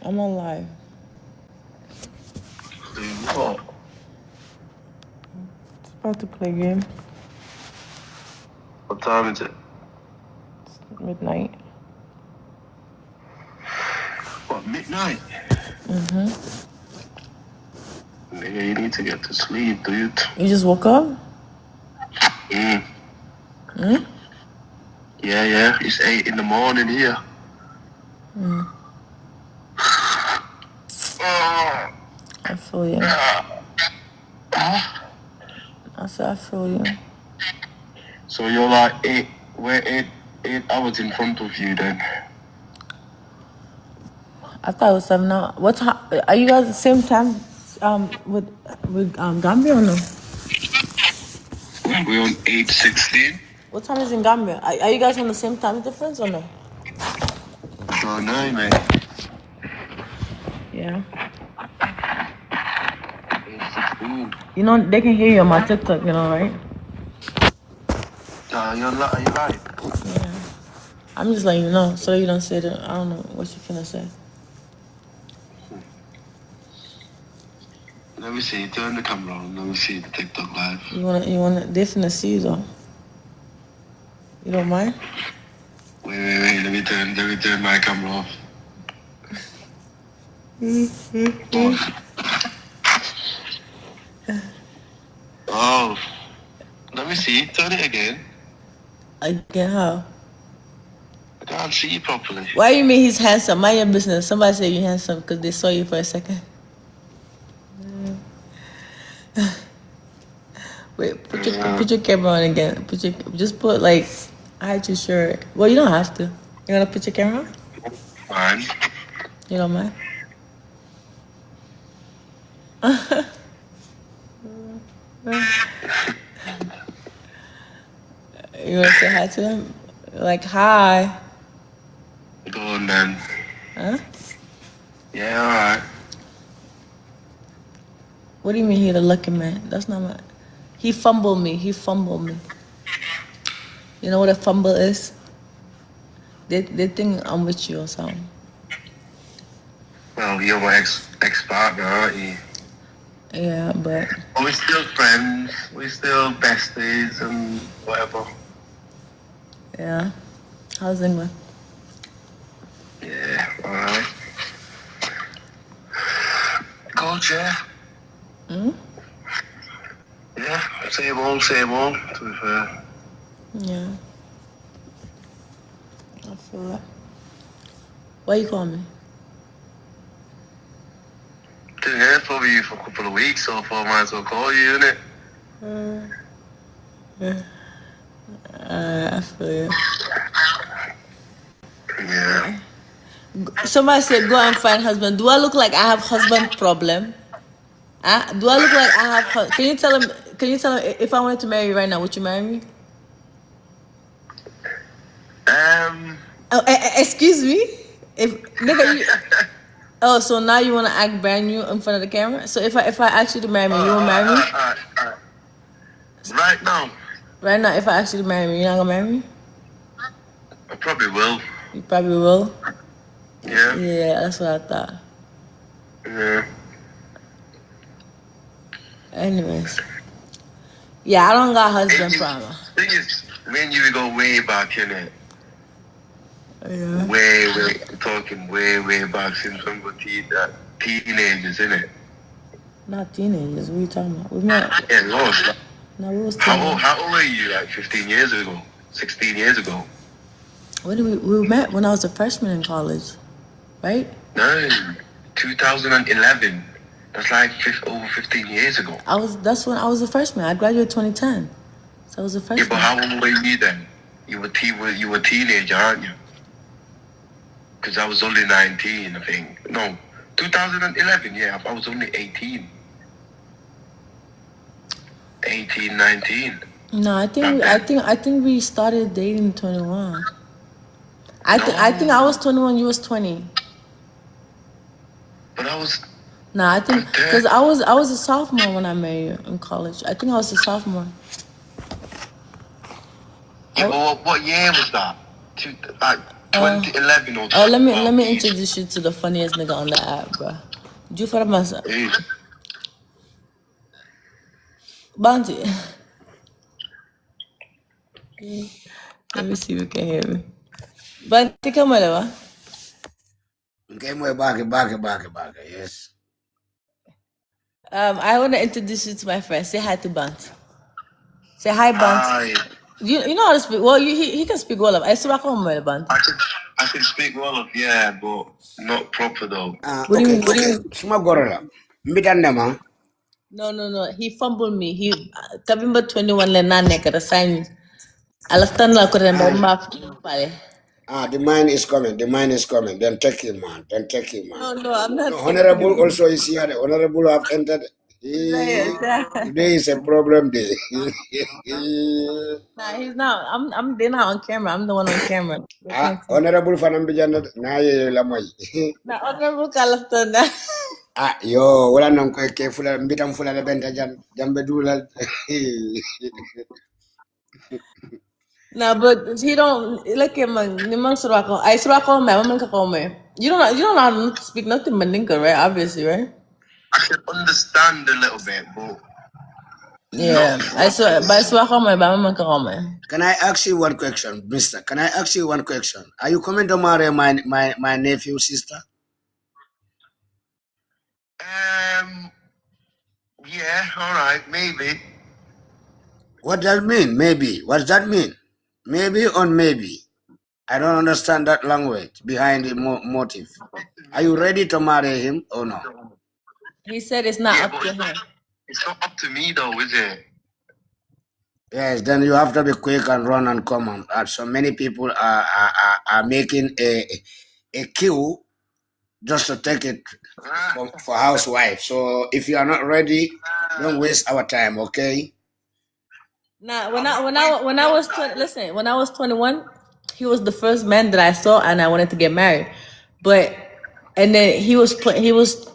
I'm on live. What? It's about to play a game. What time is it? It's midnight. What, midnight? Mm-hmm. Nigga, you need to get to sleep, dude. You just woke up? Mm. Hmm? Yeah. It's 8 in the morning here. Mm. I feel you. I said I feel you. So you're like 8 hours in front of you then? I thought it was 7 hours. What time? Are you guys the same time with Gambia or no? We're on 8:16. What time is in Gambia? Are you guys on the same time difference or no? I don't know, man. Yeah. 8:16. You know, they can hear you on my TikTok, you know, right? Are you live? Yeah. I'm just letting you know so you don't say that. I don't know what you're finna say. Let me see. Turn the camera on. Let me see the TikTok live. You wanna, they finna see you though. You don't mind? Wait. Let me turn my camera off. Oh. Let me see. Turn it again. Again, how? I can't see you properly. Why you mean he's handsome? Mind your business. Somebody say you're handsome because they saw you for a second. Wait, put your camera on again. Just put like hide your shirt. Well, you don't have to. You wanna put your camera on? Fine. You don't mind? You wanna say hi to them? Like hi. Go on then. Huh? Yeah, alright. What do you mean he the lucky man? That's not my. He fumbled me. You know what a fumble is? They think I'm with you or something. Well, you're my ex-partner, aren't you? Yeah, but We're still friends. We're still besties and whatever. yeah. How's England? Yeah, alright. Good, yeah. Hmm? Yeah, same old, to be fair. Yeah. I feel that. Why you call me? Didn't hear from you for a couple of weeks, so I thought I might as well call you, innit? I feel you. Yeah. Somebody said go and find husband. Do I look like I have husband problem? Do I look like I have? Can you tell him if I wanted to marry you right now, would you marry me? Oh, excuse me. If nigga, you, oh, so now you wanna act brand new in front of the camera? So if I ask you to marry me, you will marry me? Right now. Right now, if I ask you to marry me, you're not gonna marry me? I probably will. You probably will. Yeah. Yeah, that's what I thought. Yeah. Anyways. Yeah, I don't got husband problem. Thing is, when you go way back, innit? Yeah. Way, talking way back since we were teenagers, innit? Not teenagers. What are you talking about? We met. Yeah, lost. No, we was teenagers. How old were you? Like 15 years ago? 16 years ago? When did we met when I was a freshman in college, right? No, 2011. That's like over 15 years ago. That's when I was a freshman. I graduated 2010. So I was a freshman. Yeah, but how old were you then? You were a teenager, aren't you? Because I was only 19, I think. No, 2011, yeah, I was only 18. 18, 19. No, I think we started dating 21. I think I was 21, you was 20. But I was. No, I think because I was a sophomore when I met you in college. I think I was a sophomore. Yeah, but what year was that? 2011 or Oh, let me 12. introduce you to the funniest nigga on the app, bro. Do you for myself? Hey. Bounty. Let me see if you can hear me. Bounty, come on, Okay, my back, yes. I want to introduce you to my friend. Say hi to Bounty. Say hi, Bounty. Hi. You know how to speak? Well, he can speak well. I still come on, Bounty. I can speak well of, yeah, but not proper though. What do you Okay, mean? okay. Shuma gorilla. Mbitandema. No. He fumbled me. He Kabimba 21 le na neka sign. Alastan la ko remember map pale. The mine is coming. The mine is coming. Then take him, man. Then take him, man. No, I'm not. No, honorable also is here. The honorable have entered. Today is a problem day. Nah, he's not. I'm they're not on camera. I'm the one on camera. Honorable Fanambijana. Na ye lamoy. Nah, honorable Kalastan. Yo, wala nang ko careful. Mbitam fula le benta jambe dula. Nah, but he don't look at man. Nimang surako. I surako man. Man kakome. You don't know how to speak nothing Mandinka, right? Obviously, right? I can understand a little bit, but Yeah. I surako man. Man kakome. Can I ask you one question, mister? Can I ask you one question? Are you coming to marry my nephew, sister? Yeah, all right, maybe. What does that mean? Maybe. What does that mean? Maybe or maybe? I don't understand that language behind the motive. Are you ready to marry him or no? He said it's not Yeah, up but to him. it's not up to me though, is it? Yes, then you have to be quick and run and come on. So many people are making a queue just to take it for housewife. So if you are not ready, don't waste our time, okay? Nah, when I was 20, listen, when I was 21, he was the first man that I saw, and I wanted to get married. But and then he was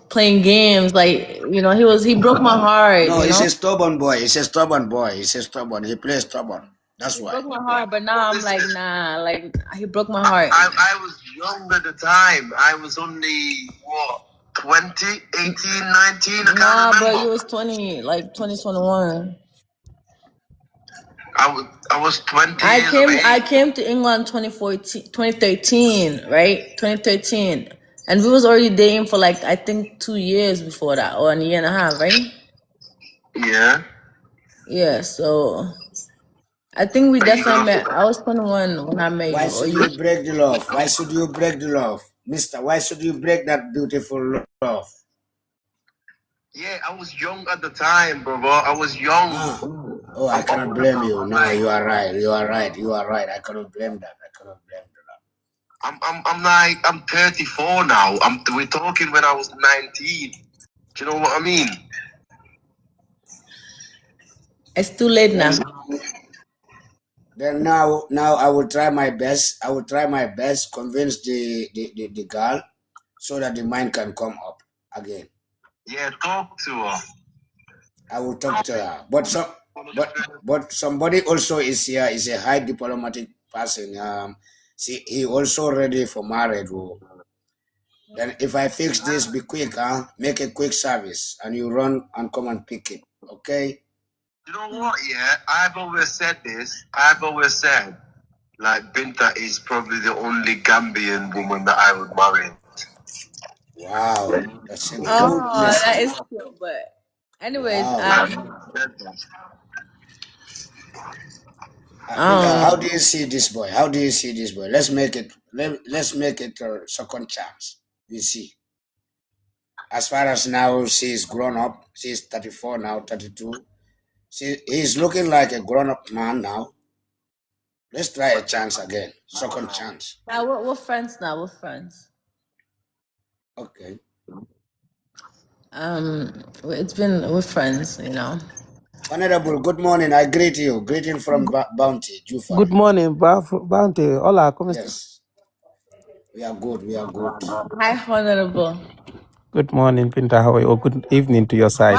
playing games, like he broke my heart. No, you he's know? a stubborn boy. He's a stubborn boy. He's a stubborn. He plays stubborn. That's He why. broke my heart, but now I'm like, nah, like he broke my heart. I was young at the time. I was only, what, 20, 18, 19? I can't Nah, remember. but you was 20, like 2021. I was 20 years of age. I came to England 2013, right? 2013. And we was already dating for like I think 2 years before that, or a year and a half, right? Yeah. Yeah, so I think we Are you definitely gonna... met. I was 21 when I met Why you, or should you break the love? Why should you break the love? Mister, why should you break that beautiful love? Yeah, I was young at the time, brother. I was young. Oh, I cannot blame you. No, you are right. You are right. You are right. I cannot blame that. I cannot blame that. I'm 34 now. We're talking when I was 19. Do you know what I mean? it's too late now. Then now I will try my best. I will try my best convince the girl so that the mind can come up again. Yeah, talk to her. I will talk to her. But somebody also is here, is a high diplomatic person. He also ready for marriage. Then if I fix this, be quick, make a quick service, and you run and come and pick it. Okay? You know what? Yeah, I've always said this. I've always said, like, Binta is probably the only Gambian woman that I would marry. Wow, that's a good Oh, that message. is true. But anyways, Wow. Binta, how do you see this boy? How do you see this boy? Let's make it a second chance. We see. As far as now, she's grown up. She's 34 now, 32. He's looking like a grown-up man now. Let's try a chance again. Second chance. now we're friends now. We're friends. Okay. We're friends, Honorable, good morning. I greet you. Greeting from Bounty, Jufa. Good morning, Bounty. Hola, ¿cómo estás? Yes. We are good. We are good. Hi, honorable. Good morning, Pinta. How are you? Or good evening to your side.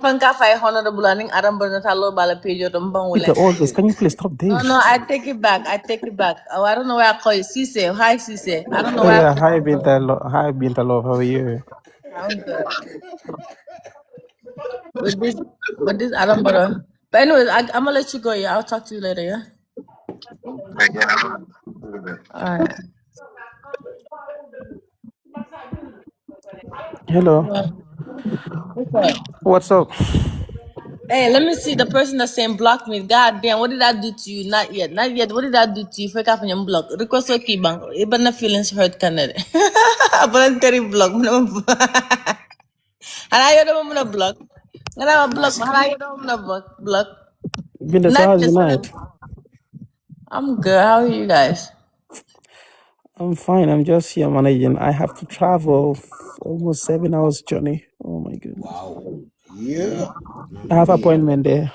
Panka 500 bulaning Adam Bernatalo Balapejo Pinta, Dumbangule. always. Can you please stop No, this? I take it back. I take it back. Oh, I don't know where I call you. Cisse. Hi, Cisse. I don't know Oh where I yeah. call Hi, you. Pinta. Hi, Pinta. Love. How are you? I'm good. With this Adam Butter. But anyways, I'm gonna let you go. Yeah, I'll talk to you later. Yeah. Yeah. All right. Hello. What's up? What's up? Hey, let me see the person that's saying block me. God damn, what did I do to you? Not yet. Not yet. What did I do to you? Fake up on your block. Request okay, bang. Even the feelings hurt, Canada. Voluntary block. And I don't want to block. And I'm block. And I don't want to block. Pinta, so Not how's the just. night? I'm good. How are you guys? I'm fine. I'm just here managing. I have to travel almost 7 hours journey. Oh my goodness. Wow. Yeah. I Mamma have mia. appointment there.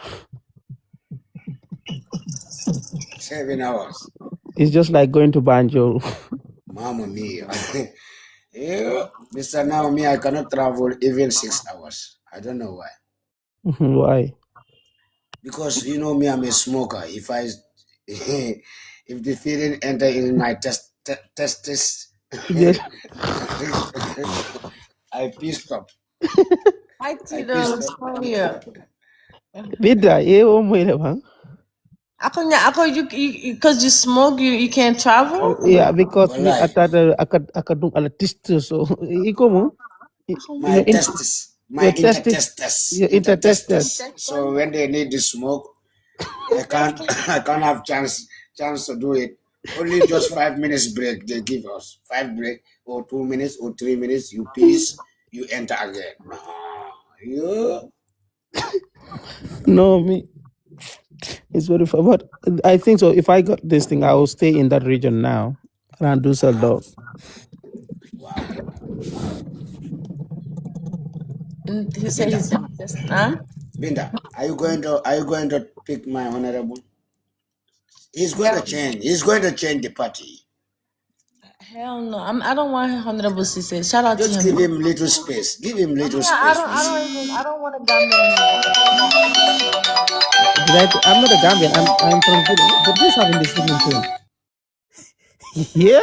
7 hours. It's just like going to Banjul. Mamma mia. Yeah. Mr. Now me, I cannot travel even 6 hours. I don't know why. Why? Because you know me, I'm a smoker. If I if the feeling enter in my testis, Yes. I pissed up. Hi, I Tito. pissed up. How are you? Pinta, bang. Ako, because you smoke, you can't travel? Yeah, because me Wallahi, akadung alatist so iko mo my in testis, my your testis intertestis, your intertesters. intertestis. So when they need the smoke, I can't, I can't have chance to do it. Only just 5 minutes break they give us. 5 break or 2 minutes or 3 minutes. You piss, you enter again. No, you. No, me it's very fun. But I think so. If I got this thing, I will stay in that region now around Wow, Dusseldorf. wow. And he said Binda, he's just, huh? Binda, are you going to pick my honorable? He's going to Hell, change. He's going to change the party. hell no. I don't want Honorable Cisse. Shout out to Just him. give him little space. Give him little space. We see. I don't want a gunman man. I'm not a Gambian. I'm from Guinea. But who's having this singing thing? Yeah,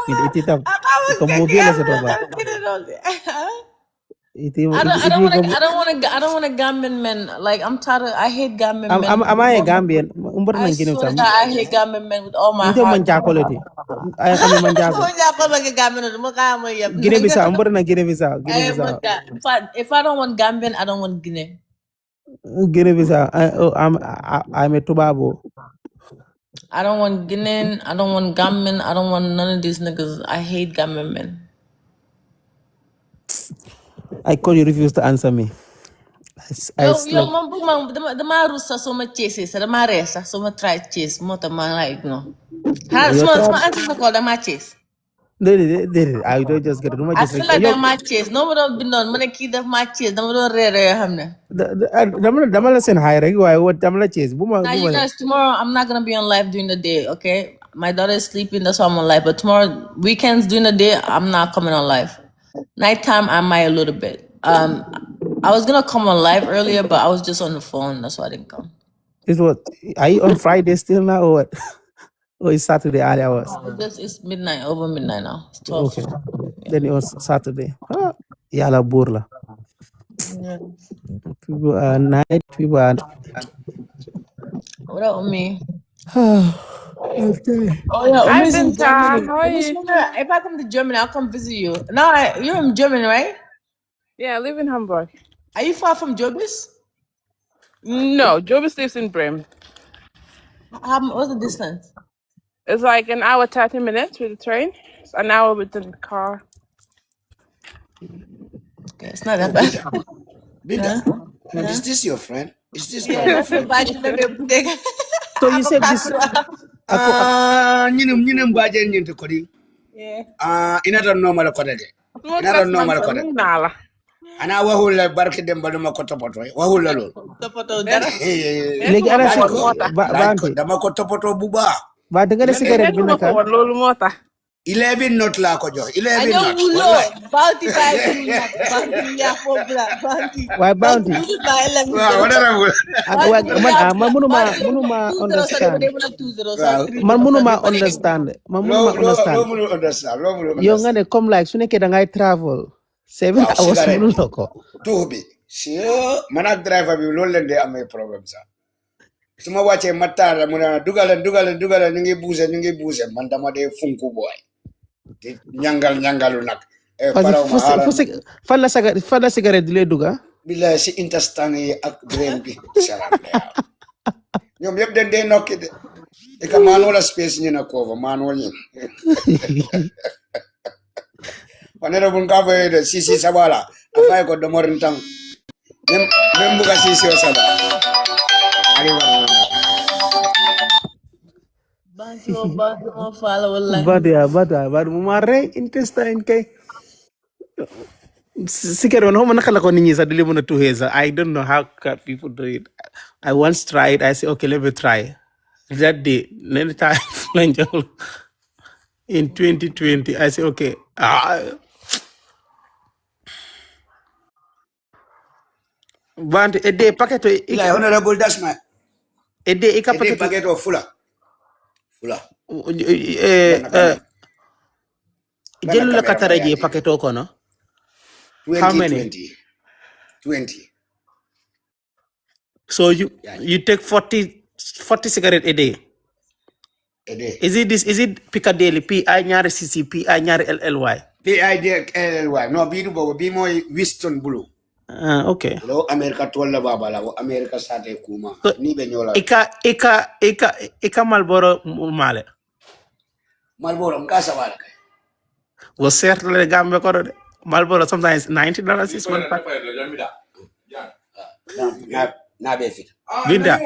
it I was mobile sa ba? getting on there. It I don't want a gunman man. Like I'm tired of, I hate gunman men. am I a Gambian? Umbar I nang Guinea swear to sam. God, I hate gunman men with all my Inte heart. manjakolati. I'm a manjago. Kung ako magagamit nun, mukha mo yap. Guinea Bissau. Umbar nang Guinea Bissau. Guinea Ay, Bissau. if I don't want Gambian, I don't want Guinea. Guinea Bissau. I'm a Tobabo. I don't want Guinean. I don't want Gambian. I don't want none of these niggas. I hate Gambian men. I call you refuse to answer me. I Yo, slept. the marusa so much chase, the maresa so much try chase, mota man like no. Ha, Your small tribe. answers called the matches. I don't just get it. I feel like they're matches. No one have been on. Many kid of matches. No one rare hamne. Damala sen high reg. Why what damala chase? Now you guys, tomorrow I'm not gonna be on live during the day. Okay, my daughter is sleeping. That's why I'm on live. But tomorrow weekends during the day, I'm not coming on live. Nighttime, I might a little bit. I was gonna come on live earlier, but I was just on the phone. That's why I didn't come. Is what? Are you on Friday still now or what? Or is Saturday early hours? It's midnight, over midnight now. It's 12. Okay. Then it was Saturday. Yala burla. Yeah. People are night. People are. What up with me? Okay. Oh yeah, Hi, Umi's in Binta. Germany. How are you? If I come to Germany, I'll come visit you. Now you're in Germany, right? Yeah, I live in Hamburg. Are you far from Jobis? No, Jobis lives in Bremen. What's the distance? It's like an hour, 30 minutes with the train. It's an hour with the car. Okay, it's not that bad. Binda, Huh? is this your friend? Is this Yeah, guy your that's the friend? bad. So you said this. Nyinum bajen nyinto kodi. Yeah. Inata normal kodade. What Inata that's normal nonsense. kodade. Nala. Ana wahula barke dem baluma kotopoto. Wahula lo. Topoto Then, dara. then Like who ana must sig want water? Like Banti. dama kotopoto buba. Ba denga Yeah. cigarette Then who must binaka. want lolu water? 11 not la ko jox 11 I know not Mulo. wallahi Bounty by Mulo. Bounty ya for black. Bounty. Why bounty? waaw honorable Man munuma understand. Man munuma understand. Man munuma understand. Lo mënul understand lo mënul Yo nga understand ne comme like su nekkee da ngay travel 7 waaw hours cigarette mënuloo ko. tuux bi si man ak driver bi loolu leen dee amee problème sax su ma wàccee ma taal mu ne dugalen ñu ngi buuse man dama dee funku booy te ñangalu nag paraw ma xaaral fan la cigarette di lay duga. billahi si intestin yi ak brain bi salam la ñoom yëpp den dee nokki de e ka manual space ñu na ko manual ñi wanera bun ka fay de sisi sabala afay ko do morin tam même buga sisi o saba ari wa Bounty on follow wallahi. Bad mu ma rey intestine kay. Cigarette no man naka la ko nit ñi sax di leen mën a tuxee sax I don't know how can people do it. I once tried. I said okay, let me try. That day, next time in 2020, I said okay. But a day packet like honorable that's my a day a day packet of fula jëlu la katara ji packet ko no. 20, How many? 20. So you take 40 cigarette a day. A day. Is it Piccadilly PI ñaari CC PI ñaari LLY? PIDLY. No, be more Winston Blue. Okay. Lo America tolla baba la America sate kuma. So, Ni be nyola. Ika Marlboro male. Marlboro mkasa wala kay. Was certainly Gambia ko de. Marlboro sometimes $90 is one pack. Na be fit. Binta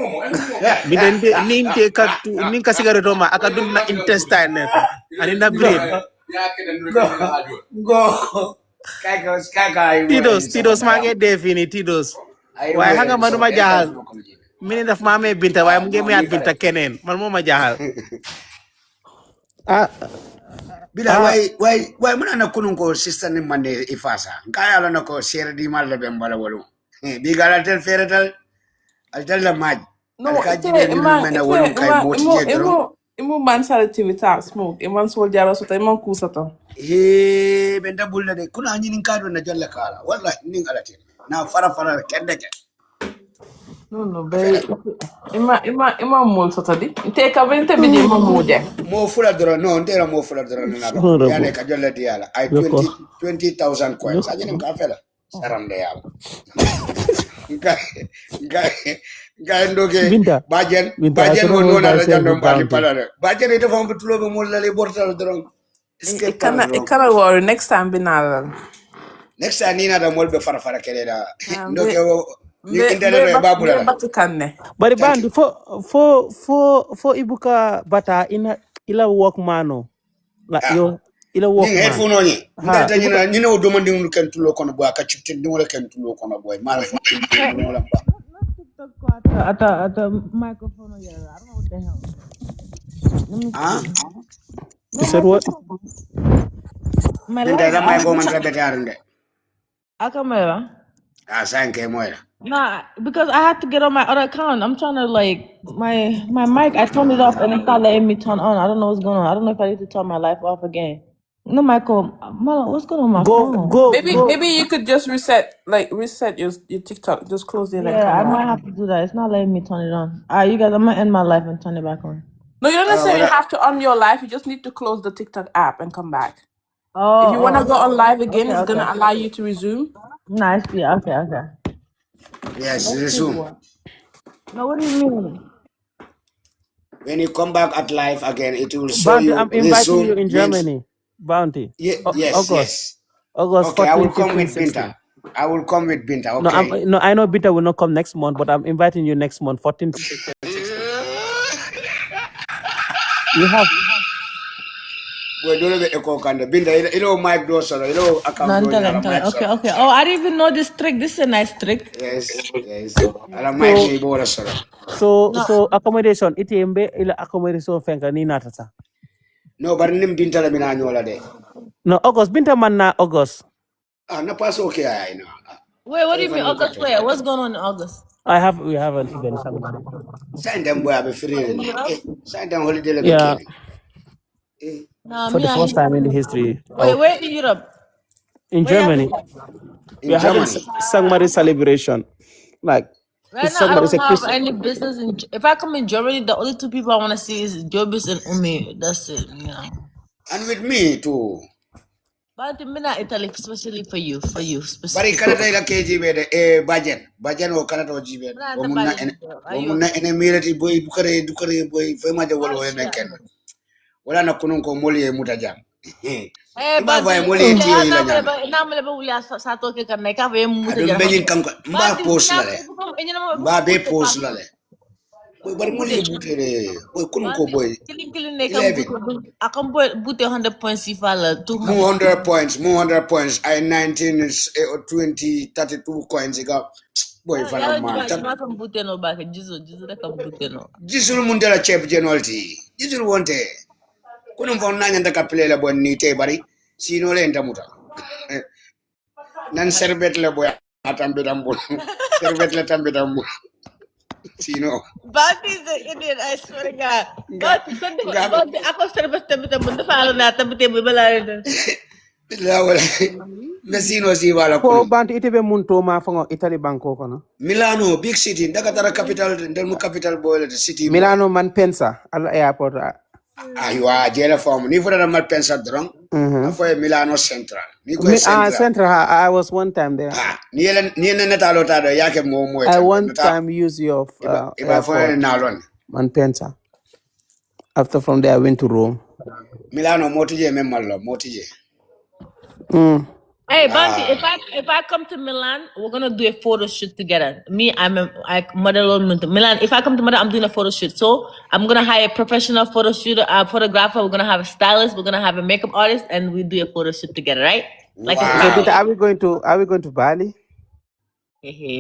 ninka cigarette ma aka dum na intestine ne ani na brain. Go. Kaka. Tidos ma nge defini Tidos. Waaye hanga manuma jaxal. Mini daf ma amee Binta waaye mu ngi meyaat Binta keneen man moo ma jaxal. Bila why muna na kunun ko sister ni mande ifasa. Kaya ala na ko share di mal be mbala wolo. Bigala tel feretal altal la maj. No, imu man sality without smoke. Iman sol jara sota iman kusata. Benda bulla de kuna nyini kado na jalla kala. Wallahi ning alati. Na fara kende ke. No, baby. Ima mol sota di. Take a winter bidi ima moje. Mo fula dora no, ndera mo fula dora na. Yani ka jalla di ala. I 20,000 coins. Ajini mkafela. Saram de yala. Ngai ndoke bajen wono na jando mbali palare bajen ito fam betulo be mo lale bortal dron Ikana worry next time binala. Next time nina da mol be fara kele da ndoke ni internet babula Bari bandi fo ibuka bata ila work mano la yo ila work ni headphone oni ndata nyina o domandi ngu ken tulo kono boy ka chipti ndi wala ken tulo kono boy mala wala ba At a microphone. Yeah, I don't know what the hell. You said what? My Nah, because I had to get on my other account. I'm trying to my mic. I turned it off and it's not letting me turn on. I don't know what's going on. I don't know if I need to turn my life off again. No, Michael, what's going on with my phone? Maybe you could just reset your TikTok. Just close it. Yeah, I might have to do that. It's not letting me turn it on. You guys, I might end my life and turn it back on. No, you don't necessarily have to on your life. You just need to close the TikTok app and come back. Oh, if you want to go on live again, it's gonna allow you to resume. Nice. Yeah. Okay. Yes, resume. No, what do you mean? When you come back at live again, it will show you. I'm inviting you in Germany. Bounty. Yes. August. Okay, I will come with Binta. Okay. No, I know Binta will not come next month, but I'm inviting you next month, 14th. You have. Well, don't let echo kanda. Binta, you know Mike do so. You know account do. Okay. Oh, I didn't even know this trick. This is a nice trick. Yes. Ala Mike ni bola so. So accommodation. Iti embe ila accommodation fenka ni natata. No, but nim Binta la mina nyola de. No, August. Binta man na August. Na pass okay I know. Wait, what do you Even mean look at August? Where? What's going on in August? We have an event somewhere. Sign them boy be free In like. Europe? Sign them holiday la be Yeah, killing. Eh. Nah, for me the I first here. time in the history Wait, of where in Europe? in Where you having Germany. that? We In are having Germany. Sangmari celebration. Like Right it's now, I Sangmari. It's don't a have Christian. any business in. If I come in Germany, the only two people I want to see is Jobis and Umi. That's it, you know. And with me too. But I'm not Italy, especially for you Bari specifically. kanata ila KGB de budget. Budget o kanata o jibe. I'm not Wamunna bad. Are you wamunna okay? ene mirati boy dukare boy fema je wolo How's e shit? menken. Wala na kunun ko moli e mutajam. Eh, Iba but va e moli e okay, tiyo I ila normally, nyame. but normally, but we are sa to ke karna ka ve muta Adum jara benin hamne. kam But mba the post la na le. ko ko enya na Mba ko be bute post la pa. le. Boy bari moli e Bute. butere. Boy kunun ko But boy killing ne kam 11. bute. Akam bute 100 points si fala 200. 100 points. I 19 is 20, 32 coins. Boy, Ya fana ya man. juma kam bute no ba ke jizo da kam bute no. Jisul mundela chef jenolti. Jisul wonte. Kunun fon nanya ndaka play la bon ni te bari. Sino le ndamuta. Nan serbet le boy atambe dambo. Serbet le tambe dambo. Sino. But is the Indian, I swear to God. Nga But nga ako service tabi tabi mundo falo na tabi tabi bala. la wala. Mesino si wala Ko kunun. bantu itebe munto ma fango Italy banko kono. Milano big city ndaka tara capital ndelmu capital boy the city boy. Milano man pensa al airport. Aywa jela form ni fota mal pensa drong. Afoy Milano Central. Ni ko Central. Central. I was one time there. Ni ele netalo tado yake mo mo I tambe. one Nata time use your iba fo airport nalon. man pensa. After from there I went to Rome. Milano motije memalo motije. Mm. Hey, Banti, if I come to Milan, we're gonna do a photo shoot together. Me, I'm a model on Milan. If I come to Milan, I'm doing a photo shoot. So I'm gonna hire a professional photo shooter, photographer. We're gonna have a stylist. We're gonna have a makeup artist, and we do a photo shoot together, right? Like a So Wow. Binta, are we going to Bali?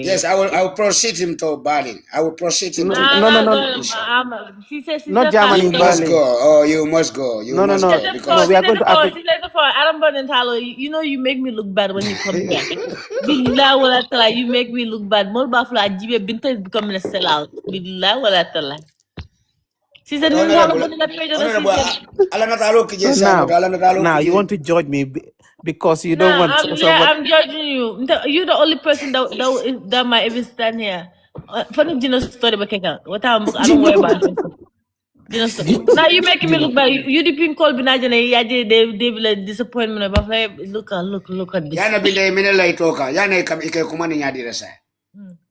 Yes, I will proceed him to Bali. I will proceed him No, to Nah, no, Bali. no, nah, no, she not said Germany, You Carlito. must Bali. go. Oh, you must go. You No, no, must She no, go said no. because We are going to Africa. she said for Adam and Talo, you know you make me look bad when you come here. Billah wala tala, you make me look bad. More bafla ajibe binta is becoming a sellout. Billah wala tala. She said, "Nin halo honorable mo nila page na honorable season." ala natalo kije sano Now, ala natalo now you kije. want to judge me because you don't Nah, want yeah, someone. I'm judging you. You're the only person that might even stand here. Funny Gino's story, but what I don't worry about it. Gino's story. Now you making me Gino. look bad. You the pin call binajane yaje they will like disappointment. But look at this. Yana binde minela itoka. Yana ike kumani nyadi resa.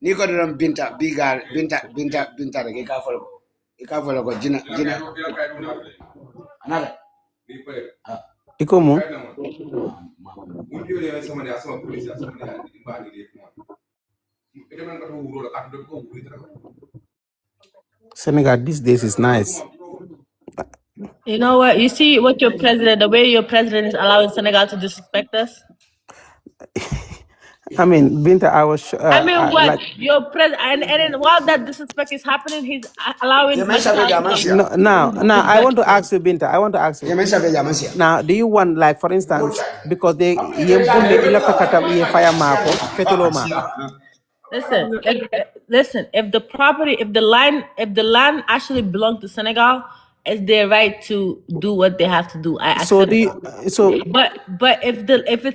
Niko drum binta bigal binta reke ka folko. Ika folko jina. Another. Iko mo? Senegal these days is nice. You know what? You see what the way your president is allowing Senegal to disrespect us. I mean, Binta, I was I mean, what like your president and then while that disrespect is happening, he's allowing Yemen sabe Macky to jamansia. no. Now I want to disrespect. ask you, Binta. I want to ask you. Yemen sabe jamansia. Now, do you want, like, for instance, because they yembunde ilafta katam iye fire mako fetuloma. Listen, listen. If the land actually belongs to Senegal, it's their right to do what they have to do. I So accept do it. you, so But if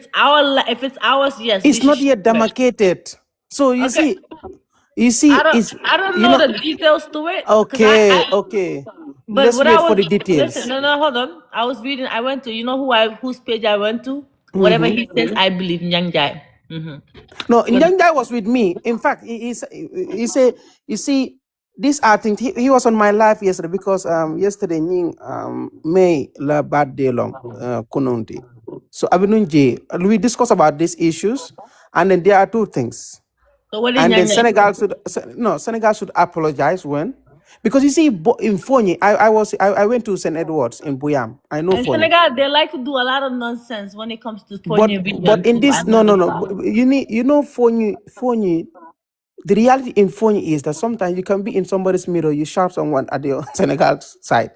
it's ours, yes, we it's should not share yet it. demarcated. So Okay. you see, it's I don't you know know. the details to it because Okay. but Let's what I wait for was the listen, details. no, hold on. I was reading. I went to whose page I went to. Whatever he says, I believe Nyang Jai. No, Njanga was with me. In fact, he said, you see, this I think he was on my live yesterday because yesterday Ning May la birthday long kununti. So Abinunji, we discuss about these issues, and then there are two things. So what is And then Nyang Jai? Senegal should apologize when, because you see in Fonyi, I went to St. Edwards in Buyam. I know In Fonyi. Senegal, they like to do a lot of nonsense when it comes to But Fonyi region in too. this I know this. you know Fonyi, the reality in Fonyi is that sometimes you can be in somebody's mirror, you sharp someone at the Senegal side.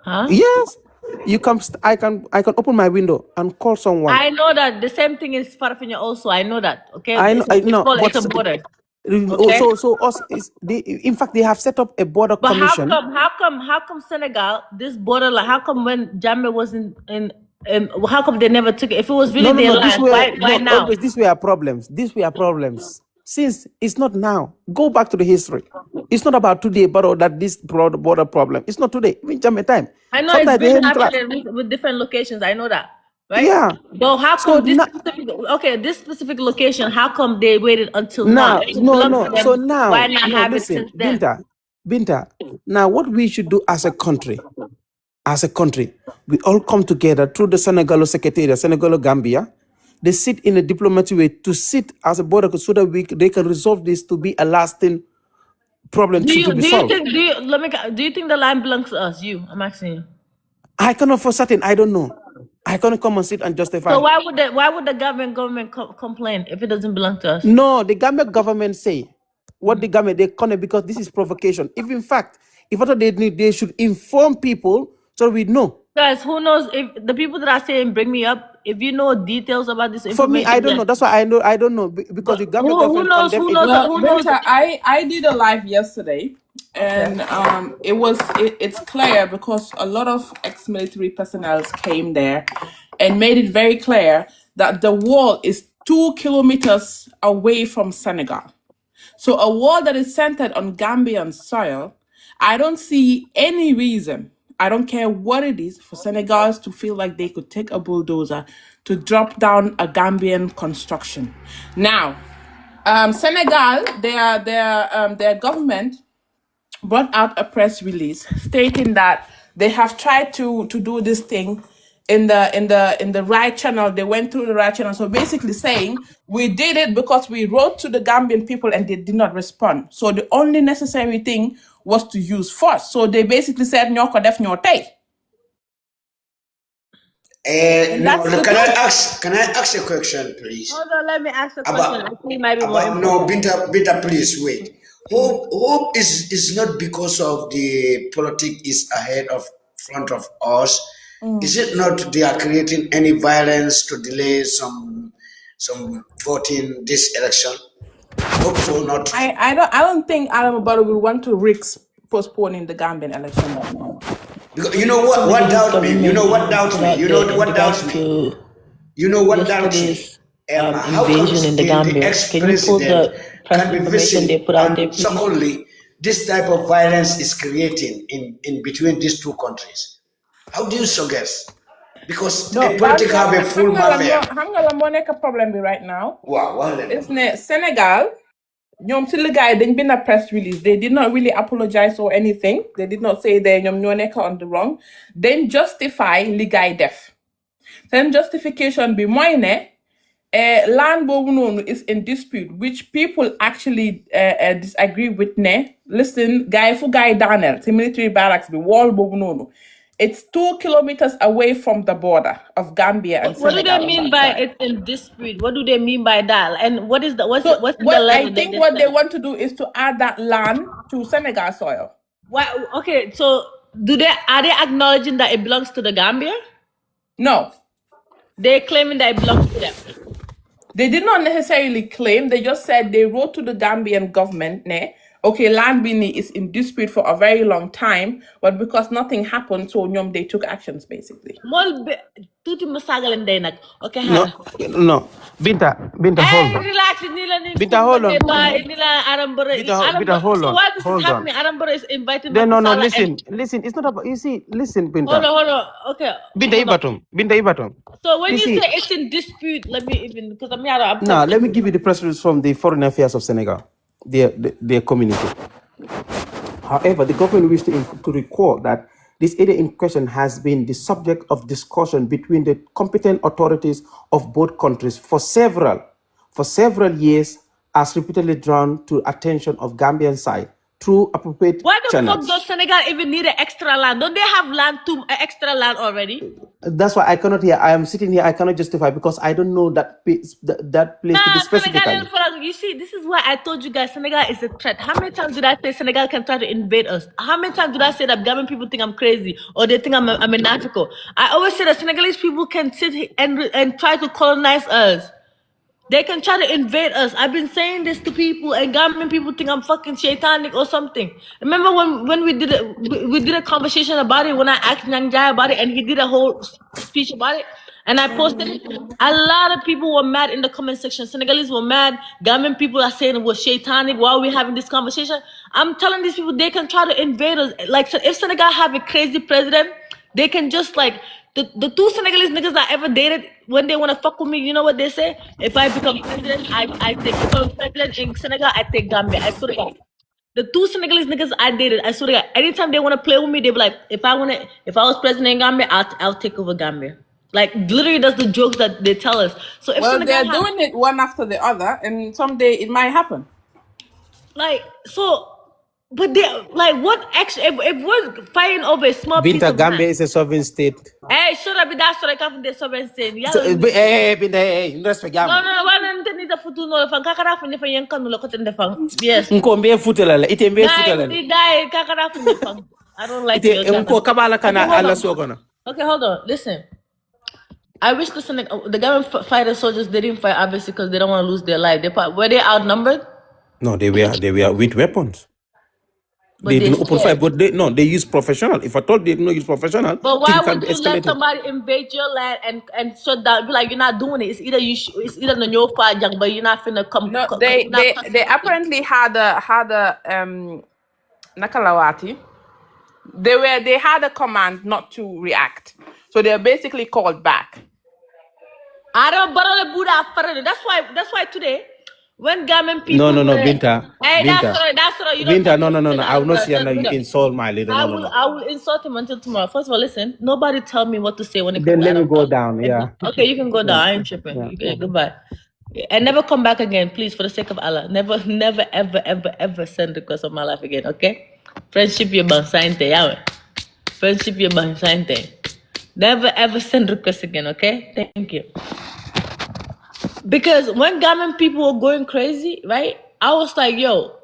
Huh? Yes, you come. I can open my window and call someone. I know that the same thing is Farfanya also. I know that. Okay, I know. it's a border. Okay. So us is in fact they have set up a border But commission. how come Senegal, this border, like, how come when Jammeh was how come they never took it? If it was really their land, why now? Always these were problems. Since it's not now. Go back to the history. It's not about today, but that this border problem. It's not today. Even Jammeh time. I know Sometimes it's been they class. happening with different locations. I know that, right? Yeah. But how So come this specific location? How come they waited until now? now, If it belongs to them, So now, why not have it listen, since then? Binta. Now, what we should do as a country, we all come together through the Senegalo Secretariat, Senegalo Gambia. They sit in a diplomatic way to sit as a border so that they can resolve this to be a lasting problem to be solved. Do you think the land belongs to us? I'm asking you. I cannot for certain. I don't know. I cannot come and sit and justify. So why would the government complain if it doesn't belong to us? No, the Gambia government say what the government they connect because this is provocation. If in fact, if what they should inform people so we know. Guys, who knows if the people that are saying bring me up, if you know details about this information. For me, I don't know. That's why I don't know because the Gambia government condemned it. Well, Binta, I did a live yesterday, and it's clear because a lot of ex-military personnel came there and made it very clear that the wall is 2 kilometers away from Senegal. So a wall that is centered on Gambian soil, I don't see any reason, I don't care what it is, for Senegals to feel like they could take a bulldozer to drop down a Gambian construction. Now, Senegal, their government brought out a press release stating that they have tried to do this thing in the right channel. They went through the right channel. So basically saying we did it because we wrote to the Gambian people and they did not respond. So the only necessary thing was to use force. So they basically said "Nyoko def nyote." No, can I ask a question, please? Hold on, let me ask a question. I think it might be more no, Binta, please wait. Hope is not because of the politics is ahead of front of us. Is it not they are creating any violence to delay some voting this election? Hope so not. I don't think Adam Barrow will want to risk postponing the Gambian election right now. Because you know what doubts me? You know what doubts me? You know what doubts me? You know what doubts me? How comes the ex-president can be visiting and secondly, this type of violence is creating in between these two countries? How do you suggest? Because a politics have a full mafia. Hangala mo nekk problem bi right now. Wow, It's ne Senegal. ñoom si liggéey dañ bind a press release. They did not really apologize or anything. They did not say they ñoom ñoo nekk on the wrong. Then justify liggéey def. Then justification bi mooy ne land boobu noonu is in dispute, which people actually disagree with ne. Listen, guy fu guy daaneel si military barracks bi wall boobu noonu. It's 2 kilometers away from the border of Gambia and Senegal. What do they mean by it's in dispute? What do they mean by that? And what's the I think what they want to do is to add that land to Senegal soil. Why? Okay, so are they acknowledging that it belongs to the Gambia? No. They're claiming that it belongs to them. They did not necessarily claim. They just said they wrote to the Gambian government, okay, land bini is in dispute for a very long time, but because nothing happened, so they took actions basically. Okay, No. Binta, hold on. Relax. Binta, hold on. Binta, hold on. So why this is happening? Arambara is inviting. No, listen. It's not about, you see, listen, Binta. Hold on. Okay. Binta Ibatum. So when you say it's in dispute, let me give you the press release from the Foreign Affairs of Senegal, their community. However, the government wished to recall that this area in question has been the subject of discussion between the competent authorities of both countries for several years, as repeatedly drawn to attention of Gambian side through appropriate Why the fuck channels. does Senegal even need an extra land? Don't they have land extra land already? That's why I cannot hear. I am sitting here. I cannot justify because I don't know that place to be specifically. Senegal, you see, this is why I told you guys Senegal is a threat. How many times did I say Senegal can try to invade us? How many times did I say that Gambian people think I'm crazy or they think I'm a narco? I always say that Senegalese people can sit and try to colonize us. They can try to invade us. I've been saying this to people, and Gambian people think I'm fucking shaitanic or something. Remember when we did a conversation about it, when I asked Nyang Jai about it, and he did a whole speech about it, and I posted it. A lot of people were mad in the comment section. Senegalese were mad. Gambian people are saying it was shaitanic while we're having this conversation. I'm telling these people they can try to invade us. Like, if Senegal have a crazy president, they can just like the two Senegalese niggas I ever dated, when they want to fuck with me, you know what they say? If I become president, I take president in Senegal, I take Gambia. I swear to God. The two Senegalese niggas I dated, I swear to God, anytime they want to play with me, they be like, if I was president in Gambia, I'll take over Gambia. Like, literally, that's the jokes that they tell us. So if Well, they're doing it one after the other, and someday it might happen. Like, so, but they like what actually? If we're fighting over a small piece Binta, of Gambia land, is a sovereign state. hey, should I be that so I can't be sovereign state? Hey, Binta, hey, respect Gambia. No, wala nte ni futu no fan kakara fu ni fa yen kanu ko tende fan. Yes. Nko mbe futela la, ite mbe futela la. Guy kakara fu ni fan. I don't like it. Nko kabala kana alla sogona. Okay, hold on. Listen. I wish the government fighter soldiers they didn't fight obviously because they don't want to lose their life. Were they outnumbered? No, they were with weapons. But they didn't open fire, but they use professional. If I told they didn't use professional, but why would you let somebody invade your land and shut down? Be like, you're not doing it. It's either no your fire, but you're not finna come. No, they apparently had a Nakalawati. They had a command not to react, so they're basically called back. I don't bother Buddha. That's why today. When Gambian people No, Binta. Hey, Binta. that's right. Binta, no. I will not see you insult my leader. No. I will insult him until tomorrow. First of all, listen. Nobody tell me what to say when it comes. Then let me go down. Yeah. Okay, you can go down. I ain't tripping. Yeah. Okay, goodbye. And never come back again, please, for the sake of Allah. Never, ever send request of my life again. Okay? Friendship you bang sainte, yeah. Friendship you bang sainte. Never ever send request again. Okay? Thank you. Because when Gambian people were going crazy, right? I was like, yo,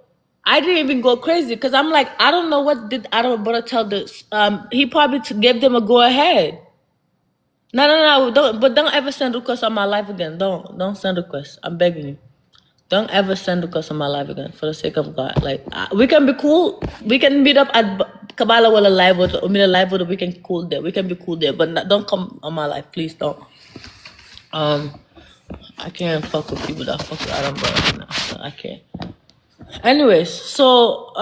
I didn't even go crazy because I'm like, I don't know what did Adam Brother tell this. He probably gave them a go ahead. No, don't ever send requests on my life again. Don't send requests. I'm begging you. Don't ever send requests on my life again for the sake of God. Like, we can be cool. We can meet up at Kabbalah Walla Live or meet a live or we can cool there. We can be cool there, but don't come on my life, please don't. I can't fuck with people that fuck with Adam Brother. No, I can't. Anyways, so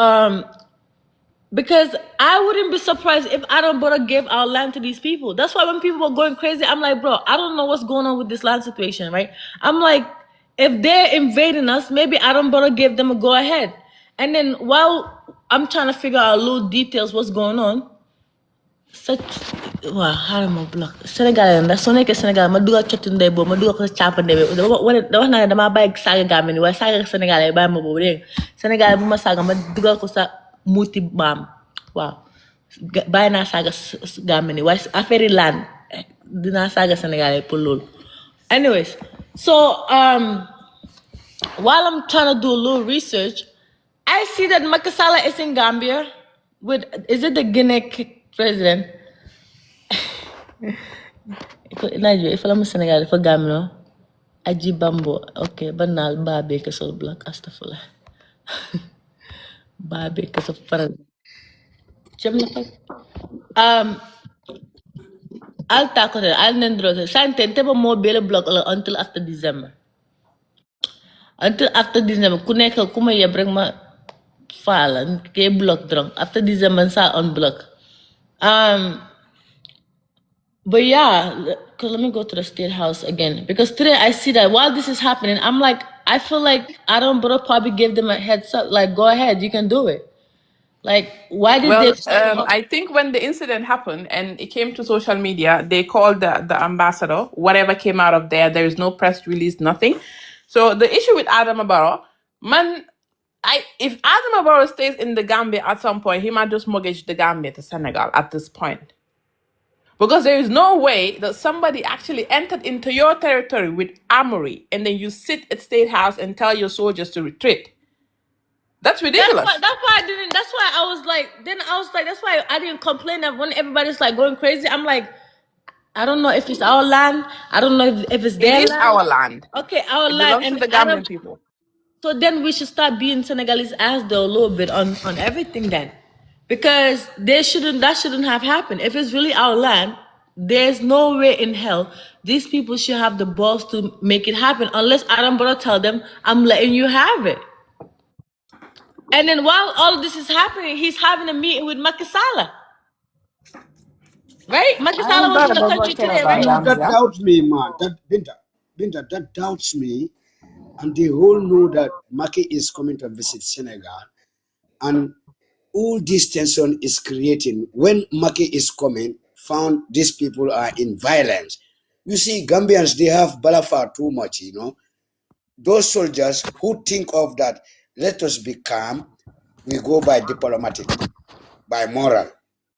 because I wouldn't be surprised if Adam Brother gave our land to these people. That's why when people were going crazy, I'm like, bro, I don't know what's going on with this land situation, right? I'm like, if they're invading us, maybe Adam Brother gave them a go ahead. And then while I'm trying to figure out little details what's going on, how am I block Senegal that's so nekk Senegal ma dugal ciotti ndey bo ma dugal ko ciapande be da wax na dama bay saga gamini way saga Senegal bay ma bobu deg Senegal bu ma saga ma dugal ko sa muti bam waaw bay na saga gamini way affaire land dina saga Senegal pour lol. Anyways, so while I'm trying to do a little research, I see that Macky Sall is in Gambia with, is it the Guinea president? If I'm Senegal, if I'm Gambia, Aji Bambo, okay, banal babe kesel black astagfirullah. Babe kesel faral. I'll tackle it. I'll nendro. Sante teba mo bele block until after December. Until after December, kuneka kuma ya bring ma file ke block drunk. After December, sa unblock. But yeah, cause let me go to the state house again because today I see that while this is happening, I'm like, I feel like Adam Bro probably gave them a heads up, like go ahead, you can do it. Like, why did they? I think when the incident happened and it came to social media, they called the ambassador. Whatever came out of there is no press release, nothing. So the issue with Adam Barrow, man, if Adama Barrow stays in the Gambia at some point, he might just mortgage the Gambia to Senegal at this point. Because there is no way that somebody actually entered into your territory with armory and then you sit at State House and tell your soldiers to retreat. That's ridiculous. That's why I didn't. That's why I was like. Then I was like. That's why I didn't complain that when everybody's like going crazy. I'm like, I don't know if it's our land. I don't know if it's their It is land. our land. Okay, our It land. belongs to the Gambian people. So then we should start being Senegalese ass though a little bit on everything then, because that shouldn't have happened. If it's really our land, there's no way in hell these people should have the balls to make it happen unless Adam Barrow tell them I'm letting you have it. And then while all of this is happening, he's having a meeting with Macky Sall. Right? Macky Sall was in the country today, right? That doubts me, man. That Binta, that doubts me. And they all know that Macky is coming to visit Senegal. And all this tension is creating. When Macky is coming, found these people are in violence. You see, Gambians, they have balafar too much, you know. Those soldiers who think of that, let us be calm, we go by diplomatic, by moral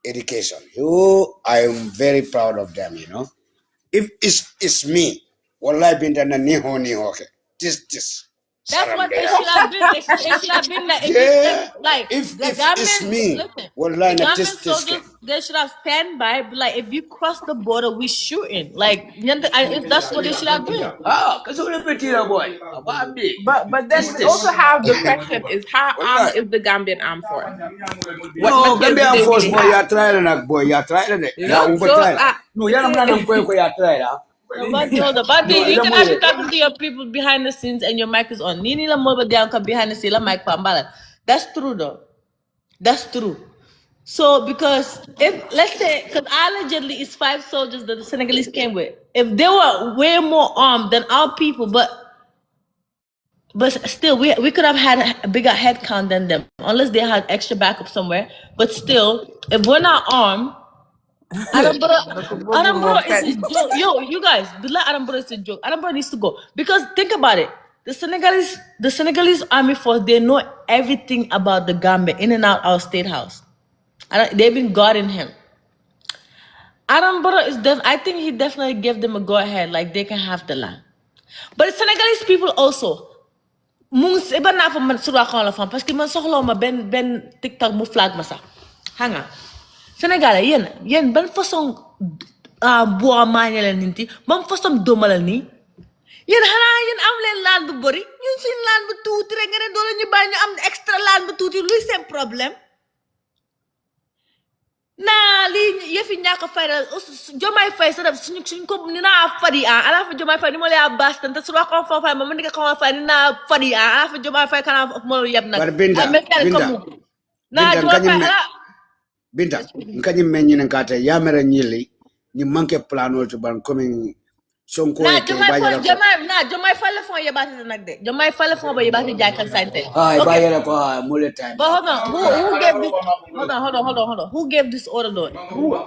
education. Oh, I am very proud of them, you know. If it's me, wallahi Binta na niho okay. This. That's what it should have been. It should have been that. If the it's me, listen, wallahi the na Gambian soldiers, they should have stand by. Like, if you cross the border, we shooting. Like, if that's what it should have been. Because only petira boy. But then we also have the question is how armed is the Gambian armed force? No, Gambian force boy, you're trying that boy, you're trying it. No, you're not going to try that. But you cannot be talking to your people behind the scenes and your mic is on. Nini la mo ba diyan ka behind the scenes la mic pa mbala. That's true though. That's true. So because if let's say, because allegedly it's 5 soldiers that the Senegalese came with. If they were way more armed than our people, but still we could have had a bigger head count than them, unless they had extra backup somewhere. But still, if we're not armed, Adam Barrow is a joke. Yo, you guys, Adam Barrow is a joke. Adam Barrow needs to go. Because think about it. The Senegalese army force, they know everything about the Gambia, in and out our state house. They've been guarding him. Adam Barrow I think he definitely gave them a go ahead, like they can have the land. But the Senegalese people also, iba na fa man sura ko la fam parce que man soxlo ma ben TikTok mu flag ma sax. Hanga. Sénégalais yéen ban façon bois mañe leen ninti ban façon domalal nii yéen xanaa yéen am leen laan bu bëri ñun suñ laan bu tuuti rek nga ne doole ñu bàyyi ñu am extra laan bu tuuti luy seen problème naa lii yëfi ñàkk fayda Jomaay Fay sa def suñ ko ni naa fadi ala fa Jomaay Fay ni mo lay baas tan te su wax ko fay ma ni ka ko fay ni naa fadi ala fa Jomaay Fay kana mo yeb nak Binta Binta nkanyi menyi nkate yamera nyili ni manke planol to ban coming sonko ke bayara ko Jomaay Fay la fon yebati nak de Jomaay Fay la fon ba yebati jaakal sante bayara ko mole time. But hold on, who gave this? Hold on. Who gave this order though?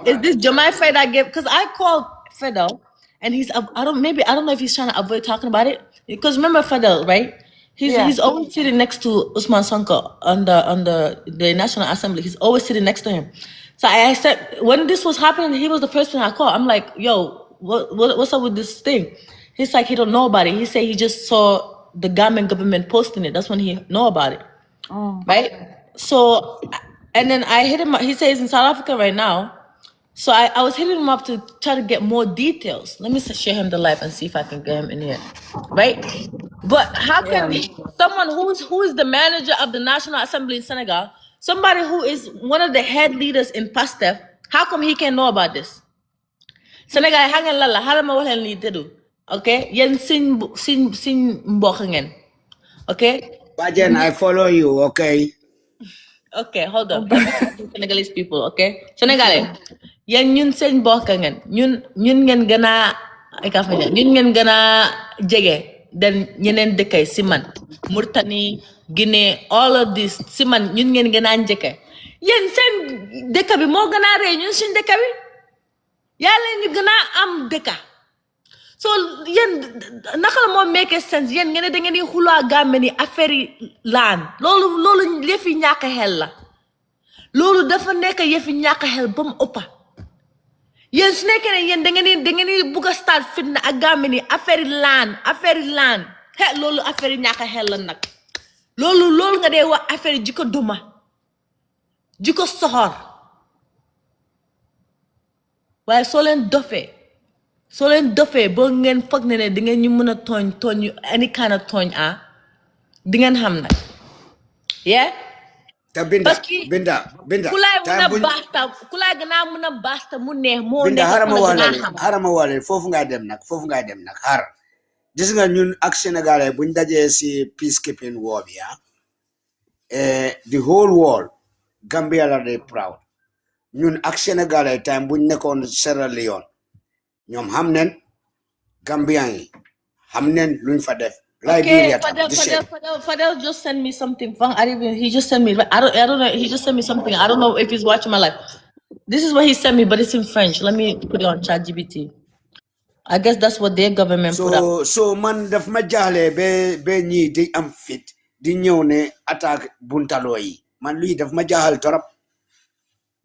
Is this Jomaay Fay that gave? Because I called Fidel, and he's I don't know if he's trying to avoid talking about it. Because remember Fidel, right? He's always sitting next to Usman Sonko on the National Assembly. He's always sitting next to him. So I said when this was happening, he was the first one I called. I'm like, yo, what's up with this thing? He's like, he don't know about it. He said he just saw the government posting it. That's when he know about it. Oh. Right? So, and then I hit him up. He says he's in South Africa right now. So I was hitting him up to try to get more details. Let me share him the live and see if I can get him in here. Right? But how can someone who is the manager of the National Assembly in Senegal, somebody who is one of the head leaders in PASTEF, how come he can't know about this? Senegal hangen lala halama walen li tedu. Okay? Yen sin mbokk ngeen. Okay? Bajen, I follow you, okay? Okay, hold on. Senegalese people, okay? Senegalais. Yan ñun seen mbokk ngeen. Ñun ngeen gëna ñun ngeen gëna jege den ñeneen dëkkay si man. Mauritanie, Guinée, all of this si man ñun ngeen gëna njëkke. Yeen seen dëkk bi moo gëna rëy ñun suñ dëkk bi. Yàlla ñu gëna am dëkk. So yen naka mo make sense yen ngene da ngeen di xula gambe ni affaire yi laan loolu yefi ñaka xel la loolu dafa nekk yefi ñaka xel bam ëppa yen su nekkee ne yen da ngeen di bugg a start fitna ak gambe ni affaire yi laan he loolu affaire yi ñaka xel la nag loolu nga dee wax affaire yi jiko duma jiko soxor waaye soo leen dofee boo ngeen foog ne di ngeen ñu mën a tooñ any kind of tooñ di ngeen xam nag yeah te Binta ku laay mën a baasta ku laay gën a mën a baasta mu neex moo Binta nekk xarama wale foofu ngay dem nag xaar gis nga ñun ak Sénégalais buñ dajee si peacekeeping war bi the whole world Gambia la day proud ñun ak Sénégalais time buñ nekkoon Sierra Leone ñoom xam neen Gambian yi xam neen luñ fa def okay, Fadel just sent me something. He just sent me. I don't know. He just sent me something. I don't know if he's watching my live. This is what he sent me, but it's in French. Let me put it on ChatGPT. I guess that's what their government put up. So man daf ma jaxle be ñi di am fit di ñëw ne attaque buntalo yi man luy daf ma jaxal torop.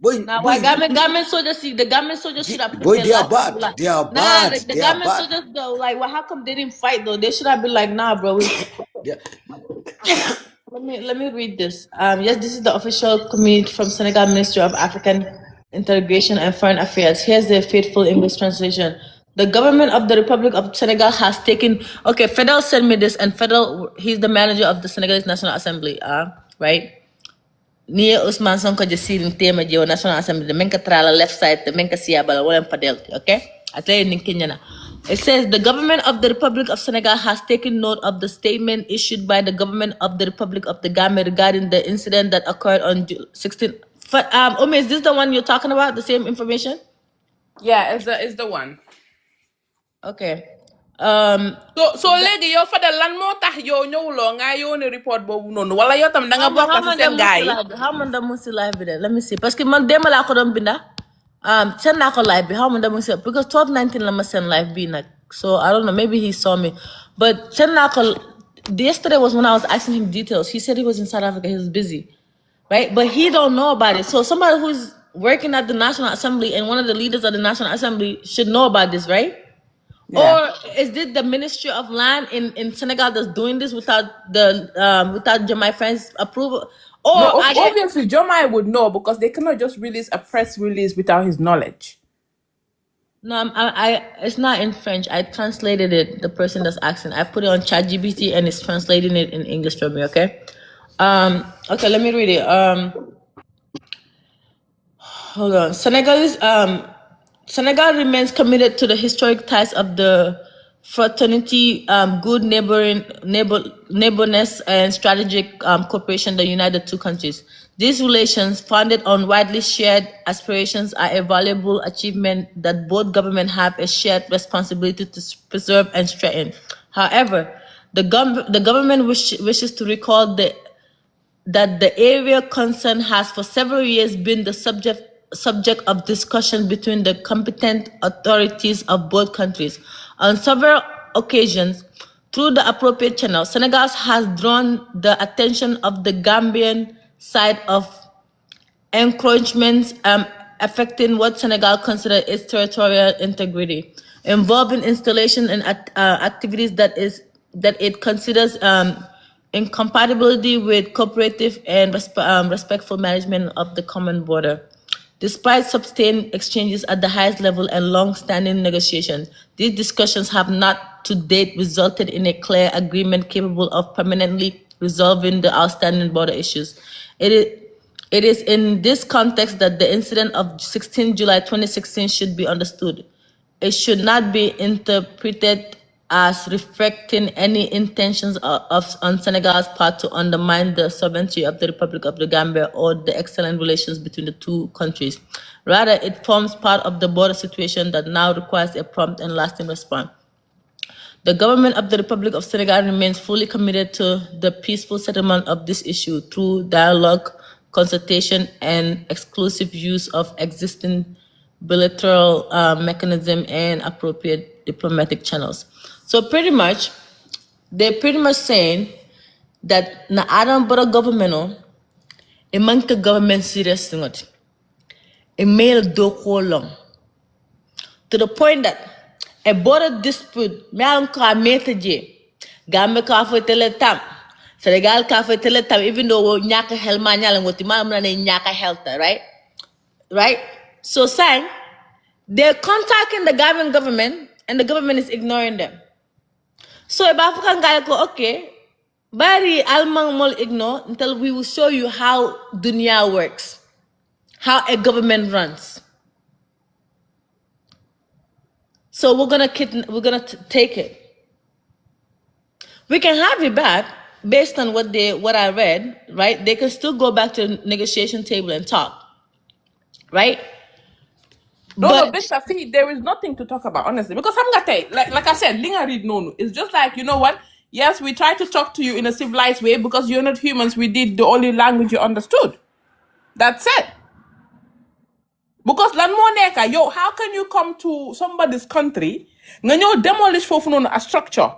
Now, why government soldiers? The government soldiers should have put boy, they are bad. They are bad. The government soldiers though, like, well, how come they didn't fight though? They should have been like, nah, bro. Yeah. Let me read this. Yes, this is the official communique from Senegal Ministry of African Integration and Foreign Affairs. Here's the faithful English translation. The government of the Republic of Senegal has taken. Okay, Fidel sent me this, and Fidel, he's the manager of the Senegalese National Assembly. Right. Near Usman Sonko Jasil Tema Geo National Assembly, the Menka Trala left side, the Menka Siabala, William Padel, okay? I tell you in Kenya. It says the government of the Republic of Senegal has taken note of the statement issued by the government of the Republic of the Gambia regarding the incident that occurred on 16. Umi, is this the one you're talking about? The same information? Yeah, it's the one. Okay. So léegi yow Fadel lan moo tax yow ñëwuloo nga yónnee report boobu noonu wala yow tam da nga bokk ci seen gars yi. How man da mu si live bi de let me see parce que man démb laa ko doon binda send naa ko live bi how man da mu si because 12:19 la ma send live bi nag so I don't know maybe he saw me but send naa ko yesterday was when I was asking him details he said he was in South Africa he was busy right but he don't know about it so somebody who's working at the National Assembly and one of the leaders of the National Assembly should know about this right. Yeah. Or is it the Ministry of Land in Senegal that's doing this without Jomai Friends' approval? Or no, obviously Jomai would know because they cannot just release a press release without his knowledge. No, it's not in French. I translated it. The person that's asking, I put it on ChatGPT and it's translating it in English for me. Okay. Okay, let me read it. Hold on. Senegal remains committed to the historic ties of the fraternity, good neighborness, and strategic cooperation that unite the two countries. These relations, founded on widely shared aspirations, are a valuable achievement that both governments have a shared responsibility to preserve and strengthen. However, the government wishes to recall that the area concerned has for several years been the subject of discussion between the competent authorities of both countries. On several occasions, through the appropriate channels, Senegal has drawn the attention of the Gambian side of encroachments affecting what Senegal considers its territorial integrity, involving installation and activities that it considers incompatibility with cooperative and respectful management of the common border. Despite sustained exchanges at the highest level and long-standing negotiations, these discussions have not to date resulted in a clear agreement capable of permanently resolving the outstanding border issues. It is in this context that the incident of 16 July 2016 should be understood. It should not be interpreted as reflecting any intentions on Senegal's part to undermine the sovereignty of the Republic of the Gambia or the excellent relations between the two countries. Rather, it forms part of the border situation that now requires a prompt and lasting response. The government of the Republic of Senegal remains fully committed to the peaceful settlement of this issue through dialogue, consultation, and exclusive use of existing bilateral mechanism and appropriate diplomatic channels. So they're pretty much saying that na Adam Bora government a manka government serious thing. A male do long to the point that a border dispute me an ka metaje gambe ka fa teletam Senegal ka fa teletam even though nyaka hel ma nyala ngoti ma na nyaka health right so saying they're contacting the government and the government is ignoring them. So if African guy go, okay, bari almang mol ignore until we will show you how dunya works, how a government runs. So we're gonna take it. We can have it back based on what I read, right? They can still go back to the negotiation table and talk, right? No, Bishop, see, there is nothing to talk about, honestly. Because I'm gonna tell you, like I said, Linga read no. It's just like, you know what? Yes, we try to talk to you in a civilized way because you're not humans. We did the only language you understood. That's it. Because lan mo neka, yo, how can you come to somebody's country and you demolish a structure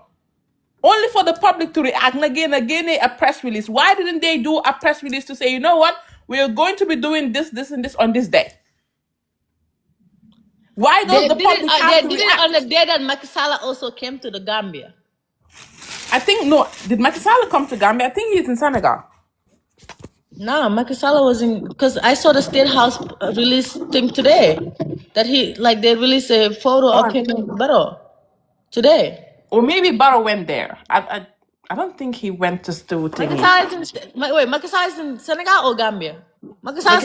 only for the public to react again a press release? Why didn't they do a press release to say, you know what, we are going to be doing this, and this on this day? Why does the public have to react? They did it on the day that Macky Sall also came to the Gambia. I think, no, did Macky Sall come to Gambia? I think he's in Senegal. No, Macky Sall was in, because I saw the State House release thing today that they released a photo of him in Barrow today. Or maybe Barrow went there. I don't think he went to do thingy. Macky Sall is in Senegal or Gambia? Macky Sall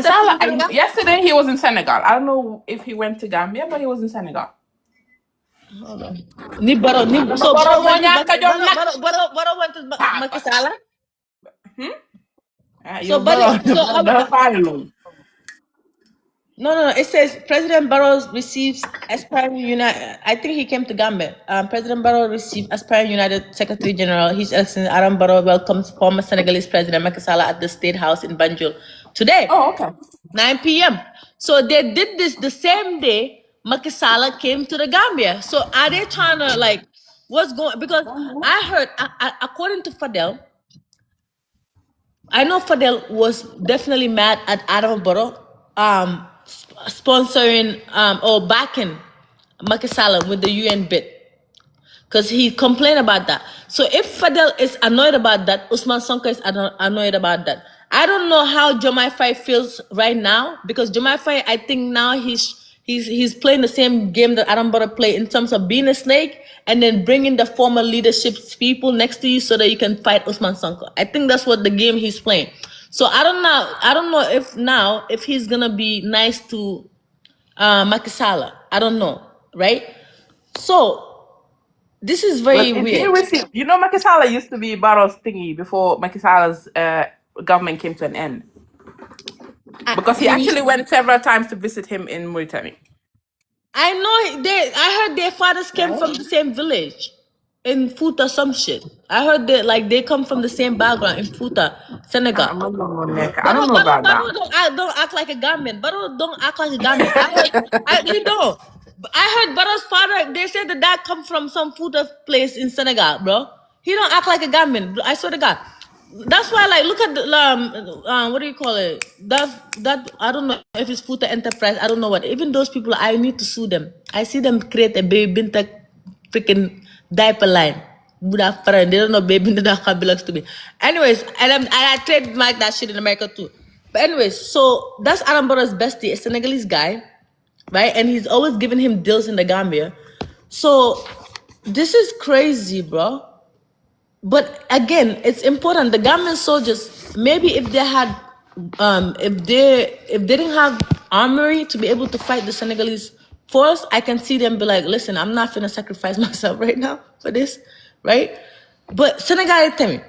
yesterday he was in Senegal. I don't know if he went to Gambia, but he was in Senegal. Hold on. Barrow went to Macky Sall? No. It says President Barrow receives aspiring United. I think he came to Gambia. President Barrow received aspiring United Secretary General. His Excellency Adam Barrow welcomes former Senegalese President Macky Sall at the State House in Banjul today. Oh, okay. 9 p.m. So they did this the same day Macky Sall came to the Gambia. So are they trying to what's going? Because I heard, according to Fadel, I know Fadel was definitely mad at Adam Barrow sponsoring or backing Macky Sall with the UN bid, because he complained about that. So if Fadel is annoyed about that, Usman Sonko is annoyed about that. I don't know how Jomai Faye feels right now, because Jomai Faye, I think now he's playing the same game that Adam Barrow played in terms of being a snake and then bringing the former leadership people next to you so that you can fight Usman Sonko. I think that's what the game he's playing. So I don't know if he's gonna be nice to Macky Sall. I don't know, right? So this is very weird. You know, Macky Sall used to be Barrow's thingy before Macky Sall's government came to an end. Because he actually went several times to visit him in Mauritania. I know. I heard their fathers came from the same village in Fouta, some shit. I heard that they come from the same background in Fouta, Senegal. I don't know about that. Don't act like a Gambian. Barrow don't act like a Gambian. You don't. I heard Barrow's father. They said that come from some Fouta place in Senegal, bro. He don't act like a Gambian. I swear to God. That's why, look at the what do you call it? That I don't know if it's Fouta Enterprise. I don't know what. Even those people, I need to sue them. I see them create a BabyBinta freaking diaper line. They don't know BabyBinta that belongs to me. Anyways, and I trademark that shit in America too. But anyways, so that's Adam Barrow's bestie, a Senegalese guy, right? And he's always giving him deals in the Gambia. So this is crazy, bro. But again, it's important. The Gambian soldiers, maybe if they had, if they didn't have armory to be able to fight the Senegalese force, I can see them be like, listen, I'm not gonna sacrifice myself right now for this, right? But Senegal tami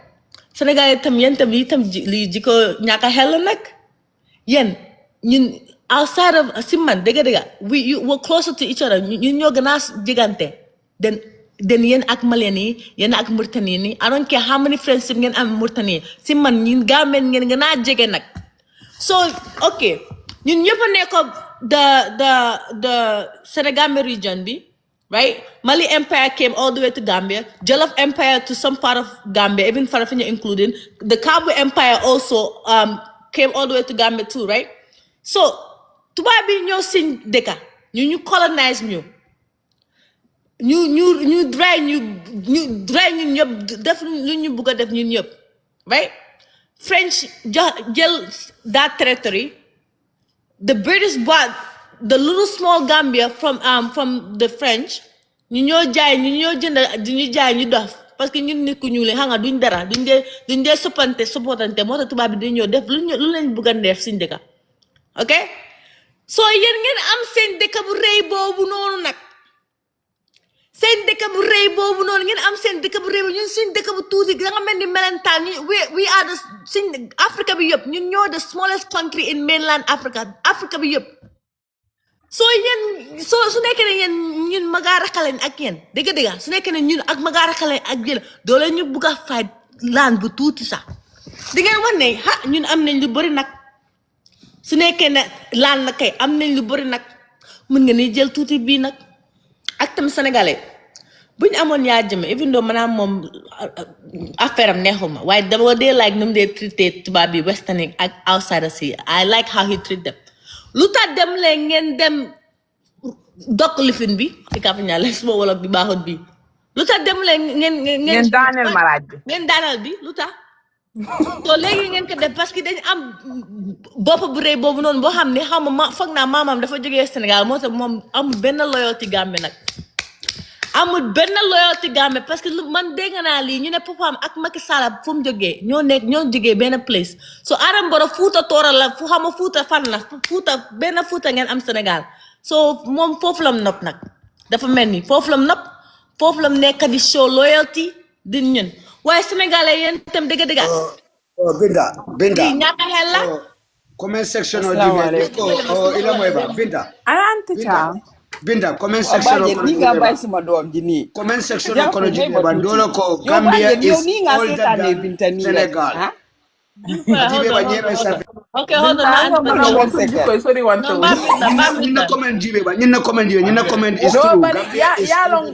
yentam li jiko nyaka hella nak yen ñun outside of Simman dega we're closer to each other. Ñun ñoo gëna jigante then yen ak Malian yen ak Mauritanie I don't care how many friends ngeen am Mauritanie Simman ñun Gamben ngeen gëna jege nak. So okay, ñun ñëpp nekk the Senegambia region bi, right? Mali Empire came all the way to Gambia. Jollof Empire to some part of Gambia, even Farafina included. The Kabwe Empire also came all the way to Gambia too, right? So, tubaab bi ñoo sin dëkka ñu colonize ñu dry ñu ñëpp def lu ñu bugg a def ñun ñëpp, right? French jël that territory. The British bought the little small Gambia from the French. ñu ñoo jënd ñu jaay ñu dof parce que ñun nit ku ñuul xam nga duñ dara duñ dee soppantante moo tax tubaab bi dañ ñoo def lu leen bëgg a def suñ dëkka, ok? So yéen ngeen am seen dëkk bu rëy boobu noonu nag ngeen am seen dëkk bu rëy boobu ñun suñ dëkk bu tuuti da nga mel ni melentaan we are the suñ Africa bi yëpp ñun ñoo the smallest country in mainland Africa bi yëpp. So yéen su nekkee ne yéen ñun magaara xale ak yéen dëgg su nekkee ne ñun ak magaara xale ak yéen doo leen ñu bugg a fay laan bu tuuti sax di ngeen wax ne ñun am nañ lu bëri nag su nekkee ne laan na kay am nañ lu bëri nag mën nga ni jël tuuti bii nag ak tam sénégalais bu ñu amoon yaa jëme even though maanaam moom affaire am neexuma waaye dama dee like nu mu dee traité tubaab bi western ak outsiders yi I like how he treat them. Lu tax dem leen ngeen dem dokk lifin bi ika fa ñaale suma wolof bi baaxut bi lu tax dem leen ngeen daaneel maraaj bi ngeen daanal bi lu tax so léegi ngeen ko def parce que dañ am bopp bu rëy boobu noonu boo xam ne xaw ma foog naa maamam dafa jógee Sénégal moo tax moom amul benn loyauté Gambie nag amul benn loyauté Gambie parce que man dégg naa lii ñu ne papaam ak Macky Sall fu mu jógee ñoo jógee benn place so Adama Barrow Fuuta Tooro la fu xama Fuuta fan la Fuuta benn Fuuta ngeen am Sénégal so moom foofu lam nopp nag dafa mel ni foofu lam nopp foofu lam nekk di show loyauty di ñun waaye sénégalais yéen itam dëgg Binta ñaata xel la comment section o jibe ko ila moy ba Binta comment section o ni nga bay suma doom ji ni comment section o kono jibe ba ndolo ko Gambia is older than Binta ni Senegal jibe ba ñebe sa okay hold on sorry one to ñina comment jibe ba ñina comment is true Gambia is long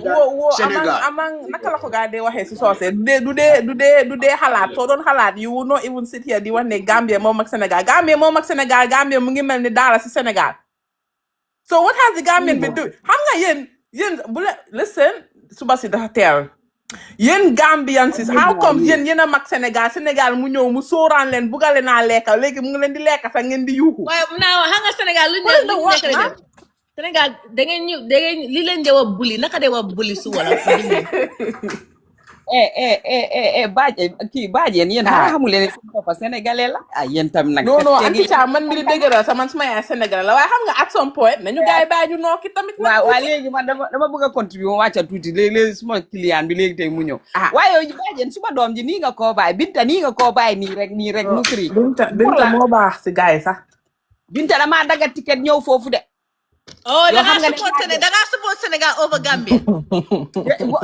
Senegal amang naka la ko ga de waxe ci soose du dé xalaat so doon xalaat you will not even sit here di wax ne Gambia moom ak Senegal Gambia mu ngi mel ni dara ci Senegal. So what has the Gambian been doing? Xam nga yéen listen suba si dafa teel yéen Gambians how come yéen a mag Sénégal mu ñëw mu sóoraan leen bugale naa lekka léegi mu ngi leen di lekka sax ngeen di yuuxu waaye naa xam nga Sénégal lu ñu Sénégal da ngeen li leen de wa buli naka de wa buli su wala baajen yéen xamu leen suñu papa sénégalais la yéen tam nag non antica man mi di dëgëral sa man suma yaay sénégalais la waaye xam nga at some point nañu gaay baaju nooki tamit waaw léegi man dama bëgg a contribuer wàcca tuuti léegi suma client bi léegi tey mu ñëw waaye baajen suma doom ji nii nga koo baay Binta nii nga koo baay nii rek nu siri Binta moo baax si gaay sax Binta damaa daga ticket ñëw foofu de da ngaa support Sénégal over Gambia.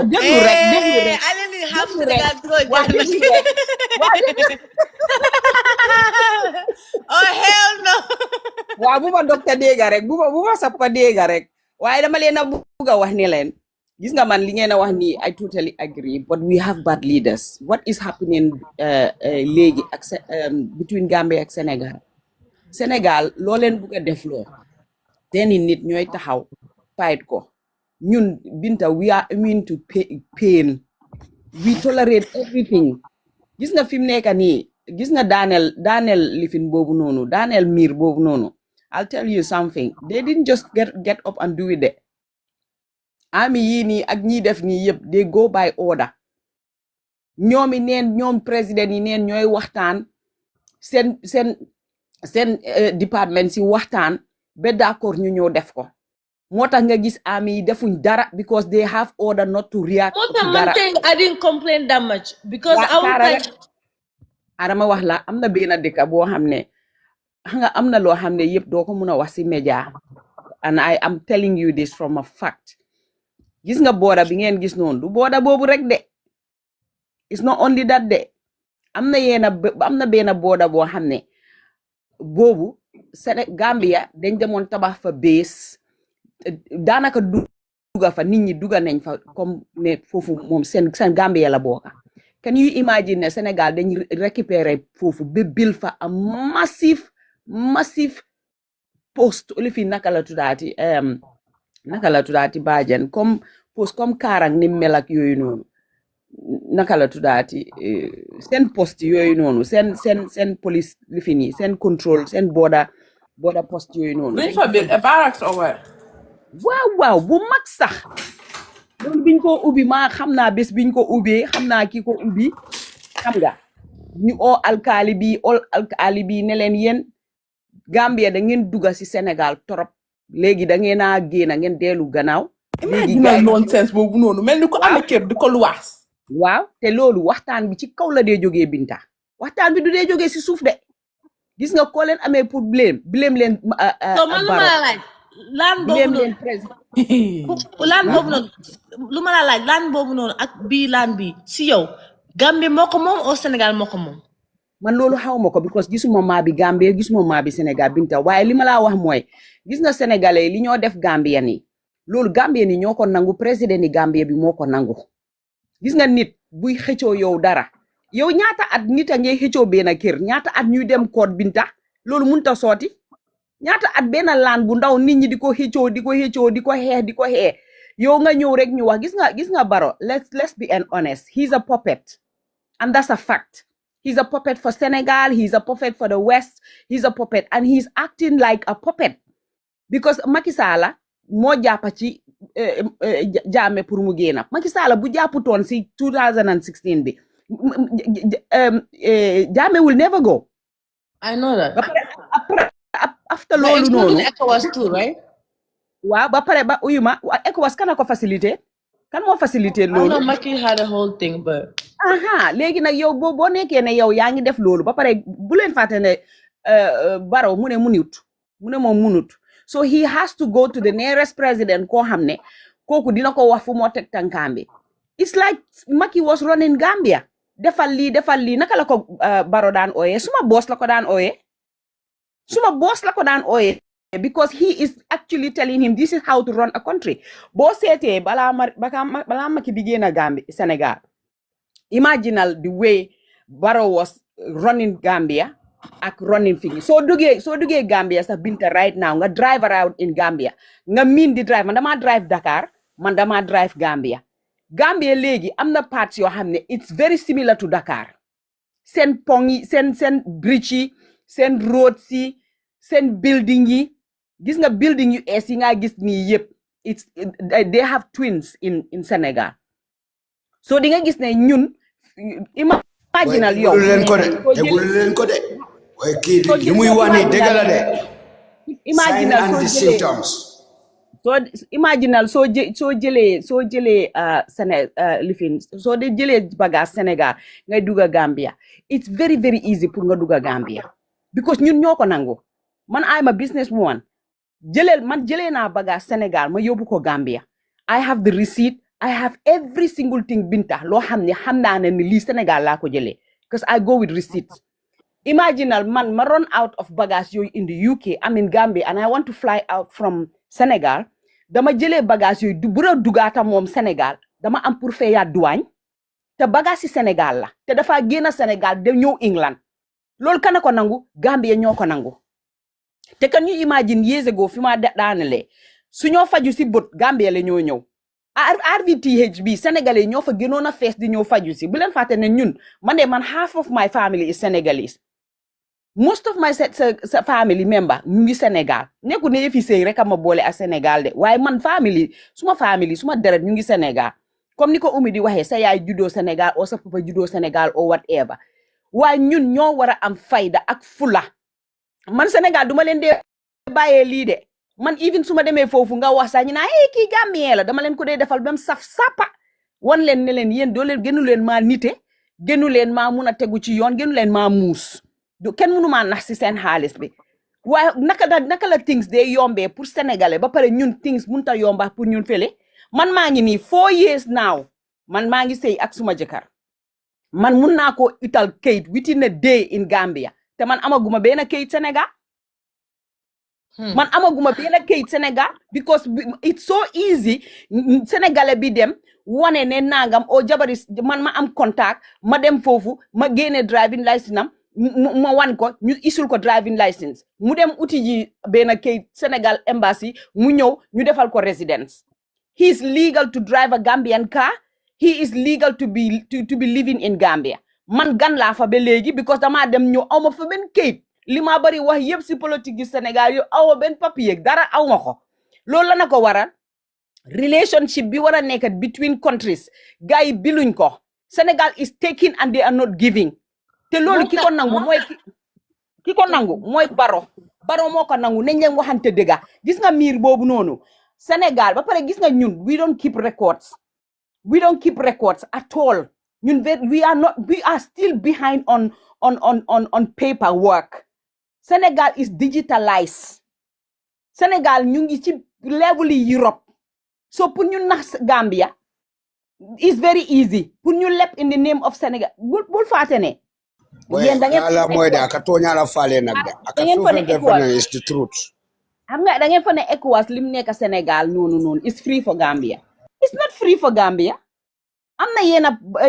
déglu rek I didn't have Sénégal oh hell no. waaw bu ma docteur dégga rek bu ma sappa dégga rek waaye dama leen a bugg a wax ni leen gis nga man li ngeen a wax nii I totally agree but we have bad leaders. What is happening léegi ak between Gambia ak Sénégal loo leen bugg a def loo teeni nit ñooy taxaw fight ko ñun Binta we are immune to pain we tolerate everything gis nga fi mu nekk nii gis nga daaneel lifin boobu noonu daaneel miir boobu noonu I'll tell you something they didn't just get up and do it ami yii nii ak ñi def nii yëpp they go by order ñoom président yi neen ñooy waxtaan seen département si waxtaan ba d'accord ñu ñëw def ko moo tax nga gis ami yi defuñ dara because they have order not to react to dara. I didn't complain that much because I was like Adama wax la am na benn dëkk boo xam ne nga am na loo xam ne yëpp doo ko mun a wax si média and I am telling you this from a fact gis nga booda bi ngeen gis noonu du booda boobu rek de it's not only that de am na benn booda boo xam ne boobu Gambia dañ demoon tabax fa base daanaka du duga fa nit ñi duga nañ fa comme ne foofu moom seen Gambia la bokka. Can you imagine ne Sénégal dañ récupérer foofu ba bil fa a massive post li fi naka la tuddaati baajen comme post comme Karang ni mel ak yooyu noonu naka la tuddaati seen post yooyu noonu seen police li fi nii seen control seen border post yooyu noonu. Luñ fa bill a barracks or what? waaw bu mag sax loolu biñ ko ubbi maa xam naa bés biñ ko ubbee xam naa ki ko ubbi xam nga ñu alkaali bi ne leen yéen Gambia da ngeen dugga ci Sénégal torop léegi da ngeen a génn ngeen dellu gannaaw. Imagine nonsense boobu noonu mel ni ko am kër di ko luwaas. waaw te loolu waxtaan bi ci kaw la dee jógee Binta waxtaan bi du dee jógee ci suuf de gis nga koo leen amee pour blame leen. so man lu ma la laaj laan boobu noonu laan boobu noonu lu ma la laaj laan boobu noonu ak bii laan bi si yow Gambie moo ko moom au Sénégal moo ko moom. man loolu xaw ma ko because gisuma maa bi Gambie gisuma maa bi Sénégal Binta waaye li ma laa wax mooy gis nga sénégalais li ñoo def Gambien yi loolu Gambien yi ñoo ko nangu président ni Gambie bi moo ko nangu. gis nga nit buy xëccoo yow dara yow ñaata at nit a ngay xëccoo benn kër ñaata at ñuy dem koot Binta loolu mënut a sooti ñaata at benn laan bu ndaw nit ñi di ko xëccoo di ko xeex yow nga ñëw rek ñu wax gis nga Barrow let's be honest he's a puppet and that's a fact. He's a puppet for Senegal. He's a puppet for the West. He's a puppet. And he's acting like a puppet. Because Macky Sall moo jàppa ci Jammeh pour mu génn. Macky Sall bu jàpputoon si 2016 bi Jammeh will never go. I know that. After loolu noonu. ECOWAS too, right? waaw ba pare ba uyuma ECOWAS kan ko facilité. kan moo facilité loolu. I know Macky had a whole thing but. léegi nag yow boo nekkee ne yow yaa ngi def loolu ba pare bu leen fàtte ne Barrow mu ne moom munut so he has to go to the nearest president koo xam ne kooku dina ko wax fu moo teg tànkaam bi it's like Macky was running Gambia defal lii naka la ko Barrow daan ooyee suma boss la ko daan ooyee because he is actually telling him this is how to run a country boo seetee balaa Macky di génn Gambia Sénégal imaginal the way Barrow was running Gambia ak running fii soo duggee Gambia sax Binta right now nga drive around in Gambia nga miin di drive man damaa drive Dakar man damaa drive Gambia léegi am na parts yoo xam ne it's very similar to Dakar seen pont yi seen bridge yi seen road si seen building yi gis nga building yu ees yi nga gis nii yëpp they have twins in Senegal so di nga gis ne ñun imaginal yow tegul leen ko de waaye kii li muy wax ni dëgg la de imaginal sign and the symptoms imaginal soo jëlee lifin soo de jëlee bagage Sénégal ngay dugga Gambia it's very very easy pour nga dugga Gambia because ñun ñoo ko nangu man I'm a business woman jëlee naa bagage Sénégal ma yóbbu ko Gambia I have the receipt I have every single thing Binta loo xam ne xam naa ne ni lii Sénégal laa ko jëlee because I go with receipts imaginal man ma run out of bagage yooyu in the UK I'm in Gambia and I want to fly out from Sénégal dama jëlee bagage yooyu bu doon dugaata moom Sénégal dama am pour fayaat douane te bagage si Sénégal la te dafa génn Sénégal de ñëw England loolu kana ko nangu Gambia ñoo ko nangu te kan ñu imagine years ago fi ma daanale su ñoo faju si bët Gambia la ñoo ñëw RVTH bi Sénégalais ñoo fa gënoon a fees di ñëw faju si bu leen fàtte ne ñun man half of my family is Senegalese most of my family member ñu ngi Sénégal nekku ne yëfi sëy rek ma boole ak Sénégal de waaye man suma deret ñu ngi Sénégal comme ni ko Umi di waxee sa yaay juddoo Sénégal o sa papa juddoo Sénégal o whatever waaye ñun ñoo war a am fayda ak fula man Sénégal duma leen dee bàyyee lii de man even su ma demee foofu nga wax sax ñu naa kii Gambien la dama leen ko dee defal ba mu saf sàppa wan leen ne leen yéen doo leen gënu leen maa nite gënu leen maa mun a tegu ci yoon gënu leen maa muus kenn mënu maa nax si seen xaalis bi waaye naka la things day yombee pour sénégalais ba pare ñun things mënut a yomba pour ñun fële man maa ngi nii 4 years now man maa ngi sëy ak suma jëkkër man mun naa ko ital kayit within a day in Gambia te man amaguma benn kayit Sénégal man amaguma benn kayit Sénégal because it's so easy Sénégalais bi dem wane ne nangam o jabari man ma am contact ma dem foofu ma génne driving license am ma wan ko ñu isul ko driving license mu dem uti ji benn kayit Sénégal embassy mu ñëw ñu defal ko residence. He is legal to drive a Gambian car. He is legal to be living in Gambia. Man gan laa fa ba léegi because dama dem ñëw aw ma fa benn kayit li ma bari wax yëpp si politique yu Sénégal yu aw ma benn papier dara aw ma ko loolu la na ko waral relationship bi war a nekk between countries gars yi biluñ ko Sénégal is taking and they are not giving te loolu ki ko nangu mooy Baro moo ko nangu nañ leen waxante dëgga gis nga miir boobu noonu Sénégal ba pare gis nga ñun we don't keep records at all ñun we are still behind on paperwork. Senegal is digitalized. Senegal ñu ngi ci level Europe. So pour ñu nax Gambia is very easy. Pour ñu lep in the name of Senegal. Bul faate ne. Yéen da ngeen la moy de aka toña la falé nak de. Aka fofé defana is the truth. Xam nga da ngeen fa ne ECOWAS lim nekk Senegal noonu is free for Gambia. It's not free for Gambia. Am na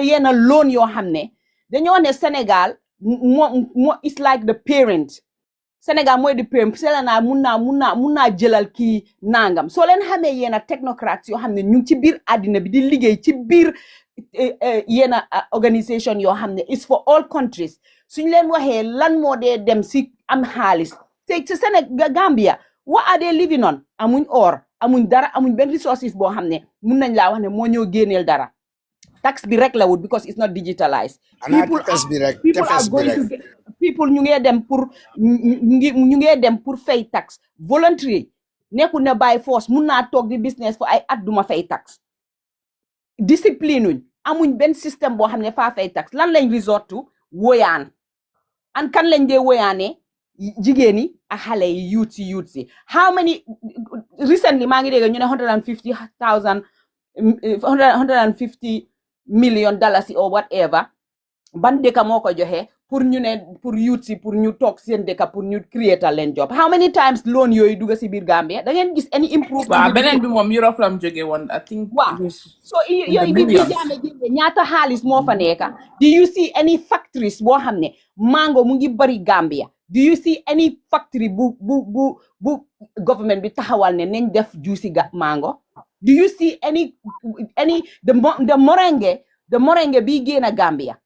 yena loan yoo xam ne dañoo ne Senegal mo is like the parent. Senegal mooy di parent selena mun naa jëlal kii nangam soo leen xamee yena technocrates yoo xam ne ñu ngi ci biir àddina bi di liggéey ci biir yena organisation yoo xam ne is for all countries suñ leen waxee lan moo dee dem si am xaalis te ci Sénégal Gambia what are they living on amuñ or amuñ dara amuñ benn resources boo xam ne mun nañ laa wax ne moo ñoo génneel dara tax bi rek la wut because it's not digitalized. People ñu ngi dem pour ñu ngi dem pour fay tax voluntary nekku ne by force mun naa toog di business for ay at duma fay tax discipline uñ amuñ benn système boo xam ne faa fay tax lan lañ resort to woyaan an kan lañ dee woyaane jigéen yi ak xale yi youth si how many recently maa ngi dégg ñu ne $150 million or whatever ban dëkk moo ko joxe pour ñu ne pour youth si pour ñu toog seen dëkk pour ñu create leen job how many times loan yooyu dugg si biir Gambia da ngeen gis any improvement. waaw beneen bi moom Europe lam jóge woon I think. waaw so yooyu bi jaame jënde ñaata xaalis moo fa nekka do you see any factories boo xam ne mango mu ngi bari Gambia do you see any factory bu government bi taxawal ne nañ def juicy mango do you see any the moringa bi génn Gambia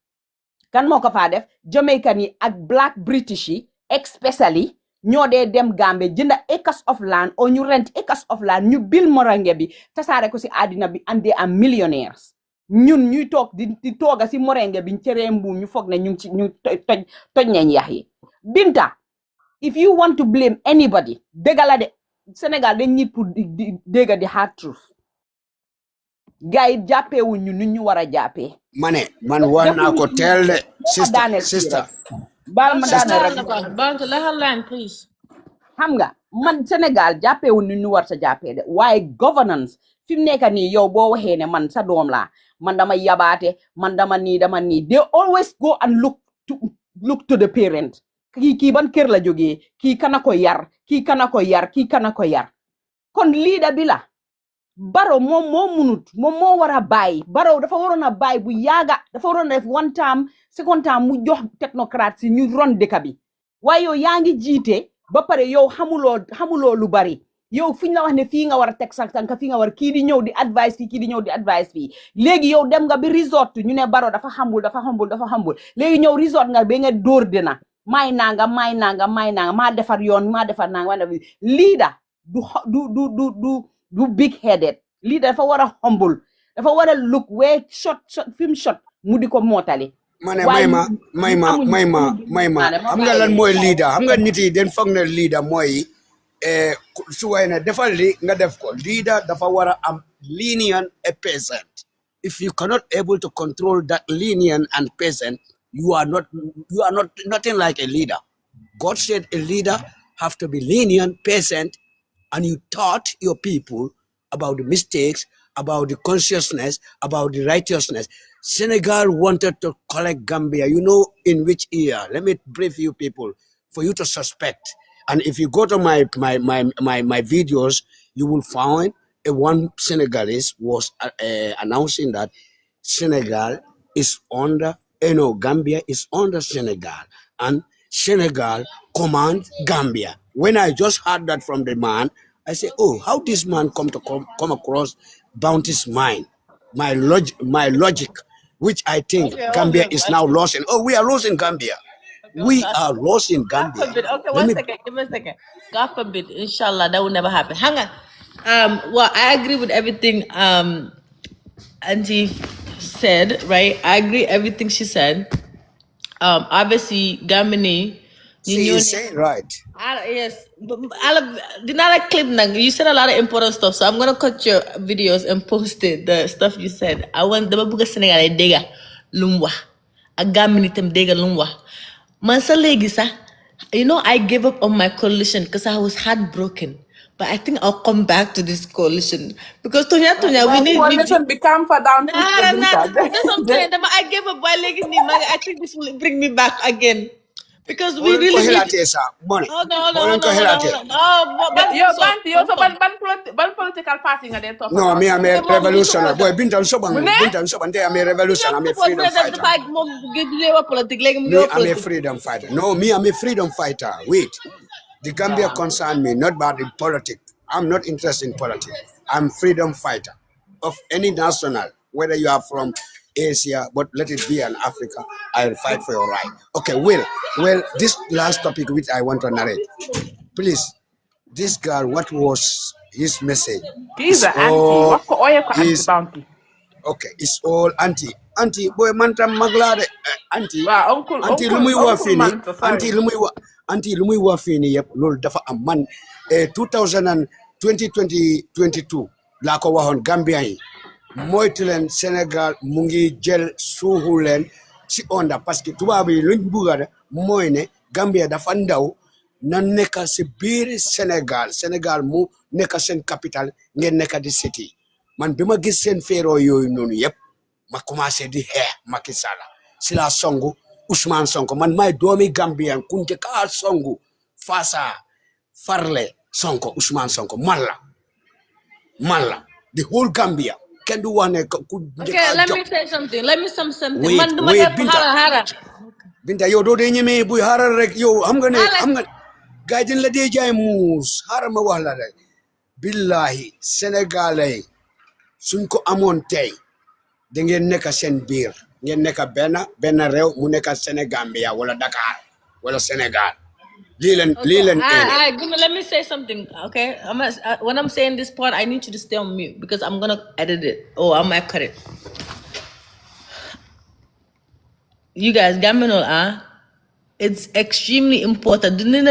kan moo ko faa def Jamaican yi ak black British yi especially ñoo dee dem Gambia jënda acres of land or ñu rent acres of land ñu bil moringa bi tasaare ko si àddina bi and they are millionaires ñun ñuy toog di tooga si moringa bi ñu cëree mbuum ñu foog ne ñu toj nañ yax yi Binta if you want to blame anybody dëgga la de Sénégal dañ ñi pour dégga di hard truth gars yi jàppee wuñ ñu ñu war a jàppee man war naa ko teel de sister baal ma daane rek please xam nga man Sénégal jàppee wuñ ñu war sa jàppee de waaye governance fi mu nekk nii yow boo waxee ne man sa doom laa man dama yabaate man dama nii they always go and look to the parent kii ban kër la jógee kii kana ko yar kon leader bi la Barrow moom moo munut moom moo war a bàyyi Barrow dafa waroon a bàyyi bu yaaga dafa waroon a def one time second time mu jox technocrate si ñu ron dëkk bi waaye yow yaa ngi jiite ba pare yow xamuloo lu bari yow fi ñu la wax ne fii nga war a teg sa tànk fii nga war kii di ñëw di advice fii kii di ñëw di advice fii léegi yow dem nga bi resort ñu ne Barrow dafa xambul léegi ñëw resort nga ba nga dóor dina may nanga maa defar yoon maa defar nanga leader du big headed lii dafa war a humble dafa war a look where shot film shot mu di ko mootali may ma xam nga lan mooy leader xam nga nit yi den foog ne leader mooy su way ne defal li nga def ko leader dafa war a am lenient a peasant if you cannot able to control that lenient and peasant you are not nothing like a leader. God said a leader have to be lenient, patient, and you taught your people about the mistakes, about the consciousness, about the righteousness. Senegal wanted to collect Gambia. You know in which year? Let me brief you people for you to suspect. And if you go to my videos, you will find one Senegalese was announcing that Senegal is under, Gambia is under Senegal, and Senegal command Gambia. When I just heard that from the man, I say, oh, how this man come across Bounty's mind, my logic, which I think Okay, hold Gambia on. is now lost in. Oh, we are lost in Gambia. We are lost in God Gambia. forbid. Okay, Let one me. second. Give me a second. God forbid. Inshallah, that will never happen. Hang on. Well, I agree with everything Auntie said, right? I agree everything she said. Obviously, Gamini, She is saying right. yes, dinala clip nag. You said a lot of important stuff, so I'm gonna cut your videos and post it. The stuff you said. I want the babuga Senegal dega lumwa. A Gamini tem dega lumwa. Mansa legi sa. You know, I gave up on my coalition because I was heartbroken. But I think I'll come back to this coalition because Tonya, we need. Coalition become for down to Nah, Binta. that's what I'm saying. I gave up by legging I think this will bring me back again. Because we Holen ko really need. helate sa money. Hold on. Holen ko helate. Oh, but Yo, Banti, yo, so ban political party nga they talk No, about. me I'm a Okay, Mom, you revolutionary. Boy, support Binta Soban, Mune? Binta Soban, I'm a revolutionary. I'm a freedom fighter. Me, I'm a freedom fighter. No, me, I'm a freedom fighter. Wait. The Gambia concern me, not about the politics. I'm not interested in politics. I'm freedom fighter of any national, whether you are from Asia, but let it be in Africa, I'll fight for your right. Okay, well, this last topic which I want to narrate. Please, this girl, what was his message? He's an anti. What ko oya ko anti is Bounty? okay, it's all anti. Anti, boy, mantam maglade. Anti, Wow, uncle, anti uncle, lumuy wa uncle fini. Manta, sorry. Anti lumuy wa fini yep, lol dafa am man 2022 la ko waxon Gambia yi moytu len Sénégal mu ngi jël suuxu len ci onda parce que tubaab yi luñ bëgg moy ne Gambia dafa ndaw na nekk ci biir Sénégal mu nekk seen capital ngeen nekk di city man bima gis seen féro yooyu noonu yëpp ma commencé di xeex Macky Sall si la songu Ousmane Sonko man may doomi Gambien kunte ka songu fasa farle Sonko Ousmane Sonko man la the whole Gambia can do one Okay, let me say something. Something. wait Binta yow doo dee ñemee buy xaaral rek yow xam nga gaay din la dee jaay muus xaaral ma wax la rek billahi sénégalais suñ ko amoon tey da ngeen nekk seen biir ngeen nekk benn réew mu nekk Sénégambia wala Dakar wala Sénégal lii leen let me say something, okay? When I'm saying this part, I need you to stay on mute because I'm gonna edit it. Oh, I might cut it. You guys, Gaminol, it's extremely important. Seriously,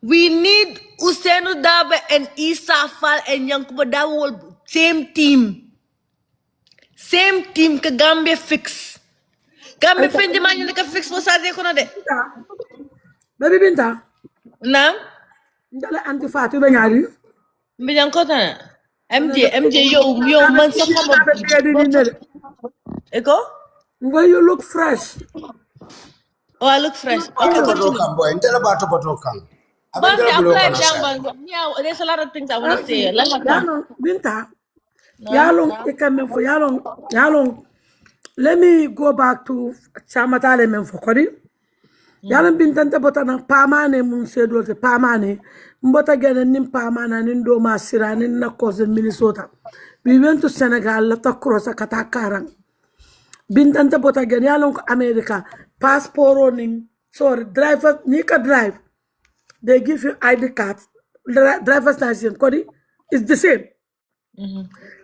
we need Ousseynou Dabe and Issa Fall and Yankuba Dawol same team ka Gambia fix. Gambia fendi man ñu ka fix mo sa de kono de. BabyBinta. Naam. Ndala anti Fatou be ñaari. Mbijan ko tan. MJ yo man sa xama. Eko? Boy, you look fresh. Oh, I look fresh. Okay, continue. But there's a lot of things I want to say. Binta. Yalong. Let me go back to Chamatale Menfokori. Yalan Bintanta Botana Pamane Munsedo the Pamane, Mbota Gan Nim Pamana Nindo Masiran in Nakos in Minnesota. We went to Senegal, let across a Katakarang. Bintanta Bota Ganalong America, passport running, sorry, driver, Nika drive. They give you ID card, driver's license, Cody, it's the same.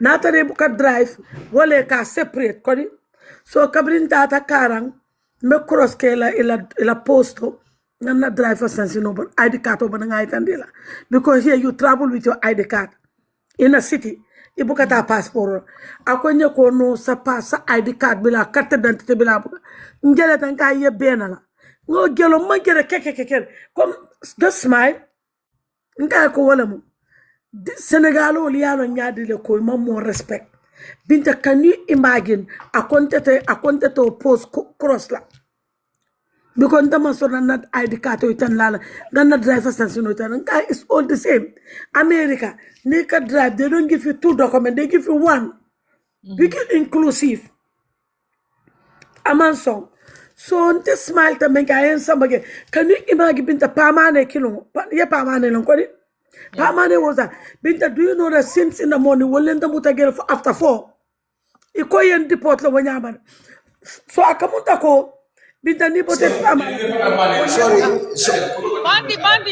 Natare buka drive, wale ka separate, Cody. So kabrin tata karang, me cross kela ila posto, na driver's license, no, but ID card over ng itandila. Because here you travel with your ID card in a city. Ibuka ta passport. Ako nye ko no sa ID card bila, carte d'identité bila. Ngele tanka ye benala. Ngo gelo mangere keke. Come, just smile. Nga ko wala mo. Senegal o lialo nyadi le ko ma mo respect. Binta, can you imagine a content to post cross la? Because the man not ID card to itan lala, gonna driver's license to guy is all the same. America, naked drive, they don't give you 2 documents, they give you 1. We get inclusive. Amanson. So on this smile to make I answer again. Can you imagine Binta Pamane kilo? Yeah, Pamane long kwadi. Pamane was that Binta, do you know that since in the morning we'll end the mutagel after 4? Ikoyen deport la wanyaman. So akamunta ko Binta ni potet Pamane. Sorry. Banti, I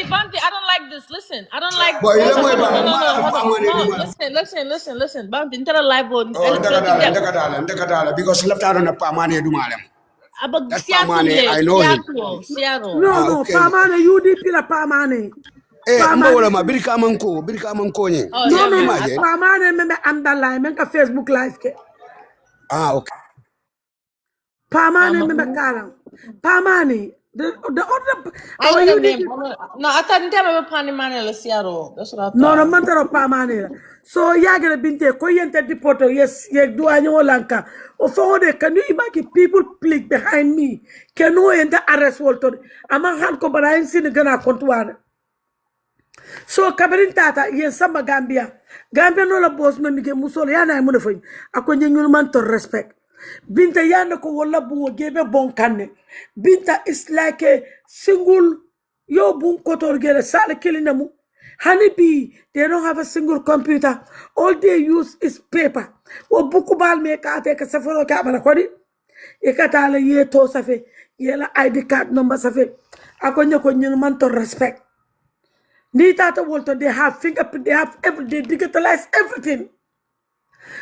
don't like this. Listen, I don't like. Boy, Hold on. Listen. Banti, instead of live on. Ndakadala, because left out on a Pamane Dumalem. That Pamane, I know him. Seattle. No, okay. Pamane, you did pila Pamane. Mbola birikamanko ni. No, Pamane me underline, make a Facebook live ke. Okay. Pamane me kala. Pamane. The other. I know the name. No, I can't tell me Pamane Seattle. That's what I thought. No, matter of Pamane. So yagere binte koyente deporto yes yek duanyo lanka. O forward can you imagine people click behind me? Can you enter arrest Walter? Among hand ko bara insin gana kontuana. So kaberin tata yen sama Gambia. Gambia no la boss me mike musolo yana mo defo. Ako nyul man to respect. Binta yana ko wala bungo gebe bon kanne. Binta is like a single yo bun kotor gere sale kilinamu. Honeybee, they don't have a single computer. All they use is paper. O bukubal me ka te ka safaro ka bana kodi. E ka tala ye to safe. Ye la ID card number safe. Ako nyo man to respect. Ni tata wolto they have fingerprint, they have they digitalize everything.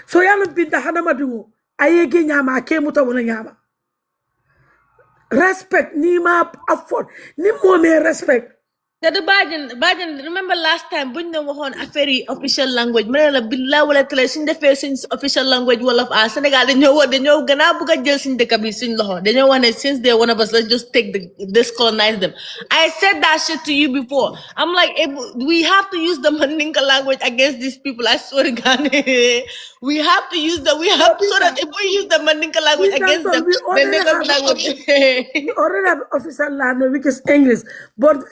So yana binta hana madungo. Ayege nyama akemuta wala nyama. Respect ni ma afford. Ni mo me respect. The Bajan, remember last time when they were on a very official language, Marilla Billa will tell us in the face official language wall of our Senegal, they know what they know Ganabuga just in the Kabisin law. They know one since they're one of us, let's just take this colonize them. I said that shit to you before. I'm like, we have to use the Mandinka language against these people. I swear to God. We have to use so that if we use the Mandinka language against them, they make up language. We already have official language, which is English. But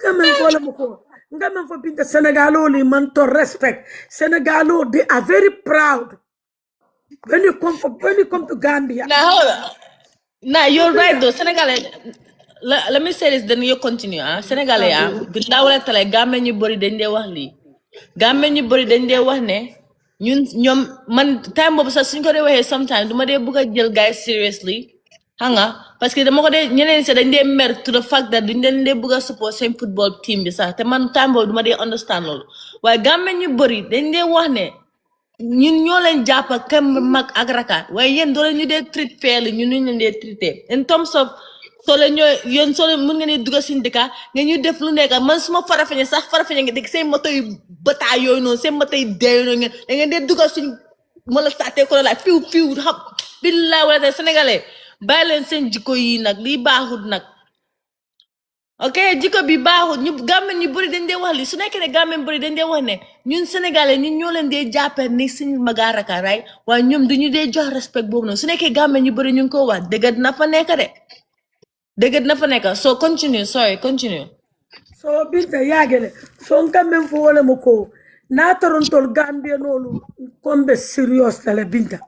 Ngamen for being the Senegalo man to respect. Senegalo, they are very proud. When you come to Gambia. Now you're right though. Senegal. Let me say this, then you continue. Senegal, Bindawala tala Gamben you bori dende wahli. Gamben you bori dende wahne. Nyom man time of sa sinko de sometimes. Duma de buka jël guys seriously. Hanga, parce que dama ko de ñeneen ci dañ dé mer to the fact that dañ dé bëgg support same football team bi sax té man time bobu duma dé understand lolu waye gamé ñu bari dañ dé wax né ñun ñoo leen japp kam mag ak rakat waye yeen do leen ñu dé treat fairly ñun ñu leen dé treaté in terms of so le ñoy yeen so le mën nga ni duggal ci ndika nga ñu def lu nekk man suma farafeñe sax farafeñe nga dégg seen moto yu bataay yoy non seen moto yu dé yoy nga da nga dé duggal ci mo la saté ko la fiw xam billahi wala sénégalais bàyyi seen jikko yi nag lii baaxut nag ok jikko bi baaxut ñu gàmmen ñu bëri dañ dee wax li su nekkee ne gàmmen bëri dañ dee wax ne ñun sénégalais ñun ñoo leen dee jàppee ni suñu magaaraka right waaye ñoom duñu dee jox respect boobu noonu su nekkee gàmmen ñu bëri ñu ngi ko wax dëgg na fa nekk de dëgg na fa nekk so continue so Binta yagele so ngam fo wala mako na torontol Gambia nolu kombe serious la Binta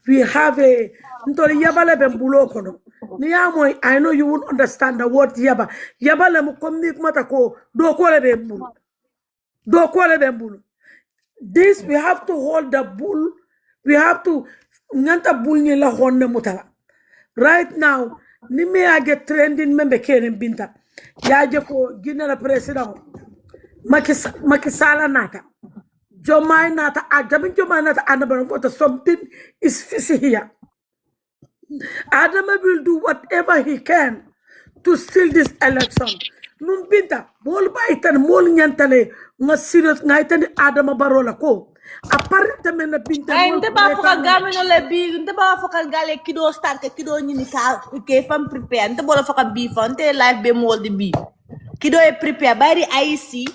we have a ntol yabala be bulo kono ni amoy I know you won't understand the word yabala mo komni mata ko do ko le be bull this we have to hold the bull we have to nganta bull ni la honne mutala right now ni me age trending membe kenen Binta yaje ko ginara president Macky Sall nata Jomai nata Adam Jomai nata Anabaron something is fishy here. Adam will do whatever he can to steal this election. Nung Binta, mol baitan mol nyantale nga serious ngaitan Adam Barola ko. Aparentemente Binta ay nte ba foka gamen no le bi nte ba foka gale kido start kido nyini ka ke fam prepare nte bola foka bi fa nte live be mol di bi kido e prepare bari IC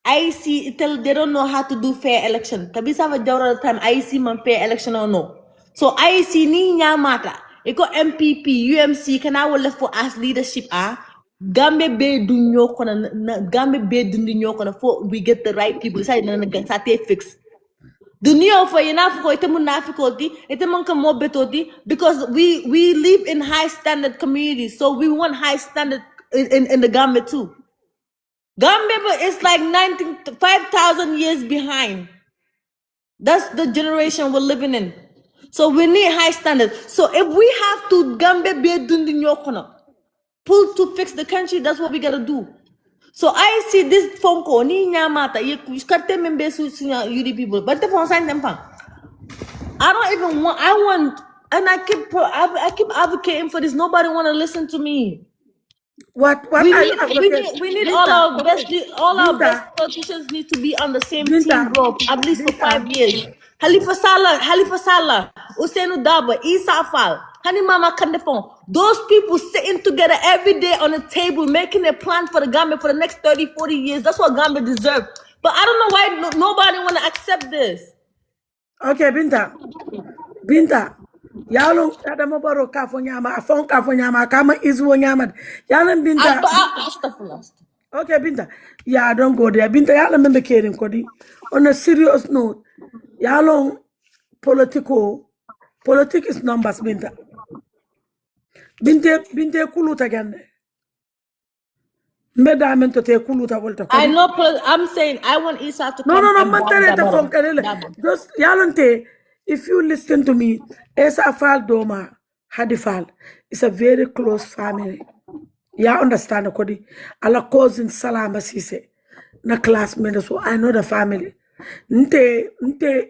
IEC they don't know how to do fair election. Kabisa va jawra time IEC man fair election or no. So IEC ni nyamata. Iko MPP, UMC kana wala for as leadership Gambe be dunyo kona Gambe be dunyo kona for we get the right people. Say na sate fix. Dunia for enough ko ite munafikoti, ite manka mo betoti because we live in high standard communities. So we want high standard in the Gambe too. Gambia is like 5,000 years behind. That's the generation we're living in. So we need high standards. So if we have to Gambia be doing pull to fix the country, that's what we gotta do. So I see this phone call ni nyamata you karte membe su UD people, but the phone sign them pa. I don't even want. I want, and I keep advocating for this. Nobody want to listen to me. What We are you need all our best politicians need to be on the same team, bro. At least for 5 years. Halifa Salah, Usainu Daba, Isa Fall, Hani Mama Kandefon. Those people sitting together every day on a table, making a plan for the Gambia for the next 30, 40 years. That's what Gambia deserves. But I don't know why nobody want to accept this. Okay, Binta. Yalo Adama Baro Kafonyama, Afon Kafonyama, Kama Izwo Nyamad. Yalan Binta. Okay, Binta. Yeah, don't go there. Binta, y'all remember caring, Cody. On a serious note, y'all politics is numbers, Binta. Binte kuluta gande. Mbeda mento te kuluta volta. I know, I'm saying I want Isa to come. No, just yalante. If you listen to me, Esa Fal Doma Hadifal is a very close family. Yeah, understand, Kodi. Ala cousin Salama Sise, na classmate, so I know the family. Nte,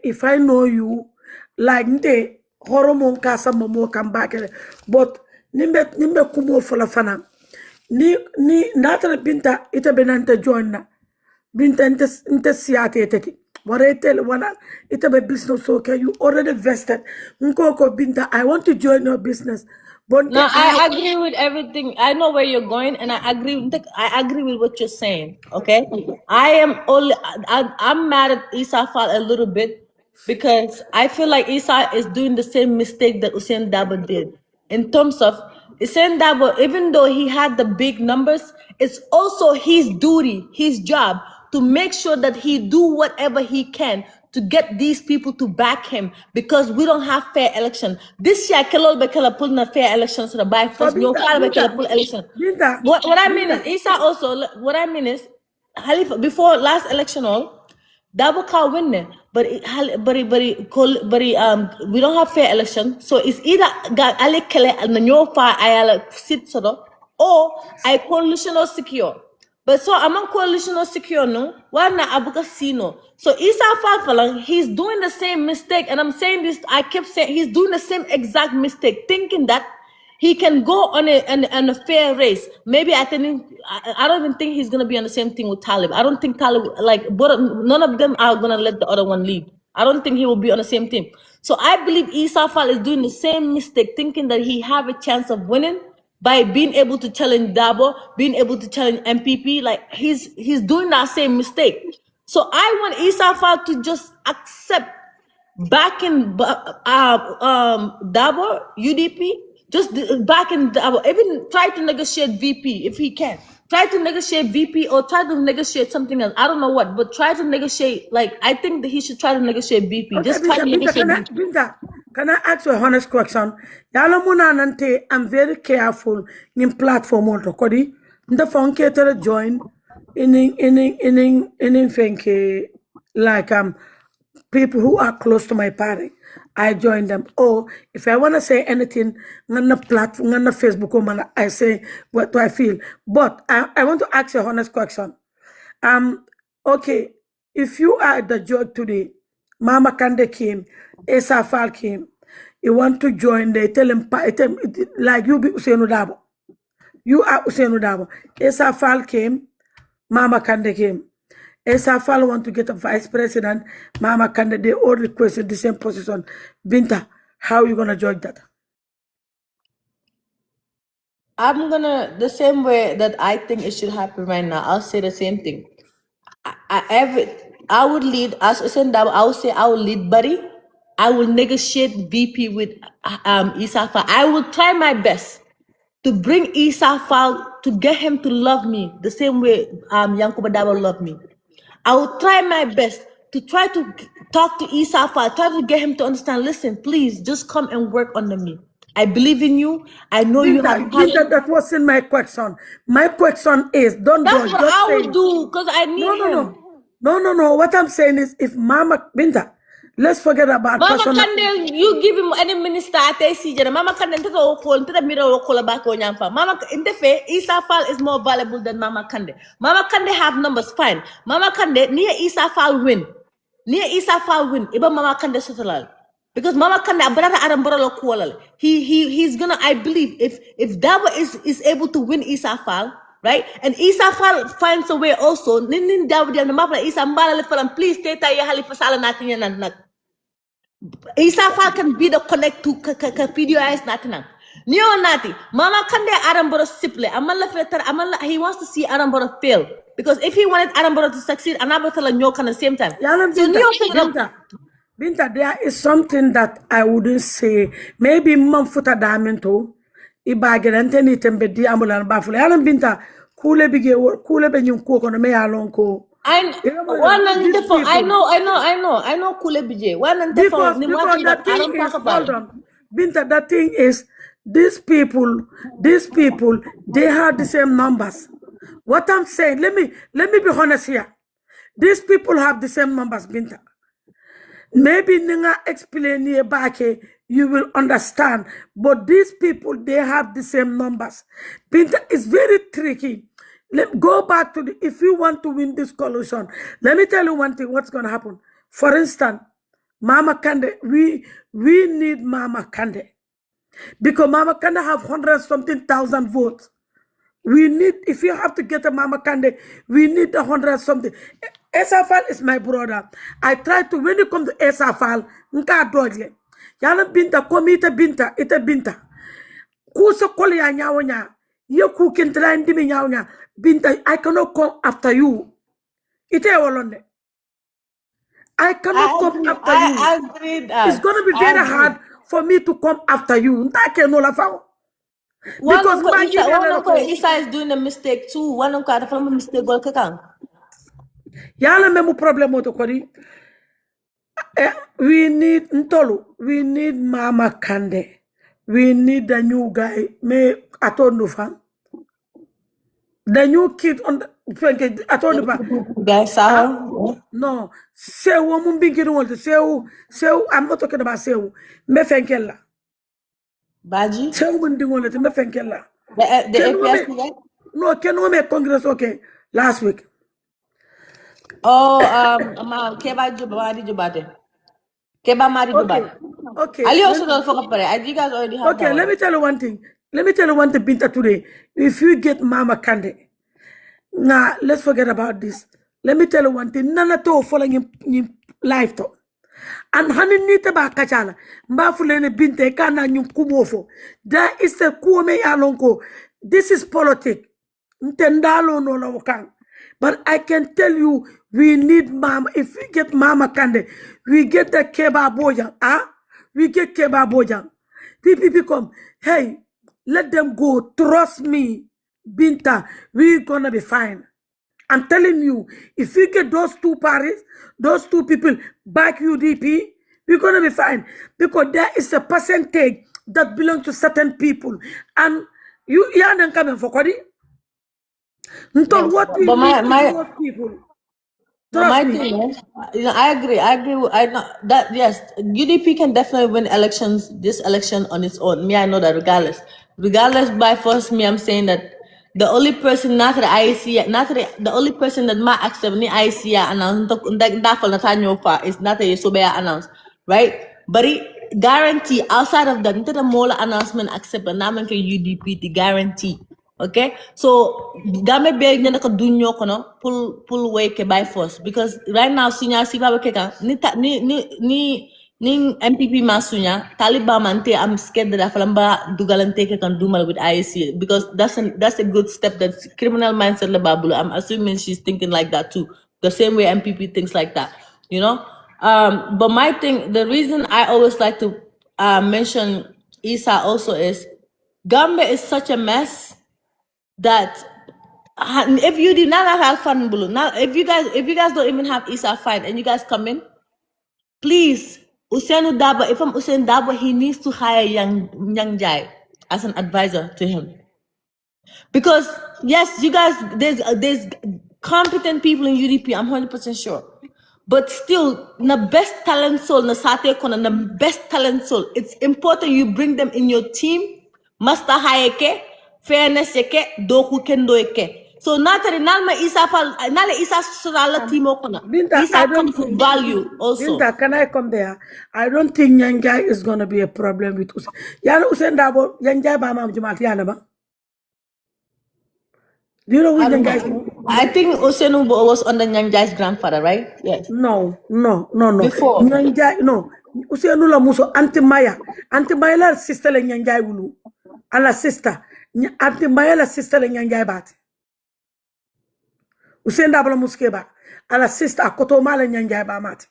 if I know you, like nte, horomon kasa momo come back, but nimbe kumo fola fana. Ni natara Binta ita benante join na. Binta inte siate eteki. What I tell one, it's a business, okay? You already vested. Nkoko Binta, I want to join your business. But no, I agree with everything. I know where you're going, and I agree with what you're saying. Okay, I'm mad at Isa Fall a little bit because I feel like Isa is doing the same mistake that Usain Dabo did in terms of Usain Dabo. Even though he had the big numbers, it's also his duty, his job to make sure that he do whatever he can to get these people to back him because we don't have fair election. This year, Kelol Bekela pull a fair election so the by first no pull election. What I mean is Isa also what I mean is Halifa before last election all Dabo ka win but we don't have fair election. So it's either Ale Kele and Nanyofa Ayala sit sort or I coalitional secure. But so among coalitional secure no, one na abuka sino. So Isa Falfalang, he's doing the same mistake, and I'm saying this. I kept saying he's doing the same exact mistake, thinking that he can go on a fair race. Maybe I don't even think he's gonna be on the same thing with Talib. I don't think Talib none of them are gonna let the other one lead. I don't think he will be on the same team. So I believe Isa Fall is doing the same mistake, thinking that he have a chance of winning by being able to challenge Dabo, being able to challenge MPP, like he's doing that same mistake. So I want Isa Fall to just accept backing Dabo, UDP, just backing Dabo, even try to negotiate VP if he can. Try to negotiate VP or try to negotiate something else. I don't know what, but try to negotiate. Like I think that he should try to negotiate VP. Okay, just try to negotiate VP. Binta, can I ask you a honest question? Yala muna nante, I'm very careful in platform also. Kodi, the phone cater join in fenke like people who are close to my party. I join them. Or if I want to say anything on the platform, on the Facebook, I say what do I feel. But I want to ask you a honest question. Okay, if you are the judge today, Mama Kande came, Esa Fall came, you want to join, they tell him like you be Usainu Dabo. You are Usainu Dabo. Esa Fall came, Mama Kande came. Esa Fall want to get a vice president, Mama Kande, they all requested the same position. Binta, how are you gonna judge that? I'm gonna the same way that I think it should happen right now. I'll say the same thing. I would lead as I would say I will lead Buddy. I will negotiate VP with Isafa. I will try my best to bring Isafa to get him to love me the same way Yankuba Dabo loved me. I will try my best to try to talk to Isafa, try to get him to understand. Listen, please, just come and work under me. I believe in you. I know you have passion. That wasn't my question. My question is, don't That's what just I say will do because I need him. No. What I'm saying is, if Mama Binta, let's forget about Mama personal. Kande, you give him any minister at ACJ. Mama Kande, into the call, into the middle of call back on Yampa. Mama, in the fair, Isa Fal is more valuable than Mama Kande. Mama Kande have numbers, fine. Mama Kande, near Isa Fal win. Near Isa Fal win. Iba Mama Kande settle. Because Mama Kande, Abrata Aramboro Kuala. He's gonna, I believe, if Dabo is able to win Isa Fal, right? And Isa finds a way also. Nin Dabo the Mapla Isa Mbala Lefalam, please stay there, Halifasala Natin and Isa can be the connect to video eyes Natina. Neo Nati, Mama Kande Aramboro Siple, Amala Fetter, Amala, he wants to see Aramboro fail. Because if he wanted Aramboro to succeed, Anabotala and York at the same time. So Binta, there is something that I wouldn't say. Maybe Mamfuta Diamento, Ibagan, any Tembedi Amulan Baffle. Alan Binta, Kule Benyum Cook on a May Alonco. I know Kule BJ. Because that thing is, hold on. Binta, that thing is, these people, they have the same numbers. What I'm saying, let me be honest here. These people have the same numbers, Binta. Maybe Ninga explain here back, you will understand. But these people, they have the same numbers. Binta is very tricky. Go back to if you want to win this coalition, let me tell you one thing, what's going to happen. For instance, Mama Kande, we need Mama Kande. Because Mama Kande have 100-something thousand votes. We need, if you have to get a Mama Kande, we need 100-something. Esafal is my brother. I try to, when you come to Esafal, nka dodge. Yana Binta, come ite Binta. Kusa koli ya nyawonya. You cooking trying to be nyawonya. Binta, I cannot come after you. Ite walonde. I cannot come after you. I agree that. It's going to be very hard for me to come after you. Because one Isa is doing a mistake too. One uncle had a mistake. Yala memu problem oto kodi. We need Mama Kande. We need the new guy. Me atondufa. The new kid on the atondufa. Guys, no. Sewu mumbingiru wolte. Sewu. I'm not talking about Sewu. Me fenkela. Baji. Sewu mumbingiru me fenkela. The APS guy. No, can we make Congress okay last week? Oh, Keba Jubate. Keba Mari Jubate. Okay. Ali also don't fuck up. You guys already have. Okay, let me tell you one thing. Binta, today. If you get Mama Kande, nah, let's forget about this. Let me tell you one thing. Nana to following in life to. And honey nita ba kachala. Mbafulene Binta kana nyum kumofo. That is the kuome alonko. This is politics. Ntendalo no lawakang. But I can tell you, we need Mama. If we get Mama Kande, we get the Keba Bojang. We get Keba Bojang. People come, hey, let them go. Trust me, Binta, we're gonna be fine. I'm telling you, if we get those two parties, those two people back UDP, we're gonna be fine. Because there is a percentage that belongs to certain people. And you don't come for Kodi. What we need those people. My thing is, I agree. I know that yes, UDP can definitely win this election on its own. Me, I know that regardless. By force, me, I'm saying that the only person not the IC, the only person that might accept the IC announced is not a Sobea announced, right? But it guarantee outside of that, the Mola announcement accept a name UDP the guarantee. Okay, so game be nyana ko dunyo kono pull way ke by force because right now sinya si baba keka ni MPP masunya Taliban mante I'm scared that afalamba dugalante ke kan dumal with IEC because that's a good step. That's criminal mindset la babulu. I'm assuming she's thinking like that too. the same way MPP thinks like that, you know. But my thing, the reason I always like to mention Isa also is Gambia is such a mess that if you did not have fun blue now, if you guys don't even have Isa fight and you guys come in, please, Usainu Daba, if I'm Usain Daba, he needs to hire young Jai as an advisor to him. Because yes, you guys, there's competent people in UDP, I'm 100% sure. But still, the best talent soul, the best talent soul, it's important you bring them in your team. Master hayeke, fairness yeke, doku kendo yeke. So natari nalma isa fal nale isa surala timo kona. Binta, Isa comes with value also. Binta, can I come there? I don't think Nyanjai is gonna be a problem with Usain. Yana Usain Dabo, Nyanjai ba mam jumat yana ba? Do you know who Nyanjai is? I think Usainu was under Nyanjai's grandfather, right? Yes. No. Before. Nyanjai, no. Usainu la muso Auntie Maya. Auntie Maya la sister le Nyanjai wulu. Ala sister. Auntie Maya la sister le Nyanjai bat. Usain Dabo la muske ba. Ala sister akoto male Nyanjai ba mat.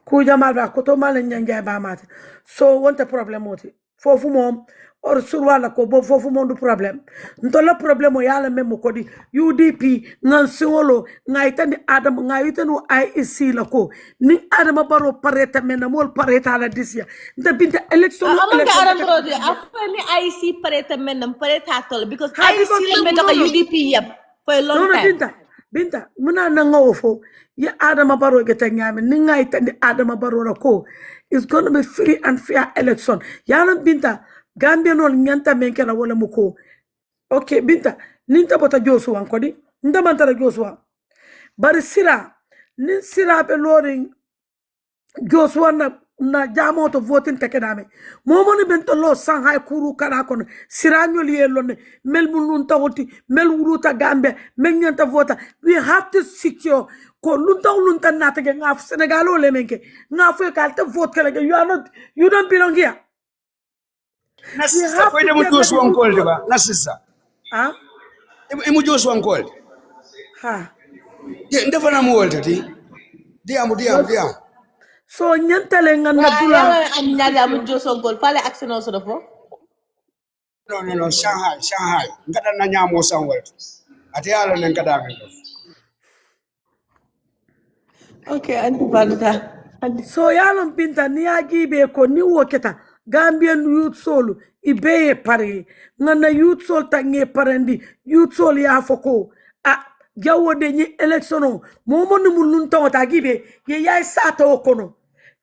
Kuja mal ba akoto male Nyanjai ba mat. So want a problem moti. Fofu mom or surwala ko bo fofu mom du problem. Ntola problem o yala memo kodi UDP ngan singolo ngaitani Adam ngaitanu IEC la ko ni Adam baro pareta mena mol pareta la disia. Nda binta election Amanga Adam brodi after ni IEC pareta menam pareta tol because IEC la meta ka UDP yep for a long time. Binta muna nangawo fo ya Adam baro geta nyame ni ngaitani Adam baro la ko. It's going to be free and fair election. Yalan Binta, Gambia no nyanta menke na wala muko. Okay, Binta, ninta bota Joshua kodi. Nda mantara Joshua. Bari sira, nin sira be loring Joshua na jamo to voting tekedame. Momo ni bento lo Shanghai kuru kana kono. Sira nyoli elone mel mununta woti mel wuruta Gambia mel nyanta vota. We have to secure ko lunta nata ke ngaf Senegalo le menke ngaf ka te vote kala you don't belong here. Nasisa foi demu Joshua Uncle ba nasisa Ah emu Joshua Uncle ha ndefa na mu wolta ti diam so nyantale ngana dula am nyaga am Joshua Gol fale action also dafo. No Shanghai ngada na nyamo sanwol ati ala nan kada men. Okay, Anti. So yalon Binta ni agibe ko ni woketa Gambian youth soul ibeye pare ngana youth soul tange parendi youth soul ya foko jawo de ni electiono momo ni mulunta wata gibe ye yai sata okono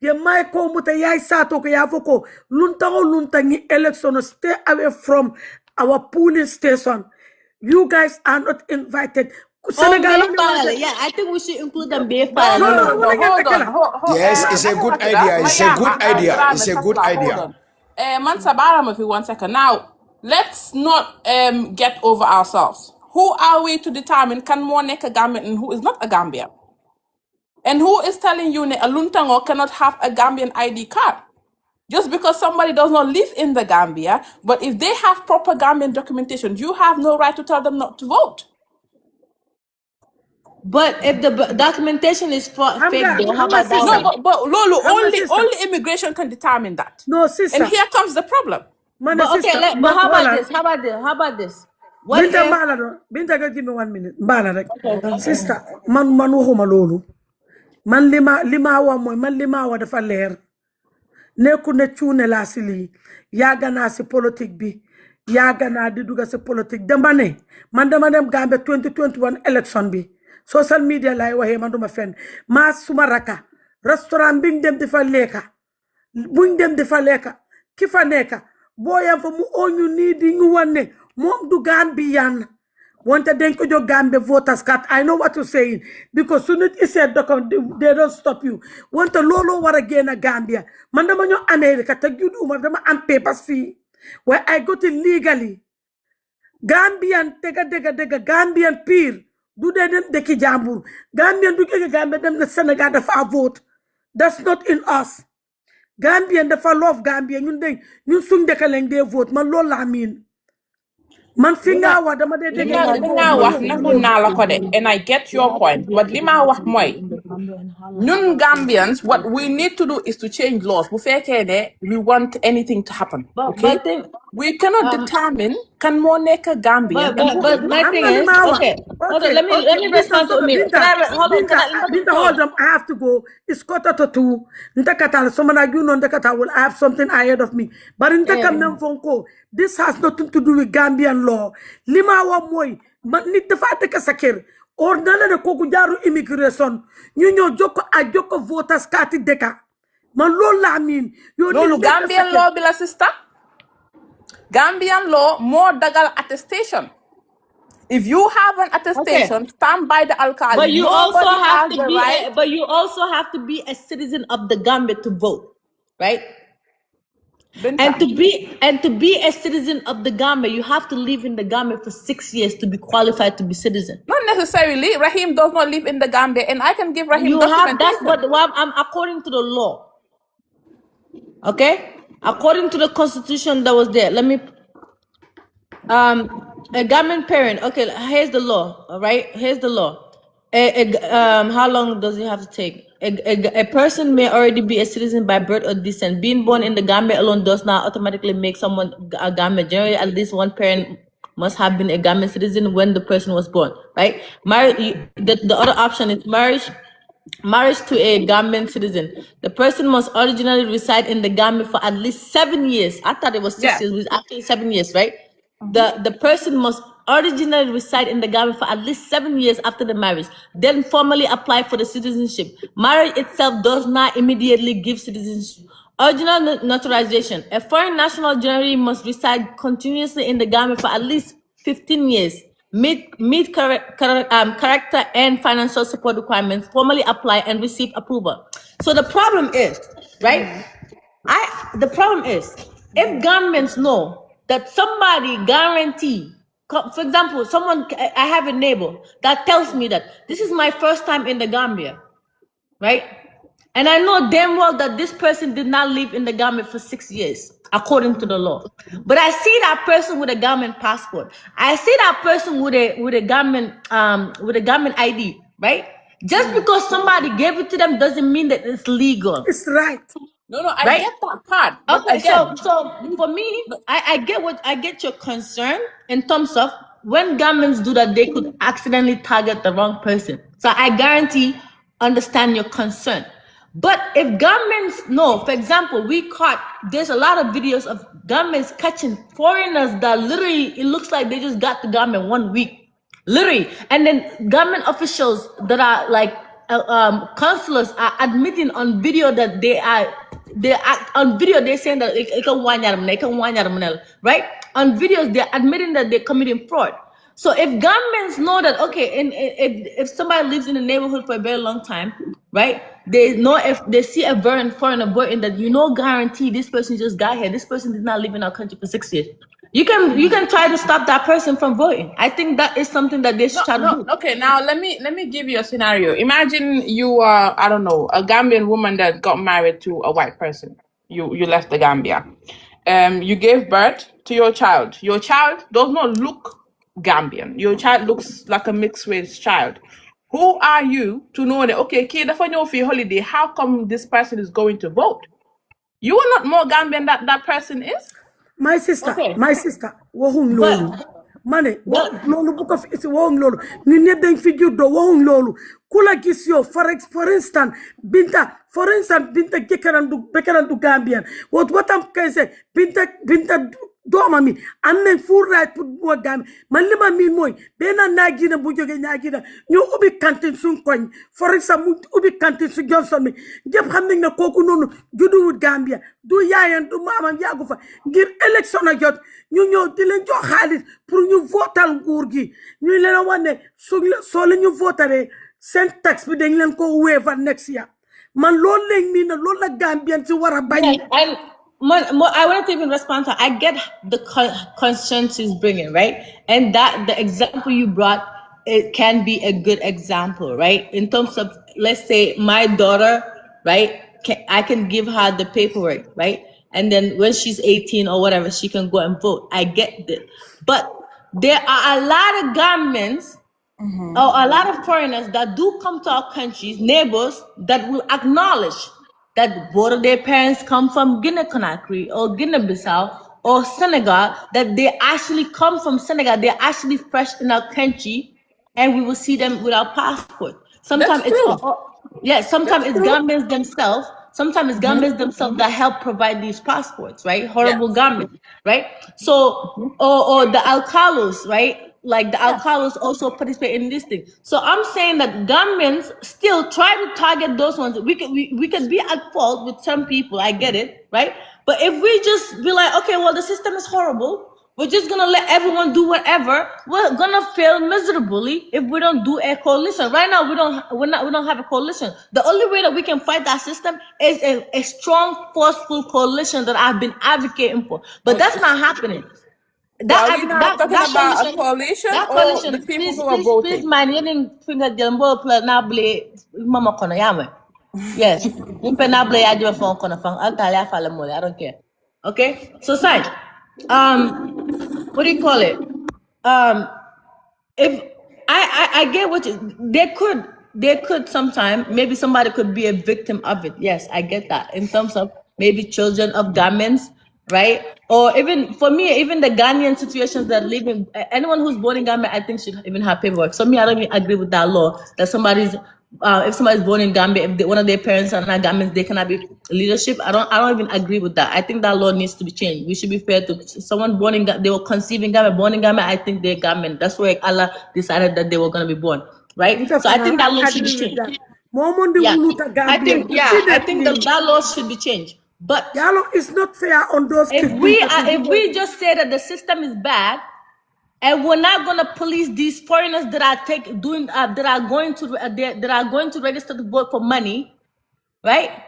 ye mai ko muta yai sata ko ya foko lunta ni electiono stay away from our polling station. You guys are not invited. Senegal, yeah, I think we should include them. No, yes, it's a good idea. It's a good idea. Mansa Baram, if you 1 second. Now, let's not get over ourselves. Who are we to determine can more neck a Gambian and who is not a Gambian? And who is telling you a Luntango cannot have a Gambian ID card? Just because somebody does not live in the Gambia, but if they have proper Gambian documentation, you have no right to tell them not to vote. But if the documentation is fake, though, how about that? No, but Lolo, only immigration can determine that. No, sister. And here comes the problem. But okay, but how about this? What Binta, give me 1 minute. Okay. Sister, man wuxuma lolu. Man lima wa moy man lima wa dafa leer. Neku ne cuune la si li yaga na si politique bi yaga na di duga si politique dama ne man dama dem Gambia 2021 election bi social media lay waxe man duma fen ma suma raka restaurant biñ dem di fa leka buñ dem di fa leka ki fa neka boyam fa mu oñu ni di ñu wone mom du Gambian wante den ko jo Gambia voters card. I know what you're saying because soon it said they don't stop you. Want to lolo war again a Gambia. Man dama ñoo America te juduma dama am papers fee where I got it legally. Gambian dega Gambian peer do they dem deki jambur. Gambian du ke Gambia dem na Senegal dafa vote. That's not in us. Gambian dafa love Gambia ñun suñ deka lañ dé vote man lool la min. Man finga wa dama de dege Linga wax nangul naa la ko de, and I get your point, but lima wax mooy ñun Gambians, what we need to do is to change laws. Bu fekkee ne we want anything to happen, okay? We cannot determine can more nekk Gambian. But my thing is, okay, let me respond to me. Binta, hold on. I have to go. It's 1:45. Ndakata, someone like you know, Ndakata will have something ahead of me. But in Ndakata, this has nothing to do with Gambian law. Lima wa moy, nit dafa tek sakir. Ordinary de koku jaru immigration. Ñu ñoo joko voters card deka. Man lool la min. Lolu Gambian law bi la sister. Gambian law more dagal attestation. If you have an attestation, stand by the alcalde. But you also have to be but you also have to be a citizen of the Gambia to vote, right? Binta. And to be a citizen of the Gambia, you have to live in the Gambia for 6 years to be qualified to be citizen. Not necessarily. Rahim does not live in the Gambia, and I can give Rahim documentation. That's what I'm according to the law. Okay? According to the constitution that was there. Let me a Gambian parent. Okay, here's the law. All right, here's the law. How long does it have to take? A person may already be a citizen by birth or descent. Being born in the Gambia alone does not automatically make someone a Gambian. Generally, at least one parent must have been a Gambian citizen when the person was born. Right? The other option is marriage to a Gambian citizen. The person must originally reside in the Gambia for at least 7 years. I thought it was 6 years. It was actually 7 years, right? The person must originally reside in the Gambia for at least 7 years after the marriage, then formally apply for the citizenship. Marriage itself does not immediately give citizenship. Original naturalization. A foreign national generally must reside continuously in the Gambia for at least 15 years. Meet character and financial support requirements, formally apply and receive approval. So the problem is, right? The problem is, if governments know that somebody guarantee, for example, I have a neighbor that tells me that this is my first time in the Gambia, right? And I know damn well that this person did not live in the Gambia for 6 years, according to the law. But I see that person with a Gambian passport. I see that person with a Gambian ID, right? Just because somebody gave it to them doesn't mean that it's legal. It's right. No, I get that part. Okay, so for me, I get your concern in terms of when governments do that, they could accidentally target the wrong person. So I guarantee understand your concern. But if governments know, for example, there's a lot of videos of governments catching foreigners that literally, it looks like they just got the government 1 week, literally. And then government officials that are like consulars are admitting on video that on video they're saying that right? On videos they're admitting that they're committing fraud. So if governments know that, okay, and if somebody lives in the neighborhood for a very long time, right? They know if they see a foreigner voting that guarantee this person just got here. This person did not live in our country for 6 years. You can try to stop that person from voting. I think that is something that they should try to do. Okay, now let me give you a scenario. Imagine you are, I don't know, a Gambian woman that got married to a white person. You left the Gambia. You gave birth to your child. Your child does not look Gambian. Your child looks like a mixed race child. Who are you to know that, okay, kid, if I know for your holiday, how come this person is going to vote? You are not more Gambian than that person is? My sister, wahung lolu. Mane, lolu buka isi wahung lolu. Ni nebeng figure do wahung lolu. Kula gis yo, for instance, Binta bekaran du Gambian. What I'm can say, Binta do mami, amen full right put more Gambian. Malima mi moy, bena nagina bujoge nagina. Nyo ubi kantin sun koin. For example, ubi kantin su Johnson me. Jeb haming na koku nonu, judu with Gambia. Do yayan, do mama yagufa. Give election a jot. Nyo dilen jo khalis, pour ñu votal nguur gi. Ñu leen wane so le ñu votare sen tax bi dañ leen ko waiver next year. Man lool leen mi na lool la Gambian ci wara bañ. And I want to even respond to. I get the concerns she's bringing, right? And that the example you brought, it can be a good example, right? In terms of, let's say, my daughter, right? I can give her the paperwork, right? And then when she's 18 or whatever, she can go and vote. I get it. But there are a lot of Gambians or a lot of foreigners that do come to our countries, neighbors, that will acknowledge that both of their parents come from Guinea-Conakry or Guinea-Bissau or Senegal, that they actually come from Senegal, they're actually fresh in our country, and we will see them without passport. Sometimes That's true. sometimes it's true. Gambians themselves. Sometimes it's Gambians themselves that help provide these passports, right? Horrible Gambians, right? So, or the Alcalos, right? Like the Alcalos also participate in this thing. So I'm saying that Gambians still try to target those ones. We could be at fault with some people. I get it, right? But if we just be like, okay, well, the system is horrible, we're just gonna let everyone do whatever, we're gonna fail miserably if we don't do a coalition. Right now, we don't have a coalition. The only way that we can fight that system is a strong, forceful coalition that I've been advocating for. But that's not happening. Are we not talking about a coalition or the people who are voting? Please, man, you didn't finger jumbo planable mama kono yame. Yes, you penable ya do phone kono phone. I'll tell you fala mole. I don't care. Okay, so side. What do you call it? If I get what they could sometime, maybe somebody could be a victim of it. Yes, I get that. In terms of maybe children of Ghanaians, right? Or even for me, even the Ghanaian situations that live in, anyone who's born in Ghana, I think should even have paperwork. So me, I don't even agree with that law that if somebody's born in Gambia, if one of their parents are not Gambians, they cannot be leadership. I don't even agree with that. I think that law needs to be changed. We should be fair to someone born in they were conceived in Gambia, born in Gambia. I think they're Gambian. That's where Allah decided that they were going to be born, right? So I think that law should be changed. I think that law should be changed. But it's not fair on those kids. If we just say that the system is bad, and we're not gonna police these foreigners that are going to register to vote for money, right?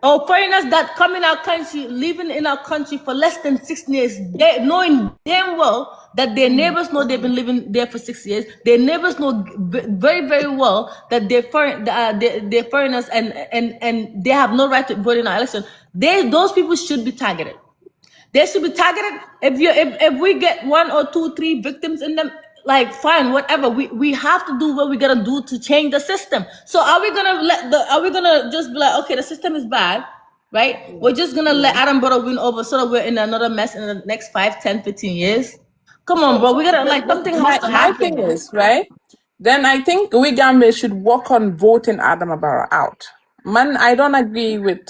Or foreigners that come in our country, living in our country for less than 6 years, knowing damn well that their neighbors know they've been living there for 6 years. Their neighbors know very, very well that they're foreigners and they have no right to vote in our election. Those people should be targeted. They should be targeted. If we get 1 or 2, 3 victims in them, like fine, whatever. We have to do what we gotta do to change the system. So are we gonna just be like, okay, the system is bad, right? We're just gonna let Adam Barrow win over so that we're in another mess in the next 5, 10, 15 years? Come on, bro. We gotta something has to happen. My thing is, right? Then I think we Gambia should work on voting Adam Barrow out. Man, I don't agree with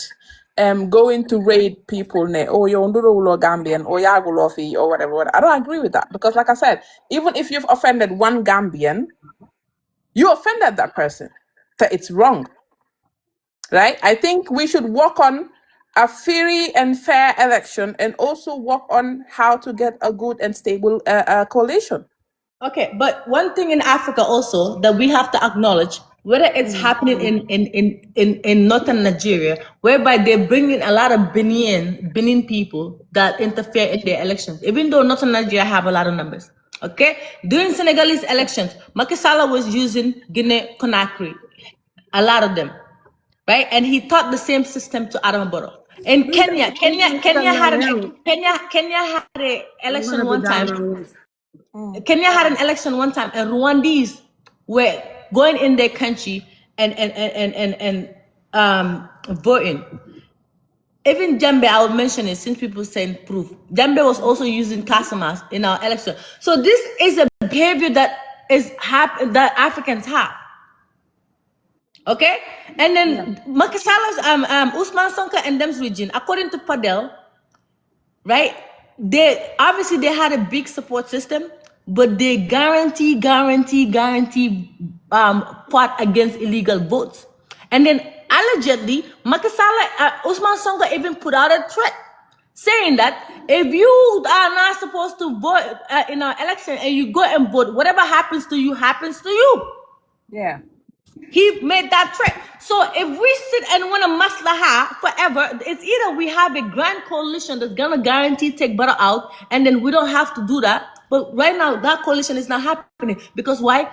going to raid people or you're Gambian or Yagulofi or whatever. I don't agree with that because, like I said, even if you've offended one Gambian, you offended that person. So it's wrong, right? I think we should work on a free and fair election and also work on how to get a good and stable coalition. Okay, but one thing in Africa also that we have to acknowledge, whether it's happening in northern Nigeria, whereby they're bringing a lot of Benin people that interfere in their elections, even though northern Nigeria have a lot of numbers. Okay, during Senegalese elections, Macky Sall was using Guinea-Conakry, a lot of them, right? And he taught the same system to Adam Barrow. In Kenya had an election one time. Kenya had an election one time, and Rwandese were going in their country and voting. Even Jambe, I will mention it since people saying proof. Jambe was also using Casamas in our election. So this is a behavior that that Africans have. Okay, and then Macky Sall's Usman Sonko and them's region, according to Padel, right? They had a big support system, but they guarantee fought against illegal votes. And then allegedly, Macky Sall, Usman Sonko even put out a threat saying that if you are not supposed to vote in our election and you go and vote, whatever happens to you happens to you. Yeah. He made that threat. So if we sit and win a maslaha forever, it's either we have a grand coalition that's gonna guarantee take Barrow out, and then we don't have to do that. But right now, that coalition is not happening because why?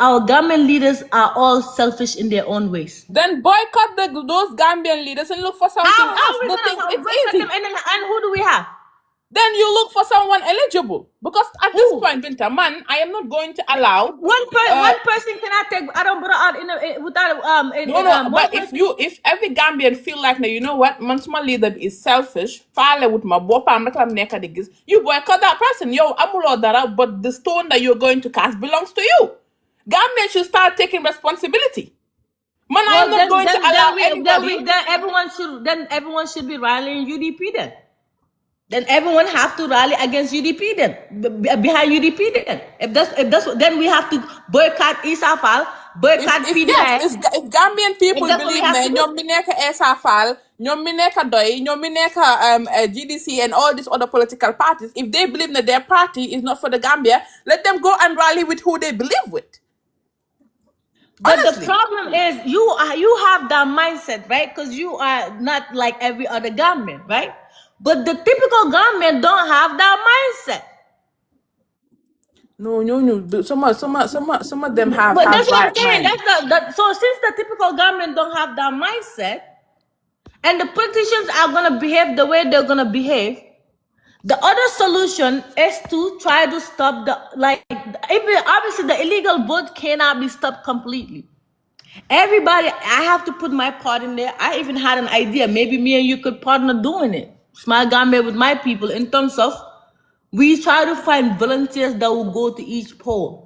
Our government leaders are all selfish in their own ways. Then boycott those Gambian leaders and look for something else. It's easy. And who do we have? then you look for someone eligible. Because at this point, Binta, man, I am not going to allow one person cannot take Adam Bura out without but if every Gambian feel like, now, you know what, man, my leader is selfish, file with my bopa, I'm not neka digis, you boycott that person, yo, amulo dara, but the stone that you're going to cast belongs to you. Gambian should start taking responsibility. Man, I'm not going to allow anybody. Then everyone should be rallying UDP then. Then everyone have to rally against UDP then, behind UDP then. If that's then we have to boycott Isafal, boycott PDI. If Gambian people believe that ñom mi nekk Isafal, ñom mi nekk Doy, ñom mi nekk GDC and all these other political parties, if they believe that their party is not for the Gambia, let them go and rally with who they believe with. But honestly, the problem is you have that mindset, right? Because you are not like every other Gambian, right? But the typical Gambian don't have that mindset. No. Some of them have. But that's what I'm saying. So since the typical Gambian don't have that mindset, and the politicians are gonna behave the way they're gonna behave, the other solution is to try to stop obviously the illegal vote cannot be stopped completely. Everybody, I have to put my part in there. I even had an idea. Maybe me and you could partner doing it. Small Gambia with my people in terms of we try to find volunteers that will go to each poll.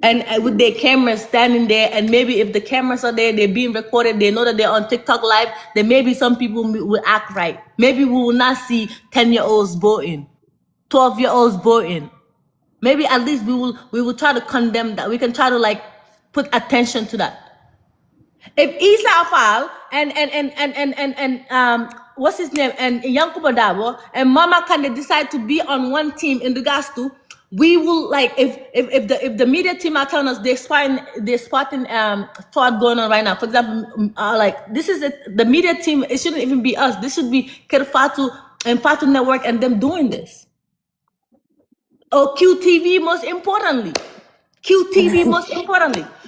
And with their cameras standing there, and maybe if the cameras are there, they're being recorded, they know that they're on TikTok live, then maybe some people will act right. Maybe we will not see 10-year-olds voting, 12-year-olds voting. Maybe at least we will try to condemn that. We can try to put attention to that. If Isa Afal and what's his name, and Yankuba Dabo and Mama Kande decide to be on one team in regards to, we will if the media team are telling us they're spotting fraud going on right now. For example, this is the media team. It shouldn't even be us. This should be Kerfatu and Fatu Network and them doing this. Or QTV most importantly.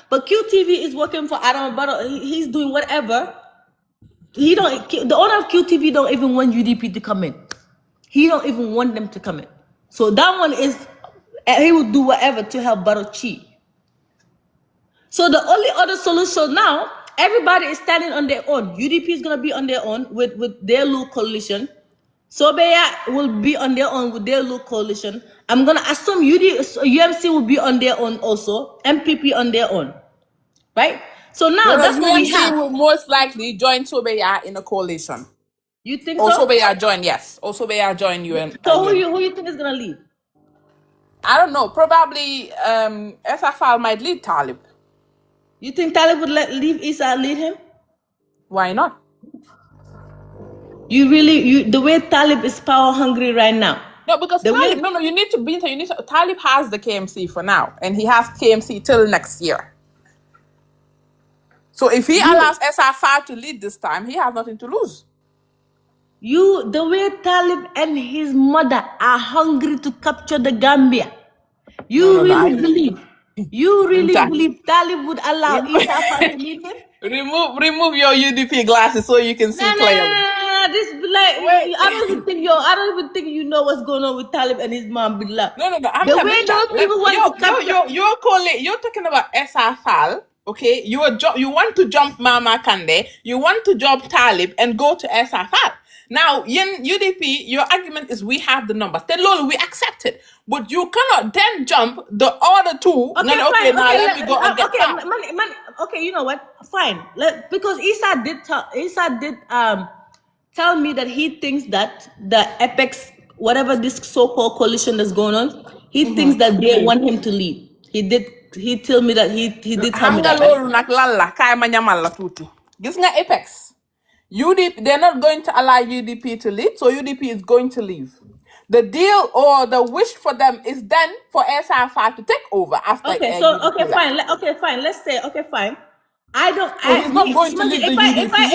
But QTV is working for Adam Barrow. He's doing whatever. The owner of QTV don't even want UDP to come in. He don't even want them to come in. So that one he will do whatever to help Barrow cheat. So the only other solution now, everybody is standing on their own. UDP is gonna be on their own with their little coalition. Sobeya will be on their own with their little coalition. I'm gonna assume UMC will be on their own also. MPP on their own, right? So now that's what we have. UMC will most likely join Sobeya in a coalition. You think so? Sobeya join, yes. Sobeya join UN. So who you think is gonna lead? I don't know. Probably SFL might lead Talib. You think Talib would leave Isa lead him? Why not? The way Talib is power hungry right now. No, because Talib, you need to, Talib has the KMC for now, and he has KMC till next year. So if he allows SFR to lead this time, he has nothing to lose. The way Talib and his mother are hungry to capture the Gambia. You really believe Talib would allow Isa to lead him? Remove your UDP glasses so you can see clearly. This I don't even think you know what's going on with Talib and his mom. No. You're talking about SFL. Okay, you want to jump Mama Kande, you want to jump Talib and go to SFL. Now, in UDP, your argument is we have the numbers. Then, Lolo, we accept it. But you cannot then jump the other two. Let me go and get okay, you know what? Fine. Because Isa did tell me that he thinks that the Apex, whatever this so-called coalition that's going on, he thinks that they want him to lead. He told me that he did tell me that. Apex. UDP, they're not going to allow UDP to lead, so UDP is going to leave. The deal or the wish for them is then for SFR to take over after. Fine. Let's say fine. He's not going to lead the UDP.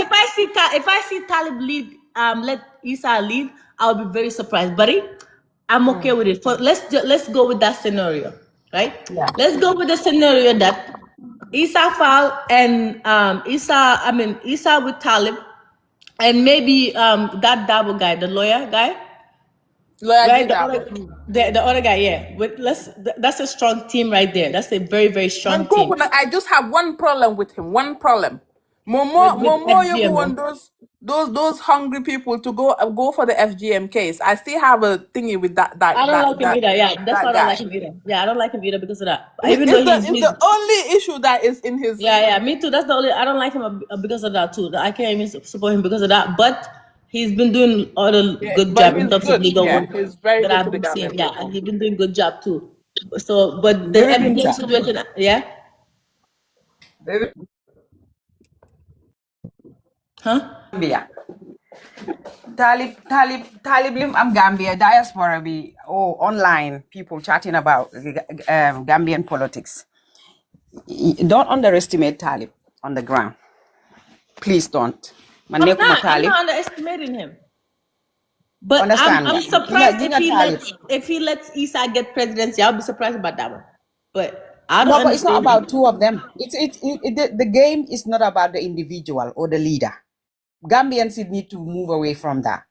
If I see Talib lead, let Isa lead, I'll be very surprised, buddy. I'm okay with it. Let's go with that scenario, right? Yeah. Let's go with the scenario that Isa Fal and Isa with Talib. And maybe that Dabo guy, the lawyer guy, Right, the other guy, yeah. But that's a strong team right there. That's a very, very strong Man, team. I just have one problem with him. One problem. With Momo, you FGM, want those hungry people to go for the FGM case. I still have a thingy with I don't like him either. Yeah, that's why I don't guy. like him either. Yeah, I don't like him either because of that. Even though It's he's the only issue that is in his. yeah, me too. That's the only. I don't like him because of that too. I can't even support him because of that. But he's been doing all the good But job in he's terms of good. legal Yeah, work he's very that good to I've the been seeing. Gambian Yeah, people. and he's been doing good job too. So, but the FGM BabyBinta. situation, yeah, Baby huh? Gambia. Talib lim am Gambia diaspora be online people chatting about Gambian politics. Don't underestimate Talib on the ground. Please don't. Man nekuma I'm Talib. not underestimating him. But Understand I'm nga? surprised Talib. if he lets Isa get presidency. I'll be surprised about that one. But I don't No, but it's not understand about him. two of them. The game is not about the individual or the leader. Gambians need to move away from that.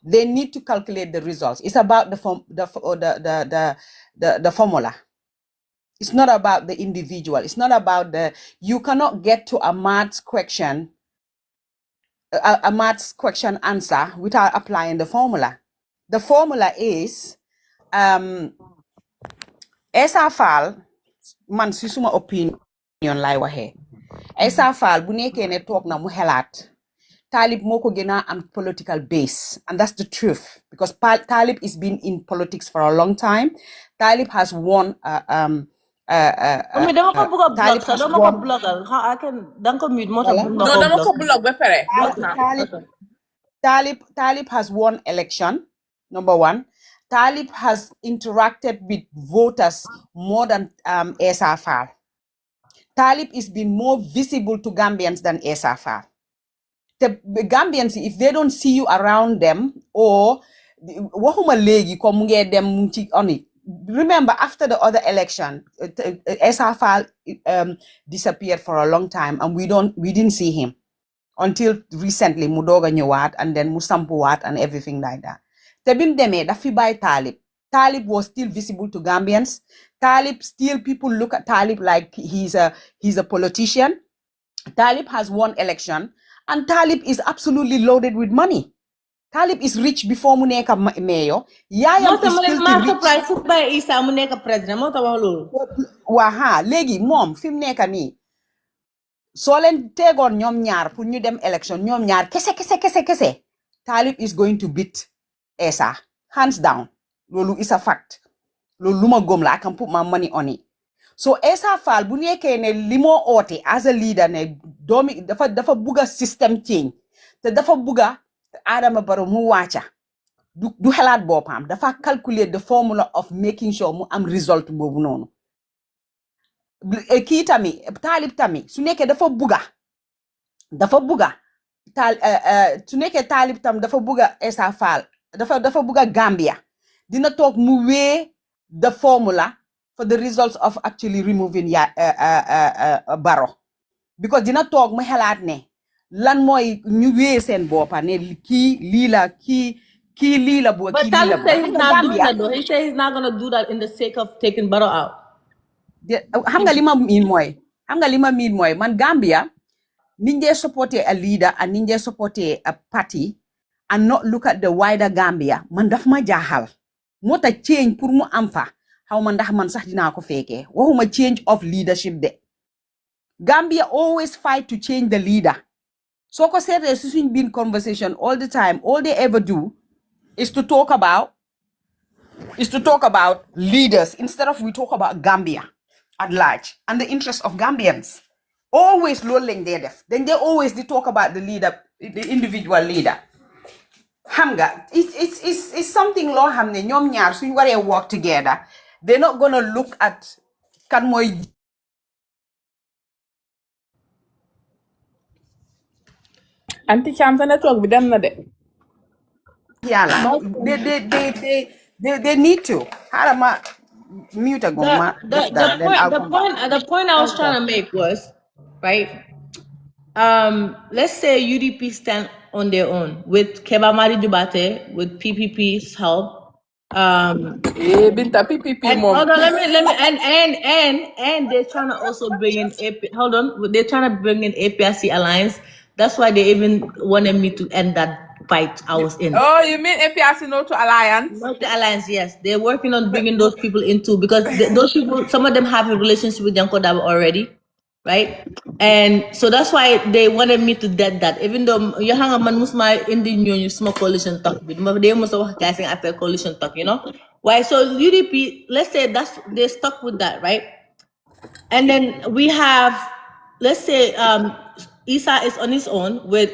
They need to calculate the results. It's about the formula. It's not about the individual. It's not about you cannot get to a maths question answer without applying the formula. The formula is Essa Fall, man si suma opinion lay waxe. Essa Fall bu nekké ne tok na mu xelat Talib moko gëna am political base, and that's the truth because Talib has been in politics for a long time. Talib has won Dama ko bëgg Talib blog sa has dama ko won blogal. How I can dang ko mute motax bu No, ko dama blog. ko block ba pare. Block na. Talib has won election, number one. Talib has interacted with voters more than Essa Fall. Talib is been more visible to Gambians than Essa Fall. The Gambians, if they don't see you around them, or waxuma legi ko mu nge dem mu ci on it. Remember, after the other election, Essa Fall disappeared for a long time, and we didn't see him until recently mu doga ñëwaat and then mu sampuwaat and everything like that. Te bim demee daf fi bàyyi Talib. Talib was still visible to Gambians. Talib, still people look at Talib like he's a politician. Talib has won election, and Talib is absolutely loaded with money. Talib is rich before mu nekk mayor. Yaayam is filthy rich. Surprise fu bay Isa mu nekk président moo tax wax loolu. Waha léegi moom fi mu nekk nii soo leen tegoon ñoom ñaar pour ñu dem election ñoom ñaar kese Talib is going to beat Essa hands down. Loolu is a fact. Loolu lu ma gëm la I can put my money on it. So Essa Fall bu nekkee ne li moo oote as a leader ne doomi dafa bugga system change te dafa bugga Adama Barrow mu wàcca du xalaat boppam dafa calculate the formula of making sure mu am result boobu noonu. Kii tamit Talib tamit su nekkee dafa bugga su nekkee Talib tam dafa bugga Essa Fall dafa bugga Gambia dina toog mu wee the formula for the results of actually removing Barrow because dina toog mu xalaat ne lan mooy ñu wee seen boppa ne kii lii la kii lii la boo But Talib said he's not doing that though. He said he's not gonna do that in the sake of taking Barrow out. xam nga li ma miin mooy man Gambia ninja supporter a leader and ninja supporter a party and not look at the wider Gambia man daf ma jaaxal moo tax change pour mu am fa xaw ma ndax man sax dinaa ko fekkee waxuma change of leadership de Gambia always fight to change the leader soo ko seetee si suñ biir conversation all the time all they ever do is to talk about leaders instead of we talk about Gambia at large and the interest of Gambians. Always loolu lañ dee def then they always they talk about the leader, the individual leader. Xam nga it's something loo xam ne ñoom ñaar suñ waree work together they're not gonna look at kan mooy Anti Cham sa network bi dem na de. yàlla they need to xaaral ma mute a guma The point I was trying to make was right. Let's say UDP stand on their own with Keba Mari Dubate with PPP's help Binta PPP And mom. hold on, let me and they're trying to also bring in AP. Hold on, they're trying to bring in APRC alliance. That's why they even wanted me to end that fight I was in. Oh, you mean APRC no to alliance? Not the alliance, yes. They're working on bringing those people in too because those people, some of them have a relationship with Yanko Dabo already, right? And so that's why they wanted me to dead that. Even though you hang a man musma in the new small coalition talk, but they must have guys after coalition talk, you know? Why? So UDP, let's say they're stuck with that, right? And then we have, let's say, Isa is on his own with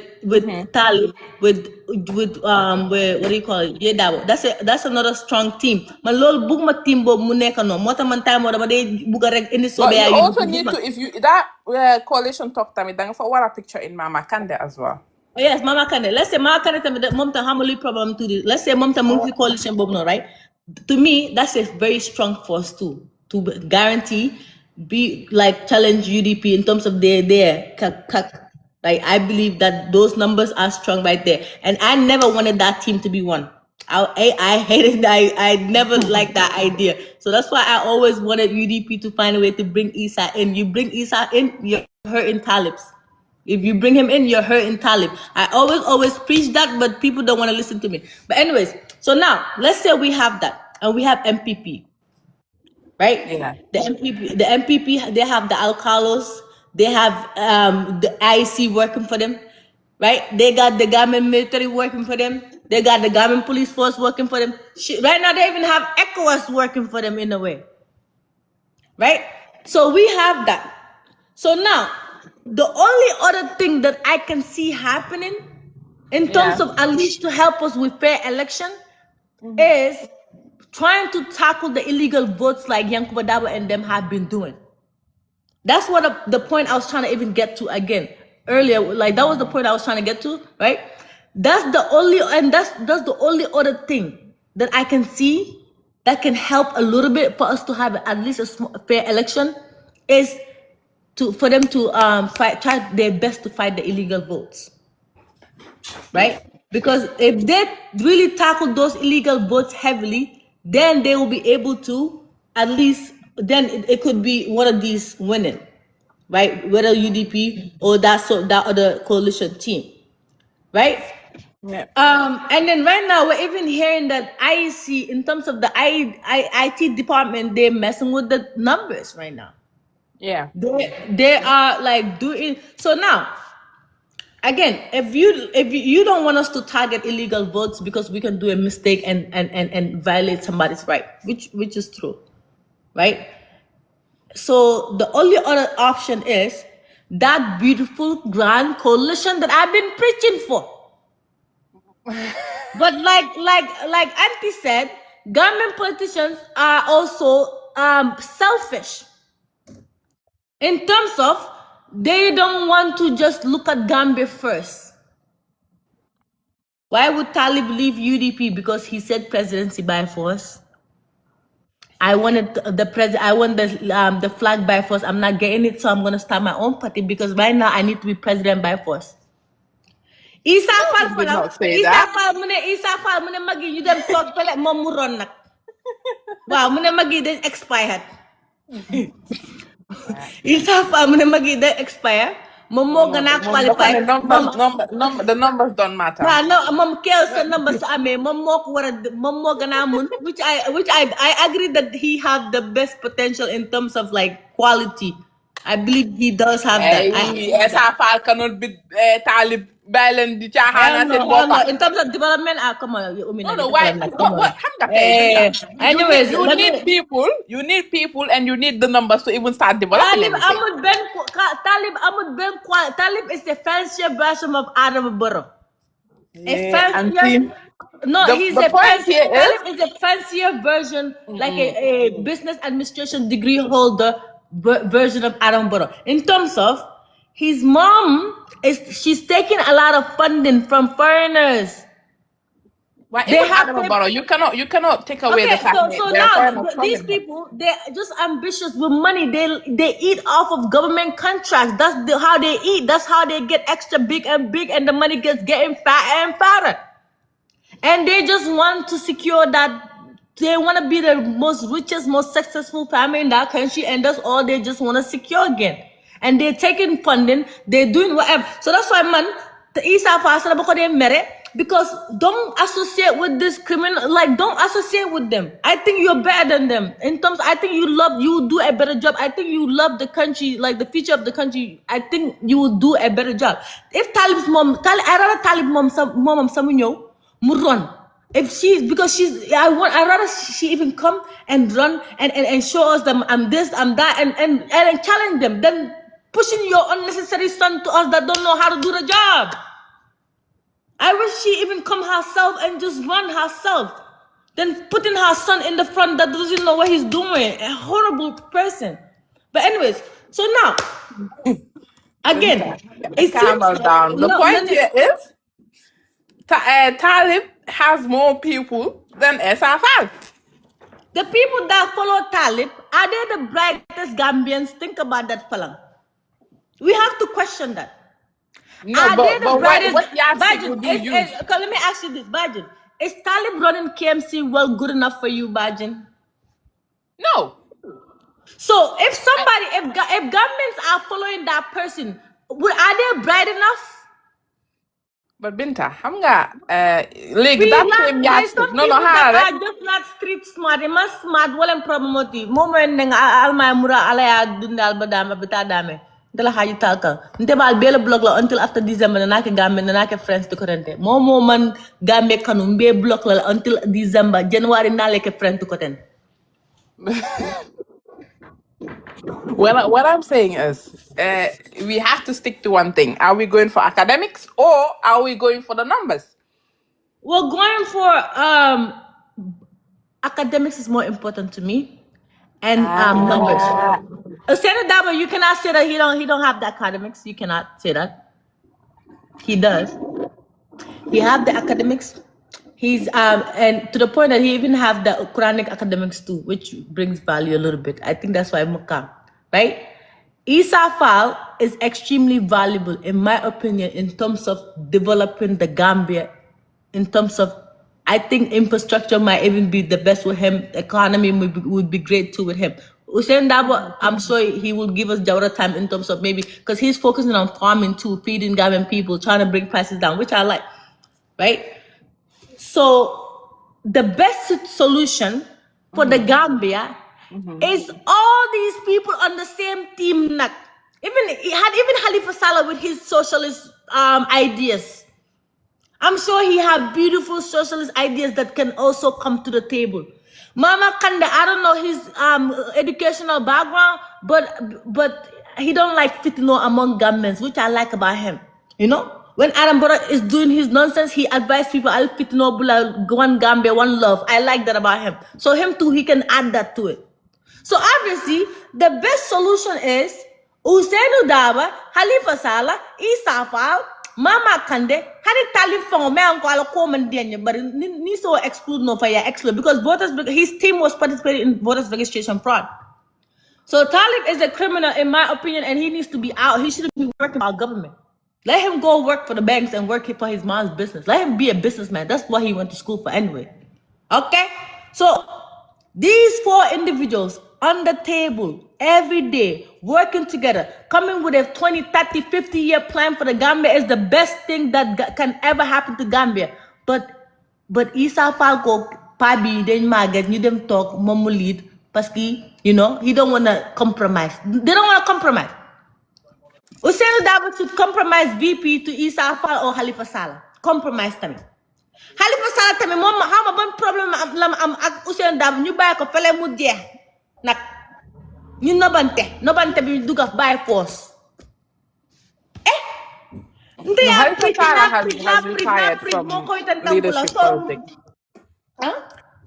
Tali, with what do you call it? Yeah, that's another strong team. Man, lol bugma team bo muneka no. Mota man time mo de buga rek ini so But be you UDP also need to, if you that coalition talk to me, then for what a picture in Mama Kande as well. Oh, yes, Mama Kane. Let's say Mama Kane tell mom ta hamuli problem to this. Let's say mom ta move coalition bob no, right? To me, that's a very strong force too. To guarantee be like challenge UDP in terms of their like I believe that those numbers are strong right there. And I never wanted that team to be one. I hated that. I never liked that idea. So that's why I always wanted UDP to find a way to bring Isa in. You bring Isa in, you're hurting Talibs. If you bring him in, you're hurting Talib. I always preach that, but people don't want to listen to me. But anyways, so now let's say we have that, and we have MPP, right? Yeah. The MPP, they have the Alcalos, they have the IEC working for them, right? They got the government military working for them. They got the government police force working for them. Right now, they even have ECOWAS working for them in a way, right? So we have that. So now, the only other thing that I can see happening in terms of at least to help us with fair election is trying to tackle the illegal votes like Yankuba Dabo and them have been doing. That's what the point I was trying to even get to again earlier. Like that was the point I was trying to get to, right? That's the only other thing that I can see that can help a little bit for us to have at least a fair election is for them to try their best to fight the illegal votes, right? Because if they really tackle those illegal votes heavily, then they will be able to at least then it could be one of these winning, right? Whether UDP or that other coalition team, right? Yeah. And then right now we're even hearing that IEC in terms of the IT department, they're messing with the numbers right now. Yeah. They are like doing so now. Again, if you don't want us to target illegal votes because we can do a mistake and violate somebody's right, which is true, right? So the only other option is that beautiful grand coalition that I've been preaching for. But like Auntie said, government politicians are also selfish. In terms of, they don't want to just look at Gambia first. Why would Talib leave UDP? Because he said presidency by force. I wanted I want the flag by force. I'm not getting it, so I'm gonna start my own party because right now I need to be president by force. Isa Fall for now. Isa Fall mune magi you dem talk pele mom mu ron nak. Wow, mune magi den expired. Isa Fall mune magi den expire. Mom mo gonna qualify. The numbers don't matter. No, mom cares the numbers. I mean, mom mo gonna mun, which I agree that he have the best potential in terms of like quality. I believe he does have that. SFR cannot be Talib Balen di no. In terms of development, come on. No, why? What? Anyways, you need people, and you need the numbers to even start developing. Talib is a fancier version of Adam Barrow. He's a fancier version, like a business administration degree holder version of Adam Barrow. In terms of his mom, she's taking a lot of funding from foreigners. Why Adam Barrow? You cannot take away the fact so now these people, they're just ambitious with money. They eat off of government contracts. That's how they eat. That's how they get extra big, and the money gets getting fatter and fatter. And they just want to secure that they want to be the most richest, most successful family in that country, and that's all they just want to secure again. And they're taking funding, they're doing whatever. So that's why, man, the Isa Fasala because they merit, because don't associate with this criminal, like don't associate with them. I think you're better than them. In terms, I think you do a better job. I think you love the country, like the future of the country. I think you will do a better job. If Talib's mom, I rather Talib mom Samunyo, Murron. If she's because she's I rather she even come and run and show us that I'm this, I'm that, and challenge them than pushing your unnecessary son to us that don't know how to do the job. I wish she even come herself and just run herself than putting her son in the front that doesn't know what he's doing. A horrible person. But anyways, so now again, it Calm seems down. The point here is Talib has more people than SFL. The people that follow Talib, are they the brightest Gambians? Think about that, Falang. We have to question that. No, Are they the but brightest? what yardstick would you use? Okay, let me ask you this, Bajin. Is Talib running KMC well good enough for you, Bajin? No. So if Gambians are following that person, are they bright enough? But Binta, xam nga léegi Fii that la- same there's yardstick. some No, people xaaral that rek. are just not street smart. They must smart. Wala problem moti. Momo neng almay mura alaya dundal badame bita dame. Ndala haji talka. Ndebal bela blog la until after December na ke Gambe na ke friends to korente. Momo man Gambe kanu mbe block la until December. January na ke friends to korente. Well, what I'm saying is, we have to stick to one thing. Are we going for academics or are we going for the numbers? We're going for academics is more important to me, and numbers. Senator Dabo, you cannot say that he don't have the academics. You cannot say that. He does. He have the academics. He's and to the point that he even have the Quranic academics too, which brings value a little bit. I think that's why Muka, right? Isa Fall is extremely valuable, in my opinion, in terms of developing the Gambia. In terms of, I think infrastructure might even be the best with him. Economy would be great too with him. Usain Dabo, I'm sure he will give us Jawara time in terms of maybe, because he's focusing on farming too, feeding Gambian people, trying to bring prices down, which I like, right? So the best solution for the Gambia is all these people on the same team. Even Halifa Saleh with his socialist ideas. I'm sure he had beautiful socialist ideas that can also come to the table. Mama Kanda, I don't know his educational background, but he don't like fitno among Gambians, which I like about him. You know? When Adam Barrow is doing his nonsense, he advises people, I'll fitno bula, one Gambia, one love. I like that about him. So him too, he can add that to it. So obviously, the best solution is Usainu Daba, Halifa Saleh, Isa Fall, Mama Kande, Hani Talib Fong, me anko ala komen dianya, but ni so exclude no fire exclude because his team was participating in voters registration fraud. So Talib is a criminal in my opinion, and he needs to be out. He shouldn't be working for our government. Let him go work for the banks and work for his mom's business. Let him be a businessman. That's what he went to school for anyway. Okay? So these four individuals on the table every day, working together, coming with a 20, 30, 50-year plan for the Gambia is the best thing that can ever happen to Gambia. But Isa Falco, Pabi, then Margaret, you them talk, Momo lead, Paski, you know, he don't want to compromise. They don't want to compromise. Usainu Dabo should compromise VP to Isa Fall or Halifa Saleh. Compromise them. Halifa Saleh tamit moom xam nga ban problème la am ak Usainu Dabo ñu bàyyi ko fele mu jeex nag ñu nobante bi dugaf bàyyi force Halifa Saleh has retired from leadership politics.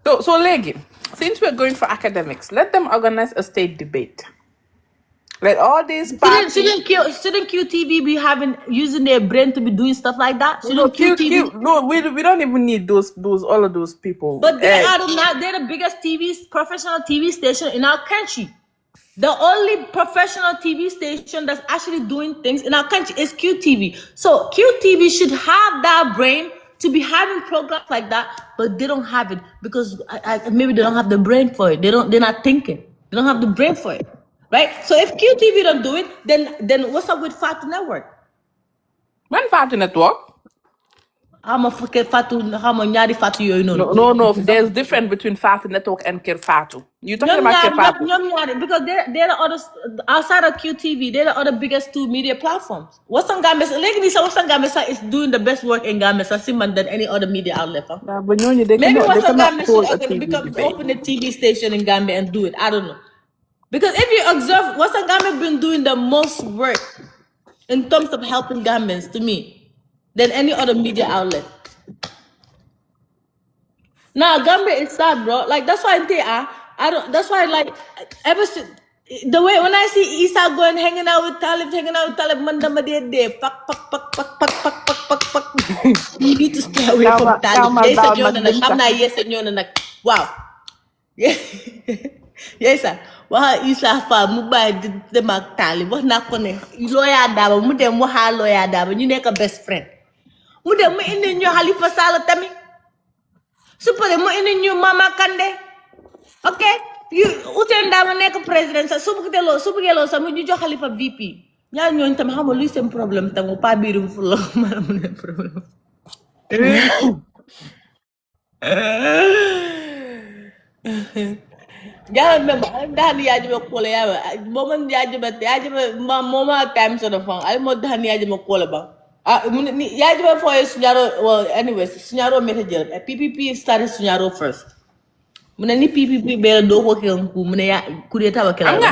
So Legi, since we're going for academics, let them organize a state debate. Let all these parties... Shouldn't QTV be using their brain to be doing stuff like that? Shouldn't QTV? No, we don't even need all of those people. But they're the biggest professional TV station in our country. The only professional TV station that's actually doing things in our country is QTV. So QTV should have that brain to be having programs like that, but they don't have it because maybe they don't have the brain for it. They're not thinking. They don't have the brain for it, right? So if QTV don't do it, then what's up with Fatu Network? When Fatu Network? How much Fatu? How much nyari Fatu you know? No. There's difference between Fatu Network and Kir Fatu. You talking about Kir Fatu? Because they're the other outside of QTV. They're the other biggest two media platforms. Western Gambia, Western Gambia is doing the best work in Gambia, than any other media outlet. Huh? Yeah, but maybe Western Gambia should open a TV station in Gambia and do it. I don't know. Because if you observe, Western Gambia been doing the most work in terms of helping Gambians to me than any other media outlet. Now Gambia is sad, bro. Like that's why I don't. That's why like ever since the way when I see Isa going hanging out with Talib, mandama de pak. You need to stay away from Talib. Yes, wow. Yes, sir. Wah Isa fa mu bay de mak Talib wax na ko ne lawyer daba mu dem waxa lawyer daba ñu nekk best friend. Mu dem mu indi ñu Halifa Sallah tamit. Super mo indi ñu Mama Kandeh. Okay, you uten dama nekk président sa su bëggee sa mu ñu jox Halifa VP. Ñaar ñooñu tam xam luy seen problème tam mu pa biirum fu la ma mu ne problème. Jangan memang dah ni aja makola ya, momen dia aja mama time sort of ay mo dah ni aja makola bang. Ni ya aja for sunyaro. Well, anyways, sunyaro message. PPP started sunyaro first. Muna ni PPP bela do ko ken ku muna ya kudeta ba kala.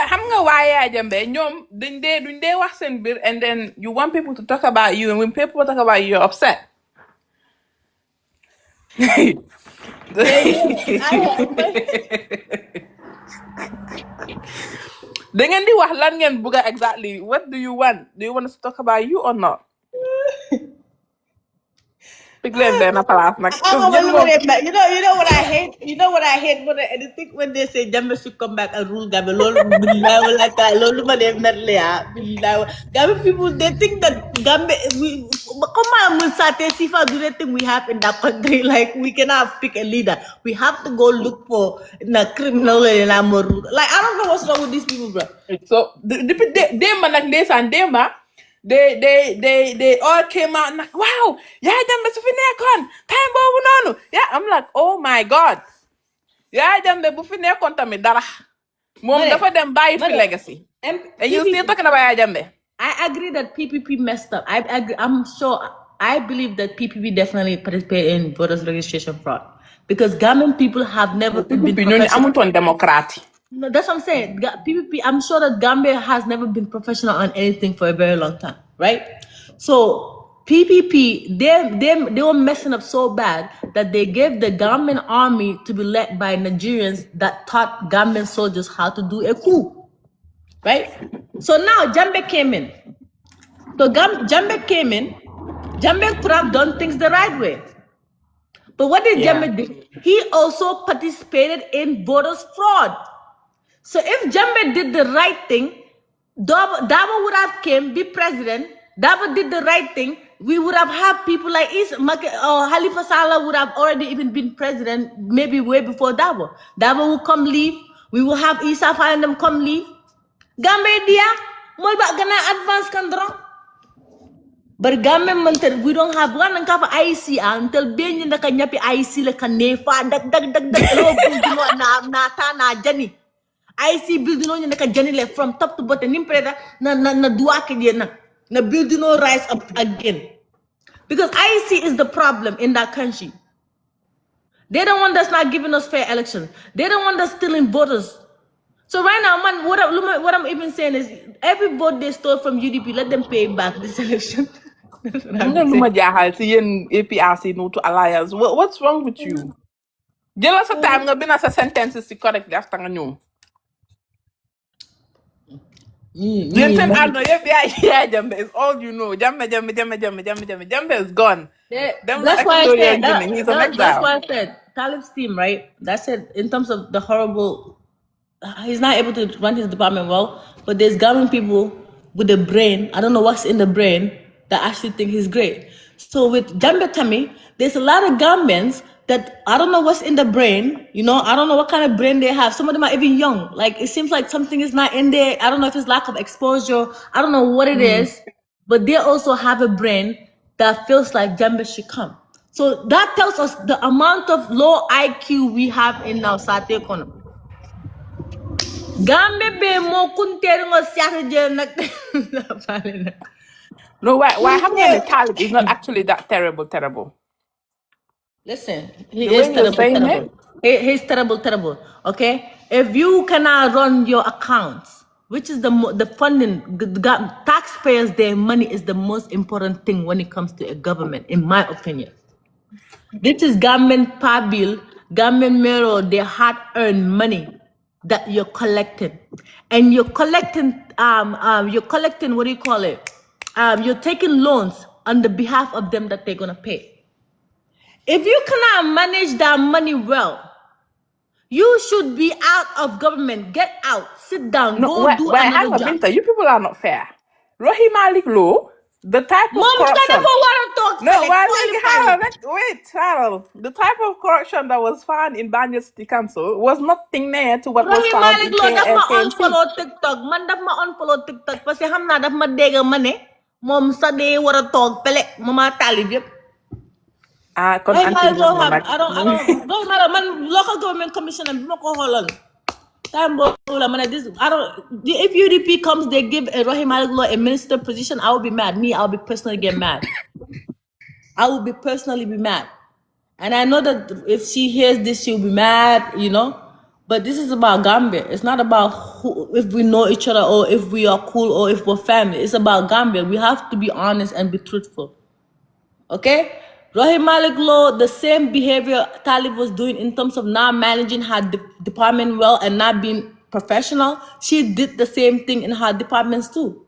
Xam nga waye aja mbe ñom duñ dé wax seen bir, and then you want people to talk about you, and when people talk about you, you're upset. Da ngeen di wax lan ngeen bëgg exactly. What do you want? Do you want us to talk about you or not? Pick them then up last night. You know what I hate? You know what I hate more than anything when they say Gambia should come back and rule Gambia. Gambia people, they think that Gambia, do they think we have in that country? Like we cannot pick a leader. We have to go look for a criminal and like I don't know what's wrong with these people, bro. So they all came out and like, wow, yeah, Jambe su fi nekkon time bobu nonu. Yeah, I'm like, oh my god. Yeah, Jambe bu fi nekkon tamit dara. Mom dafa dem bayi fi legacy. And you still talking about Jambe? I agree that PPP messed up. I agree. I believe that PPP definitely participated in voters registration fraud because Gambian people have never been democratic. No, that's what I'm saying. PPP, I'm sure that Gambia has never been professional on anything for a very long time, right? So PPP, they were messing up so bad that they gave the Gambian army to be led by Nigerians that taught Gambian soldiers how to do a coup, right? So now Jambe came in. So Jambe came in. Jambe could have done things the right way. But what did Jambe do? He also participated in voters fraud. So if Jambe did the right thing, Dabo would have came, be president. Dabo did the right thing. We would have had people like Halifa Sallah would have already even been president, maybe way before Dabo. Dabo will come leave. We will have Isa and them come leave. Gambe dia, molba gana advance kandro. But Gambe we don't have one and cover IC until being in the kanyapi IC le kanefa na Jenny. I see building on the Janile from top to bottom. Nimpreda na duake na building no rise up again. Because IC is the problem in that country. They don't want us not giving us fair elections. They don't want us stealing voters. So right now, man, what I'm even saying is every vote they stole from UDP, let them pay back this election. What's wrong with you? Give us a time, I've been as a sentence is correct after a new. Jambe is all you know. Jambe is gone. That's why I said that's why I said Talib's team, right? That's it. In terms of the horrible, he's not able to run his department well. But there's government people with the brain. I don't know what's in the brain that actually think he's great. So with Gambia Tammy, there's a lot of Gambians that I don't know what's in the brain. I don't know what kind of brain they have. Some of them are even young. Like it seems like something is not in there. I don't know if it's lack of exposure. I don't know what it is, but they also have a brain that feels like Gambia should come. So that tells us the amount of low IQ we have in our South economy. Gambia be mo kunteri ngo siata je nak. No, why having a Talib is not actually that terrible. Listen, he The is way you're saying terrible. He's terrible. Okay, if you cannot run your accounts, which is the funding, taxpayers, their money is the most important thing when it comes to a government, in my opinion. This is government bill, government mirror, their hard-earned money that you're collecting, and you're collecting what do you call it? You're taking loans on the behalf of them that they're gonna pay. If you cannot manage that money well, you should be out of government. Get out. Sit down. Go do another job. Binta, you people are not fair. Rohi Malik Law, the type of corruption. Harold. The type of corruption that was found in Banjul City Council was nothing near to what was found in Rohi Malik Law, daf ma KMC. unfollow TikTok. Man daf ma unfollow TikTok parce que xam naa daf ma dégg ma ne moom sa dee war a toog pele mama talib yëpp. I don't man local government commissioner bi ma ko xoolal time boobu la ma ne this if UDP comes they give a Rohi Malik Law a minister position, I will be mad. I'll be personally get mad. I will be personally mad. And I know that if she hears this, she'll be mad, But this is about Gambia. It's not about if we know each other or if we are cool or if we're family. It's about Gambia. We have to be honest and be truthful. Okay? Rohi Malik Law, the same behavior Talib was doing in terms of not managing her department well and not being professional, she did the same thing in her departments too.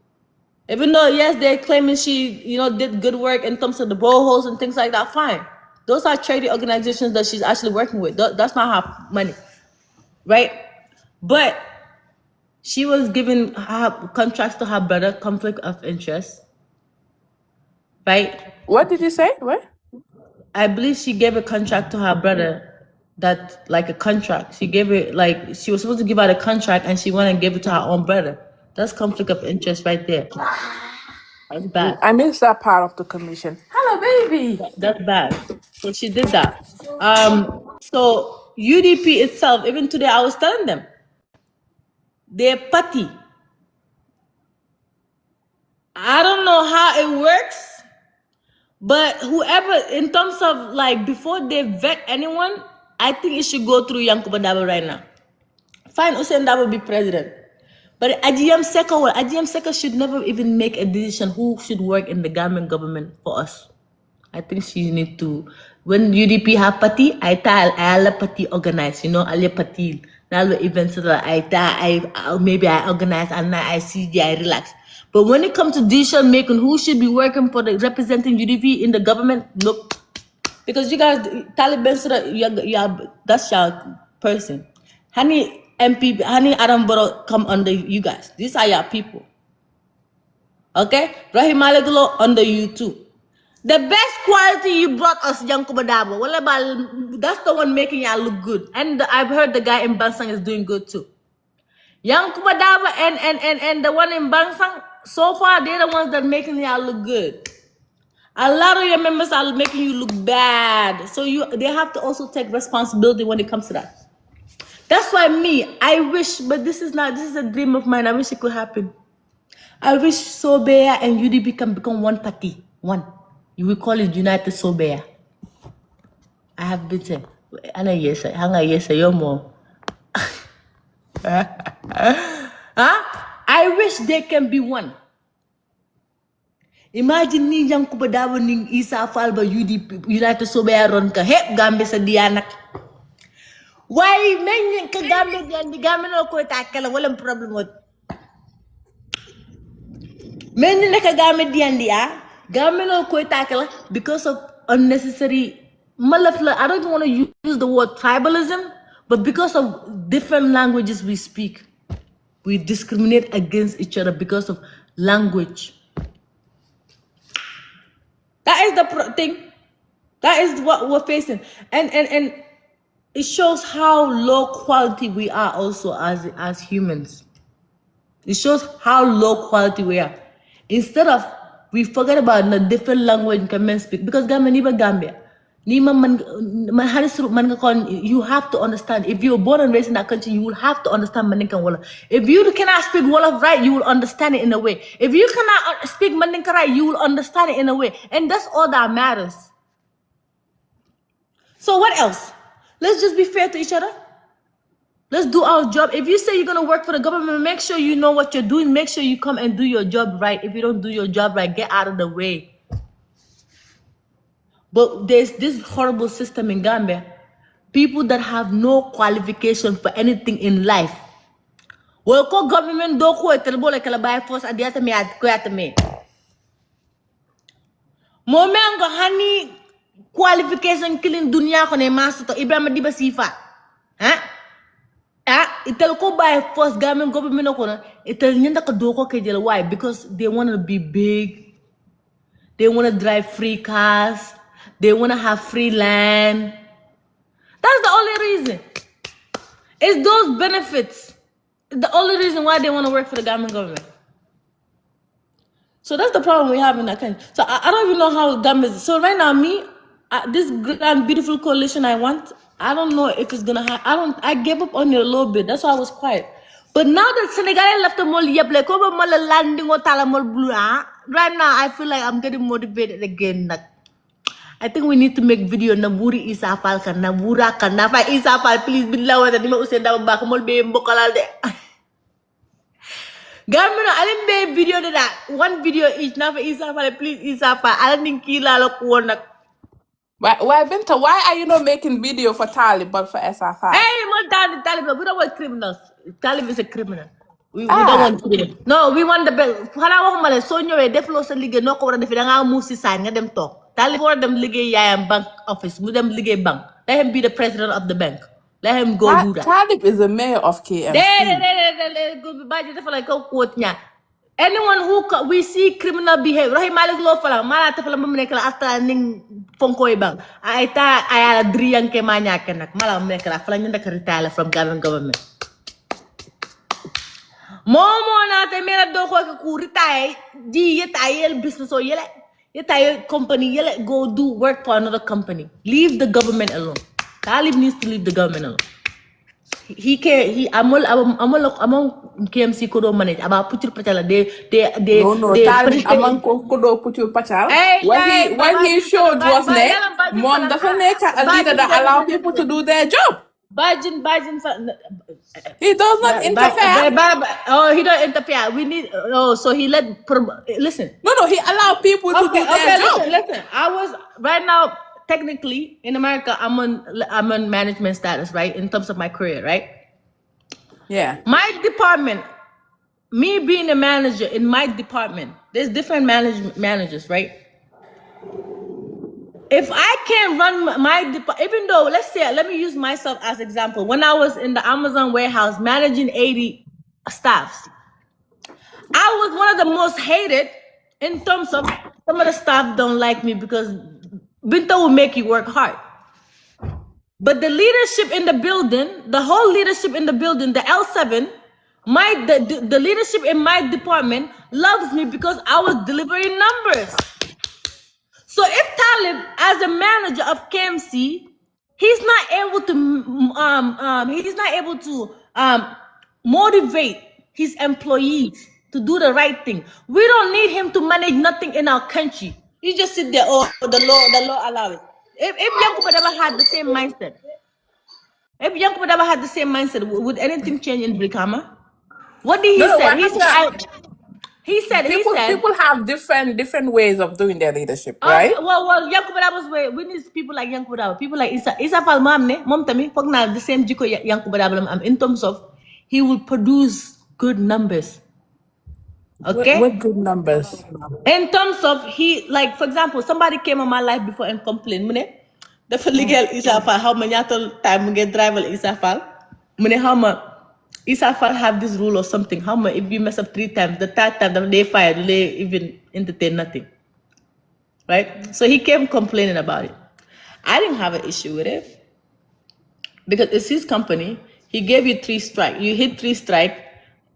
Even though, yes, they're claiming she, did good work in terms of the boreholes and things like that, fine. Those are charity organizations that she's actually working with. That's not her money, right? But she was giving her contracts to her brother, conflict of interest, right? What did you say? What? I believe she gave a contract to her brother that, like a contract. She gave it, like, she was supposed to give out a contract and she went and gave it to her own brother. That's conflict of interest right there. That's bad. I missed that part of the commission. Hello, baby. That's bad. So she did that. So UDP itself, even today, I was telling them, they're petty. I don't know how it works, but whoever, in terms of like before they vet anyone, I think it should go through Yankuba Dabo right now. Fine, Usain Dabo be president. But Ajiyam Seka should never even make a decision who should work in the government for us. I think she need to, when UDP have party, I tell all party organize, all party, all events that maybe I organize and I see, I relax. But when it comes to decision making, who should be working for representing UDP in the government? Nope. Because you guys, Taliban, that's your person. Honey, MP, Honey Adam Borough come under you guys. These are your people. Okay? Rahim Malaglo under you too. The best quality you brought us, Yankuba Dabo. That's the one making y'all look good. And I've heard the guy in Bansang is doing good too. Yankuba Dabo and the one in Bansang, so far they're the ones that making y'all look good. A lot of your members are making you look bad. So they have to also take responsibility when it comes to that. That's why I wish, but this is a dream of mine. I wish it could happen. I wish Sobeya and UDP can become one party. One. You will call it United Sobeya. I have been saying, you're more. I wish they can be one. Imagine ni Yankuba Dabo ning Isa Falba UDP United Sobeya ron ka hep Gambe sa dianak. Why men ka Gambe Gambe no ko takala wala problem mo. Men ka Gambe diandia Gambe no ko takala because of unnecessary malafla. I don't want to use the word tribalism, but because of different languages we speak, we discriminate against each other because of language. That is the thing. That is what we're facing, and it shows how low quality we are also as humans. It shows how low quality we are. Instead of we forget about the different language can speak because Gambia. You have to understand. If you're born and raised in that country, you will have to understand Mandinka Wolof. If you cannot speak Wolof right, you will understand it in a way. If you cannot speak Mandinka right, you will understand it in a way. And that's all that matters. So what else? Let's just be fair to each other. Let's do our job. If you say you're going to work for the government, make sure you know what you're doing. Make sure you come and do your job right. If you don't do your job right, get out of the way. But there's this horrible system in Gambia. People that have no qualification for anything in life. Well, government do ko etelbole kala bay force adiata me ad ko atame. Momengo hani qualification killing dunia ko ne master to Ibrahim Diba Sifa. Huh? Itel ko by force government ko na itel nyanda ka do ko kejel. Why? Because they want to be big. They want to drive free cars. They want to have free land. That's the only reason. It's those benefits. The only reason why they want to work for the government. So that's the problem we have in that country. So I don't even know how government is. So right now, this grand, beautiful coalition I want, I don't know if it's going to happen. I gave up on it a little bit. That's why I was quiet. But now that Senegal left the mall, landing right now, I feel like I'm getting motivated again. I think we need to make video Naburi Isafal kan Nabura kan Nafa Isafal please billahi wa dima usenda ba ko mol be mbokalal de Gamino alim be video de that one video each Nafa Isafal please Isafal alanding kila la ko nak Why, Binta, why are you not making video for Talib but for SFI? Hey, more Talib, we don't want criminals. Talib is a criminal. We don't want criminals. No, we want the best. Hala wax male so ñëwé def lo sa liggéey noko wara def da nga musi sa nga dem tok. Talib war dem liggéey yaayam bank office, mu dem liggéey bank. Let him be the president of the bank. Let him go do that. Talib is the mayor of KMC. Anyone who we see criminal behavior, Rohi Malik lo fala, mala te fala mamne kala after ning ponkoy bang. Aita ayala driyang ke manya kenak, mala mamne kala fala nyanda ka retire from government. Momo na te mera do ko ku retire, di yetayel business o yele, yetayel company yele go do work for another company. Leave the government alone. Talib needs to leave the government alone. He among KMC kodo manage about putur pachala they Talib among kodo putur pachal when he showed was ne mom dafa nek a leader that allow people to do their job. Bajin He does not interfere. He don't interfere. We need so he listen. No, he allowed people to do their job. Listen. I was right now technically in America I'm on management status, right? In terms of my career, right? Yeah. My department, me being a manager in my department, there's different managers, right? If I can't run my department, even though, let's say, let me use myself as example. When I was in the Amazon warehouse managing 80 staffs, I was one of the most hated in terms of some of the staff don't like me because Binta will make you work hard. But the leadership in the building, the whole leadership in the building, the L7, the leadership in my department loves me because I was delivering numbers. So if Talib, as a manager of KMC, he's not able to motivate his employees to do the right thing. We don't need him to manage nothing in our country. You just sit there, the law allows it. If Yankuba never had the same mindset, would anything change in Brikama? What did he say? People have different ways of doing their leadership, right? Well, Yankuba Daba's way. We need people like Yankuba Daba, people like Isa Fal Mamne, Mom Tami, Fogna, the same Jiko Yankuba Daba, in terms of he will produce good numbers. Okay? What good numbers? In terms of for example, somebody came on my life before and complained, Mune, the legal Isafal, how many time get driver Isafal, Mune, how much Isafal have this rule or something, how much if you mess up 3 times, the third time they fire, they even entertain nothing. right? So he came complaining about it. I didn't have an issue with it because it's his company. He gave you 3 strike. You hit 3 strike.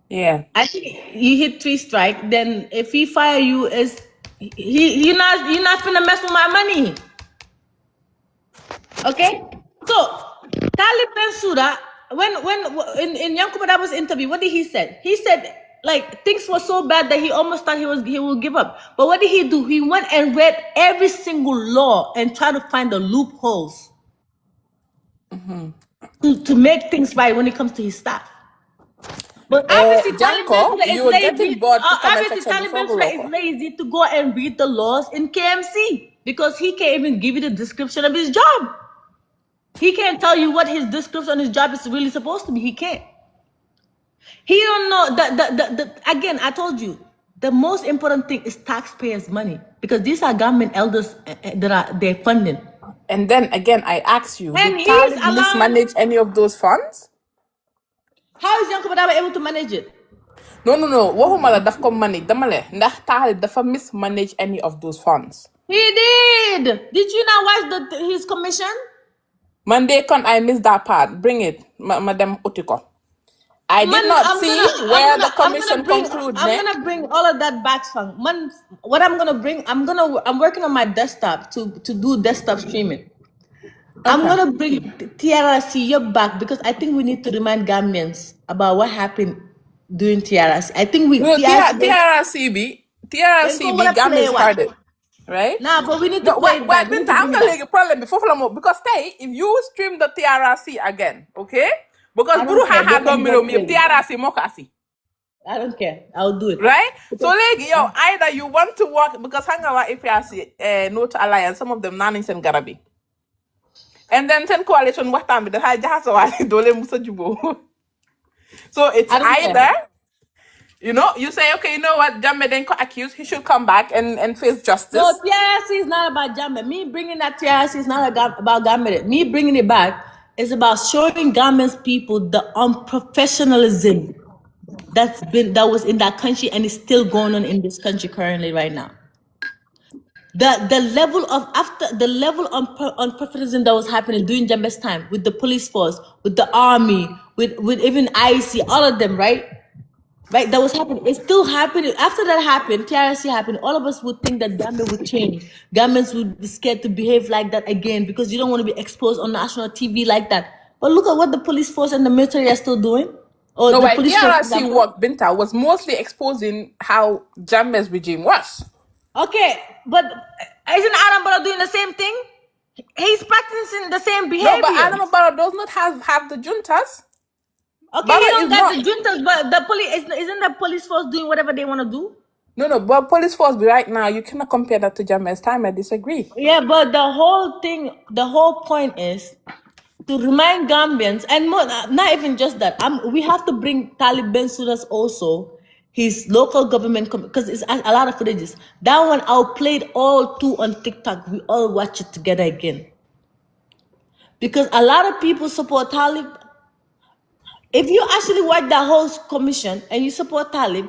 Yeah. I think you hit 3 strike. Then if he fire you, is you're not finna mess with my money. Okay, so Talib Bensouda, when in Yankuba Daba's interview, what did he say? He said like things were so bad that he almost thought he would give up. But what did he do? He went and read every single law and tried to find the loopholes to make things right when it comes to his staff. But obviously, Talib Janko, Bensouda is you were lazy. getting bored to comment Obviously, section Talib before Bensouda is Guloko. lazy to go and read the laws in KMC because he can't even give you the description of his job. He can't tell you what his description on his job is really supposed to be. He can't. He don't know again, I told you, the most important thing is taxpayers' money because these are government elders they're funding. And then again, I ask you, And did he's Talib allowed. mismanage any of those funds? How is Yanko Badaba able to manage it? No. Waxuma la daf ko manage dama le ndax Talib dafa mismanage any of those funds. He did. Did you not watch his commission? Monday con I missed that part. Bring it, Madam Utiko. I did not see where the commission concluded. I'm gonna bring all of that back, Fang. What I'm gonna bring, I'm working on my desktop to do desktop streaming. Okay. I'm gonna bring TRC back because I think we need to remind Gambians about what happened during TRC. I think TRC Gambians heard it, right? Nah, but we need to play it back. Binta, I'm gonna problem before because if you stream the TRC again, okay? Because Buru ha domino mi TRC mokasi. I don't care. I'll do it. Right? So either you want to work because hangawa APRC Note Alliance, some of them nanings and Garabi. And then 10 coalition what time the dole musa jubo. So it's either you say, okay, you know what, Jammeh then got accused, he should come back and face justice. No, TRC is not about Jammeh. Me bringing that TRC is not about Jammeh. Me bringing it back is about showing Gambia's people the unprofessionalism that was in that country and is still going on in this country currently right now. The level of unprofessionalism that was happening during Jammeh's time with the police force, with the army, with even IC, all of them, right? Right, that was happening. It's still happening. After that happened, TRC happened, all of us would think that Gambia would change. Gambians would be scared to behave like that again because you don't want to be exposed on national TV like that. But look at what the police force and the military are still doing. Or no, the wait, police TRC work, Binta, was mostly exposing how Jammeh's regime was. Okay, but isn't Adam Barrow doing the same thing? He's practicing the same behavior. No, but Adam Barrow does not have the juntas. Okay, you don't get the juntas, but the police isn't the police force doing whatever they want to do? No, but police force right now, you cannot compare that to Jammeh's time. I disagree. Yeah, but the whole point is to remind Gambians, and more, not even just that. We have to bring Talib Bensouda's also his local government because it's a lot of footages. That one I'll play it all too on TikTok. We all watch it together again because a lot of people support Talib. If you actually watch that whole commission and you support Talib,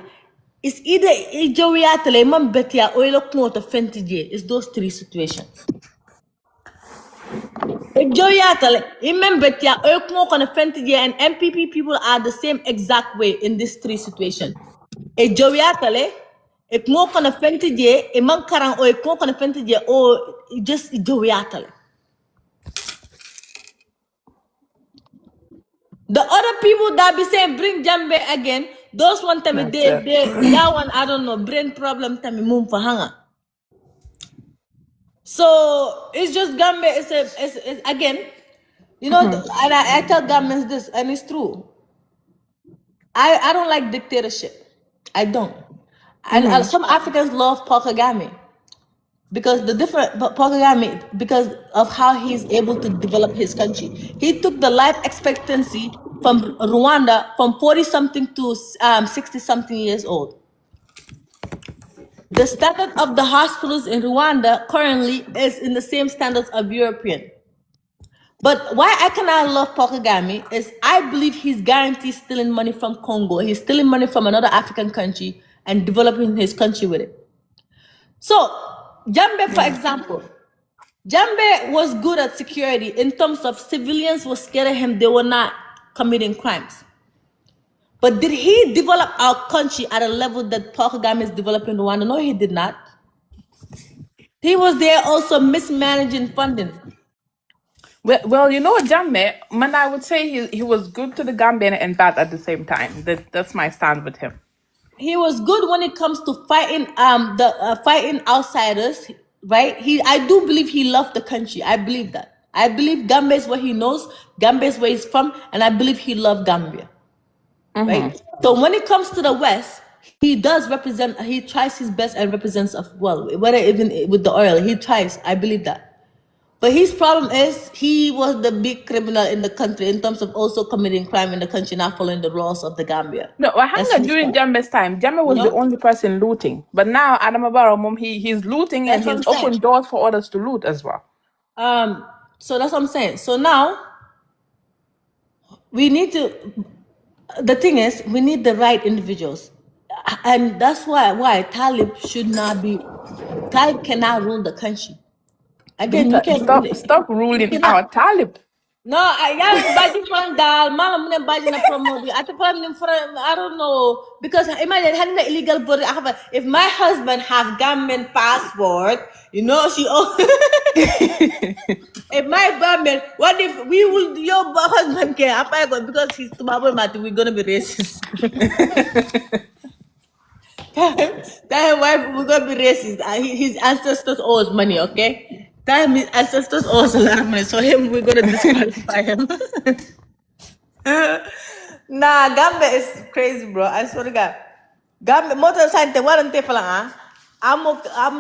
it's either Jowiatale, Mam Betia, or Elokmoto Fentije. It's those 3 situations. If Jowiatale, Imam Betia, Elokmoto Fentije, and MPP people are the same exact way in these 3 situations. If Jowiatale, if Mokon Fentije, Imam Karang, or if Mokon Fentije, or just Jowiatale. The other people that be saying bring Jammeh again, those one time that one I don't know, brain problem time move for hanger. So it's just Gambia is again, and I tell Gambians this, and it's true. I don't like dictatorship. I don't. And some Africans love Paul Kagame. Because because of how he's able to develop his country. He took the life expectancy from Rwanda from 40-something to 60-something years old. The standard of the hospitals in Rwanda currently is in the same standards of European. But why I cannot love Paul Kagame is I believe he's guaranteed stealing money from Congo. He's stealing money from another African country and developing his country with it. So Jambe, for example, Jambe was good at security in terms of civilians were scared of him. They were not committing crimes. But did he develop our country at a level that Paul Kagame is developing Rwanda? No, he did not. He was there also mismanaging funding. Well, you know, Jamme, man, I would say he was good to the Gambian and bad at the same time. That's my stand with him. He was good when it comes to fighting fighting outsiders, right? I do believe he loved the country. I believe that. I believe Gambia is where he knows, Gambia is where he's from, and I believe he loved Gambia. Right? So when it comes to the West, he does represent, he tries his best and represents well, whether even with the oil, he tries. I believe that. But his problem is he was the big criminal in the country in terms of also committing crime in the country, not following the laws of the Gambia. No, I hang during Jambe's time. Jambe was the only person looting. But now Adam Barrow, he's looting and he's opened doors for others to loot as well. So that's what I'm saying. So now we need to, the thing is, we need the right individuals. And that's why Talib should not be, Talib cannot rule the country. Again, you can't stop ruling our Talib. No, I budget from Dal, Malam budget promote. I don't know. Because imagine having the illegal vote. If my husband have Gambian passport, you know, if my government, what if your husband can because he's Tubabo Mati, we're gonna be racist. That wife, we're gonna be racist. His ancestors owe us money, okay? That his ancestors owe us a lot of money, so we're gonna disqualify him. Nah, Gambia is crazy, bro. I swear to God. Gambia, motor science, I'm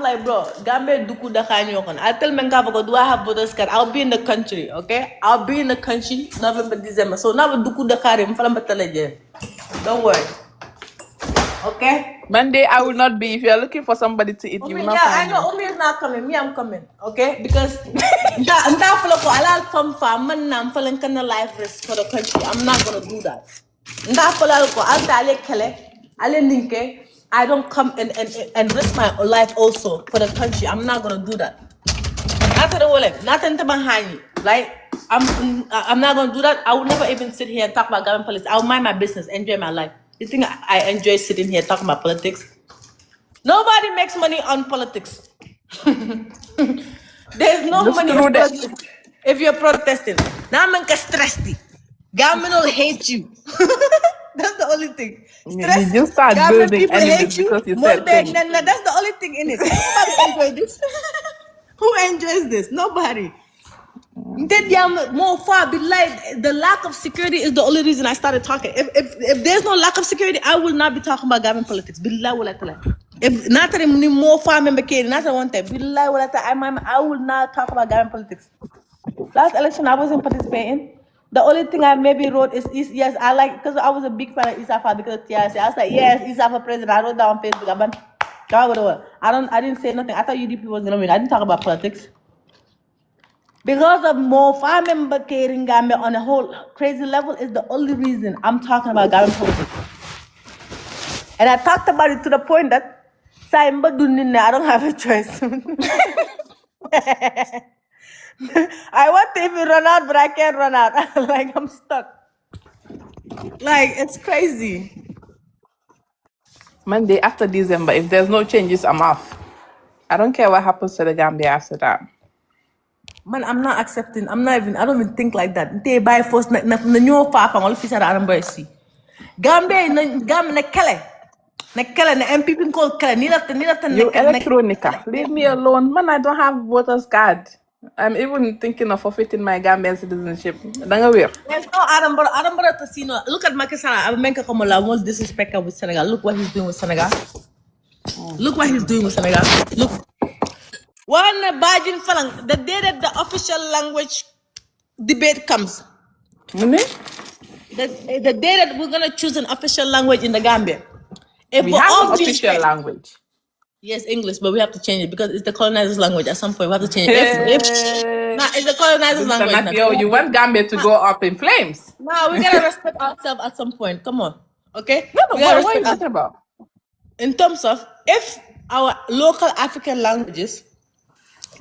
like, bro, Gambia duku dakanyokon. I tell Menkava, do I have voters card? I'll be in the country, okay? I'll be in the country November, December. So now duku dakarim, don't worry. Okay? Monday I will not be. If you are looking for somebody to eat, you will not find me. I know Umi is not coming. Me, I'm coming. Okay? Because I'm not following life risk for the country. I'm not gonna do that. I don't come and risk my life also for the country. I'm not gonna do that. Nothing to behind, right? I'm not gonna do that. I will never even sit here and talk about government politics. I'll mind my business, enjoy my life. You think I enjoy sitting here talking about politics? Nobody makes money on politics. There's no money on politics if you're protesting. Now I'm stressed. Government will hate you. That's the only thing. Stress. You just start building enemies because you said things. That's the only thing in it. Nobody enjoys this. Who enjoys this? Nobody. The lack of security is the only reason I started talking. If there's no lack of security, I will not be talking about government politics. If not more farm member not one time. I will not talk about government politics. Last election I wasn't participating. The only thing I maybe wrote is yes, I like, because I was a big fan of Isafa because TRC. I was like, yes, Isafa president. I wrote down on Facebook. I didn't say nothing. I thought UDP was gonna win. I didn't talk about politics. Because of more farm member caring Gambia on a whole crazy level is the only reason I'm talking about government politics. And I talked about it to the point that I don't have a choice. I want to even run out, but I can't run out. Like, I'm stuck. Like, it's crazy. Monday after December, if there's no changes, I'm off. I don't care what happens to the Gambia after that. Man, I'm not accepting. I don't even think like that. They buy first na new far from all officer Gambia na kele. Na MPP call kele. You electronica. Leave me alone. Man, I don't have voters card. I'm even thinking of forfeiting my Gambian citizenship. There's no Adam Casino. Look at Macky Sall. I'm making como la most disrespectful with Senegal. Look what he's doing with Senegal. Look what he's doing with Senegal. Look. One Bajin Falang, the day that the official language debate comes. The day that we're gonna choose an official language in the Gambia. If we have an official language. Yes, English, but we have to change it because it's the colonizers' language. At some point, we have to change it. It's the colonizers' language. You want Gambia to go up in flames? No, we gotta respect ourselves at some point. Come on, okay? No, what are you talking about? In terms of if our local African languages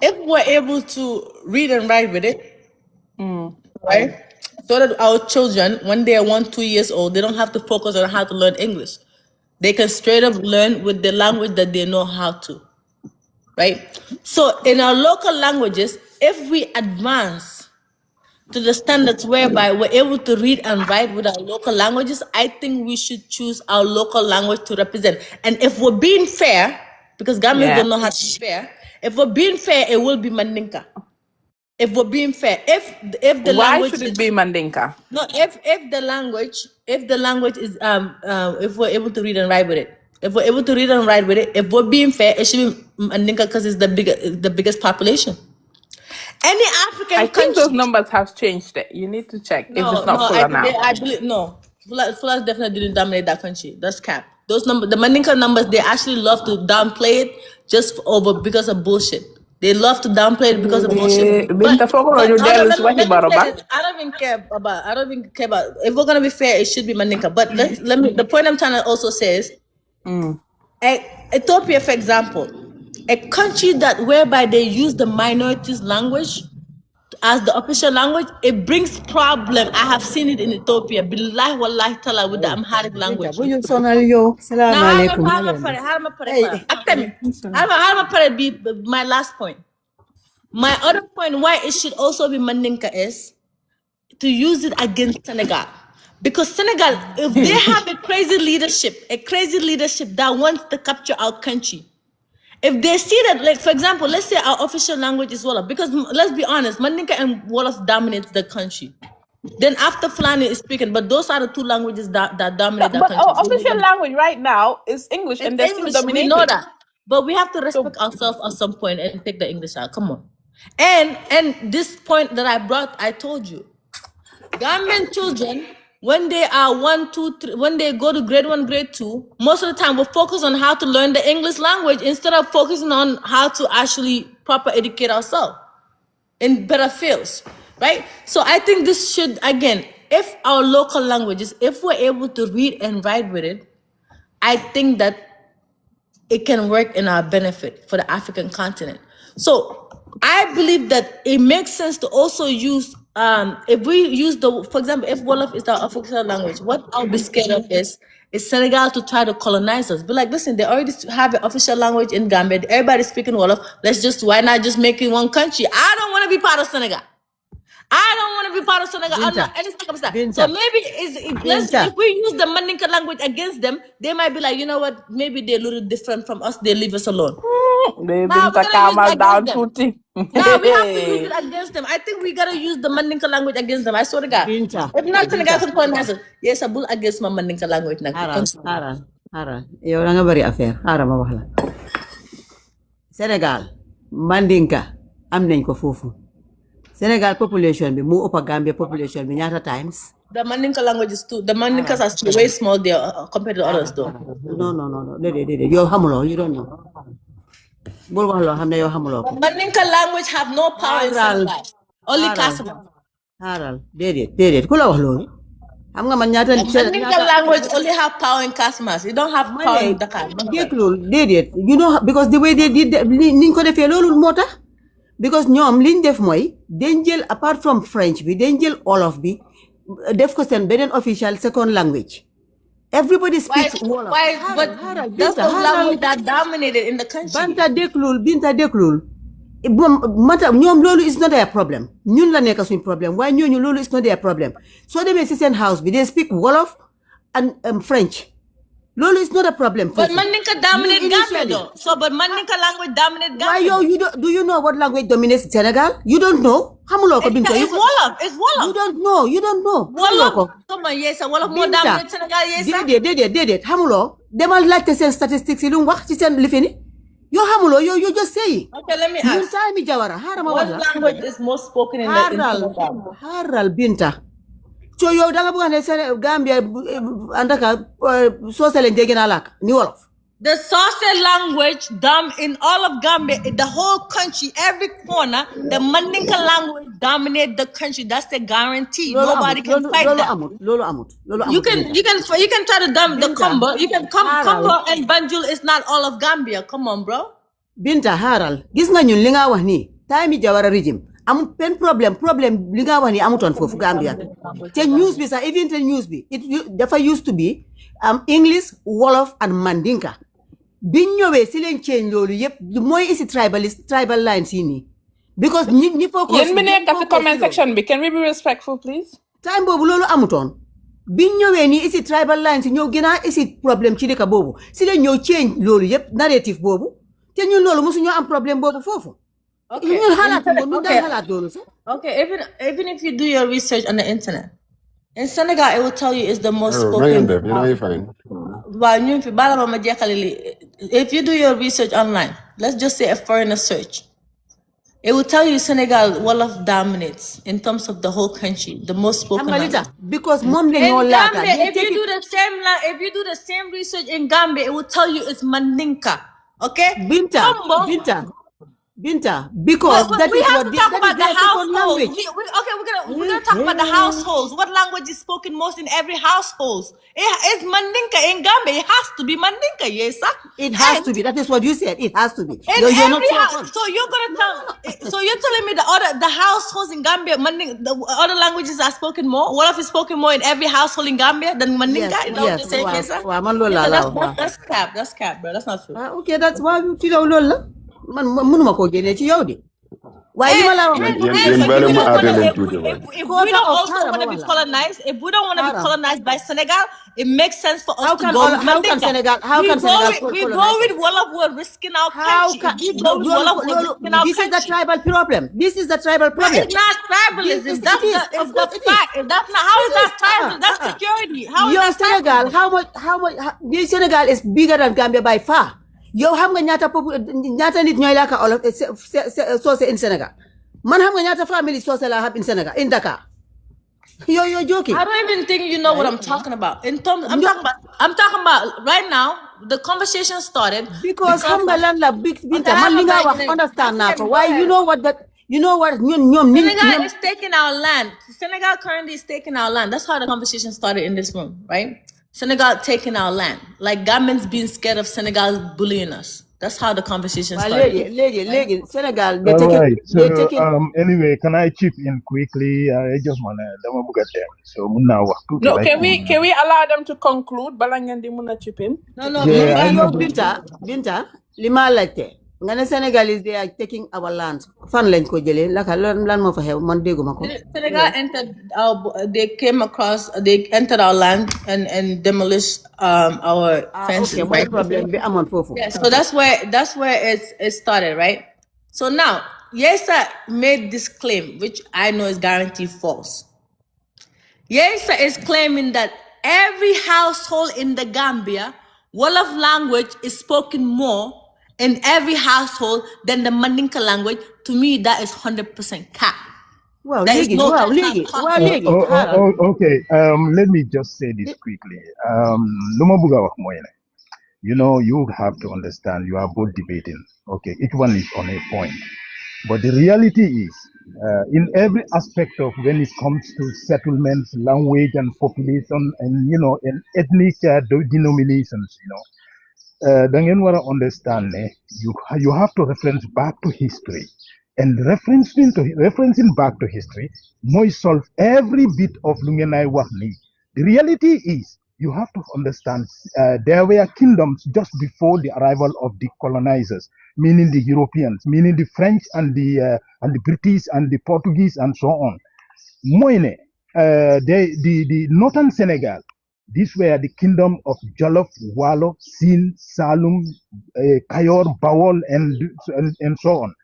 if we're able to read and write with it, right? So that our children, when they are 1, 2 years old, they don't have to focus on how to learn English. They can straight up learn with the language that they know how to, right? So in our local languages, if we advance to the standards whereby we're able to read and write with our local languages, I think we should choose our local language to represent. And if we're being fair, because Gambians don't know how to be fair, if we're being fair, it will be Mandinka. If we're being fair, if the Why language should it be Mandinka? no, if the language is if we're able to read and write with it, if we're able to read and write with it, if we're being fair, it should be Mandinka because it's the biggest population. Any African I country. think those numbers have changed. You need to check if it's not fuller now. I believe no. Fullers definitely didn't dominate that country. That's cap. Those numbers, the Mandinka numbers, they actually love to downplay it because of bullshit. They love to downplay it because of bullshit. Binta I don't even care about. If we're gonna be fair, it should be Mandinka. But let me. The point I'm trying to also say is, Ethiopia, for example, a country that whereby they use the minorities' language as the official language, it brings problem. I have seen it in Ethiopia. Billahi wallahi ta'ala with the Amharic language. My last point. My other point why it should also be Mandinka is to use it against Senegal. Because Senegal, if they have a crazy leadership that wants to capture our country, if they see that, like, for example, let's say our official language is Wolof, because let's be honest, Mandinka and Wolof dominates the country. Then after Fulani is speaking, but those are the two languages that dominate the country. But our official language right now is English, and they're still dominating. We know that. But we have to respect ourselves at some point and take the English out. Come on. And this point that I brought, I told you. Gambian children, when they are 1, 2, 3, when they go to grade 1, grade 2, most of the time we focus on how to learn the English language instead of focusing on how to actually proper educate ourselves in better fields, right? So I think this should, again, if our local languages, if we're able to read and write with it, I think that it can work in our benefit for the African continent. So I believe that it makes sense to also use, if we use for example, if Wolof is our official language, what I'll be scared of is Senegal to try to colonize us. But like, listen, they already have an official language in Gambia. Everybody's speaking Wolof. Why not just make it one country? I don't want to be part of Senegal. I don't want to be part of Senegal under any circumstance. So maybe if we use the Mandinka language against them, they might be like, you know what? Maybe they're a little different from us. They leave us alone. Now we have to use it against them. I think we gotta use the Mandinka language against them. I swear to God. If not Senegal can colonize us, yes, I will against my Mandinka language. Haral. Yow da nga bari affaire. Haral ma wax la. Senegal, Mandinka am nañ ko fofu. Senegal population bi mo upper Gambia population bi ñaata times. The Mandinka language is too. The Mandinkas are way small there compared to others, though. No. Yow xamulo, you don't know. Bul wax lo xamne yow xamulo. Mandinka language have no power in Senegal. Only Casamance. Haral, dedet. Ku la wax lolu? Xam nga man ñaata Mandinka language only have power in Casamance. You don't have power in Dakar. Dedet. You know, because the way they did niñ ko defé lolu motax. Because ñoom liñ def mooy dañ jël apart from French bi dañ jël Wolof bi def ko seen beneen official second language. Everybody speaks Wolof. But that's the language that dominated in the country. Binta déglul mata ñoom loolu is not their problem. Ñun la nekk suñ problème waaye ñooñu loolu is not their problem. Soo demee si seen house bi they speak Wolof and French. Lolo is not a problem. But Mandinka dominate Gambia though. So, but Mandinka language dominate Gambia. Why do you know what language dominates Senegal? You don't know. It's Wolof. It's Wolof. You don't know. Wolof. Come on, yes, Wolof more dominate Senegal, yes. Déedéet. Hamulo. Demal laajte seen statistics yi lu wax ci seen lifini. Yo hamulo, you just say. Okay, let me ask. What language is most spoken in the Haral Binta. So yow da nga bëgg ne Gambia andaka social dégg na lak ni Wolof. The social language in all of Gambia, the whole country, every corner, the Mandinka language dominate the country. That's a guarantee. Nobody can fight that. Lolo amut. You can try to dominate the Combo. You can Combo and Banjul is not all of Gambia. Come on, bro. Binta haral gis nga ñun li nga wax ni time Jawara regime am pen problème li nga wax ni amuton fofu Gambia te news bi sax even the news bi it dafa used to be English Wolof and Mandinka biñ ñëwé ci leen change lolu yépp moy isi tribal lines yi ni because ñi focus yeen mi nekk ci comment section bi can we be respectful please time bobu lolu amuton biñ ñëwé ni isi tribal lines ñëw gëna isi problème ci dëkk bobu ci leen ñëw change lolu yépp narrative bobu te ñun lolu musu ñu am problème bobu fofu ñun xalaat ñu dañ xalaat lolu sax okay even if you do your research on the internet in Senegal it will tell you it's the most spoken if you do your research online let's just say a foreigner search it will tell you Senegal Wolof dominates in terms of the whole country, the most spoken language. Because mom in Gambia, if you do the same research in Gambia, it will tell you it's Mandinka. Okay? Binta, because that we is have what to talk about the households. We're gonna talk about the households. What language is spoken most in every household? It's Mandinka in Gambia. It has to be Mandinka, yes, sir. It has to be. That is what you said. It has to be. You're not so you're gonna tell. So you're telling me the households in Gambia, the other languages are spoken more. Wolof is spoken more in every household in Gambia than Mandinka. Yes. That's cap, bro. That's not true. Okay, that's why you feel lola. Man mënuma ko génné ci yow di waaye li ma la wax if we don't also want to be colonized, if we don't want to be colonized by Senegal, it makes sense for us to go with Mandinka. How can Senegal we go with Wolof, we're risking our country. This is the tribal problem. This is the tribal problem. It's not tribalism. That's the fact. That's not how is that tribal? That's security. How is Senegal? How much? Senegal is bigger than Gambia by far. Yo xam nga ñaata nit ñoy laka olof soose in Senegal man xam nga ñaata family soose la have in Senegal in Dakar you're joking. I don't even think you know what I'm talking about. I'm talking about right now the conversation started because xam nga lan la big Binta man li nga wax understand na ko why you know what ñom Senegal is taking our land. Senegal currently is taking our land. That's how the conversation started in this room, right? Senegal taking our land. Like Gambians being scared of Senegal bullying us. That's how the conversation started. Legi, Senegal, anyway, can I chip in quickly? I just want to so no, can we allow them to conclude? Balangan di muna chip in. No. Yeah, Binta, lima laajte. Nga ne Senegalese they are taking our land. Fan lañ ko jëlé laka lan mo fa xew man dégguma ko. Senegal they entered our land and demolished our fences. Okay, right? Problem bi amon fofu. Yeah, so that's where it started, right? So now, Yesa made this claim, which I know is guaranteed false. Yesa is claiming that every household in the Gambia, Wolof language is spoken more in every household than the Mandinka language. To me, that is 100% cap. Wow, okay, let me just say this quickly. You know, you have to understand, you are both debating. Okay, each one is on a point. But the reality is, in every aspect of when it comes to settlements, language and population and, and ethnic denominations, then you want to understand, you have to reference back to history. And referencing back to history, might solve every bit of Lungenai Wahni. The reality is, you have to understand, there were kingdoms just before the arrival of the colonizers, meaning the Europeans, meaning the French and the British and the Portuguese and so on. Moine, the northern Senegal, these were the kingdom of Jolof, Walo, Sin, Salum, Kayor, Bawol, and so on.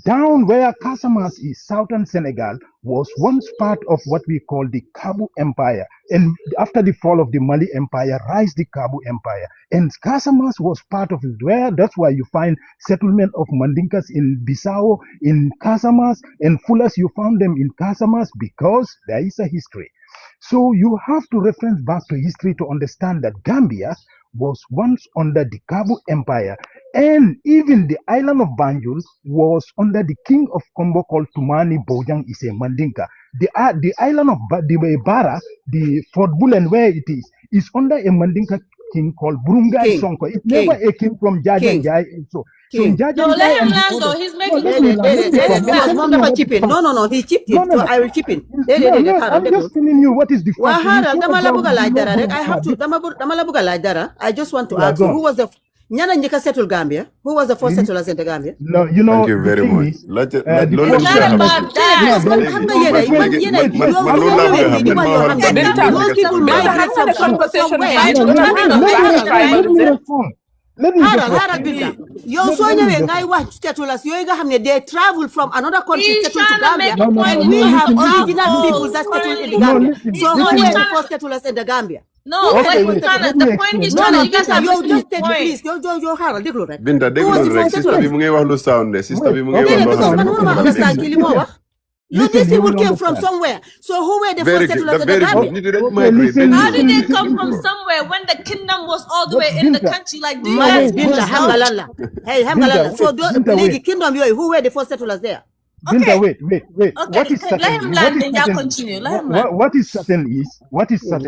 Down where Casamance is, southern Senegal, was once part of what we call the Kabu Empire. And after the fall of the Mali Empire, rise the Kabu Empire. And Casamance was part of it. That's why you find settlement of Mandinkas in Bissau, in Casamance, and Fulas, you found them in Casamance because there is a history. So you have to reference back to history to understand that Gambia was once under the Kabu Empire, and even the island of Banjul was under the king of Kombo called Tumani Bojang Ise Mandinka. The island of the Bara, the Fort Bullen where it is is under a Mandinka king called Burungai King. Sonko. It's never a king from Jajanjai. So in King. No, Jajanjai let him and the land though. other. He's No, making let good me land. points. Let me Let come. him I'm Because land. telling mom you dafa what chip is in. fact. No, he chipped No, it. no, So no. I will chip in. No, no, Xaaral I'm déglu. just telling you what is the Waa fact. You xaaral talk dama la about bëgg a laaj dara rek. global I have to habit. dama la bëgg a laaj dara. I just want to Yeah, ask go you, on. who was the ñana njëkk settle Gambia? Who was the first You- settlers in the Gambia? No, Thank you the very thing much. is, the Loolu It's lañ first bëgg a not xam. settlement. about Déedéet, that. because No, man the, xam nga Non, yéenay man léegi yéenay man yow loolu soo laa ñëwee bëgg a fii xam. di Man wax maa yoo war a xam ne dama Binta, those nekk people si Binta, migrate xam nga from ne no, conversation bi somewhere. fii no, we're not let talking me about respond. Let me tribalism. respond. Let me just Xaaral respond. Binta yow soo Let me ñëwee just ngay respond. wax settlers yooyu nga xam ne they travel from another country He's settle to trying to make Gambia, a No, no, point no, and in we no, terms have of listen, listen, original listen. people households that settle in the currently. No, Gambia. listen, So He's who what listen. he's were the trying to. first settlers in the Gambia? No, Who were what the Okay, first he's wait. trying settlers? to. Let me The point he's explain. No, trying Let to. me You guys Binta, are explain. yo, missing his just take the point. please. Yo, xaaral déglu rek. Binta Who was the déglul rek first sista settlers? bi mu ngi wax lu sound de sista Wait, bi mu ngi wax okay, Déedéet, loo because xam now ne man dafa mënuma war a listen, understand déglu. ki li moo listen, wax. Yo, listen. these You people will came from understand. somewhere. So who were the Very first good. settlers in the Very good. Gambia? Nit yi dañ Okay, migrate dañ How ñëw. did they listen, come from listen. somewhere when the kingdom was all the But way in the Binta, country? Like, do you no, guys Man, wait, know Binta, wait, xam stuff? nga wait. lan la. Hey, xam nga lan Binta, la. wait, So Binta, wait. léegi kingdom yooyu, who were the first settlers there? Binta, Okay, wait. okay. Let him What land is and y'all certain is, continue. Let him land.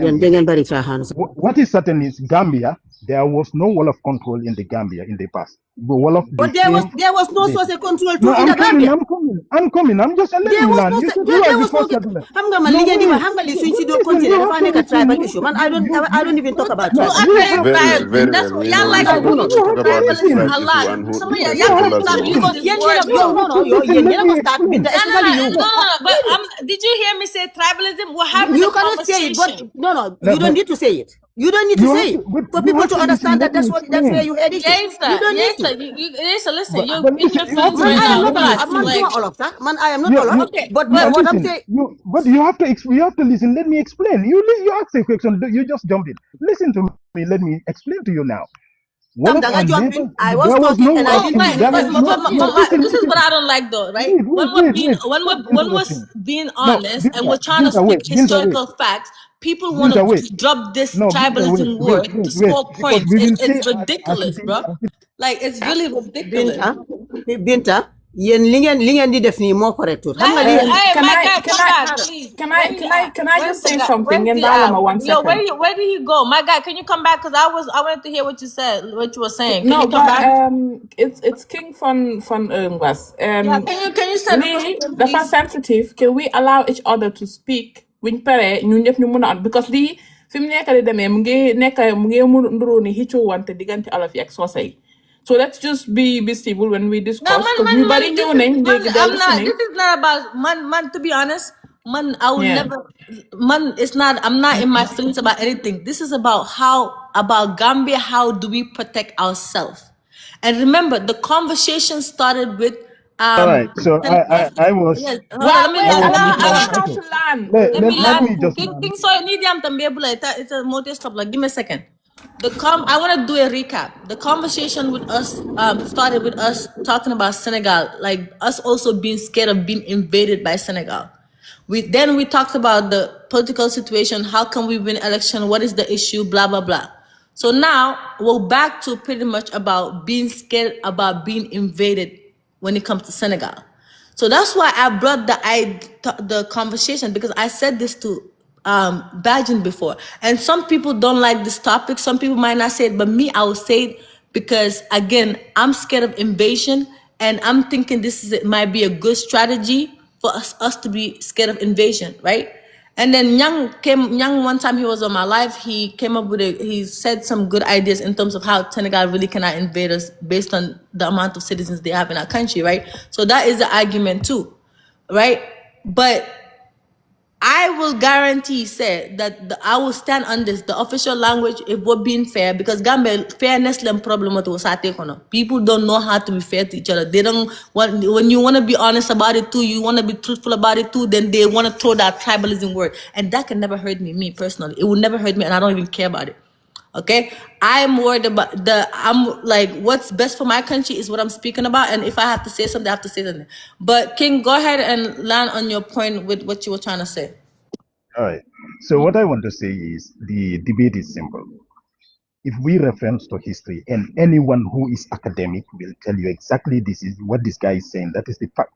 Yéen da ngeen bari caaxaan. what is certain is Gambia, there was no wall of control in the Gambia in the past. The wall of the But there was same. no source of control too No, in the Gambia. I'm coming. I'm just let There me was land. no You said who there was the was no first settler? xam nga man No, li ngeen di wax wait. xam nga li suñ si doo Listen, continuer you dafa have to nekk listen. tribal issue. Man I don't even talk about No, You tribal are you issue. very have Very well, tribal. very That's well. what We y'all know we like no, should to not no, use you talk have to about this tribalism listen. tribe a issue lot. and who Some of y'all, first You y'all have need to settlers to stop were. listen. using Because this yéen word, ñi You yow bro. non have to non yow listen. yéen Let ñi ko me start explain. Binta No, no, especially no, you. no, no. But did you hear me say tribalism? We're having a You cannot say it, but conversation. no, No, you don't but need to say it. You don't need to you have say to. it But for you people have to to listen. understand Let that me that's where explain. you heading to. You don't need to. Yes, listen. You're But in your listen. You have to feelings Man, right I listen. am now. not You Let me gotta Olaf. acting Man, explain. duma like Olaf, sir. Man, I am not You, Olaf. you, okay, But yeah. what I'm Listen. saying, But you have to. You have to listen. Let me explain. You ask a question. You just jumped in. Listen to me. Let me explain to you now. One of our Danga jumping. neighbors. I was There was talking no. and I oh didn't my, finish. There And was you no. jumped No. in. this is what I don't like though, right? When Stop we're interrupting. being No, honest and we're Binta, trying to Binta, speak wait, Binta, wait, historical facts, people want Binta, wait. to drop this No, Binta, tribalism word to wait. score Because points. we will say It's ridiculous, bro. Like it's really ridiculous. Binta, yen li ngeen di def nii moo correctul. Xam nga li Hey, Can my I guy, can come I back, please. can Where I he can I at? can I Where's just the say guy? something Where's in the Balama 1 second? where did he go? My guy, can you come back? Cause I wanted to hear what you said, what you were saying. Can No, you come but back? it's King von was Yeah, can you send him Lee again, the first please? sensitive. Can we allow each other to speak? When pare ñun ñëpp ñu mëna am because lii fi mu nekk di demee mu ngi mu nduru ni xëccoo wante diggante Olof yi ak Soose yi. So let's just be civil when we No, discuss because ñu bari ñëw nañ they're I'm not. listening. This is not about man. To be honest, man, I will Yeah. never. Man, it's not. I'm not in my feelings about anything. This is about about Gambia. How do we protect ourselves? And remember, the conversation started with All right. So I was Yes, hold on. Wow, Let me wait, I land. was allow listening. her Okay. to land. Let me Let land. me just land. King Soy need them to be able to. It's a multi stop. Like, give me a second. I want to do a recap. The conversation with us started with us talking about Senegal, like us also being scared of being invaded by Senegal. We talked about the political situation. How can we win election? What is the issue? Blah blah blah. So now we're back to pretty much about being scared about being invaded when it comes to Senegal. So that's why I brought the conversation, because I said this to Bajin before, and some people don't like this topic. Some people might not say it, but me, I will say it because again, I'm scared of invasion, and I'm thinking it might be a good strategy for us to be scared of invasion, right? And then Nyang one time he was on my live, he came up with he said some good ideas in terms of how Senegal really cannot invade us based on the amount of citizens they have in our country, right? So that is the argument too, right? But I will guarantee, say that I will stand on this. The official language, if we're being fair, because Gambia fairness is problem with Osate kono. People don't know how to be fair to each other. They don't want, when you want to be honest about it too, you want to be truthful about it too, then they want to throw that tribalism word, and that can never hurt me personally. It will never hurt me, and I don't even care about it. Okay, I'm worried about I'm like, what's best for my country is what I'm speaking about, and if I have to say something, I have to say something. But King, go ahead and land on your point with what you were trying to say. All right. So what I want to say is the debate is simple. If we reference to history, and anyone who is academic will tell you exactly this is what this guy is saying. That is the fact.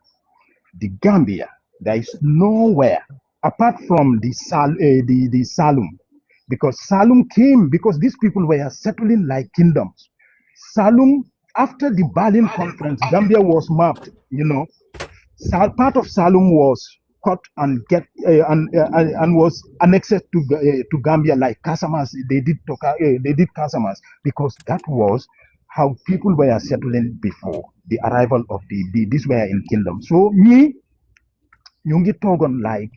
The Gambia, there is nowhere apart from the Salum. because Salum came because these people were settling like kingdoms. Salum, after the Berlin conference, Gambia was mapped. Part of Salum was cut and was annexed to Gambia like Casamas. They did Casamas because that was how people were settling before the arrival of these were in kingdom. So me, Nyungi Togon like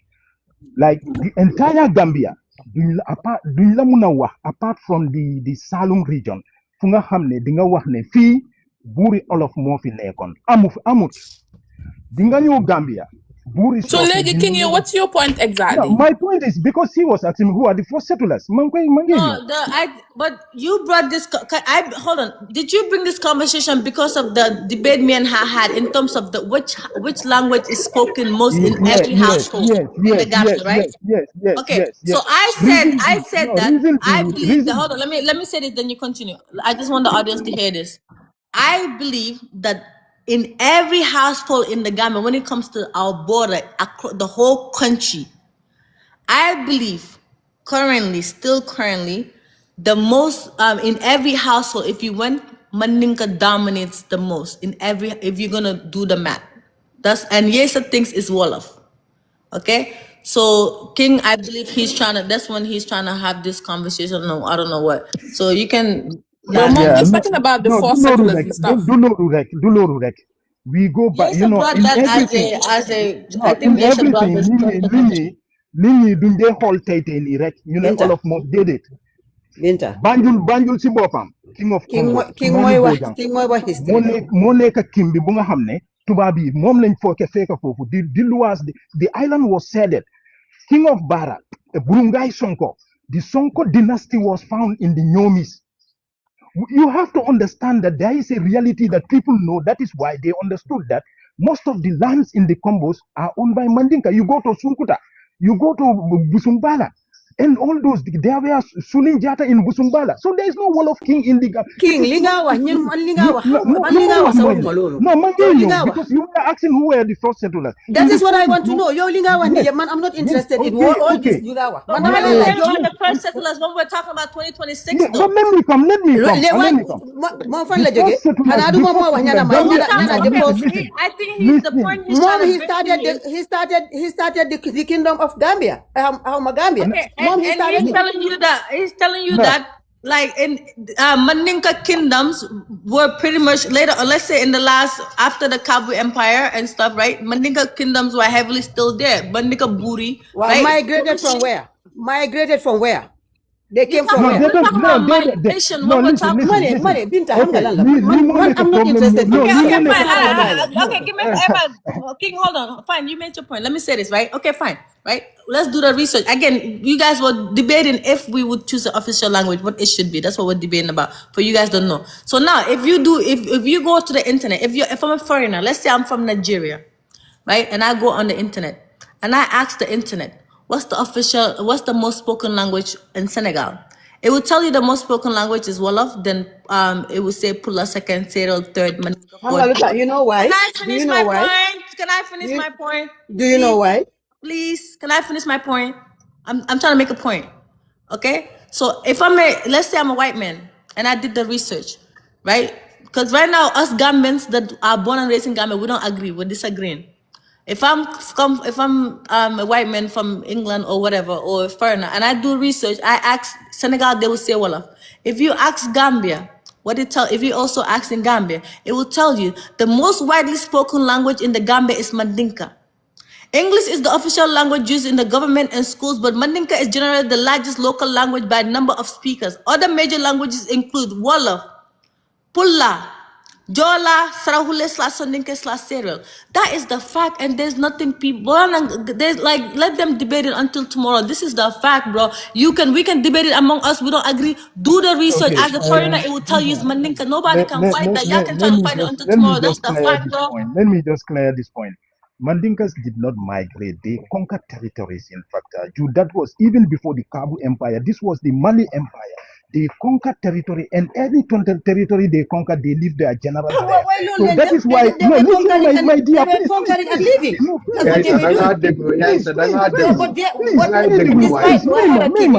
the entire Gambia, duñ la mun a wax apart from the Salum region fu nga xam ne di nga wax ne fii buuri olof moo fi nekkoon amut di nga ñëw Gambia buuri So Legi King, what's your point exactly? my point is because he was asking who are the first settlers. But you brought this. Hold on. Did you bring this conversation because of the debate me and her had in terms of which language is spoken most in every household in the Gambia, right? Yes. Okay. So I said that I believe that. Hold on. Let me say this. Then you continue. I just want the audience to hear this. I believe that in every household in the Gambia, when it comes to our border, across the whole country, I believe still currently, the most in every household, if you went, Mandinka dominates the most in every. If you're gonna do the math, and Yesa thinks it's Wolof. Okay, so King, I believe that's when he's trying to have this conversation. No, I don't know what. So you can. But Mom, he's talking about the four settlers and stuff. Dulorurek. We go back, Yesa brought in that everything. I think Yesa brought this. Nini dunde hol tayte ni rek all of most did it. Binta Banjul si bopam king of Congo king moy wax history mo nek king bi bu nga xamne tuba bi mom lañ fekk fofu di luwas the island was ceded. King of Bara Burungay Sonko, the Sonko dynasty was found in the Nyomis. You have to understand that there is a reality that people know. That is why they understood that most of the lands in the Combos are owned by Mandinka. You go to Sunkuta, you go to Busumbala, and all those, there were Sulin Jata in Busumbala. So there is no wall of king in the King Lingawa, No, because you were asking who were the first settlers. That is what I want to know. Yo Lingawa, man, I'm not interested in all this Lingawa. The first settlers when we're talking about 2026. But let me come. I think he's the point. He started the kingdom of Gambia. Gambia. Okay, and he's telling you that like in Mandinka kingdoms were pretty much later, or let's say in the last after the Kabu Empire and stuff, right? Mandinka kingdoms were heavily still there. Mandinka Buri, right? Migrated from where? They came from where? Migration. Binta, I'm not interested. Okay, give me King, hold on. Fine, you made your point. Let me say this, right? Okay, fine. Right? Let's do the research. Again, you guys were debating if we would choose an official language, what it should be. That's what we're debating about. For you guys don't know. So now if you go to the internet, if I'm a foreigner, let's say I'm from Nigeria, right? And I go on the internet and I ask the internet, what's the most spoken language in Senegal? It will tell you the most spoken language is Wolof, then it will say Pula second, Serol third, Mandinka. You know why? Can I finish my point? Can I finish my point? Do you know why? Please, can I finish my point? I'm trying to make a point. Okay? So if let's say I'm a white man and I did the research, right? Because right now us Gambians that are born and raised in Gambia, we don't agree, we're disagreeing. If I'm a white man from England or whatever, or a foreigner, and I do research, I ask Senegal, they will say Wolof. If you ask Gambia, if you also ask in Gambia, it will tell you the most widely spoken language in the Gambia is Mandinka. English is the official language used in the government and schools, but Mandinka is generally the largest local language by number of speakers. Other major languages include Wolof, Pulla, Jola, Sarahule, Sondinke, Seril. That is the fact, and there's nothing let them debate it until tomorrow. This is the fact, bro. We can debate it among us. We don't agree. Do the research. As a foreigner, it will tell you it's Mandinka. Nobody can fight that. Y'all can try to fight it until tomorrow. That's the fact, bro. Let me just clear this point. Mandinkas did not migrate. They conquered territories, in fact. That was even before the Kabu Empire. This was the Mali Empire. they conquer territory, and every territory they conquer, they leave their generals there. Why So that is why, they no, were listen, conquering my dear, they were please, conquering and please, leaving. no, That's what please, they were doing. please, No, but they, please, but please, despite what King,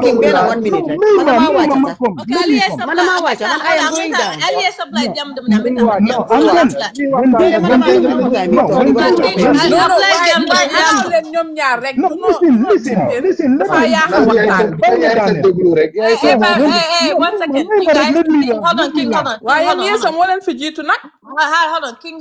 King Bella 1 minute, right? Manama wacha ta. Okay, Ali Esa Manama Black. wacha, man, I am going down. Ali Esa Black. Jam them. No, I'm saying no, when No, no, why no, allow them ñoom ñaar rek. no, Do not listen, let dafa me yàq waxtaan bi. Hey, 1 second. You guys, King, hold on, King, hold on. waaye yéen yéen moo leen fi jiitu nag. Hold on, King,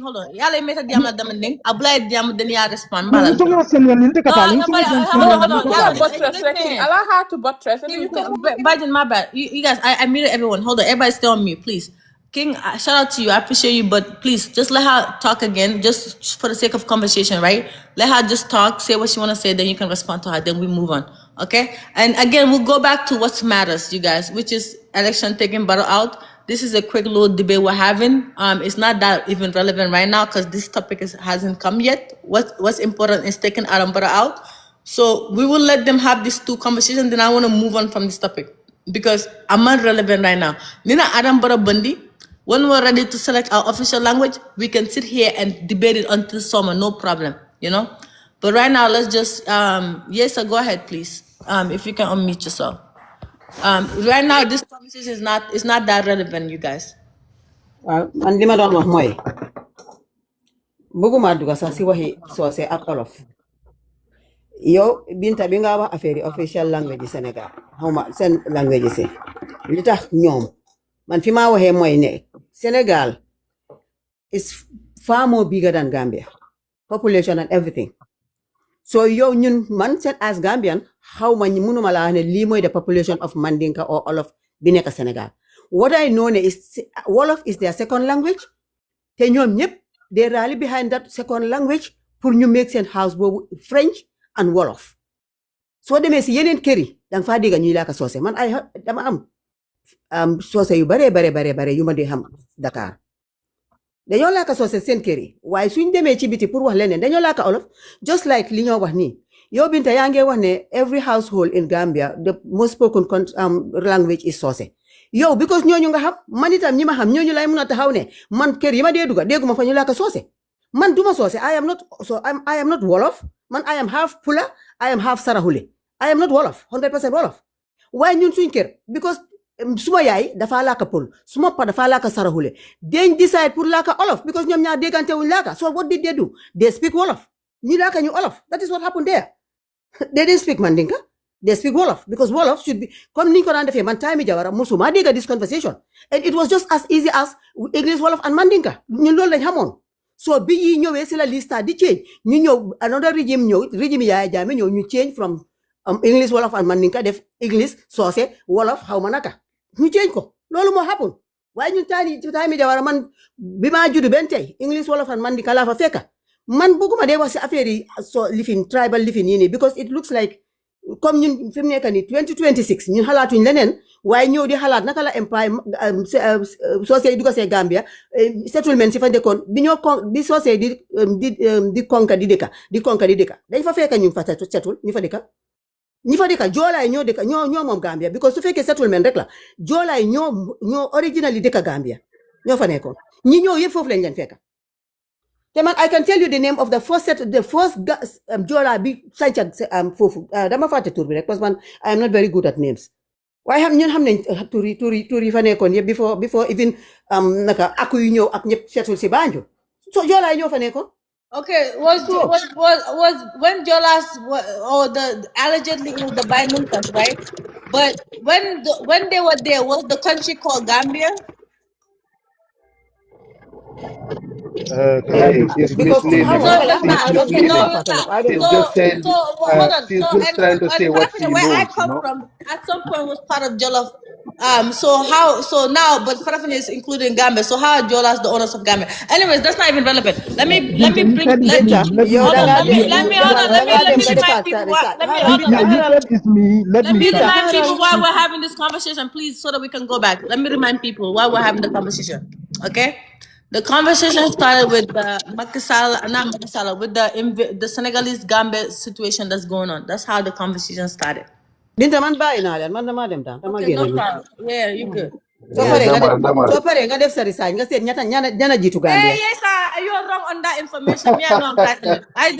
hold on. Yalla meta diam la dama ning. Abla diam den ya respond no, balal. so no, sen yon linte katali, No, so but hold on. Yeah, buttress rek. Allow her to buttress. Biden, my bad. You guys, I muted everyone. Hold on, everybody stay on mute, please. King, shout out to you. I appreciate you, but please just let her talk again, just for the sake of conversation, right? Let her just talk, say what she want to say, then you can respond to her. Then we move on, okay? And again, we'll go back to what matters, you guys, which is election taking battle out. This is a quick little debate we're having. It's not that even relevant right now because this topic hasn't come yet. What's important is taking Adam battle out. So we will let them have these two conversations. Then I want to move on from this topic because I'm not relevant right now. Nina Adam Bara Bundi. When we're ready to select our official language, we can sit here and debate it until summer, no problem, you know? But right now, let's just, yes, sir, go ahead, please. If you can unmute yourself. Right now, this conversation is not that relevant, you guys. Man li ma doon wax mooy bëgguma dugga sax si waxi soose ak olof. Yow Binta bi nga wax affaire official language Sénégal xawma seen language si li tax ñoom man fi ma waxee mooy ne Senegal is far more bigger than Gambia, population and everything. So yo ñun man set as Gambian, how man mënuma la wax ne lii mooy the population of Mandinka or all of bi nekk Senegal. What I know is Wolof is their second language. Te ñoom ñëpp they rally behind that second language pour ñu make seen house boobu French and Wolof. So demee si yeneen kër yi danga faa dégg ñuy laaka soose man ay dama am soose yu bare yu ma di xam Dakar dañoo laaka soose seen kër yi waaye suñ demee ci biti pour wax leneen dañoo laaka olof just like li ñoo wax nii yow Binta yaa ngi wax ne every household in Gambia the most spoken language is soose yow because ñooñu nga xam man itam ñi ma xam ñooñu lay mën a taxaw ne man kër yi ma dee duga dégguma fa ñu laaka soose man duma soose I am not Wolof man I am half Pula I am half Sarahule I am not Wolof 100% Wolof waaye ñun suñ kër because suma yaay dafa laaka Pël suma pa dafa laaka Sarahule dañ decide pour laaka Olof because ñoom ñaar déggante wuñ laaka so what did they do they speak Wolof ñi laaka ñu Olof that is what happened there they didn't speak Mandinka they speak Wolof because Wolof should be comme niñ ko daan defee man time Jawara musuma dégga this conversation and it was just as easy as English Wolof and Mandinka ñun loolu lañ xamoon so bi yi ñëwee si la lista di change ñu ñëw another regime Yaya Jammeh ñëw ñu change from English Wolof and Mandinka def English Soose Wolof xaw ma naka ñu change ko loolu moo happen waaye ñun time Jawara man bi maa juddu benn tey English Wolof and Mandinka laa fa fekka man bëgguma dee wax si affaire yi so lifin tribal lifin yi nii because it looks like comme ñun fi mu nekk nii 2026 ñun xalaatuñ leneen waaye ñëw di xalaat naka la empire Soose yi dugga see Gambia settlement si fa dëkkoon bi Soose di konka di dëkka dañ fa fekka ñu fa settle ñi fa dëkka joolaay ñoo dëkka ñoo moom Gambia because su fekkee settlement rek la joolaay ñoo originally dëkka Gambia ñoo fa nekkoon ñi ñëw yëpp foofu lañ leen fekka te man I can tell you the name of the first joolaa bi sanca foofu dama fàtte tur bi rek parce que man I am not very good at names waaye ñun xam nañ tur yi fa nekkoon yëpp before even naka aku yu ñëw ak ñëpp settle si Banjul so joolaay ñoo fa nekkoon. Okay, was when Jolas or the allegedly it was the Bainunkas, right? But when they were there, was the country called Gambia? It's misleading. She's just saying, she's just trying to say what she knows. Where I come from, at some point was part of Jollof. So now, but Farafin is including Gambia. So how are Jolas the owners of Gambia? Anyways, that's not even relevant. Let me remind people. Why we're having this conversation, please, so that we can go back. Let me remind people why we're having the conversation. Okay. The conversation started with with the Senegalese Gambia situation that's going on. That's how the conversation started. Binta man bàyyi naa leen man dama dem tam dama Okay, no génn. problem. Yeah, you good. Soo Yeah, paree nga def Damal. soo paree nga def sa research nga seet ñana jiitu Hey, Gambia. yes, you're wrong on that information. Me, I know exactly. I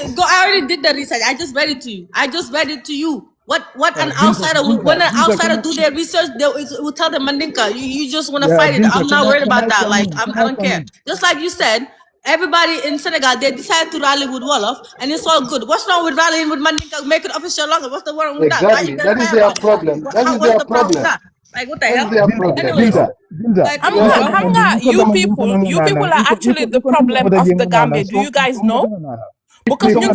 already did the research. I just read it to you. I just read it to you. What an outsider when an outsider do their research, they will tell them Mandinka. You just want to Yeah, fight it. Binta, I'm not worried can I about that. come Like in? Can I I don't come care. in? Just like you said, everybody in Senegal they decided to rally with Wolof, and it's all good. What's wrong with rallying with Mandinka? Make it official longer. What's the wrong with that? Why you Exactly. guys That is fight their about it? problem. That is What's their the problem with problem. that? Like what the That is hell? their Binta, problem. Anyways, Binta, Binta. like come on, Yeah. bro. You people are actually the problem of the Gambia. Do you guys know? Because People,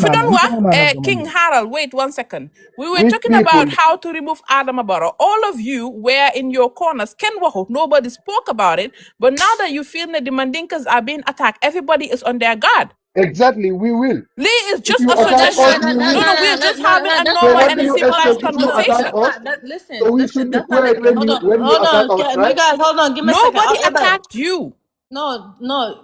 King Harold, wait 1 second. We were which talking about people, how to remove Adama Barrow. All of you were in your corners. Ken Wahut, nobody spoke about it. But now that you feel that the Mandinkas are being attacked, everybody is on their guard. exactly, we will. Lee is If just you a attack us, suggestion. we will. No, we're just having a That's So normal not what and do a you listen, hold civilized expect on. if you Listen, attack conversation. that's us? not that listen, So we listen, should be that's not quiet the hold on, when you attack us, you right? guys hold on, give me a second. Nobody Hold on. attacked you. No.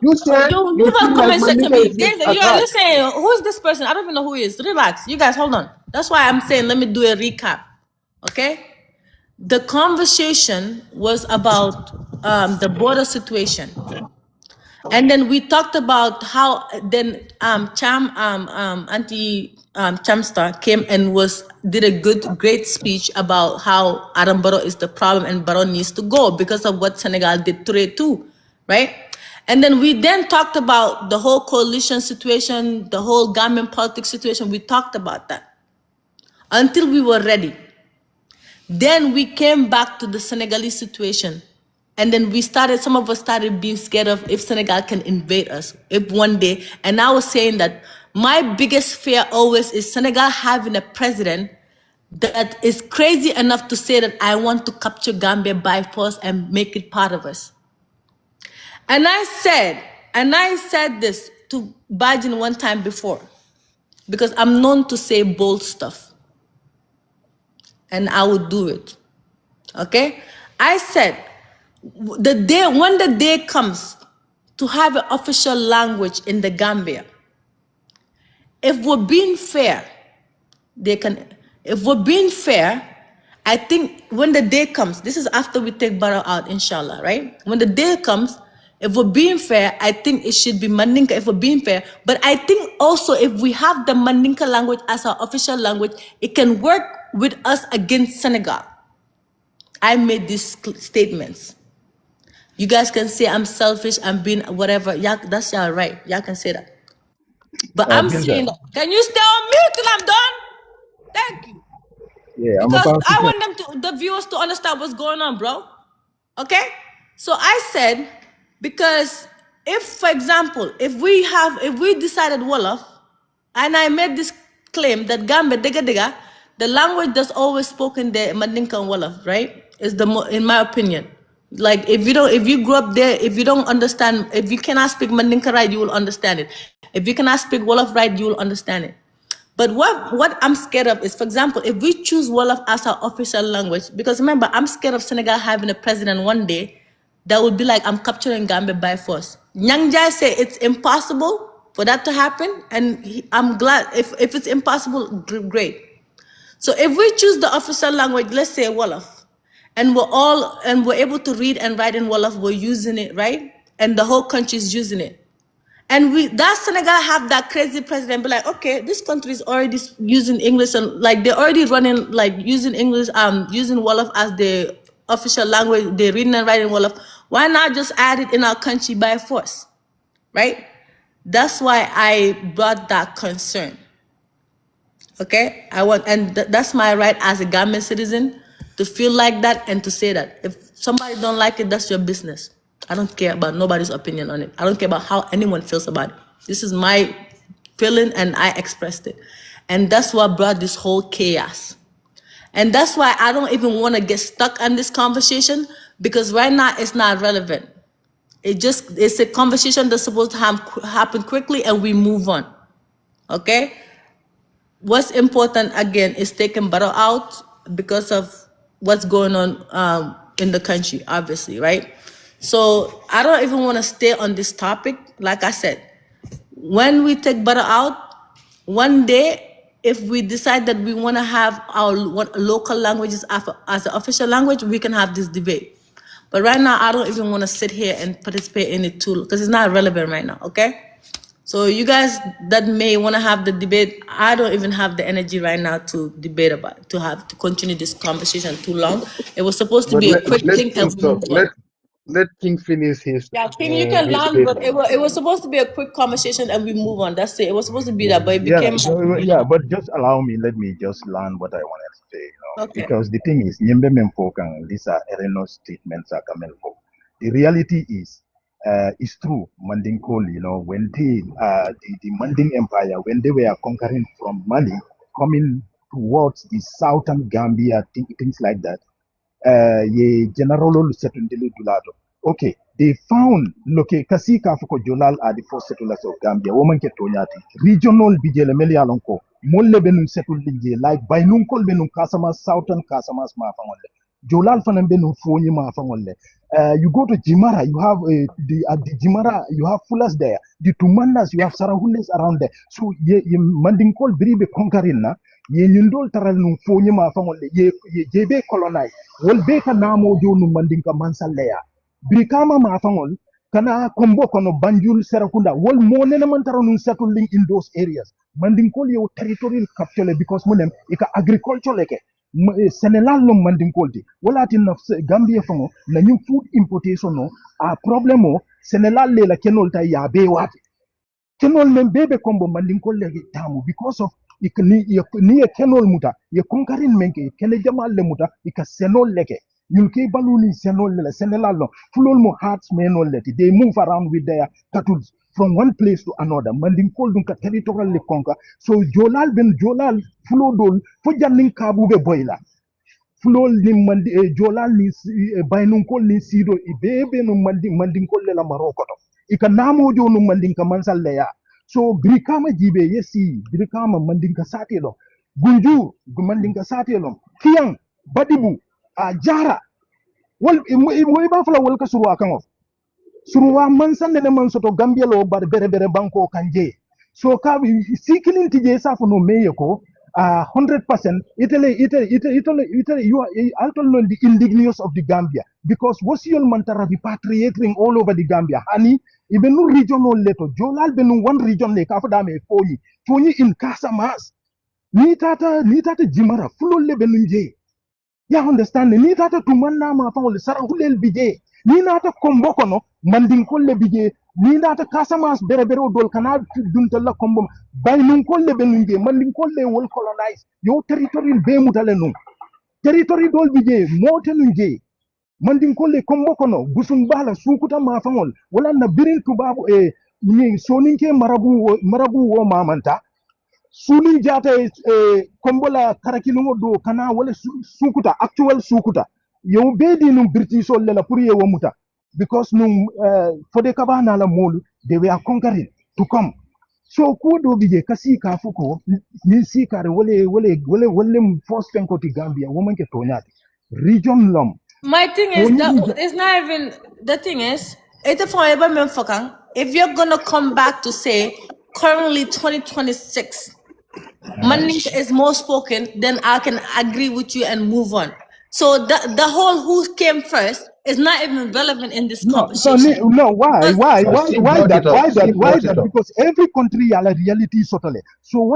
You said You you never feel come like and say to Mandinka me, is being you are attacked. listening. Who's this person? I don't even know who he is. Relax. You guys hold on. That's why I'm saying let me do a recap. Okay? The conversation was about the border situation. And then we talked about how then Auntie Chamstar came and did a great speech about how Adam Barrow is the problem and Barrow needs to go because of what Senegal did to it too, right? And then we then talked about the whole coalition situation, the whole Gambian politics situation. We talked about that until we were ready. Then we came back to the Senegalese situation. And then some of us started being scared of if Senegal can invade us, if one day. And I was saying that my biggest fear always is Senegal having a president that is crazy enough to say that I want to capture Gambia by force and make it part of us. And I said this to Bajin one time before, because I'm known to say bold stuff. And I would do it. Okay? I said, when the day comes to have an official language in the Gambia, if we're being fair, I think when the day comes, this is after we take Barrow out, inshallah, right? When the day comes, if we're being fair, I think it should be Mandinka if we're being fair. But I think also if we have the Mandinka language as our official language, it can work with us against Senegal. I made these statements. You guys can say I'm selfish, I'm being whatever. Yeah, that's y'all right. Y'all can say that. But I'm saying Binta. that. Can you stay on mute till I'm done? Thank you. Yeah, I'm Because about to I say. want the viewers to understand what's going on, bro. Okay? So I said, because if, for example, if we decided Wolof, and I made this claim that Gambia, the language that's always spoken there, Mandinka and Wolof, right? Is in my opinion. Like if you grew up there, if you don't understand, if you cannot speak Mandinka right, you will understand it. If you cannot speak Wolof right, you will understand it. But what I'm scared of is, for example, if we choose Wolof as our official language, because remember, I'm scared of Senegal having a president one day that would be like, I'm capturing Gambia by force. Nyang Jai say it's impossible for that to happen, and I'm glad if it's impossible, great. So if we choose the official language, let's say Wolof, and we're able to read and write in Wolof, we're using it, right? And the whole country is using it. And that Senegal have that crazy president be like, okay, this country is already using English, and like they're already running, like using English, using Wolof as the official language, they're reading and writing Wolof. Why not just add it in our country by force, right? That's why I brought that concern. Okay, that's my right as a Gambian citizen to feel like that and to say that. If somebody don't like it, that's your business. I don't care about nobody's opinion on it. I don't care about how anyone feels about it. This is my feeling and I expressed it. And that's what brought this whole chaos. And that's why I don't even want to get stuck on this conversation, because right now it's not relevant. It's a conversation that's supposed to happen quickly and we move on. Okay? What's important again is taking Barrow out because of what's going on in the country, obviously, right? So I don't even want to stay on this topic. Like I said, when we take Barrow out, one day if we decide that we want to have our local languages as an official language, we can have this debate. But right now, I don't even want to sit here and participate in it too, because it's not relevant right now, okay? So you guys that may want to have the debate, I don't even have the energy right now to debate about, to continue this conversation too long. It was supposed to But be a quick let thing King and we talk. move on. Let King finish Yeah, King, you can his learn, but statement. it was supposed to be a quick conversation and we move on. That's it. It was supposed to be that, but it Yeah, became but just allow me. Let me just learn what I wanted to say. okay. Because the thing is, Nyembe Memfokang, these are erroneous statements are coming for. The reality is, it's true. Manding Kol, when the Manding Empire, when they were conquering from Mali, coming towards the southern Gambia, things like that. Ye general settled dulato. Okay, they found Kasika Fuko Jolal are the first settlers of Gambia, woman ketonyati, regional bijele meli alonko, molle benun settled like by nunkol benun Kasamas, southern Kasamas mafamole. Jolal fanan benun foni mafamole. You go to Jimara, you have at the Jimara, you have Fulas there. The Tumandas, you have Sarahules around there. So ye Mandinkol Bribe conquering na. Ye nyundol taral num foni mafamole. Ye jebe colonize. Wol be ka namo jo num Mandinka mansaleya. Brikama mafamol kana kombo kono Banjul Serakunda. Wol mo nena mantara num settling in those areas. Mandinkol yo territorial capture because munem ika agriculture leke. Senegal no mandinkolti wala tin na Gambia fango na new food importation no a problemo Senegal le la kenol ta ya be wati kenol men bebe kombo mandinkol le tamu because of ni kenol muta ye konkarin menke kene jamal le muta ika senol leke yulke baluni senol le Senegal no fulol mo hearts menol leti they move around with their cattle from one place to another. Mandinkol dun ka territorial le konka. So jolal fulo dol fo jannin kabu be boyla. Fulol ni jolal ni baynunkol ni sido ibebe no mandinkol le la marokoto. Ika namo jo no mandinka mansal le ya. So brikama jibe yesi brikama mandinka sate lo. Gunju mandinka sate lo. Kiyang badibu jara wal ba fala wal ka surwa kan of suruwa mansan ne man soto Gambia lo bar bere banko kanje so ka sikilin tije safo no meye ko 100% Italy you are altol no the indignious of the Gambia because wasiol mantara repatriating all over the Gambia hani ibenu regional leto jolal benu one region le ka fada me foni in Casamas ni tata jimara fulo le benu je ya understand ni tata tumanna ma fa wala sara hulel bije ni nata kombo kono mandin kolle bije ni nata Casamas bere dol kana dunta la kombo bay nun kolle benunje mandin kolle wol colonize yo territory be mutale non territory dol bije motenunje mandin kolle kombo kono gusum bala sukuta ma fa wala na birin tubabu ni soninke marabu wo mamanta Suli jata kombola karakilungo do kana wala sukuta actual sukuta yo bedi num British sol la pour ye wamuta because num fode kabana la molu they were conquering to come so ko do bije kasi ka fuko ni sikare wale force penko ti Gambia woman ke tonyati region lom my thing is that it's not even the thing is if you're gonna come back to say currently 2026 Mandinka is more spoken, then I can agree with you and move on. So the whole who came first is not even relevant in this conversation. Why that? It up. Because every country has a reality totally. So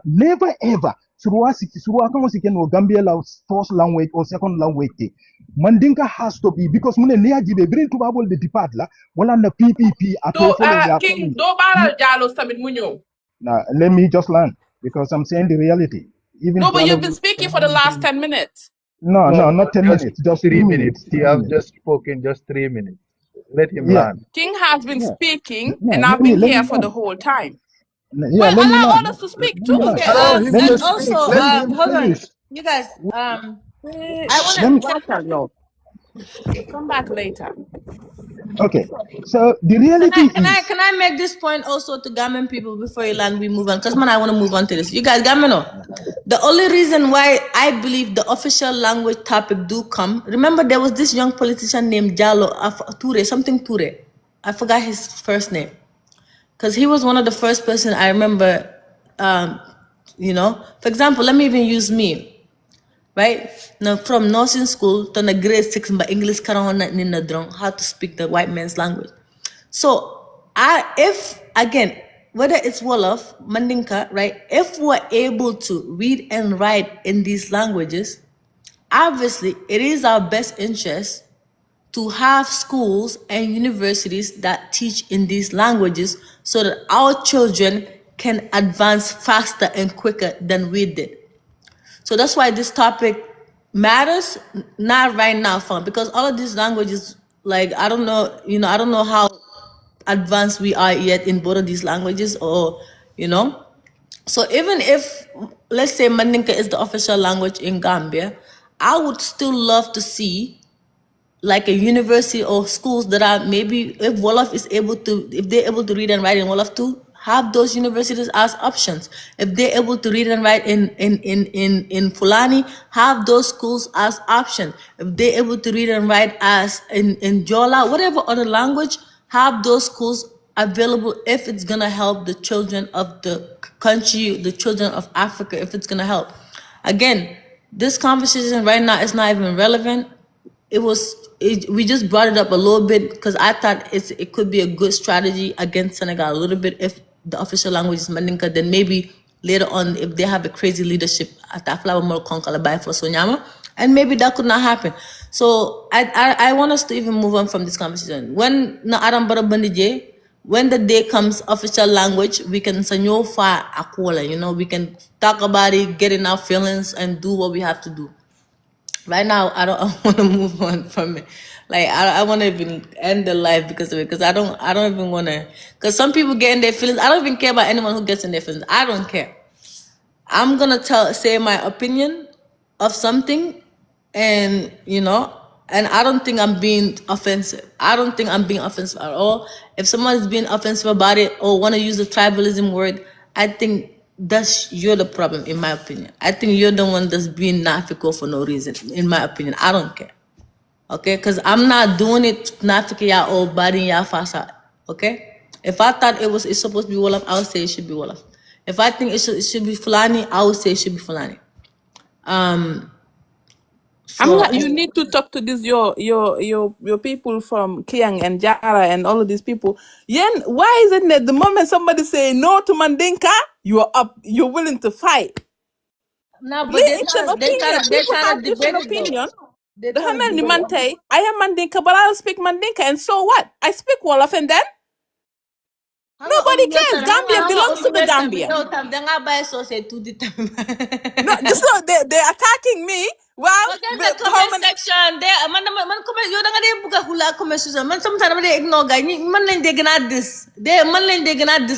never ever Suruwa kama sikeno Gambia la first language or second language Mandinka has to be because mune neya jibe bring to babol the depart la wala na PPP King do baral jalo samit munyo. Now let me just learn because I'm saying the reality. Even no, but you've been speaking for the last 10 minutes. No, not 10 minutes. Just 3 minutes. He have just spoken just 3 minutes. Let him learn. King has been speaking, and I've been here for the whole time. Well, allow others to speak too. Okay, and also, hold on, you guys. I want to come back later. Okay, so the reality can I make this point also to Gambian people before you land? We move on because man, I want to move on to this. You guys, Gambian, the only reason why I believe the official language topic do come. Remember, there was this young politician named Jallo Toure. I forgot his first name because he was one of the first person I remember For example, let me even use me, right? Now, from nursing school to the grade 6, but English how to speak the white man's language. So, if again, whether it's Wolof, Mandinka, right? If we're able to read and write in these languages, obviously it is our best interest to have schools and universities that teach in these languages so that our children can advance faster and quicker than we did. So that's why this topic matters, not right now, fun, because all of these languages, like, I don't know, I don't know how advanced we are yet in both of these languages, or, So even if, let's say, Mandinka is the official language in Gambia, I would still love to see like a university or schools that are, maybe if Wolof is able to, if they're able to read and write in Wolof too, have those universities as options. If they're able to read and write in Fulani, have those schools as options. If they're able to read and write as in Jola, whatever other language, have those schools available if it's gonna help the children of the country, the children of Africa, if it's gonna help. Again, this conversation right now is not even relevant. We just brought it up a little bit because I thought it could be a good strategy against Senegal a little bit if the official language is Mandinka. Then maybe later on, if they have a crazy leadership, and maybe that could not happen. So I want us to even move on from this conversation. When the day comes, official language, we can we can talk about it, get in our feelings, and do what we have to do. Right now, I want to move on from it. Like, I want to even end the life because of it. Because I don't even want to. Because some people get in their feelings. I don't even care about anyone who gets in their feelings. I don't care. I'm gonna say my opinion of something, and and I don't think I'm being offensive. I don't think I'm being offensive at all. If someone is being offensive about it or want to use the tribalism word, I think you're the problem, in my opinion. I think you're the one that's being nafiko for no reason, in my opinion. I don't care. Okay? Because I'm not doing it nafika ya or body ya fasa. Okay? If I thought it's supposed to be Wolof, I would say it should be Wolof. If I think it should be Fulani, I would say it should be Fulani. You need to talk to this your people from Kiang and Jara and all of these people. Yen, why is it that the moment somebody say no to Mandinka, you're willing to fight? No, but It's an opinion. People have different opinion. The Hamel Nimante, I am Mandinka, but I don't speak Mandinka, and so what? I speak Wolof, and then nobody cares. Gambia belongs to the Gambia. No, just so they're attacking me. Well, the comment section, sometimes they ignore guys.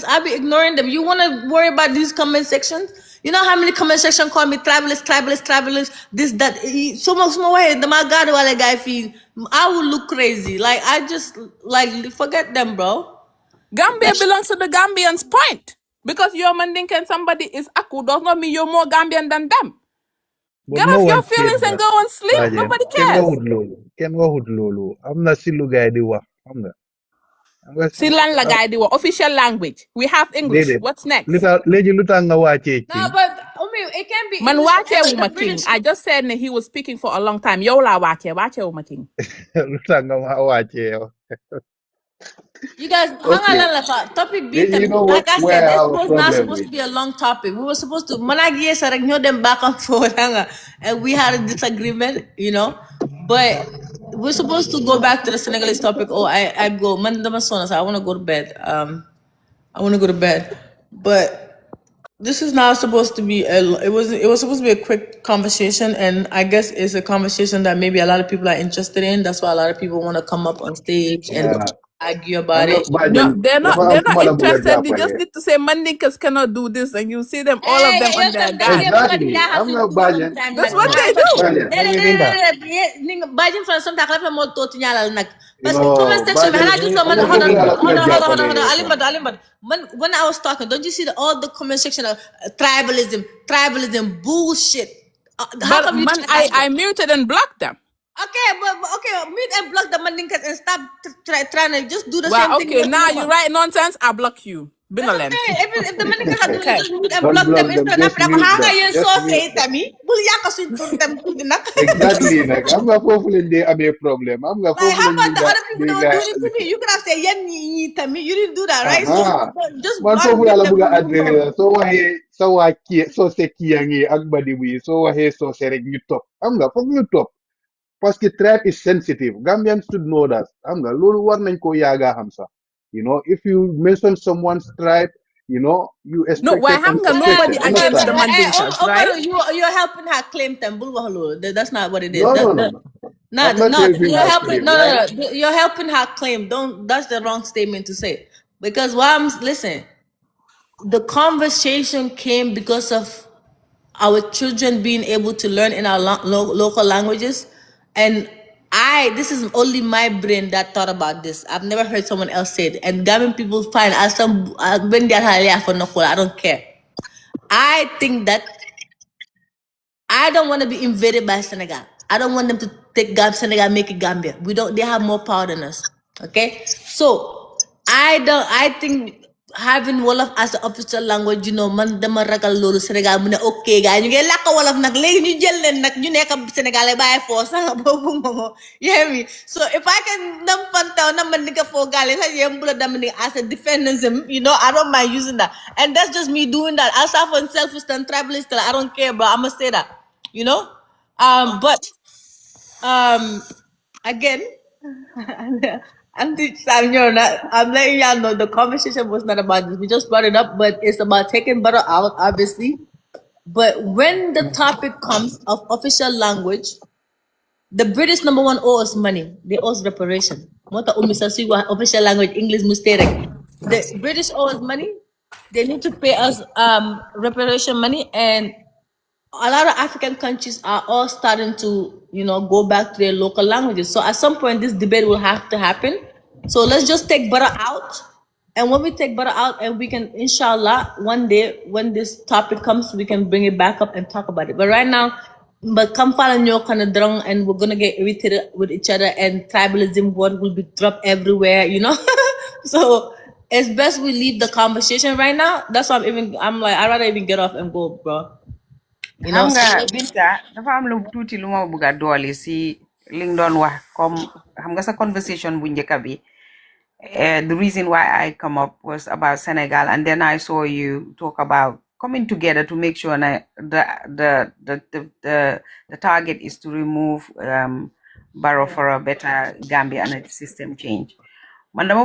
I be ignoring them. You want to worry about these comment sections? You know how many comment sections call me travelers, this, that. So much more way. The my God, while a guy feel, I would look crazy. Like, I just, forget them, bro. Gambia belongs to the Gambians, point. Because you're Mandinka and somebody is Aku does not mean you're more Gambian than them. But get off your feelings and go and sleep. Nobody cares. Ken waxut loolu am na si lu gaay di wax xam nga. Si lan la gaay di wax official language. We have English. What's next? Léegi lu tax nga wàccee King. No, but it can be. Man wàccee wu ma King. I just said that he was speaking for a long time. Yow la wàccee wu ma King. Lu tax nga wàccee yow. You guys, topic B. Like I said, this was not supposed to be a long topic. We were supposed to them back and forth, and we had a disagreement, But we're supposed to go back to the Senegalese topic. Oh, I go. I want to go to bed. I want to go to bed. But this is not supposed to be it was supposed to be a quick conversation, and I guess it's a conversation that maybe a lot of people are interested in. That's why a lot of people want to come up on stage and argue about it. No, they're not interested. They just need to say Mandinkas cannot do this, and you see them, all of them on their guard. Exactly. I'm not budging. That's what they do. Budging for sometimes I more to comment section. When I was talking, don't you see all the comment section of tribalism bullshit? But I muted and blocked them. Okay, mute and block the Mandinkas and stop trying to just do the same thing. Okay, now you write nonsense, I block you. Binalen. If the money can do Okay. just mute and Don't block them block them, instead of just mute how them. you Just so mute say them. tami. Bul yaka suñ tur tam tuddi nak. Exactly, like I'm not foofule de amee problem. I'm not Like how foofule about the nigga other people that were nigga. doing it to me? You could have said yen yi tami. You didn't do that, right? So Aha. just Man block foofu them yàlla and bëgg a move on. adresse soo waxee sa waa kii soo se kiyangi ak badi bi soo waxee soo se rek ñu topp xam nga foog ñu topp parce que tribe is sensitive. Gambians should know that. Xam nga loolu war nañ ko yaaga xam sax. You know, if you mention someone's tribe, you know, you No, why expected and hamga nobody expected. against the Understand? Mandinkas, right? Omar, you're helping her claim them. Bul wax lolu. That's not what it is. No, no, no, no. No, I'm not no, helping you're her helping. claim, No, right? no, no. You're helping her claim. Don't. That's the wrong statement to say. Because listen, the conversation came because of our children being able to learn in our local languages, and this is only my brain that thought about this. I've never heard someone else say it. And Gambian people find as some when they're I don't care. I think that I don't want to be invaded by Senegal. I don't want them to take Senegal, make it Gambia. We don't. They have more power than us. Okay, so I don't. I think having Wolof as an official language, man dama ragal lolu Senegal mu ne okay gars ñu ngi làkk Wolof nag léegi ñu jël leen nag ñu nekk Sénégalais bàyyi foo sax boobu moom you hear me? So if I can nam fantaw nam man nigga for gale sa yem bula dam ni as a defendism, I don't mind using that. And that's just me doing that. As for selfish and tribalist, I don't care, bro. I'ma say that. But again, I'm letting y'all know the conversation was not about this. We just brought it up, but it's about taking butter out, obviously. But when the topic comes of official language, the British number one owe us money. They owe us reparation. Mota umisasiwa official language English musterek. The British owe us money. They need to pay us reparation money, and a lot of African countries are all starting to, go back to their local languages. So at some point, this debate will have to happen. So let's just take butter out. And when we take butter out, and we can, inshallah, one day when this topic comes, we can bring it back up and talk about it. But right now, but come follow your kind of drunk, and we're gonna get irritated with each other, and tribalism word will be dropped everywhere. So it's best we leave the conversation right now. That's why I'm like, I'd rather even get off and go, bro. Xam nga Binta dafa am lu tuuti lu ma bëgg a dooli si li nga doon wax comme xam nga sa conversation bu njëkk bi the reason why I come up was about Senegal, and then I saw you talk about coming together to make sure that the target is to remove Barrow for a better Gambia and a system change. Man dama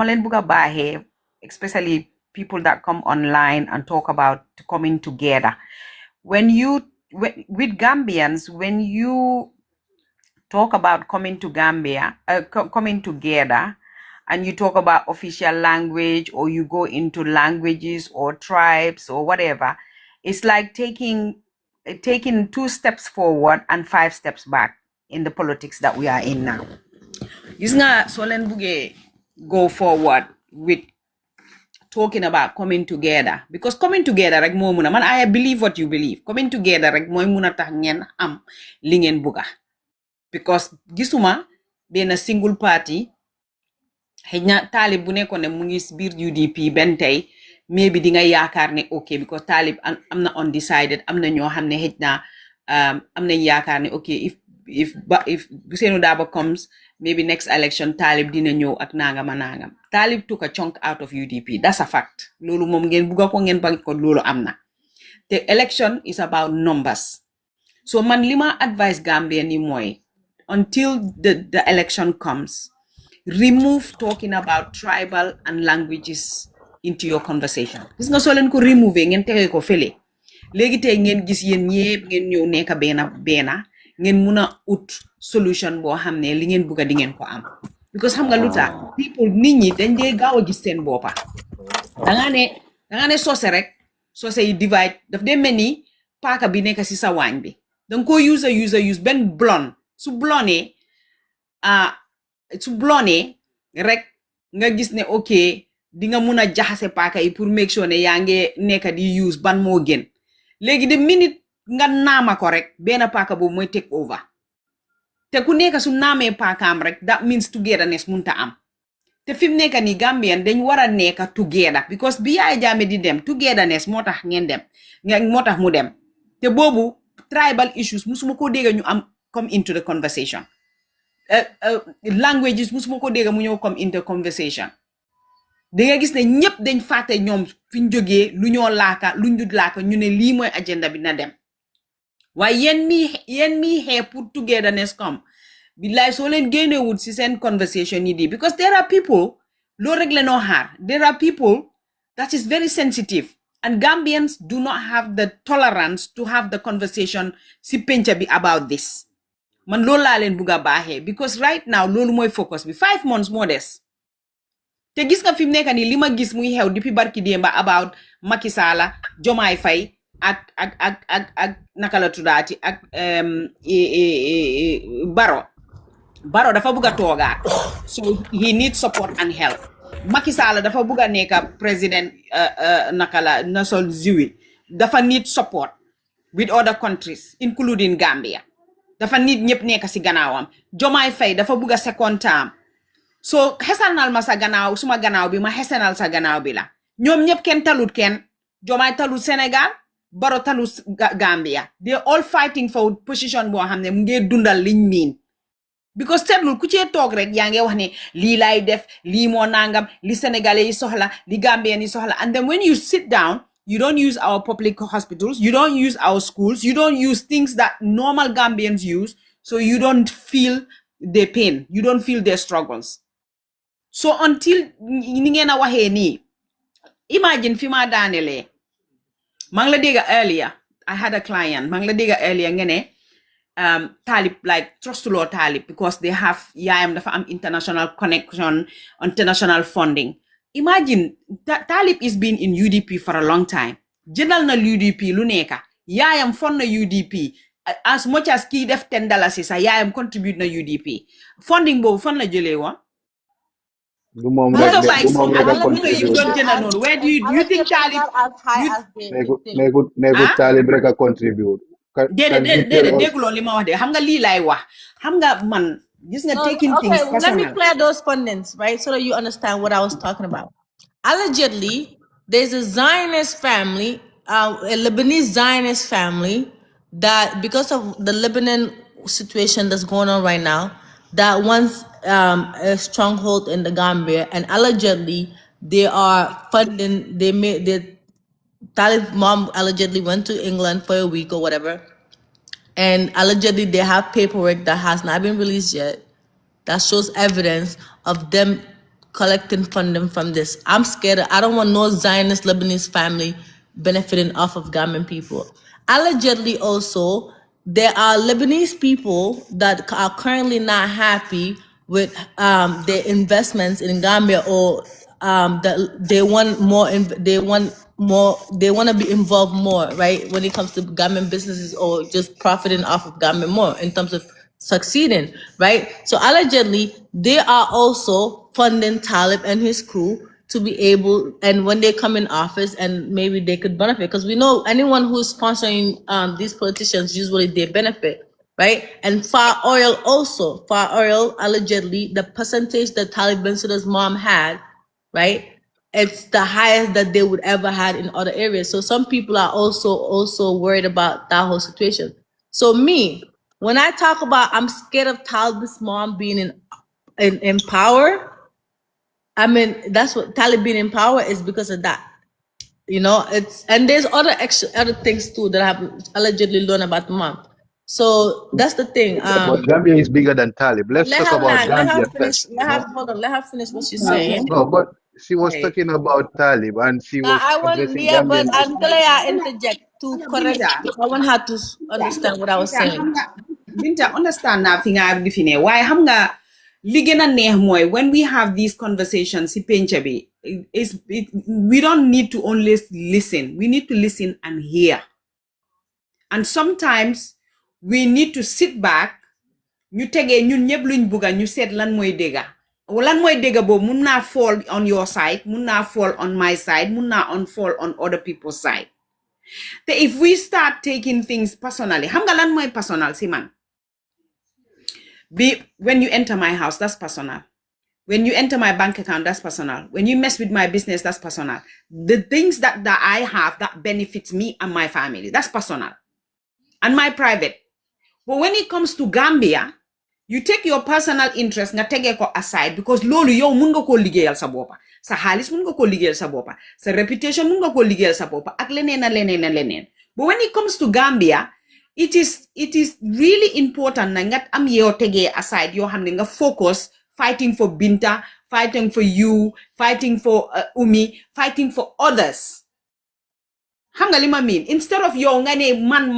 leen bëgg a baaxee especially people that come online and talk about coming together. With Gambians, when you talk about coming to Gambia, coming together, and you talk about official language, or you go into languages or tribes or whatever, it's like taking 2 steps forward and 5 steps back in the politics that we are in now. Gis nga so leen buggee go forward with talking about coming together, because coming together rek moo mun a man I believe what you believe. Coming together rek mooy mun a tax ngeen am li ngeen bugga, because gisuma benn single party. Xëy na Talib bu nekkoon ne mu ngi biir UDP benn tey maybe di nga yaakaar ne okay, because Talib am na undecided, am na ñoo xam ne xëy na am nañ yaakaar ne okay, if Ousainou Darboe comes, maybe next election Talib dina ñëw ak nangam a nangam. Talib took a chunk out of UDP. That's a fact. Loolu moom ngeen bugga ko ngeen bañ ko, loolu am na. The election is about numbers. So man li ma advise Gambia ni mooy until the election comes, remove talking about tribal and languages into your conversation. Gis nga soo leen ko remove ngeen tege ko fële léegi tey ngeen gis yéen ñëpp ngeen ñëw nekk benn ngeen mun a ut solution boo xam ne li ngeen bugga di ngeen ko am. Because xam nga lu tax people nit ñi dañ dee gaaw a gis seen boppa. danga ne sose rek sose yi divide daf dee mel ni paaka bi nekk si sa waañ bi danga ko use benn blonde su blonde rek nga gis ne okay di nga mun a jaxase paaka yi pour make sure ne yaa ngi nekk di use ban moo gën. Léegi de minute nga naama ko rek benn paaka boobu mooy take over, te ku nekk su naamee paakaam rek that means togetherness munta am. te fim nekk ni Gambian dañ wara nekk together because bi Yaya Jammeh di dem togetherness motax ngeen dem motax mu dem te bobu tribal issues musuma ko dégg ñu am come into the conversation languages musuma ko dégg mu ñëw come into conversation da nga gis ne ñëpp dañ fàtte ñoom fiñ jógee lu ñoo laaka lu ñu laaka ñu ne lii mooy agenda bi na dem waaye yéen mi xee pour togetherness come billaay soo leen génnewul si seen conversation yi di because there are people loolu rek la noo xaar there are people that is very sensitive and Gambians do not have the tolerance to have the conversation si penca bi about this man loolu laa leen bugg a baaxee because right now loolu mooy focus bi 5 months moo des te gis nga fi mu nekk nii li ma gis muy xew depuis barki démba about Macky Sall Jomaay Fay ak naka la tuddaati ak Baro dafa bugg a toogaat so he needs support and help Macky Sall dafa bugg a nekk président naka la nasol ziwi dafa need support with other countries including Gambia dafa need ñëpp nekk si gannaawam Jomaay Fay dafa bugg a second term so xesanal ma sa gannaaw suma gannaaw bi ma xesanal sa gannaaw bi la ñoom ñëpp kenn talut kenn Jomaay talut Sénégal Baro talut Gambia they all fighting for position boo xam ne mu ngi dundal liñ miin because seetlul ku cee toog rek yaa ngi wax ne lii laay def lii moo nangam li Sénégalais yi soxla li Gambien yi soxla and then when you sit down you don't use our public hospitals you don't use our schools you don't use things that normal Gambians use so you don't feel their pain you don't feel their struggles so until ni ngeen a waxee nii imagine fi ma daanelee maa ngi la dégg earlier I had a client maa ngi la dégg earlier nga ne Talib like trustuloo Talib because they have yaayam dafa am international connection international funding imagine Talib is been in UDP for a long time jëndal na UDP lu nekka yaayam fond na UDP as much as kii def $10 sa yaayam contribute na UDP funding boobu fan la jëlee woon du moom rek de du moom rek a contribute where do you think Talib nekkul Talib rek a contribute déedéet dégguloo li ma wax de xam nga lii laay wax xam nga man gis nga taking things personal. Let me clear those fundings, right, so that you understand what I was talking about. Allegedly, there's a Zionist family, a Lebanese Zionist family, that because of the Lebanon situation that's going on right now, that wants a stronghold in the Gambia, and allegedly they are funding. The Talib mom allegedly went to England for a week or whatever, and allegedly they have paperwork that has not been released yet that shows evidence of them collecting funding from this. I'm scared. I don't want no Zionist Lebanese family benefiting off of Gambian people. Allegedly also, there are Lebanese people that are currently not happy with their investments in Gambia, or that they want more. They want to be involved more, right, when it comes to Gambian businesses, or just profiting off of Gambian more in terms of succeeding, right? So allegedly, they are also funding Talib and his crew to be able, and when they come in office, and maybe they could benefit, because we know anyone who's sponsoring these politicians, usually they benefit, right? And Far Oil also, Far Oil, allegedly, the percentage that Talib Bensouda's mom had, right, it's the highest that they would ever had in other areas. So some people are also worried about that whole situation. So me, when I talk about I'm scared of Talib's mom being in power, I mean that's what Talib being in power is because of that. You know, and there's other things too that I have allegedly learned about the mom. So that's the thing. But Gambia is bigger than Talib. Let's talk about Gambia first. Let her finish what she's saying. No, but she was talking about Talib, and she was addressing Gambian. But until I interject to correct, I want her to understand what I was saying. Binta, understand now thing I have defined. Why hamga ligena neex moy when we have these conversations si pencha bi we don't need to only listen. We need to listen and hear. And sometimes we need to sit back ñu tege ñun ñëpp luñ bugga ñu seet lan mooy dégga lan mooy dégga boobu mun naa fall on your side, mun naa fall on my side, mun naa fall on other people's side. Te if we start taking things personally, xam nga lan mooy personal si man? When you enter my house, that's personal. When you enter my bank account, that's personal. When you mess with my business, that's personal. The things that I have that benefits me and my family, that's personal. And my private. But when it comes to Gambia, you take your personal interest nga tege ko aside because lolu yow mun nga ko liggéeyal sa bopa. Sa xaalis mun nga ko liggéeyal sa bopa. Sa reputation mun nga ko liggéeyal sa bopa ak leneen. But when it comes to Gambia, it is really important na nga am yow tege aside yo xamne nga focus fighting for Binta, fighting for you, fighting for Umi, fighting for others. Xam nga li ma mean, instead of yow nga ne man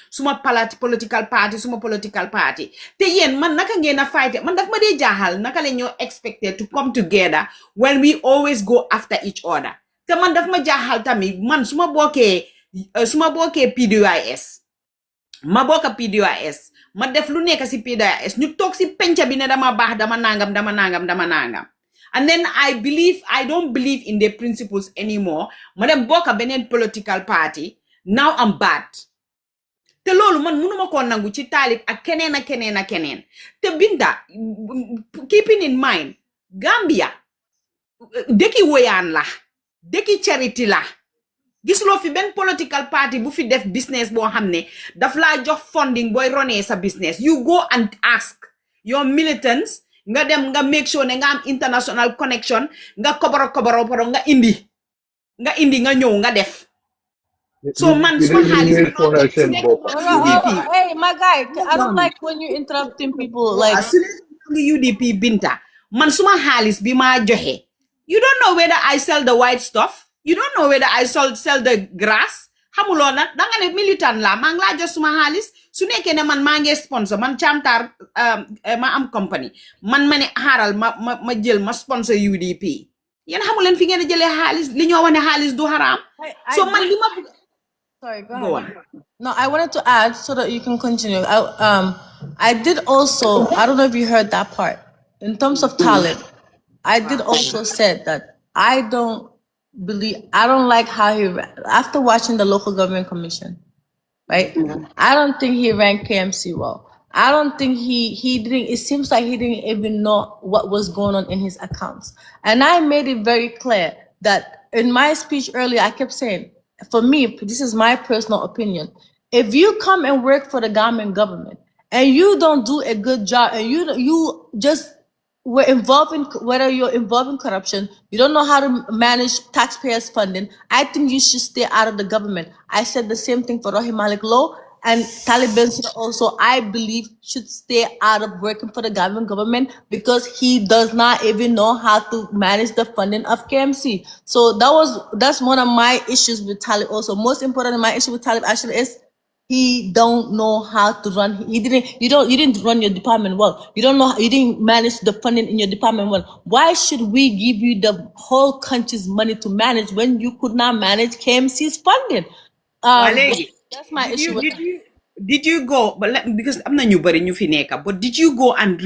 suma political party te yéen man naka ngeen a fight man daf ma dee jaaxal naka la ñoo expected to come together when we always go after each other te man daf ma jaaxal tamit man suma bokkee PDOIS ma bokka PDOIS ma def lu nekk si PDOIS ñu toog si penca bi ne dama baax dama nangam. And then I don't believe in their principles anymore. Madam Boka benen political party. Now I'm bad. Te lolu man munuma ko nangu ci talib ak keneen. Te Binta, keeping in mind, Gambia, deki woyan la, deki charity la. Gis lo fi ben political party bu fi def business bo xamne daf la jox funding boy running sa business. You go and ask your militants nga dem nga make sure ne nga am international connection nga koboro nga indi nga ñew nga def so man suma xaliss hey my guy, I don't like when you interrupting people like UDP Binta man suma xaliss bi ma joxe you don't know whether I sell the white stuff, you don't know whether I sell the grass xamulo nak da nga ne militant la ma ngi la jox suma xaliss su nekkee ne man maa ngi sponsor man Camtar ma am company man ma ne xaaral ma jël ma sponsor UDP yéen xamu leen fi ngeen a jëlee xaalis li ñoo wax ne xaalis du haram so man li ma sorry go ahead. No, I wanted to add so that you can continue. I did also, I don't know if you heard that part in terms of talent. I did also said that I don't like how he after watching the local government commission, right? I don't think he ran KMC well. I don't think he didn't, it seems like he didn't even know what was going on in his accounts. And I made it very clear that in my speech earlier, I kept saying, for me, this is my personal opinion. If you come and work for the government and you don't do a good job and you just were involved in, whether you're involved in corruption, you don't know how to manage taxpayers' funding, I think you should stay out of the government. I said the same thing for Rahim Malik Law and Taliban also, I believe, should stay out of working for the government because he does not even know how to manage the funding of KMC. So that's one of my issues with Talib also. Most important, my issue with Talib actually is he don't know how to run. You didn't run your department well. You didn't manage the funding in your department well. Why should we give you the whole country's money to manage when you could not manage KMC's funding? That's my issue. Did you go? But because I'm not new, but in but did you go and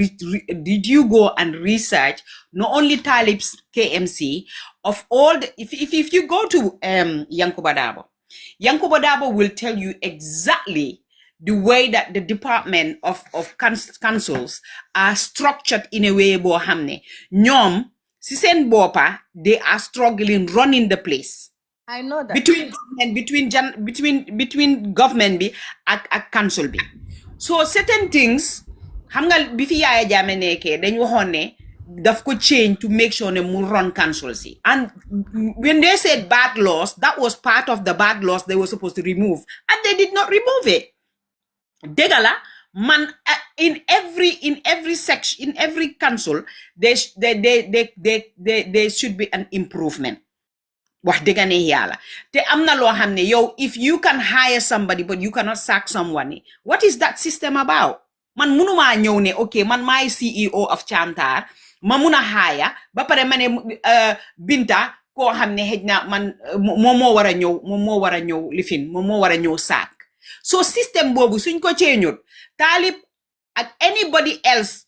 research not only Talib's KMC of all the, if you go to Yankuba Dabo will tell you exactly the way that the department of councils are structured in a way bo hamne nyom si sen bopa they are struggling running the place. I know that between government bi ak council bi. So certain things xam nga bi fi Yaya Jammeh nekkee dañ waxoon ne daf ko change to make sure ne mu run council si, and when they said bad laws, that was part of the bad laws they were supposed to remove, and they did not remove it. Degala man in every section, in every council there should be an improvement. Wax dëgg ne yàlla te am na loo xam ne yow if you can hire somebody but you cannot sack someone, what is that system about? Man munuma ñëw ne okay man maay CEO of Chantar ma mun a hire ba pare ma ne Binta koo xam ne xëj na man moom moo war a ñëw lifin moom moo war a ñëw sack. So system boobu suñ ko ceeñut Talib ak anybody else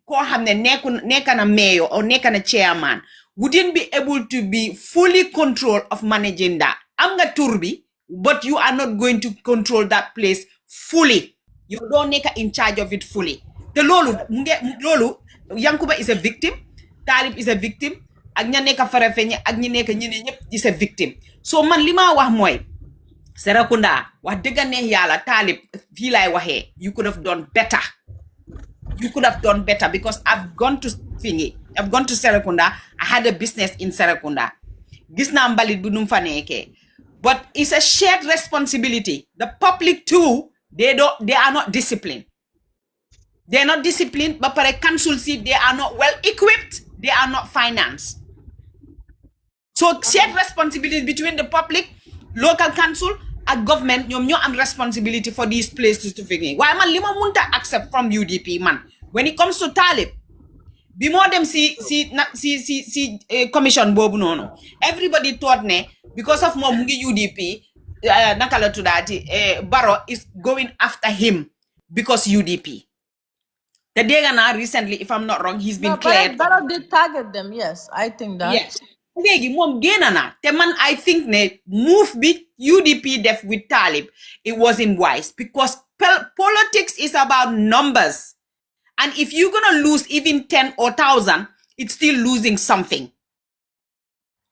koo xam ne nekk na mayor or nekk na chairman wouldn't be able to be fully control of managing that. Am nga tur bi, but you are not going to control that place fully. You don't make in charge of it fully. The lolu Yankuba is a victim. Talib is a victim ak ña nekk Farafenni ak ñi nekk ñeneen ñëpp is a victim. So man li ma wax mooy Serekunda wax dëgg neex yàlla Talib fii laay waxee you could have done better. You could have done better because I've gone to Serekunda. I had a business in Serekunda. Gis naa mbalit bu num fa nekkee. But it's a shared responsibility. The public too, they are not disciplined. They are not disciplined, but for a council seat, they are not well equipped, they are not financed. So shared responsibility between the public, local council, and government, ñoom ñoo am responsibility for these places to figure. Why man lima munta accept from UDP man. When it comes to Talib, bi mo dem si commission bobu nono. Everybody thought ne because of mo mungi UDP nakala tudati Barrow is going after him because UDP. The Degana recently, if I'm not wrong, he's been cleared. Barrow did target them, yes. I think that. Yes. I think ne move big UDP def with Talib, it wasn't wise because politics is about numbers. And if you're gonna lose even 10 or 1,000, it's still losing something.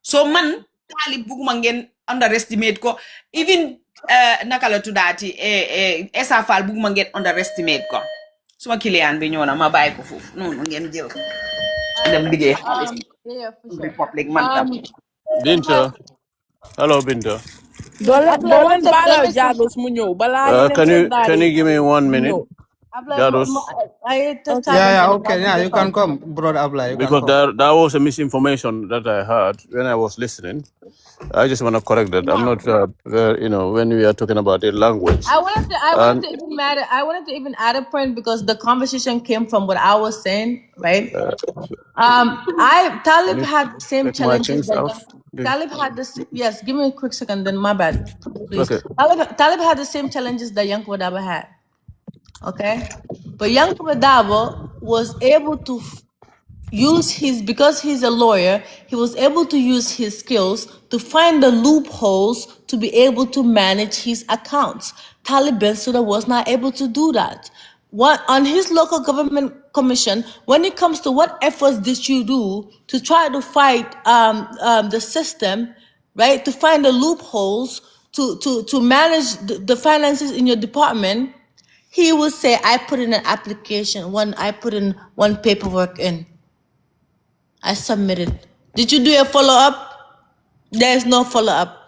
So man, Talib bugumangen underestimate ko. Even nakala tudati SFL bugumangen underestimate ko. Suma kilian bi ñëw na ma bàyyi ko foofu noonu ngeen jël dem liggéey Republic man Binta. Hello, Binta. Dolen bala Jados mu ñëw bala Can you give me 1 minute? Jados. Okay, you can come, brother Abla. Because that was a misinformation that I heard when I was listening. I just want to correct that. I'm not, when we are talking about the language. I wanted to even add a point because the conversation came from what I was saying, right? Talib had the same challenges. Talib had this. Yes, give me a quick second. Then my bad, please. Okay. Talib had the same challenges that Young Wadaba had. Okay, but Young Wadaba was able to because he's a lawyer, he was able to use his skills to find the loopholes to be able to manage his accounts. Talib Bensouda was not able to do that. On his local government commission, when it comes to what efforts did you do to try to fight the system, right? To find the loopholes to manage the finances in your department, he would say, I put in an application, I put in one paperwork in. I submitted. Did you do a follow-up? There is no follow-up.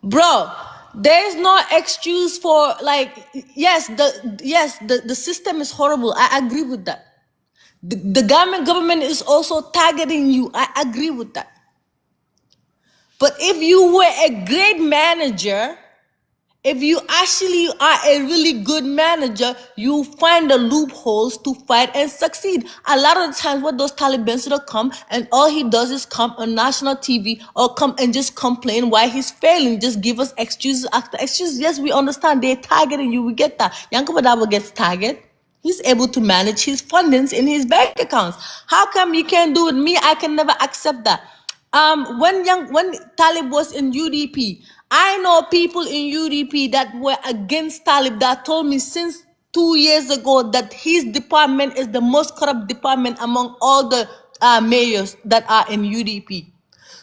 Bro, there is no excuse for the system is horrible. I agree with that. The government is also targeting you. I agree with that. But if you were a great manager, if you actually are a really good manager, you find the loopholes to fight and succeed. A lot of the times what those Taliban come and all he does is come on national TV or come and just complain why he's failing. Just give us excuses after excuses. Yes, we understand they're targeting you. We get that. Yankuba Dabo gets targeted. He's able to manage his fundings in his bank accounts. How come you can't do it? Me, I can never accept that. When Talib was in UDP, I know people in UDP that were against Talib that told me since 2 years ago that his department is the most corrupt department among all the mayors that are in UDP.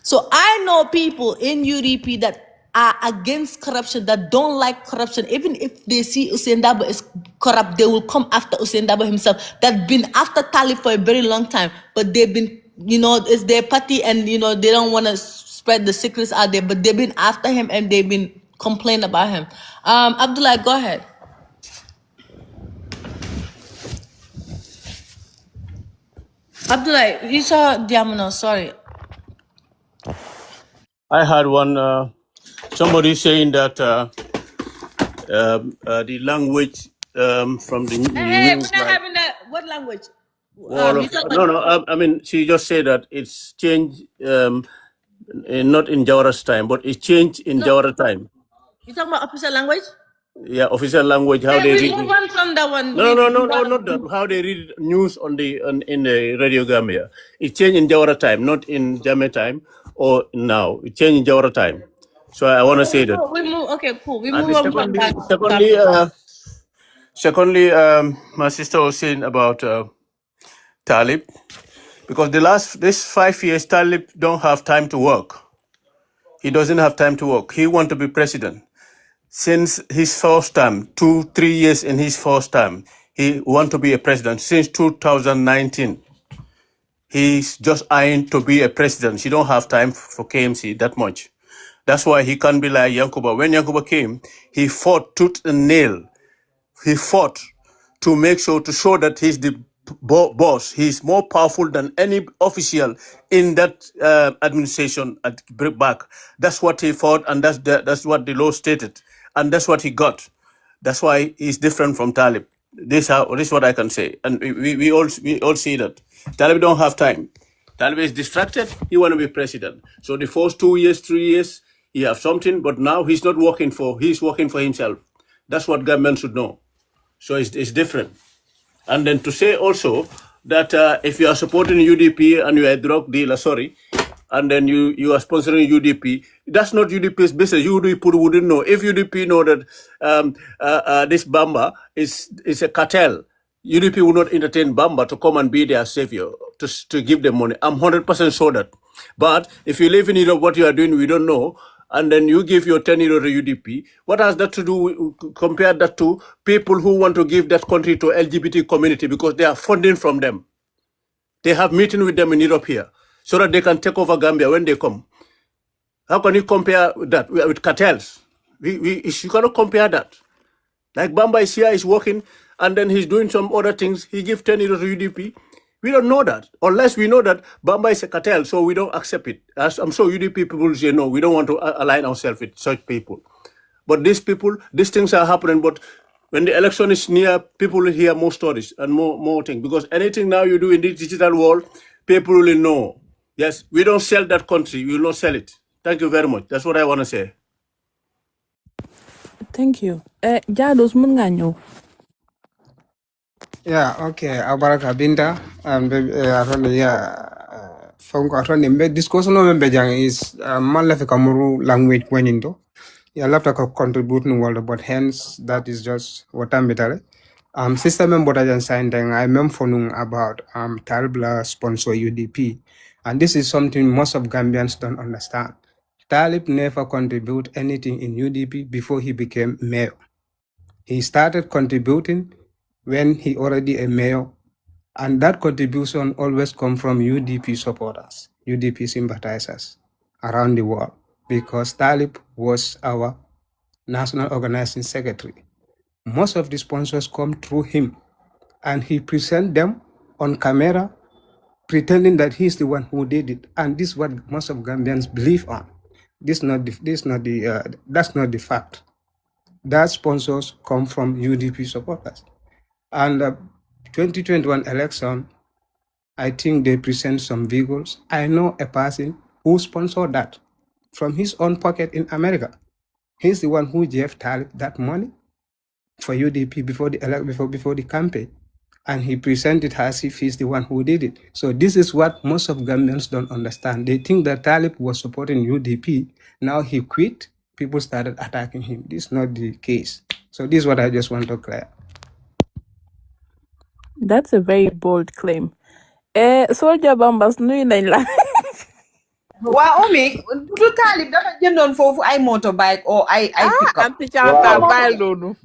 So I know people in UDP that are against corruption, that don't like corruption. Even if they see Hussein Dabo is corrupt, they will come after Hussein Dabo himself. That been after Talib for a very long time, but they've been, it's their party and, they don't want to spread the secrets out there, but they've been after him and they've been complaining about him. Abdullah, go ahead. Abdullah, you saw Diamono, sorry. I had one, somebody saying that the language from the Hey, we're not having that. What language? I mean, she just said that it's changed, not in Jawara's time, but it's changed in Jawara time. You talking about official language? Yeah, official language. How they read. Move on from that one. No, not that. How they read news in the Radio Gambia. It changed in Jawara time, not in Jame time or now. It changed in Jawara time. So I want to say that. We move. Okay, cool. We move on from that. Secondly, my sister was saying about Talib. Because this 5 years, Talib don't have time to work. He doesn't have time to work. He want to be president. Since his first time, 2-3 years in his first time, he want to be a president. Since 2019, he's just eyeing to be a president. He don't have time for KMC that much. That's why he can't be like Yankuba. When Yankuba came, he fought tooth and nail. He fought to make sure, to show that he's the boss. He's more powerful than any official in that administration at back. That's what he fought, and that's what the law stated, and that's what he got. That's why he's different from Talib. This is what I can say, and we all see that Talib don't have time. Talib is distracted. He want to be president. So the first 2 years, 3 years, he have something, but now he's not working for. He's working for himself. That's what government should know. So it's different. And then to say also that if you are supporting UDP and you are a drug dealer, and then you are sponsoring UDP, that's not UDP's business. UDP wouldn't know. If UDP know that this Bamba is a cartel, UDP would not entertain Bamba to come and be their savior, to give them money. I'm 100% sure that. But if you live in Europe, what you are doing, we don't know. And then you give your 10 euro to UDP. What has that to do, compare that to people who want to give that country to LGBT community because they are funding from them. They have meeting with them in Europe here so that they can take over Gambia when they come. How can you compare that with cartels? You cannot compare that. Like Bamba is here, is working, and then he's doing some other things. He gives 10 euros to UDP. We don't know that. Unless we know that Bamba is a cartel, so we don't accept it. As I'm sure UDP people say, no, we don't want to align ourselves with such people. But these people, these things are happening. But when the election is near, people will hear more stories and more things. Because anything now you do in the digital world, people will know. Yes, we don't sell that country. We will not sell it. Thank you very much. That's what I want to say. Thank you. Jados mun nga ñëw. Yeah, okay. Abaraka Binta and aronde fonko aronde mbe discussion no mbe jang is malafi kamuru language wenindo. Yeah, lapta ko contribute no world, but hence that is just what I'm better. Sister member that signed then I mem phonung about Talibla sponsor UDP. And this is something most of Gambians don't understand. Talib never contribute anything in UDP before he became mayor. He started contributing when he already a mayor, and that contribution always come from UDP supporters, UDP sympathizers around the world, because Talib was our national organizing secretary. Most of the sponsors come through him, and he present them on camera, pretending that he's the one who did it, and this is what most of Gambians believe on. That's not the fact. That sponsors come from UDP supporters. And 2021 election, I think they present some vehicles. I know a person who sponsored that from his own pocket in America. He's the one who gave Talib that money for UDP before the campaign. And he presented as if he's the one who did it. So this is what most of Gambians don't understand. They think that Talib was supporting UDP. Now he quit. People started attacking him. This is not the case. So this is what I just want to clear. That's a very bold claim. Soldier Bambas nuyu nañ la. Waa Omi du Talib dafa jëndoon foofu ay motorbike or ay pick-up. Anti Chantal bàyyil noonu.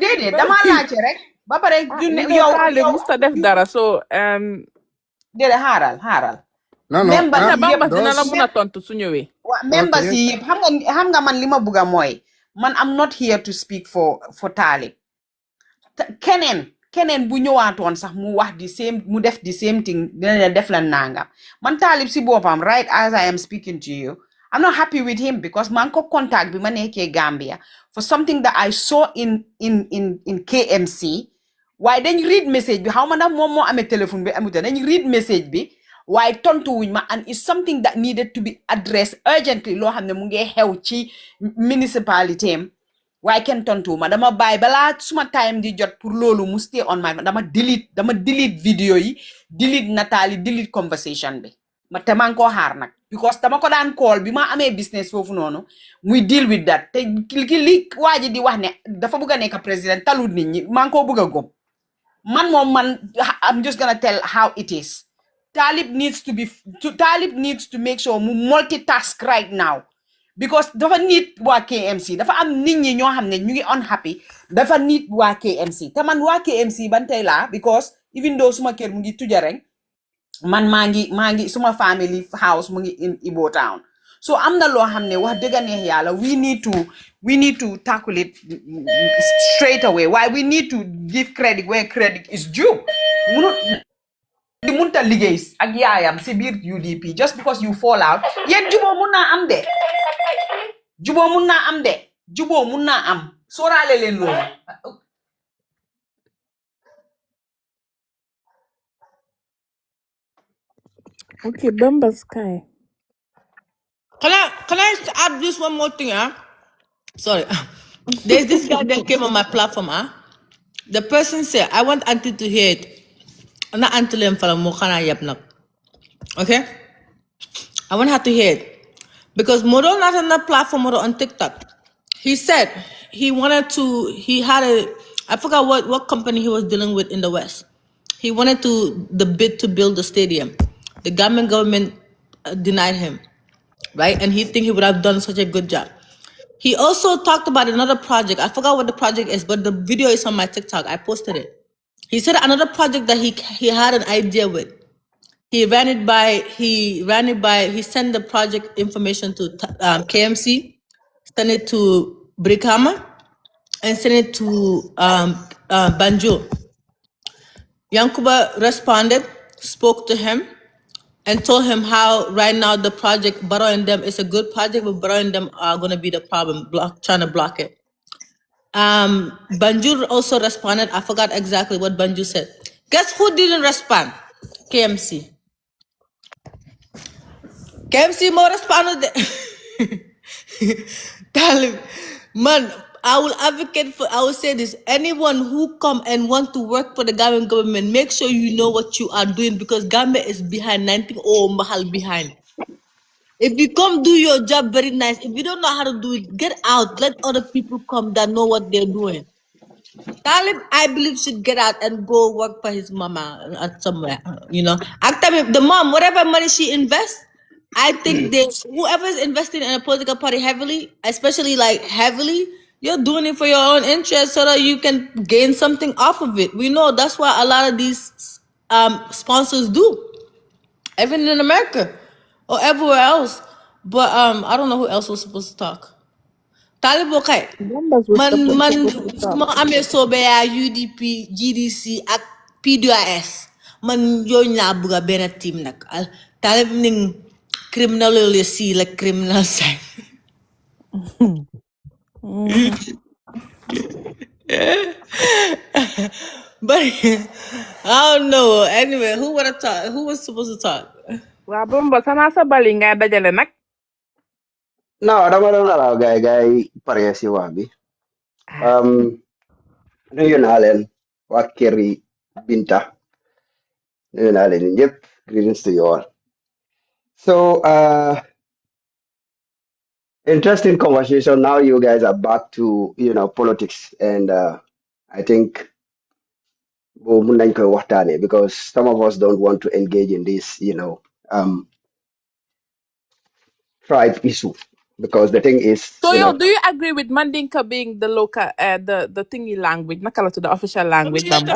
Déedéet dama laajte rek. Ba pare yow Talib musta def dara so déedéet xaaral. No. Bambas dina la mun a tontu su ñëwee. Members yi yëpp xam nga man li ma bëgg a mooy man I'm not here to speak for Talib. Keneen bu ñëwaatoon sax mu wax mu def the same thing dina def la nanga man Talib si boppam right as I am speaking to you I'm not happy with him because man ko contact bi ma nekkee Gambia for something that I saw in KMC waaye dañ read message bi xaw ma ndax moom moo amee téléphone bi amute dañ read message bi waaye tontu wuñ ma and it's something that needed to be addressed urgently loo xam ne mu ngi xew ci municipality am waaye kenn tontu ma dama bàyyi balaa suma time di jot pour loolu mu stay on my dama delete vidéo yi delete nataali delete conversation bi ma te maa ngi koo xaar nag because dama ko daan call bi ma amee business foofu noonu muy deal with that te li waa ji di wax ne dafa bëgg a nekk président talut nit ñi maa ngi koo bëgg a góob man I'm just gonna tell how it is Talib needs to make sure mu multitask right now because dafa need waa KMC dafa am nit ñi ñoo xam ne ñu ngi unhappy dafa need waa KMC te man waa KMC ban tey laa because even though suma kër mu ngi Tujareng man maa ngi suma family house mu ngi in Ibo Town so am na loo xam ne wax dëgg neex yàlla we need to tackle it straight away why we need to give credit where credit is due di munta liggéey ak yaayam si biir UDP just because you fall out yéen juboo mun naa am de juboo mun naa am sóoraale leen loolu Okay, Bamba Sky. Can I add this one more thing, Sorry. There's this guy that came on my platform, The person said, I want Auntie to hear it. Not Auntie Lem Falamokana Yapnak. Okay? I want her to hear it. Because Moro not on the platform, Moro on TikTok. He said he had I forgot what company he was dealing with in the West. He wanted the bid to build the stadium. The government denied him, right? And he think he would have done such a good job. He also talked about another project. I forgot what the project is, but the video is on my TikTok. I posted it. He said another project that he had an idea with. He sent the project information to KMC, sent it to Brikama, and sent it to Banjul. Yankuba responded, spoke to him, and told him how right now the project, Baro and them, is a good project, but Baro and them are going to be the problem, trying to block it. Banjul also responded. I forgot exactly what Banjul said. Guess who didn't respond? KMC. KMC more responded. Talib, man, I will say this. Anyone who come and want to work for the government, make sure you know what you are doing because government is behind 19 or mahal behind. If you come do your job very nice, if you don't know how to do it, get out. Let other people come that know what they're doing. Talib, I believe, should get out and go work for his mama at somewhere, After the mom, whatever money she invests, I think whoever is investing in a political party heavily, especially heavily, you're doing it for your own interest so that you can gain something off of it. We know that's what a lot of these sponsors do, even in America or everywhere else. But I don't know who else was supposed to talk. Talib okay. Man suma amee soobee yaa UDP GDC ak PDOIS man yooyu laa bëgg a benn team nag Talib ning criminal yooyu si la criminal side. But I don't know. Anyway, who was supposed to talk? Waa Bamba sana sa bali nga dajale nag. No, dama doon allow gay pare si wabi. Nuyu naa leen waa Kerry Binta. Nuyu naa leen ñëpp. Greetings to you all. So, interesting conversation. Now you guys are back to, politics. And I think mun nañ koy waxtaane because some of us don't want to engage in this, tribe issue. Because the thing is, So do you agree with Mandinka being the local, the thingy language, nakala to the official language, Bamba?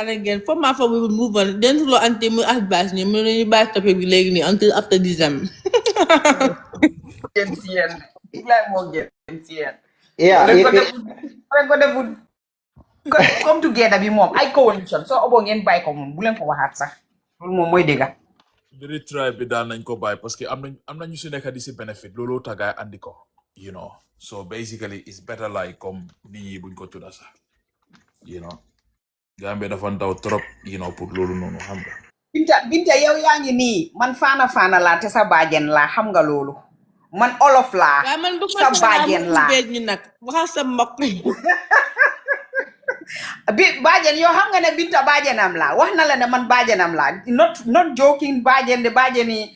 Again, for we will move on. Then lo anti mo advice ni mo ni ba topic ni until after December. Yeah. Come together bi moom ay coalition so obo ngeen bàyyi ko moom bu leen ko waxaat sax loolu moom mooy dëgga mbiri tribe bi daan nañ ko bàyyi parce que am na ñu si nekk di si benefit looloo tagaay andi ko so basically it's better like comme nit ñi buñ ko tudda sax Gambia dafa ndaw trop pour loolu noonu xam nga Binta yow yaa ngi nii man faana laa te sa baajen laa xam nga loolu man olof laa sa baajen laa waxal sa mbokk baajen yoo xam nga ne Binta baajenam laa wax na la ne man baajenam laa not joking baajeni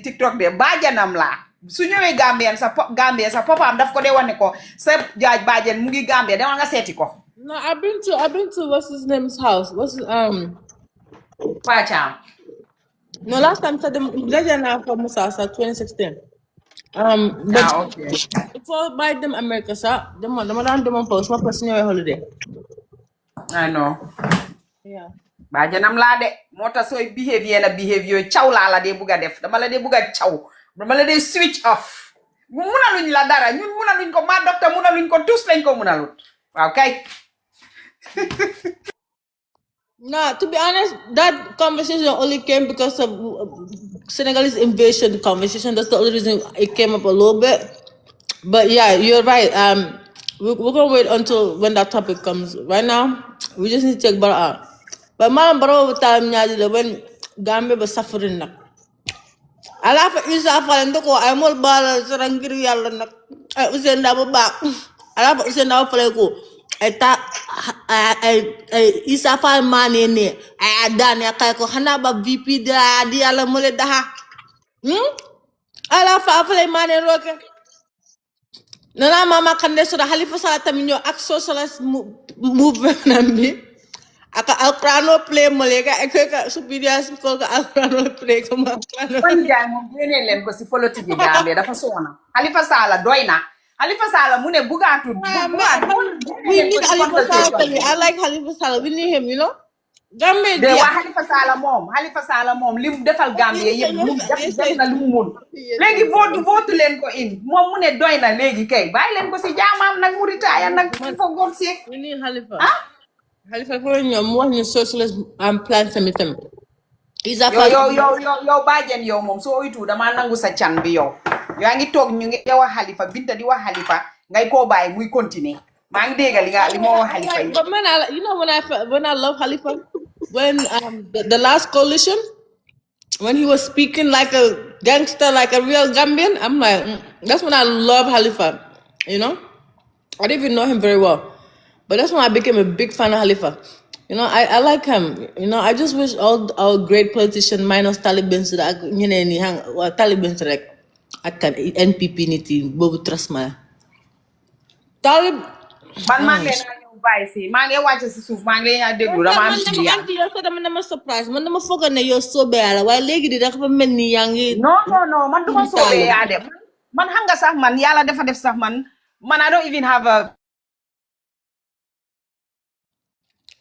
TikTok de baajenam laa su ñëwee Gambien sa papaam daf ko dee wane ko sa jaaj baajen mu ngi Gambia demal nga seeti ko. No, I've been to what's his name's house. Pacham. No, last time said them Legend for Musa 2016. But Okay. before buy them America, sir, them on post my personal holiday. I know. Yeah. Bajanam la de mota soy behavior chow la de buga def dama la de buga chow dama la de switch off muna luñ la dara ñun muna luñ ko ma docteur muna luñ ko tous lañ ko muna lut waaw kay No, to be honest, that conversation only came because of Senegalese invasion conversation. That's the only reason it came up a little bit. But yeah, you're right. We're gonna wait until when that topic comes. Right now, we just need to take Bara out. But man, Bara time when Gambia was suffering now. Alafa isa falando ko ay mol bala sarangir yalla nak ay usen da ba alafa usen da fale ko ay ta ay isa fal mane ne ay adane kay ko hana ba VP da di yalla mole daha alafa fale mane roke nana mama kande sura halifa sala taminyo ak socialist movement nambi aka alprano play molega eka superiors ko ka alprano play ko ma kon jaay mom gene len ko ci politique yi Gambia dafa sona Halifa Sallah doyna Halifa Sallah mu ne bugatu we need Halifa Sallah. I like Halifa Sallah. We need him, you know. Gambia, de wa Halifa Sallah mom lim defal Gambia yeb mu def na lu mu mun legi vote len ko in mom mu ne doyna legi kay bay len ko ci jaamam nak mu retire nak fo gor ci we need Halifa. Halifa for ñom wax ñu socialist plan tamit. Yo bajen yo mom so itu dama nangu sa chan bi yow ngi tok ñu ngi wax Halifa Binta di wax Halifa ngay ko bay muy continuer ma ngi degal li mo wax Halifa yi. But man, you know when I love Halifa when the last coalition when he was speaking like a gangster, like a real Gambian, I'm like that's when I love Halifa, you know. I didn't even know him very well, but that's when I became a big fan of Halifa. You know, I like him. You know, I just wish all our great politicians minus Taliban so that you know ni hang Taliban like I can NPP niti bobu trust ma. Talib man maa ngi leen a ñëw bàyyi si maa ngi wàcc si suuf maa ngi leen a déglu dama am ci yaa dama surprise man dama foog ne yow soobee yàlla waaye léegi di dafa mel ni yaa ngi non man duma soobee yaa dem man xam nga sax man yàlla dafa def sax man I don't even have a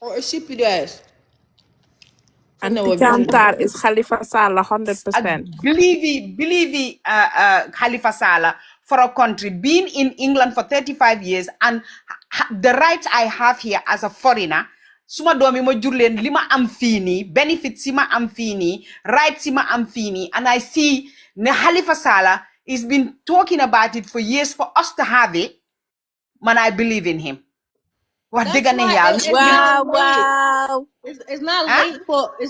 or a CPDS. And Chantar is Halifa Sallah 100%. Believe Halifa Sallah for a country, being in England for 35 years and the rights I have here as a foreigner, suma domi mo jurlen lima am fini, benefits sima am fini, rights sima am fini, and I see ne Halifa Sallah has been talking about it for years for us to have it. Man, I believe in him. What they gonna wow. It's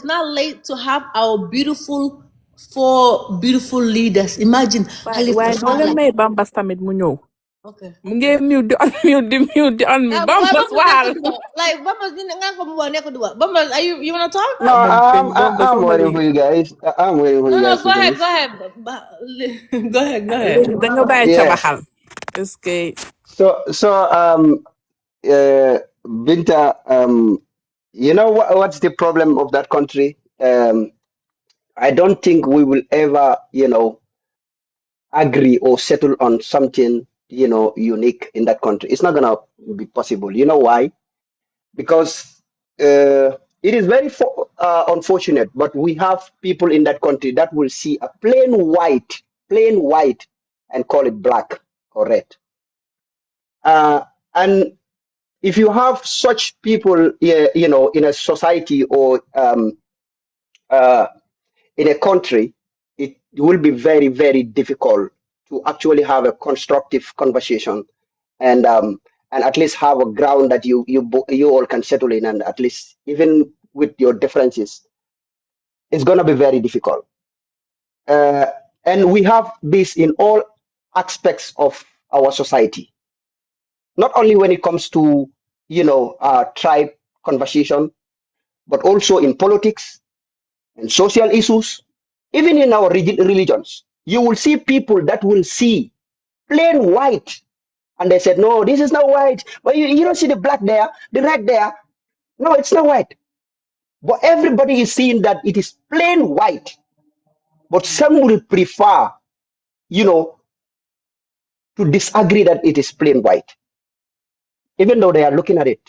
not late to have our four beautiful leaders. Imagine Why no may Bambas tamid mu ñew. Okay. Mu ngi mute di on me. Bambas wal. Like Bambas nga ko mo ne ko duwa. Bambas you want to talk? No, I'm waiting for you guys. I'm waiting for you guys. Go ahead. Dañu bay tabaxal. Est-ce que So Binta, you know what's the problem of that country? I don't think we will ever, agree or settle on something, unique in that country. It's not gonna be possible. You know why? Because it is very unfortunate, but we have people in that country that will see a plain white, and call it black or red. And if you have such people, in a society or in a country, it will be very, very difficult to actually have a constructive conversation and at least have a ground that you all can settle in, and at least even with your differences, it's going to be very difficult. And we have this in all aspects of our society, not only when it comes to tribe conversation, but also in politics and social issues, even in our religions. You will see people that will see plain white, and they said, no, this is not white. But you don't see the black there, the red there. No, it's not white. But everybody is seeing that it is plain white. But some will prefer, to disagree that it is plain white, even though they are looking at it.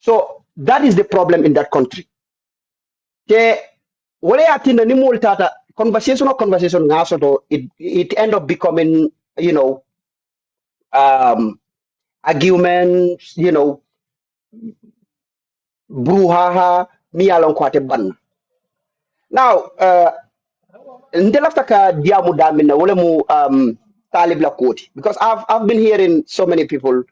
So that is the problem in that country. What I think the conversation it end up becoming, arguments, brouhaha, mi alon kwate ban. Now, ndelafta diamu damina wole mu talib la koti, because I've been hearing so many people,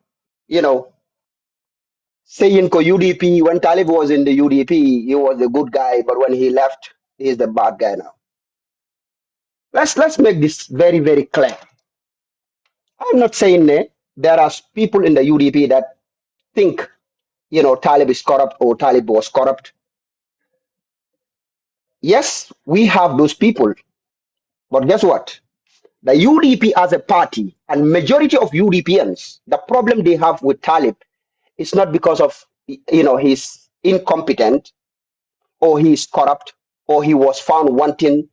saying ko UDP, when Talib was in the UDP, he was a good guy, but when he left, he's the bad guy now. Let's make this very, very clear. I'm not saying there are people in the UDP that think, Talib is corrupt or Talib was corrupt. Yes, we have those people, but guess what? The UDP as a party and majority of UDPians, the problem they have with Talib is not because of, he's incompetent or he's corrupt or he was found wanting,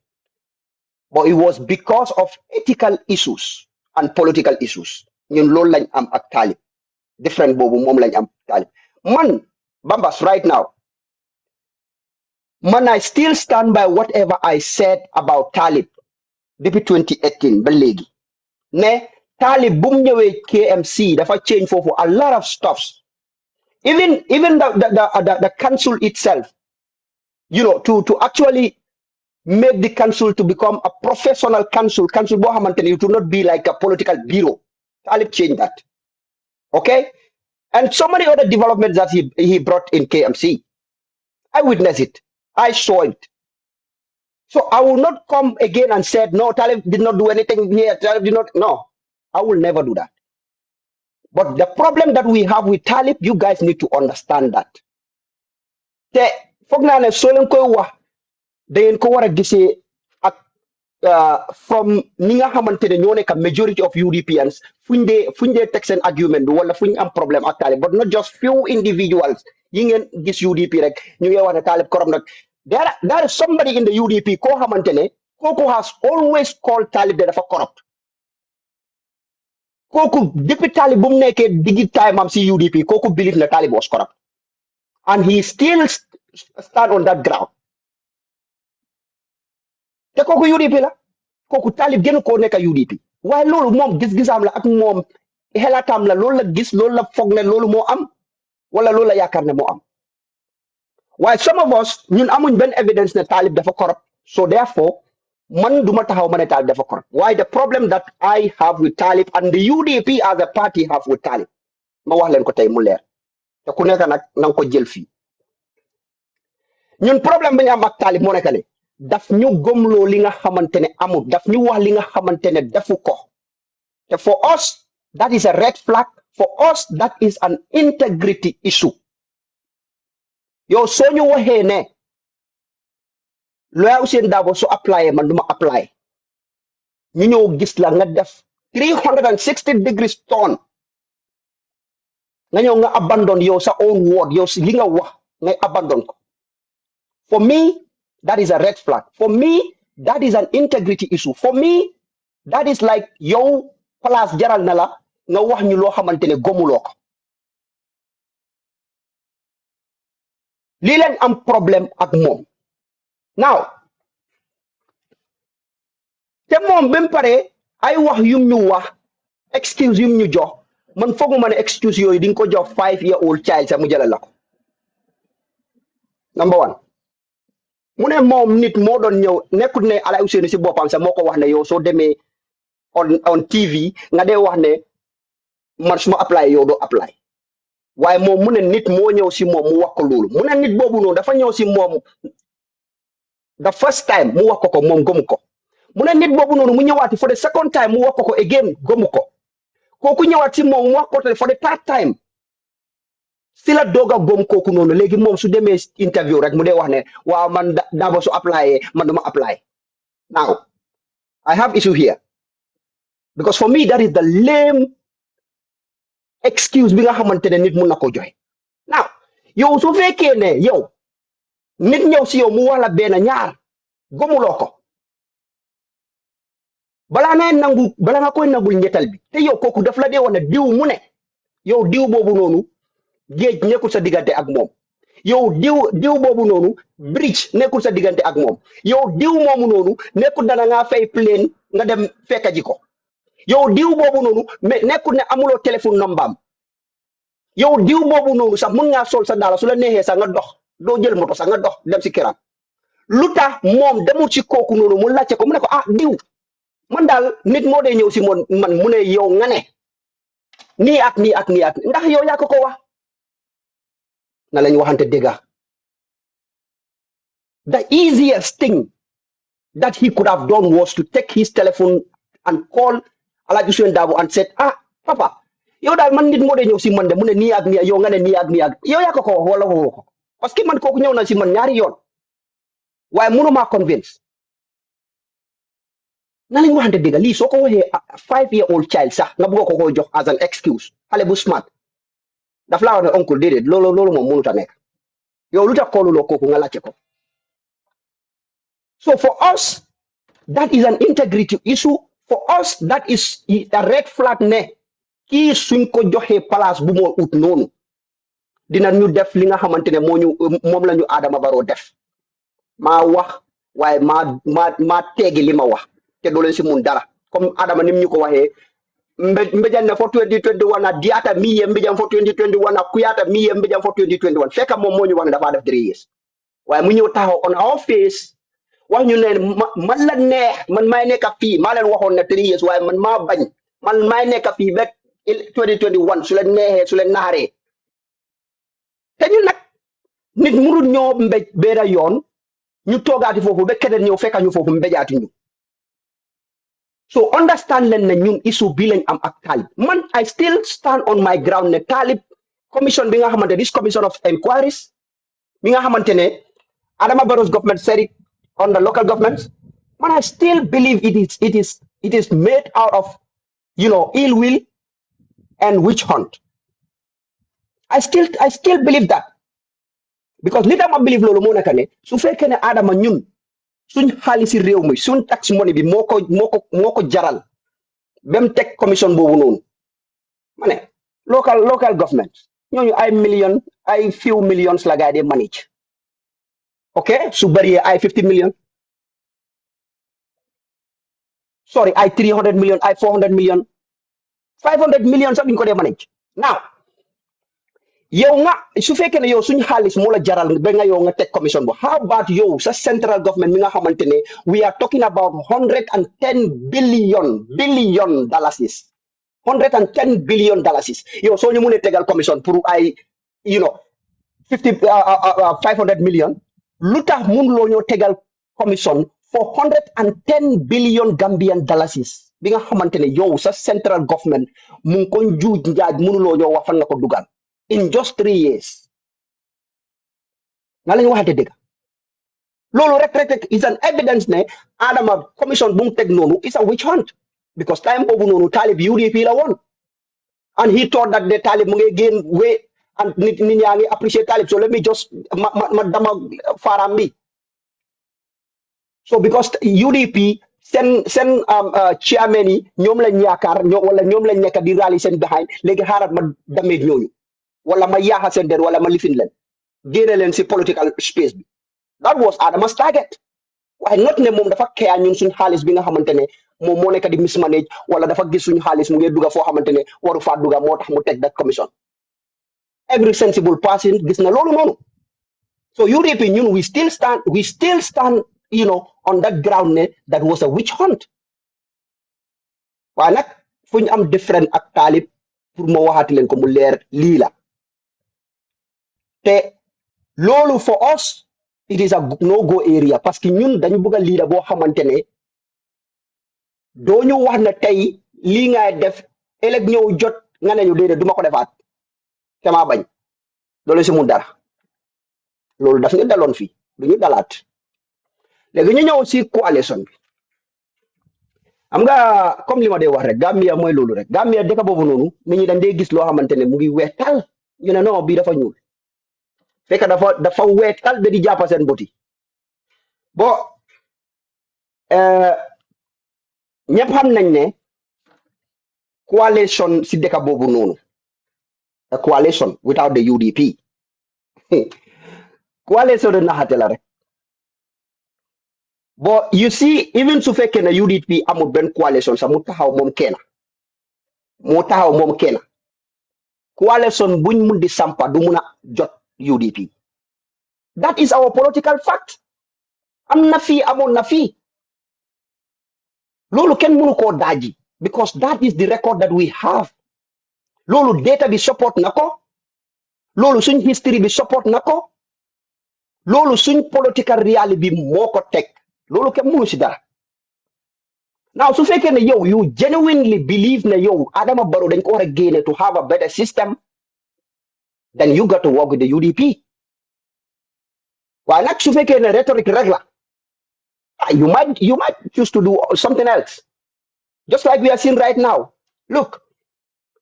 but it was because of ethical issues and political issues. Ñun loolu lañ am ak Talib. Different boobu moom lañ am Talib. Man, Bambas, right now, man, I still stand by whatever I said about Talib depuis 2018 ba léegi. Ne Talib bu mu ñëwee KMC dafa change for a lot of stuffs. Even the council itself, to actually make the council to become a professional council boo xamante ne to not be like a political bureau. Talib changed that. Okay? And so many other developments that he brought in KMC. I witnessed it. I saw it. So I will not come again and say, no, Talib did not do anything here. Talib did not. No, I will never do that. But the problem that we have with Talib, you guys need to understand that. Te foog naa ne soo leen koy wax da ngeen ko war a gisee ak from ni nga xamante ne ñoo nekk majority of UDPians fuñ dee teg seen argument bi wala fuñ am problème ak Talib, but not just few individuals yi ngeen gis UDP rek ñu ngi wax ne Talib corrupt nag. There is somebody in the UDP koo xamante ne kooku has always called Talib de dafa corrupt. Kooku depuis Talib bu mu nekkee digi time am si UDP kooku believe na Talib was corrupt, and he still stand on that ground. Te kooku UDP la kooku Talib gënu koo nekk UDP waaye loolu moom gis-gisam la ak moom xelaatam la, loolu la gis, loolu la foog ne loolu moo am wala loolu la yaakaar ne moo am. While some of us, ñun amuñ ben evidence ne Talib dafa corrupt, so therefore man duma taxaw ma ne Talib dafa corrupt. Why the problem that I have with Talib and the UDP as a party have with Talib ma wax leen ko tey mu leer te ku nekk nag nanga ko jël fii. Ñun problème bi ñu am ak Talib moo nekk ne daf ñu gëmloo li nga xamante ne amul, daf ñu wax li nga xamante ne defu ko. Te for us that is a red flag. For us that is an integrity issue. Yo soo ñu waxee ne lawyer Ousainou Darboe so apply man duma apply, ñu ñëw gis la nga def 360 degrees turn nga ñëw nga abandon yow sa own word, yow li nga wax ngay abandon ko. For me that is a red flag. For me that is an integrity issue. For me that is like yow place jaral na la nga wax ñu loo xamante ne gomuloo ko. Lii leen am problème ak moom. Now te moom ba mu pare ay wax yum ñu wax, excuse yum ñu jox, man fooguma ne excuse yooyu di nga ko jox 5-year-old child sa mu jëlal la ko. Number one, mu ne moom nit moo doon ñëw, nekkut ne Ala Ousainou si boppam sax moo ko wax ne yow soo demee on TV nga dee wax ne man su ma apply yow doo apply. Waaye moom mu ne nit moo ñëw si moom mu wax ko loolu. Mu ne nit boobu noonu dafa ñëw si moom the first time mu wax ko moom gëmu ko. Mu ne nit boobu noonu mu ñëwaati for the second time mu wax ko again gëmu ko. Kooku ñëwaat si moom mu wax ko for the third time si la doog a gëm kooku noonu. Léegi moom su demee interview rek mu dee wax ne waaw man Darboe su apply man duma apply. Now I have issue here because for me that is the lame excuse bi nga xamante ne nit mun na ko joxe. Now yow su fekkee ne yow nit ñëw si yow mu wax la benn ñaar gomuloo ko balaa nga koy nangul ñettal bi te yow kooku daf la dee wane diw mu ne yow diw boobu noonu géej nekkul sa diggante ak moom yow diw boobu noonu bridge nekkul sa diggante ak moom yow diw moomu noonu nekkul dana ngaa fay plane nga dem fekka ji ko yow diw boobu noonu mais nekkul ne amuloo téléphone nombaam yow diw boobu noonu sax mun ngaa sol sa daala su la neexee sax nga dox doo jël moto sax nga dox dem si këram lu tax moom demul ci kooku noonu mu laajte ko mu ne ko ah diw man daal nit moo dee ñëw si man mu ne yow nga ne nii ak nii ak nii ak ndax yow yaa ko wax na lañ waxante dëgga the easiest thing that he could have done was to take his telephone and call Alhaji Ousainou Darboe and said ah papa yow daal man nit moo dee ñëw si man de mu ne nii ak nii yow nga ne nii ak nii ak yow yaa ko wax wala waxoo ko parce que man kooku ñëw na si man ñaari yoon waaye mënuma convince na lañ waxante dëgga lii soo ko waxee 5-year-old child sax nga bëgg ko jox as an excuse xale bu smart daf laa wax ne oncle déedéet loolu moom mënut a nekk yow lu tax kooluloo kooku nga laajte ko so for us that is an integrity issue for us that is a red flag ne kii suñ ko joxee place bu moo ut noonu dina ñu def li nga xamante ne moom la ñu Adama Barrow def maa wax waaye maa teegi li ma wax te doo leen si mun dara comme Adama nim ñu ko waxee mbejan ne for 2021 a diata miye mbejan for 2021 a kuyata miye mbejan for 2021 fekk moom moo ñu wax ne dafa def 3 years waaye mu ñëw taxaw on our face wax ñu ne man la neex man may nekk fii maa leen waxoon ne 3 years waaye man maa bañ man may nekk fii ba 2021 su leen neexee su leen naxaree te ñun nag nit mënul ñoo mbéj benn yoon ñu toogaati foofu ba keneen ñëw fekk ñu foofu mbéjaati ñu so understand leen ne ñun issue bi lañ am ak Talib man I still stand on my ground ne Talib commission bi nga xamante this commission of inquiries bi nga xamante ne Adama Barrow's government said it on the local governments man I still believe it is made out of ill will and witch hunt I still believe that because li tax ma believe loolu moo nekk ne su fekkee ne Adama ñun suñ xaalisi réew mi suñ tax money bi moo ko jaral bem teg commission boobu noonu ma ne local government ñooñu ay few millions la gaay de manage ok su bëree ay 50 million sorry ay 300 million ay 400 million 500 million sax duñ ko dee manage now yow nga su fekkee ne yow suñu xaalis moo la jaral ba nga yow nga teg commission bo how about yow sa central government mi nga xamante ne we are talking about 110 billion dalasis 110 billion dalasis yow soo ñu mënee tegal commission pour ay 500 million lu tax mënuloo ñoo tegal commission for 110 billion Gambian dalasis bi nga xamante ne yow sa central government mu ngi ko njuuj njaaj mënuloo ñoo wax fan nga ko dugal in just 3 years nga lañu waxante dëgg loolu rek is an evidence ne Adama commission bu mu teg noonu is a witch hunt because time boobu noonu Talib UDP la woon and he thought that the Talib mu ngi gain weight and nit ñaa ngi appreciate Talib so let me just ma dama faram bi so because UDP seen chairman yi ñoom lañ yaakaar wala ñoom lañ nekk di rally seen behind léegi xaaral ma damage ñooñu wala ma yaaxa seen der wala ma lifin leen génne leen si political space bi that was Adama's target waaye not ne moom dafa kaya ñun suñ xaalis bi nga xamante ne moom moo nekk di mismanage wala dafa gis suñu xaalis mu ngi dugga foo xamante ne waru faa dugga moo tax mu teg that commission every sensible person gis na loolu noonu so UDP ñun we still stand on that ground ne that was a witch hunt waaye nag fu ñu am different ak Talib pour ma waxaati leen ko mu leer lii la te loolu for us it is a no go area parce que ñun dañu bëgg a leader boo xamante ne doo ñu wax ne tey lii ngay def ëllëg ñëw jot nga ne ñu déedéet du ma ko defaat te maa bañ loolu si mun dara loolu daf ñu daloon fii du ñu dalaat léegi ñu ñëw si coalition bi am nga comme li ma dee wax rek Gambia mooy loolu rek Gambia dëkk boobu noonu nit ñi dañ dee gis loo xamante ne mu ngi weex tal ñu ne non bii dafa ñuul fekk dafa weetal ba di jàpp seen boti bo ñëpp xam nañ ne coalition si dëkk boobu noonu a coalition without the UDP coalition de naxate la rek bo you see even su fekkee ne UDP amul benn coalition sax mu taxaw moom kenn coalition buñ mun di sampa du mun a jot UDP that is our political fact am na fii amoon na fii loolu kenn mënu koo daaji because that is the record that we have loolu data bi support na ko loolu suñ history bi support na ko loolu suñ political reality bi moo ko teg loolu kenn mënu si dara now su fekkee ne yow you genuinely believe ne yow Adama Barrow dañ ko war a génne to have a better system then you got to work with the UDP waaye nag su fekkee ne rhetoric rek la you might choose to do something else just like we are seeing right now look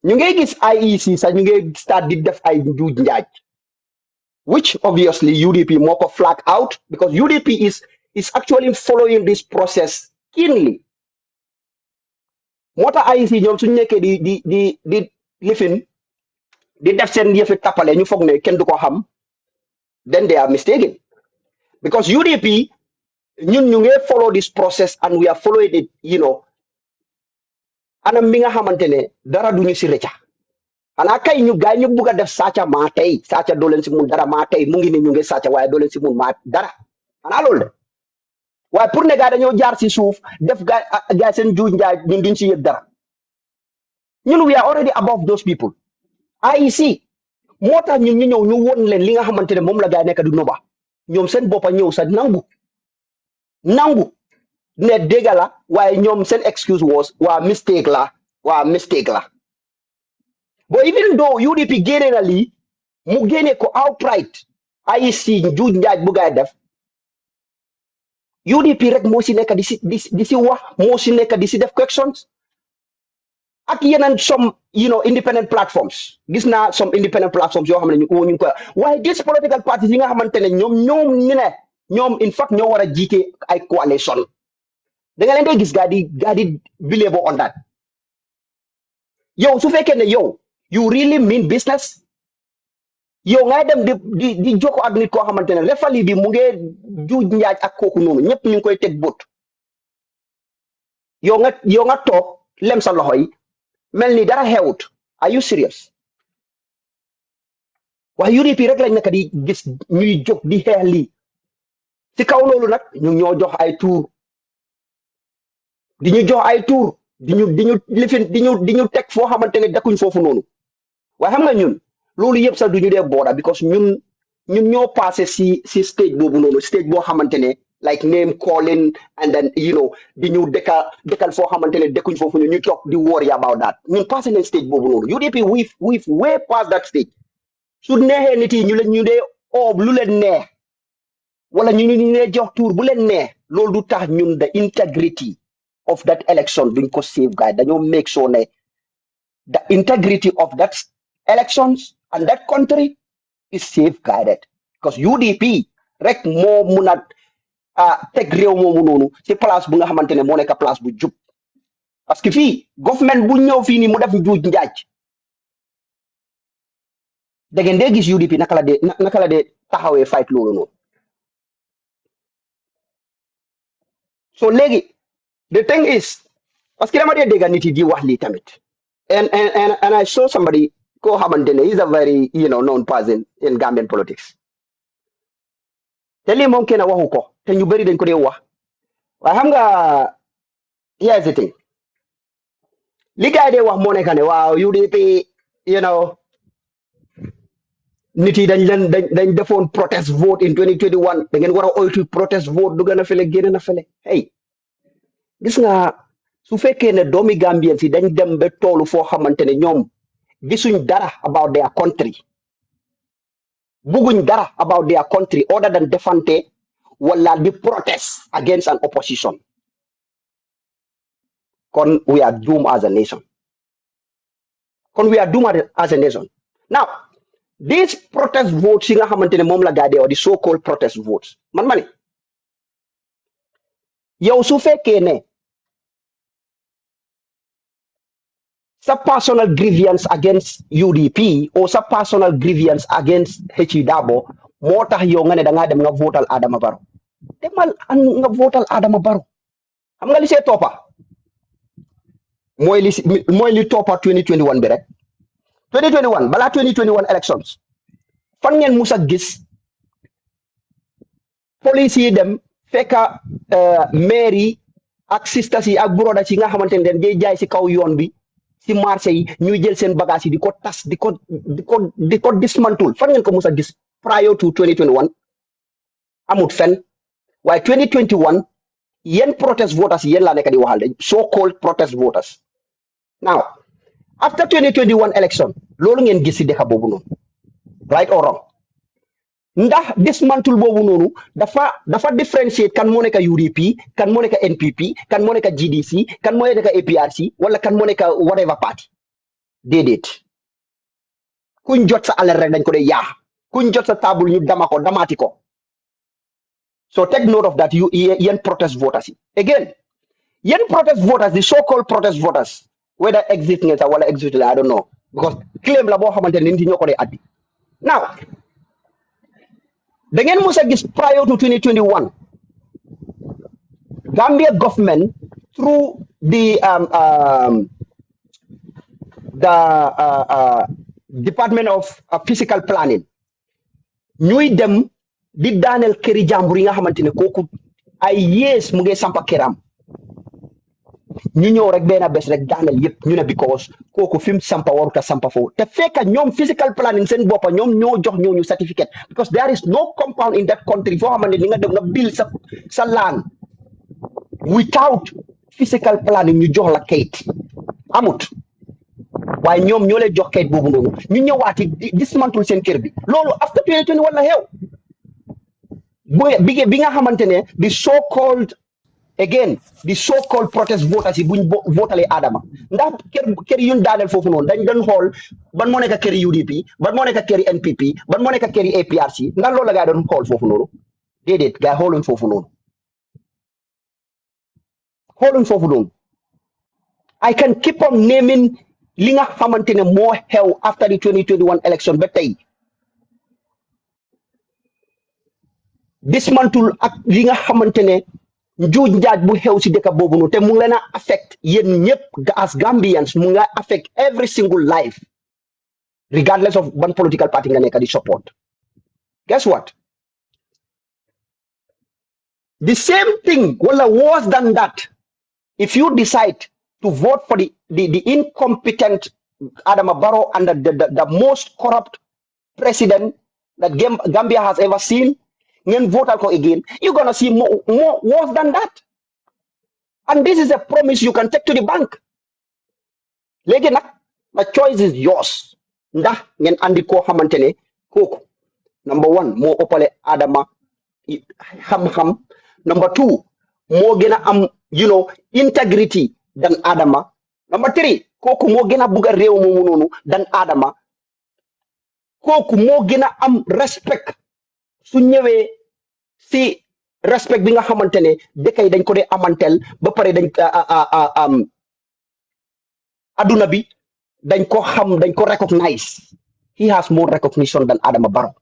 ñu ngay gis IEC sax ñu ngay start di def ay njuuj njaaj which obviously UDP moo ko flag out because UDP is actually following this process keenly moo tax IEC ñoom suñu nekkee di lifin di def seen yëfi tappale ñu foog ne kenn du ko xam then they are mistaken because UDP ñun ñu ngi follow this process and we are following it anam bi nga xamante ne dara duñu si rëcca xanaa kay ñu gaay ñu bugg a def sàcca maa tey sàcca doo leen si mun dara maa tey mu ngi ne ñu ngi sàcca waaye doo leen si mun maa dara xanaa loolu de waaye pour ne gaay dañoo jaar si suuf def gaay seen juuj njaay ñun duñ si yëg dara ñun we are already above those people IEC moo tax ñun ñu ñëw ñu won leen li nga xamante ne moom la gaay nekk du noba ñoom seen boppa ñëw sa nangu ne dégg la waaye ñoom seen excuse was waa mistake la but even though UDP génne na lii mu génne ko outright IEC njuuj njaaj bu gaay def UDP rek moo si nekk di si wax moo si nekk di si def questions ak yeneen some independent platforms gis naa some independent platforms yoo xam ne ñu ko waaye these political parties yi nga xamante ne ñoom in fact ñoo war a jiite ay coalition da nga leen dee gis gaa di believe on that yow su fekkee ne yow you really mean business yow ngay dem di jokko ak nit koo xamante ne refali bi mu ngi juuj njaaj ak kooku noonu ñëpp ñu ngi koy teg bët yow nga toog lem sa loxo yi mel ni dara xewut are you serious waaye UDP rek lañ nekk di gis ñuy jóg di xeex lii ci kaw loolu nag ñu ñoo jox ay tuur di ñu lifin di ñu teg foo xamante ne dakkuñ foofu noonu waaye xam nga ñun loolu yëpp sax du ñu dee booda because ñun ñoo passé si stage boobu noonu stage boo xamante ne like name calling and then di ñu dëkkal foo xamante ne dëkkuñ foofu ñu toog di worry about that ñun passé nañ stage boobu noonu UDP we've way past that stage su neexee nit yi ñu dee lu leen neex wala ñu ne jox tour bu leen neex loolu du tax ñun the integrity of that election duñ ko safeguard dañoo make sure ne the integrity of that elections and that country is safeguarded because UDP rek moo mun a teg réew moomu noonu ci place bu nga xamante ne moo nekk place bu jub parce que fii government bu ñëw fii nii mu def njuuj njaaj da ngeen dee gis UDP naka la dee taxawee fight loolu noonu so léegi the thing is parce que dama dee dégg nit yi di wax lii tamit and I saw somebody koo xamante ne is a very known person in Gambian politics te lii moom kenn waxu ko te ñu bëri dañ ko dee wax waaye xam nga here's the thing li gaay dee wax moo nekk ne waaw UDP nit yi dañ defoon protest vote in 2021 da ngeen war a oytu protest vote du gën a fele génn na fele hey gis nga su fekkee ne doomi Gambien si dañ dem ba toolu foo xamante ne ñoom gisuñ dara about their country buguñ dara about their country other than defante wala di protest against an opposition kon we are doomed as a nation now these protest votes yi nga xamantene mom la gaay or the so called protest votes man mané yow su fekkee ne sa personal grievance against UDP or sa personal grievance against H.E. Dabo moo tax yow nga ne da ngaa dem nga votal Adama Barrow demal nga votal Adama Barrow xam nga li see toppa mooy li toppa 2021 bi rek 2021 balaa 2021 elections fan ngeen musa gis police yi dem fekka maire yi ak sisters yi ak brothers yi nga xamante ne day jaay si kaw yoon bi si marché yi ñuy jël seen bagage yi di ko tas di ko dismantle fan ngeen ko musa gis prior to 2021 amut fen waaye 2021 yen protest voters yen laa nekk di waxal de so called protest voters now after 2021 election loolu ngeen gis si dëkk boobu noonu right or wrong ndax dismantle boobu noonu dafa differentiate kan moo nekk UDP kan moo nekk NPP kan moo nekk GDC kan moo nekk APRC wala kan moo nekk whatever party déedéet kuñ jot sa alal rek dañ ko dee yaa kuñ jot sa table ñu damaati ko so take note of that yen protest voters yi again yen protest voters the so called protest voters whether exist ngeen sax wala exist la I don't know because claim la boo xamante ne nit ñoo ko dee addi now da ngeen musa gis prior to 2021 Gambia government through the Department of Physical Planning ñuy dem di daaneel këri jàmbur yi nga xamante ne kooku ay yees mu ngi sampa këram ñu ñëw rek benn bés rek daaneel yëpp ñu ne because kooku fi mu sampa waruta sampa foofu te fekka ñoom physical planning seen boppa ñoom ñoo jox ñooñu certificate because there is no compound in that country foo xamante ni nga dem nga build sa land without physical planning ñu jox la kayit amut waaye ñoom ñoo lay jox kayit boobu noonu ñu ñëwaati dismantle seen kër bi loolu after 2020 wala xew bi nga xamante ne the so called protest voters yi buñ votalee Adama ndax kër yuñ daaneel foofu noonu dañ doon xool ban moo nekk këri UDP ban moo nekk këri NPP ban moo nekk këri APRC ndax loolu la gaa doon xool foofu noonu déedéet gaa xooluñ foofu noonu I can keep on naming li nga xamante ne moo xew after the 2021 election ba tey dismantle ak li nga xamante ne njuuj njaaj bu xew si dëkk boobu noonu te mu ngi leen a affect yéen ñëpp as Gambians mu ngi affect every single life regardless of ban political party nga nekk di support guess what the same thing wala worse than that if you decide to vote for the incompetent Adama Barrow and the most corrupt president that Gambia has ever seen ngeen vote ko again you're gonna see more worse than that and this is a promise you can take to the bank léegi nag the choice is yours ndax ngeen andi koo xamante ne kooku number one moo ëppale Adama xam-xam number two moo gën a am integrity than Adama number three kooku moo gën a bugg a réew moomu noonu than Adama kooku moo gën a am respect su ñëwee si respect bi nga xamante ne dëkk yi dañ ko dee amantel ba pare dañ aduna bi dañ ko xam dañ ko recognize he has more recognition than Adama Barrow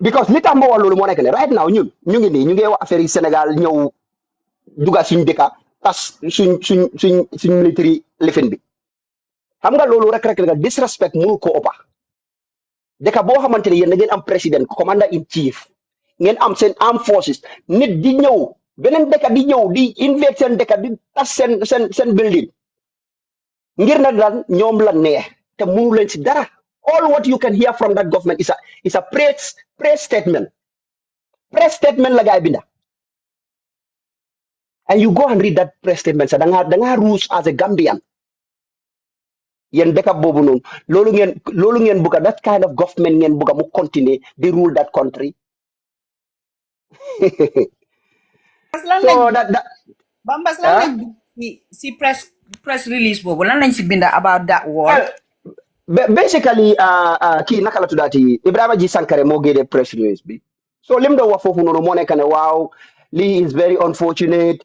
because li tax ma wax loolu moo nekk ne right now ñu ngi nii ñu ngi wax affaire yi Sénégal ñëw duga suñ dëkka tas suñ military lifin bi xam nga loolu rek nga disrespect mënu ko ëppa dëkk boo xamante ne yéen da ngeen am président commander in chief ngeen am seen armed forces nit di ñëw beneen dëkk di ñëw di invade seen dëkk di tas seen building ngir na daan ñoom la neex te mënu leen si dara all what you can hear from that government is a praise statement la gaay binda and you go and read that press statement sa da nga ruus as a Gambian yen dëkk boobu noonu loolu ngeen bugga that kind of government ngeen bugga mu continuer di rule that country Bambas lan lañ si press press release boobu lan lañ si binda about that wall. Well, basically kii naka la tuddaati Ibrahima G Sankare moo génnee press release bi so lim doon wax foofu noonu moo nekk ne waaw lii is very unfortunate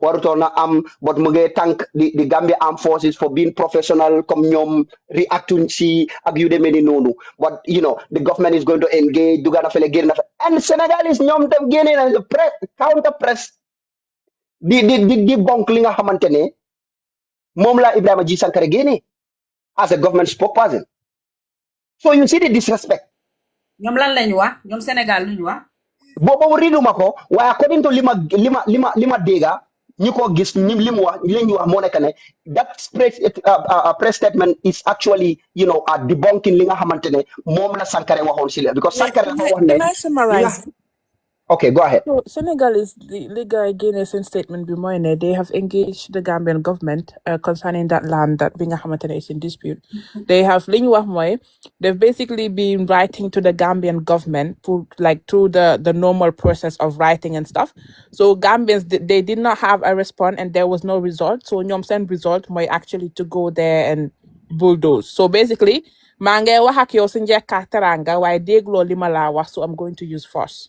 warutoon na am but mu ngi thank the Gambia Armed Forces for being professional comme ñoom reacting si ak yu demee ni noonu but the government is going to engage duga na fele génn na fa and Senegalese ñoom tam génnee na press counter press di bonk li nga xamante ne moom la Ibrahima G Sankare génnee as a government spokesperson. So you see the disrespect. ñoom lan lañ wax ñoom Sénégal luñ wax. boobu riiduma ko waaye according to lima dégga ñu ko gis li mu wax li ñu wax moo nekk ne that press statement is actually debunking li nga xamante ne moom la Sankare waxoon si la because Sankare dafa wax ne. Can I summarize? Okay, go ahead. So Senegal is the guy Guinness statement Bimoine. They have engaged the Gambian government concerning that land that being a is in dispute. They have they've basically been writing to the Gambian government through the normal process of writing and stuff. So Gambians they did not have a response and there was no result. So Nyom send result actually to go there and bulldoze. So basically, mange wahakyo sinje kataranga why deglo limalawa so I'm going to use force.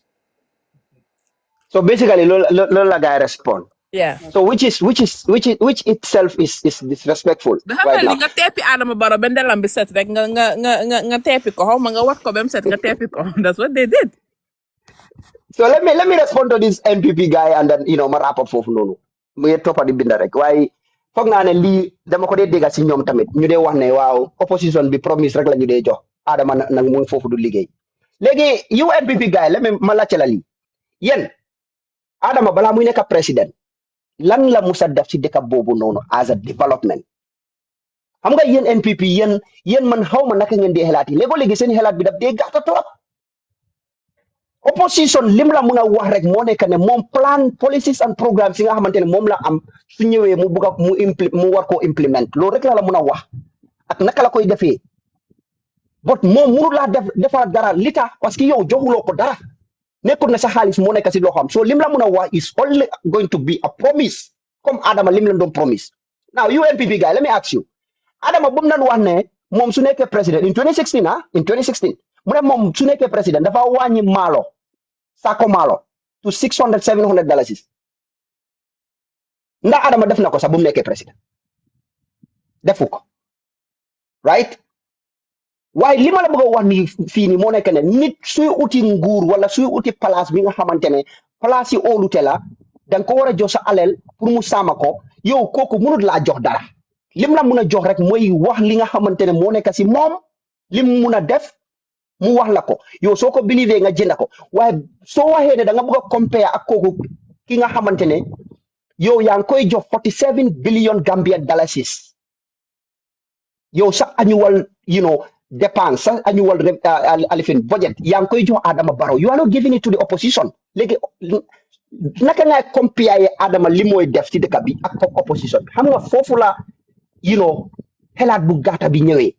So basically, Lola guy respond. Yeah. So which itself is disrespectful right now. Nga tepi Adama Barrow bendelam bi set rek nga tepi ko xawma nga wax ko bem set nga tepi ko. That's what they did. So let me respond to this NPP guy and then ma wrap up foofu noonu. Mu ngi toppa di binda rek waaye foog naa ne lii dama ko dee dégga si ñoom tamit ñu dee wax ne waaw opposition bi promise rek la ñu dee jox Adama nag mu ngi foofu du liggéey. Léegi you NPP guy ma laajte la lii yéen Adama balaa muy nekk président lan la musa def ci dëkk boobu noonu as a development xam nga yéen NPP yéen man xaw ma naka ngeen di xelaat yi léegi seen xelaat bi daf dee gàtta trop opposition lim la mun a wax rek moo nekk ne moom plan policies and programmes yi nga xamante ne moom la am su ñëwee mu bugg a mu war koo implement loolu rek la mun a wax ak naka la koy defee but moom mënu laa defar dara li tax parce que yow joxuloo ko dara nekkul na sa xaalis moo nekk si loo xam so lim la mun a wax is only going to be a promise comme Adama lim la doon promise now you NPP guy let me ask you Adama bu mu nan wax ne moom su nekkee président in 2016 mu ne moom su nekkee président dafa wàññi sako maalo to $600-700 ndax Adama def na ko sax bu mu nekkee président defu ko right waaye li ma la bëgg a wax ni fii nii moo nekk ne nit suy uti nguur wala suy uti place bi nga xamante ne place yi óolute la danga ko war a jox sa alal pour mu saama ko yow kooku mënut laa jox dara lim la mun a jox rek mooy wax li nga xamante ne moo nekk si moom lim mun a def mu wax la ko yow soo ko believe nga jënd ko waaye soo waxee ne da nga bëgg a compare ak kooku ki nga xamante ne yow yaa ngi koy jox 47 billion Gambian dollars yow sa annual dépense sa annual alifin budget yaa ngi koy jox Adama Barrow you are not giving it to the opposition léegi naka ngay compare Adama li mooy def ci dëkk bi ak opposition bi xam nga foofu la xelaat bu gàtta bi ñëwee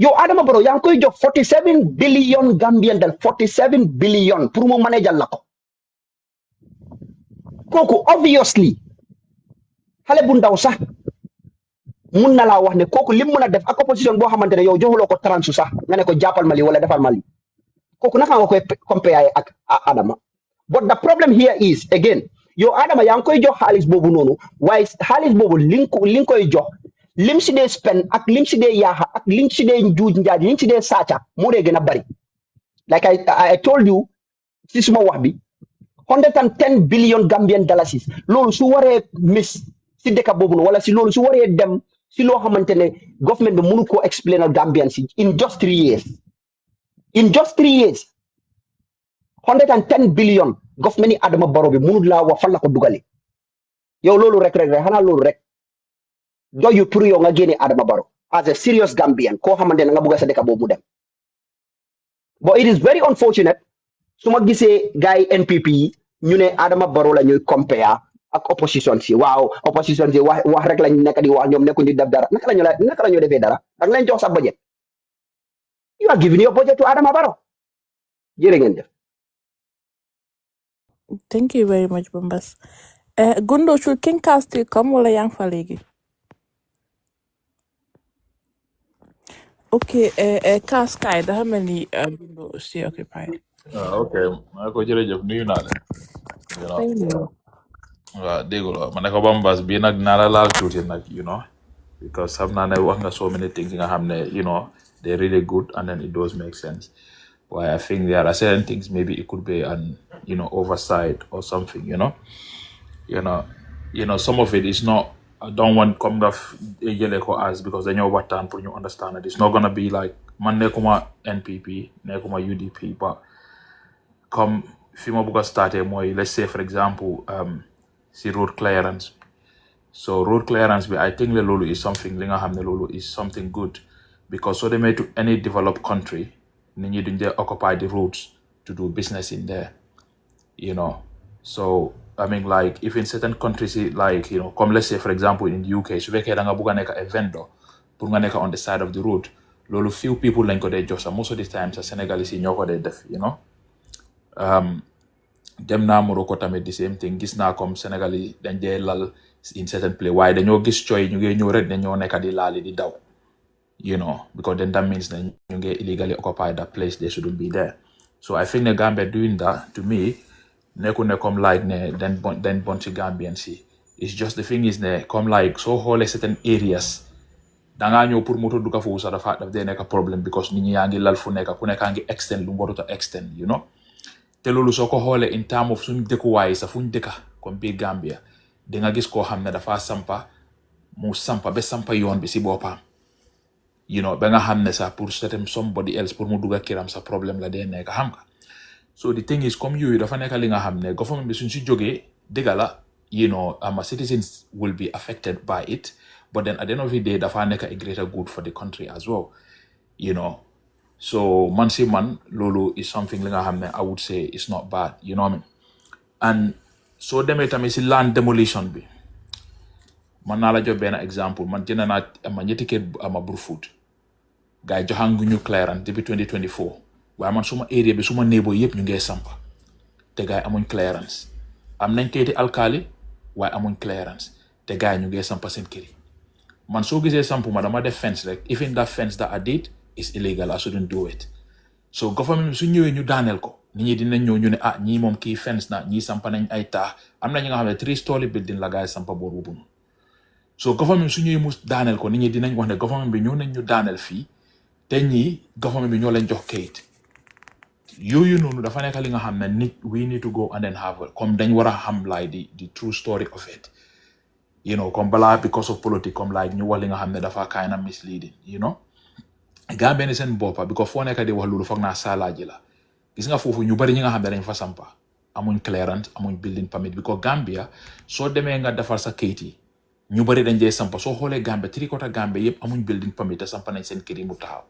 yow Adama Barrow yaa ngi koy jox 47 billion Gambian dollars 47 billion pour mu manager la ko kooku obviously xale bu ndaw sax mun na laa wax ne kooku lim mun a def ak opposition boo xamante ne yow joxuloo ko transu sax nga ne ko jàppal ma li wala defal ma li kooku naka nga koy compare ak Adama but the problem here is again yow Adama yaa ngi koy jox xaalis boobu noonu waaye xaalis boobu li nga koy jox lim si dee spend ak lim si dee yaaxa ak lim si dee njuuj njaaj lim si dee saaca moo dee gën a bari like I told you si suma wax bi 110 billion Gambian dollars loolu su waree miss si dëkk boobu noonu wala si loolu su waree dem si loo xamante ne government bi mënu koo explain al Gambian si in just 3 years 110 billion government yi Adama Barrow bi mënul laa wax fan la ko dugale yow loolu rek xanaa loolu rek doyu pour yow nga génne Adama Barrow as a serious Gambian koo xamante ne nga bëgg sa dëkk boobu mu dem but it is very unfortunate su ma gisee gars yi NPP yi ñu ne Adama Barrow la ñuy compare ak opposition si waaw opposition si wax rek lañ nekk di wax ñoom nekkuñ di def dara naka la ñu defee dara da nga leen jox sa budget you are giving your budget to Adama Barrow jërë ngeen def. Thank you very much, Bombas. Gundo should King Casti come wala yang fa legi? Okay, Cas Kai dafa mel ni Gundo stay occupied. Okay, ma ko jërëjëf nuyu naa leen. You know, Thank you. dégg nga ma ne ko Bambas bii nag naa la laal tuuti nag, you know, because xam naa ne wax nga so many things nga xam ne, you know, they're really good and then it does make sense. But I think there are certain things maybe it could be an, you know, oversight or something, you know. Some of it is not. I don't want come off yele ko as because they know what time for you understand it. It's not gonna be like man nekuma NPP, nekuma UDP, but come fima buga start more. Let's say for example, see road clearance. So road clearance, I think the lulu is something. Linga hamne lulu is something good because so they made to any developed country, they occupy the roads to do business in there. You know, so I mean, like if in certain countries, like come let's say for example in the UK, so we can a vendor, put on the side of the road. Lolo few people like they just most of the times a Senegalese in your def, dem na Morocco tamit the same thing. Gis na comme Senegalese dañ dee lal in certain place. Why dañoo gis choy ñu ngi ñëw rek dañoo nekk di laali di daw, because then that means that you get illegally occupy that place. They shouldn't be there. So I think the Gambia doing that to me. Neku ne come like ne then bunch of Gambian see. It's just the thing is ne come like so whole certain areas. Danga ñëw pour moto duka foofu sax dafa daf dee nekk problem because nit ñi yaa ngi lal fu nekk ku nekk ngi extend lu warut a extend, te loolu soo ko xoolee in terms of suñ dëkkuwaay sa fuñ dëkka comme biir Gambia di nga gis koo xam ne dafa sampa ba sampa yoon bi si boppam, ba nga xam ne sax pour certain somebody else pour mu dugga kiram sa problème la dee nekk xam nga. So the thing is, comme yooyu dafa nekk li nga xam ne government bi suñ si jógee dëgga la, citizens will be affected by it, but then at the end of the day dafa nekk a greater good for the country as well, So man lolo is something li nga xam ne I would say it's not bad, you know what I mean? And so demee tamit si land demolition bi man naa la jox benn exemple. Man jënd naa ama ñetti kër ama Brufut gars yi joxangu ñu clearance depuis 2024 waaye man suma area bi suma neighbor yëpp ñu ngee sampa te gars yi amuñ clearance. Am nañ kayiti alkaali waaye amuñ clearance te gars yi ñu ngee sampa seen kër yi. Man soo gisee sampu ma dama def fence rek, even that fence that I did is illegal. I shouldn't do it. So government su ñëwee ñu daaneel ko nit ñi dinañ ñëw ñu ne ñii moom kii fence na ñii sampa nañ ay taax. Am na ñi nga xam ne 3-story building la gars yi sampa boor bu bunu. So government su ñëwee mu daaneel ko nit ñi dinañ wax ne government bi ñëw nañ ñu daaneel fii te ñii government bi ñoo leen jox kayit yooyu noonu dafa nekk li nga xam ne we need to go and then have comme dañ war a xam like the true story of it, comme balaa because of politics comme like ñu wax li nga xam ne dafa kind of misleading, Gambia ni seen boppa because foo nekk di wax loolu foog naa saalaaji la. Gis nga foofu ñu bari ñi nga xam ne dañ fa sampa amuñ clearance amuñ building permit because Gambia soo demee nga defar sa kayit yi ñu bari dañ dee sampa. Soo xoolee Gambia 3/4 Gambia yëpp amuñ building permit te sampa nañ seen kër yi mu taxaw.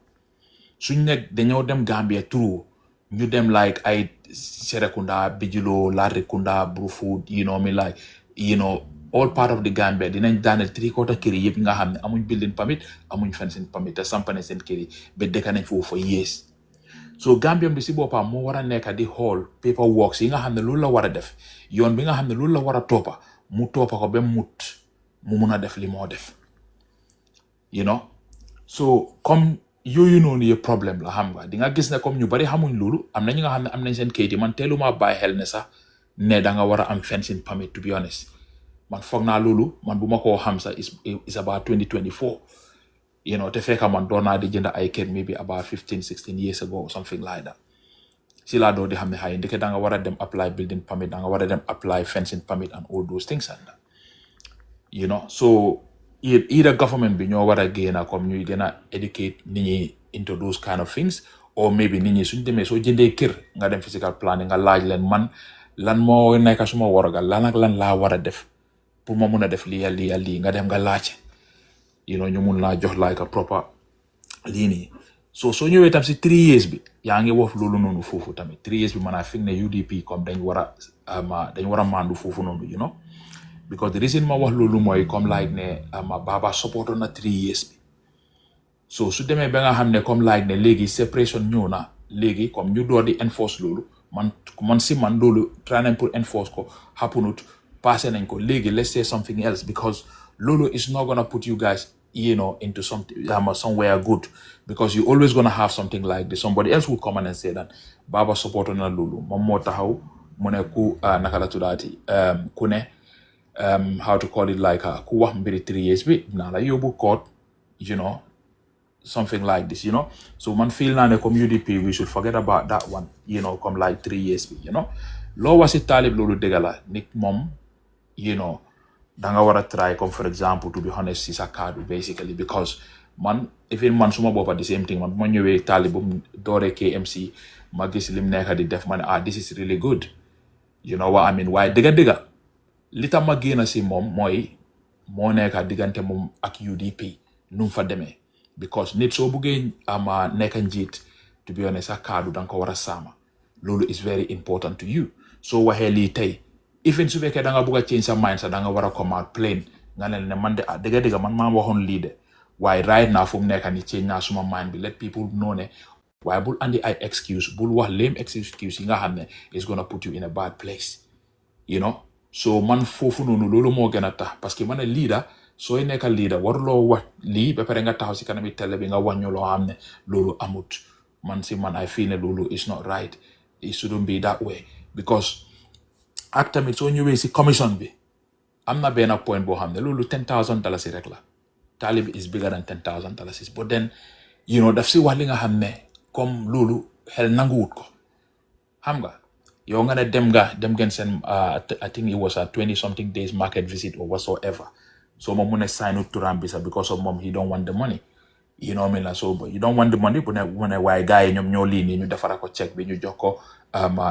Suñ nekk dañoo dem Gambia true ñu dem like ay Serekunda, Bijilo, Larikunda, Brufut, all part of the Gambia dinañ daaneel 3/4 kër yi yëpp nga xam ne amuñ building permit amuñ fencing permit te sampa nañ seen kër yi ba dëkk nañ foofu for years. So Gambia bi si boppam moo war a nekk di xool paperwork yi nga xam ne loolu la war a def yoon bi nga xam ne loolu la war a toppa mu toppa ko ba mu mun a def li moo def, so comme yooyu noonu yëpp problème la xam nga di nga gis ne comme ñu bari xamuñ loolu. Am na ñi nga xam ne am nañ seen kayit yi man teeluma bàyyi xel ne sax ne da nga war a am fencing permit to be honest. Man foog naa loolu man bu ma koo xam sax is about 2024, te fekka man doon naa di jënd ay kër maybe about 15-16 years ago or something like that. Si laa doo di xam ne xëy ndeke da nga war a dem apply building permit, da nga war a dem apply fencing permit and all those things and that. So either government bi ñoo war a génn comme ñuy gën a educate nit ñi into those kind of things, or maybe nit ñi suñ demee soo jëndee kër nga dem physical planning nga laaj leen man lan moo nekk suma warugal lan ak lan laa war a def pour ma mun a def lii nga dem nga laaj ñu mun laa jox like a proper lii nii. Soo ñëwee tam si 3 years bi yaa ngi wax loolu noonu foofu tamit 3 years bi man a fi ne UDP comme dañ war a mandu foofu noonu because the reason ma wax loolu mooy comme like ne Baba support na 3 years bi. So su demee ba nga xam ne comme like ne léegi separation ñëw na léegi comme ñu door di enforce loolu man si man loolu try nañ pour enforce ko happenut passé nañ ko léegi let's say something else because Lulu is not gonna put you guys into something somewhere good because you always gonna have something like this. Somebody else will come and say that Baba supported na Lulu moom moo taxaw mu ne ku naka la tuddaati ku ne how to call it like ku wax mbiri 3 years bi naa la yóbbu court something like this so man feel naa ne comme UDP we should forget about that one come like 3 years bi loo wasi taalib loolu dëgg la nit moom danga war a try comme for example to be honest si sa kaddu basically because man even man suma boppa the same thing man bu ma ñëwee taalib bu doore KMC ma gis lim nekk di def ma ne this is really good you know what I mean waaye dëgga li tax ma génn si moom mooy moo nekk diggante moom ak UDP nu mu fa demee because nit soo buggee ama nekk njiit to be honest sa kaddu danga ko war a saama loolu is very important to you soo waxee lii tey even su fekkee da nga bugg a change sa mind sa da nga war a come out plain nga ne man de dëgga man maa waxoon lii de waaye right now fu mu nekk ni change naa suma mind bi let people know ne waaye bul andi ay excuse bul wax lame excuse yi nga xam ne is gonna put you in a bad place so man foofu noonu loolu moo gën a tax parce que man a leader sooy nekk leader waruloo wax lii ba pare nga taxaw si kanami télé bi nga wàññu loo xam ne loolu amut man I feel ne loolu is not right it shouldn't be that way because ak tamit soo ñëwee si commission bi am na benn point boo xam ne loolu $10,000 rek la taalib is bigger than $10,000 but then daf si wax li nga xam ne comme loolu xel nanguwut ko xam nga yow nga ne dem ngeen seen I think it was a 20 something days market visit or whatsoever so moom mu ne sign up turam bi sax because of moom he don't want the money so you don't want the money bu ne waaye gars yi ñoom ñoo lii nii ñu defara ko check bi ñu jox ko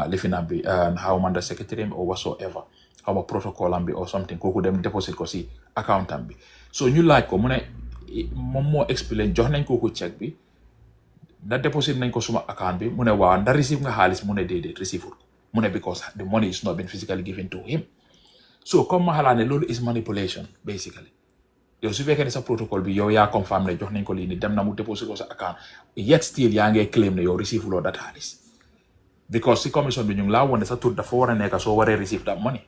lifinam bi xaw ma the secretary or whatsoever xaw ma protocol am bi or something kooku dem deposit ko si account am bi so ñu laaj ko mu ne moom moo explain jox nañ kooku check bi da deposit nañ ko suma account bi mu ne waaw ndax receive nga xaalis mu ne déedéet receive ko mu ne because the money is not been physically given to him so comme ma xalaat ne loolu is manipulation basically yow su fekkee ne sa protocole bi yow yaa confirm ne jox nañ ko lii ni dem na mu deposit ko sa account yet still yaa ngee claim ne yow receive loo that xaalis because si commission bi ñu ngi laa woon ne sa tur dafa war a nekk soo waree receive that money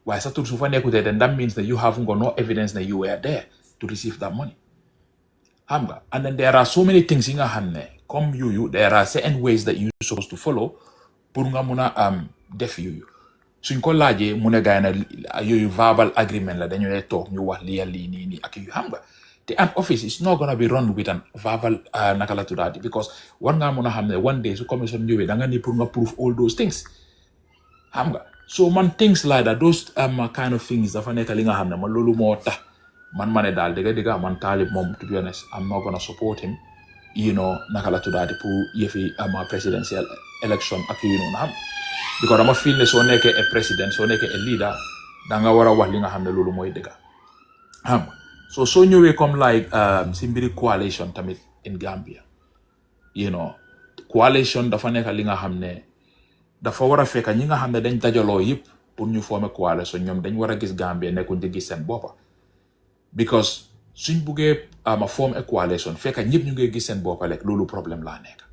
waaye sa tur su fa nekkutee then that means that you have got no evidence that you were there to receive that money xam nga and then there are so many things yi nga xam ne comme there are certain ways that you supposed to follow pour nga mun a def suñ ko laajee mu ne gaay na verbal agreement la dañu lay toog ñu wax lii nii ak xam nga te an office is not gonna be run with an verbal naka la tuddaati because war ngaa mun a xam ne one day su commission ñëwee da nga ni pour nga prove all those things xam nga so man things like that those kind of things dafa nekk li nga xam ne man loolu moo tax man ma ne daal dëgga man taalib moom to be honest I'm not gonna support him naka la tuddaati pour yëfi presidential election ak noonu xam because dama feel ne soo nekkee a president soo nekkee a leader da nga war a wax li nga xam ne loolu mooy dëgga xam nga soo ñëwee comme like si mbiri coalition tamit in Gambia coalition dafa nekk li nga xam ne dafa war a fekk ñi nga xam ne dañ dajaloo yëpp pour ñu former coalition ñoom dañ war a gis Gambia nekkuñ di gis seen boppa because suñ buggee form a coalition fekk ñëpp ñu ngi gis seen boppa rek loolu problème laa nekk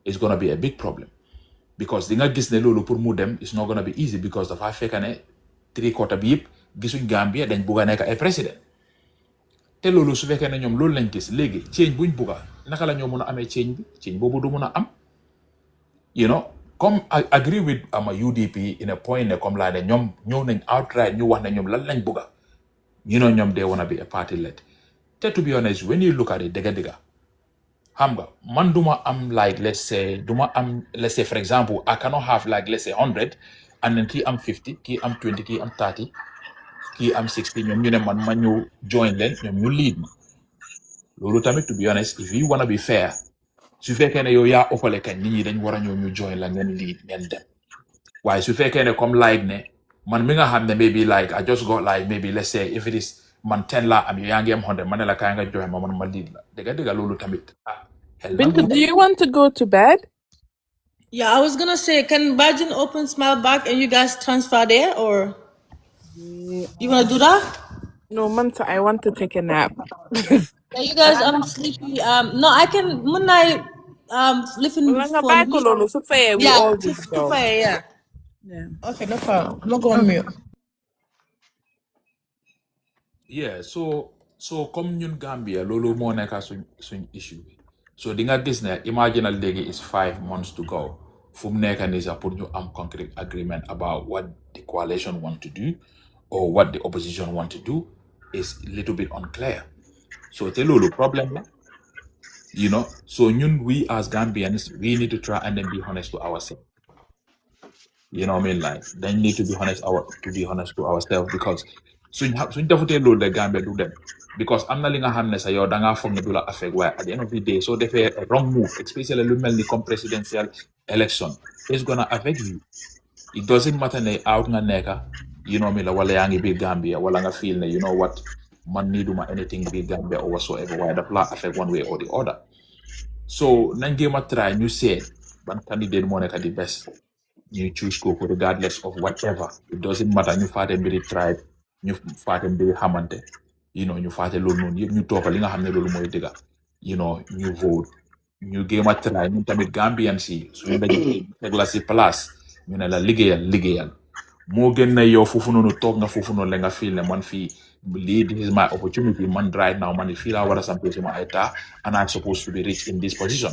it's gonna be a big problem because di nga gis ne loolu pour mu dem it's not gonna be easy because dafa fekk ne 3/4 bi yëpp gisuñ Gambia dañ bugg a nekk ay président te loolu su fekkee ne ñoom loolu lañ gis léegi change buñ bugga naka la ñoo mun a amee change boobu du mun a am comme I agree with UDP in a point ne comme laa ne ñoom ñëw nañ outright ñu wax ne ñoom lan lañ bugga ñoom they wanna be a party led te to be honest when you look at it dëgga xam nga man duma am like let's say for example I cannot have like let's say 100 and then kii am 50 kii am 20 kii am 30 kii am 60 ñoom ñu ne man ma ñu join leen ñoom ñu lead ma loolu tamit to be honest if you wanna be fair su fekkee ne yow yaa ëppale kañ nit ñi dañ war a ñëw ñu join la ngeen lead ngeen dem waaye su fekkee ne comme like ne man mi nga xam ne maybe like I just got like maybe let's say if it is man 10 laa am yow yaa ngi am 100 ma ne la kaay nga join ma man ma lead la dëgga loolu tamit Binta, do you want to go to bed? Yeah, I was gonna say, can Bajin open Smile back and you guys transfer there, or you wanna do that? No, Manta, I want to take a nap. Yeah, you guys, I'm sleepy. No, I can. When I listen We for all yeah, good, so. yeah. Yeah. Okay, no problem. I'm gonna go on mute. Yeah, so comme ñun Gambia loolu moo nekk suñ issue bi. So di nga gis ne imaginal léegi is 5 months to go. Fu mu nekk nii sax pour ñu am concrete agreement about what the coalition want to do or what the opposition want to do is a little bit unclear. So te loolu problem la. You know, so we as Gambians, we need to try and then be honest to ourselves. You know what I mean? Like, they need to be honest to ourselves because suñ defutee loolu de Gambia du dem because am na li nga xam ne sa yow da ngaa foog ne du la affect waaye at the end of the day soo defee a wrong move especially lu mel ni comme presidential election it's gonna affect you. It doesn't matter ne out nga nekka you know me la wala yaa ngi biir Gambia wala nga feel ne you know what man needuma anything biir Gambia or whatsoever waaye daf la affect one way or the other. So nañ jéem a try ñu seet ban candidate moo nekk di best ñu choose ko regardless of whatever. It doesn't matter ñu faate mbiri tribe ñu faate mbiri xamante you know ñu faate loolu noonu yëpp ñu toppa li nga xam ne loolu mooy dëgga you know ñu vote ñu jéem a try ñun tamit Gambian si suñu daje teg la si place ñu ne la liggéeyal moo gën na yow foofu noonu toog nga foofu noonu la nga feel ne man fii lii this is my opportunity man right now man fii laa war a sampee suma état and I'm supposed to be rich in this position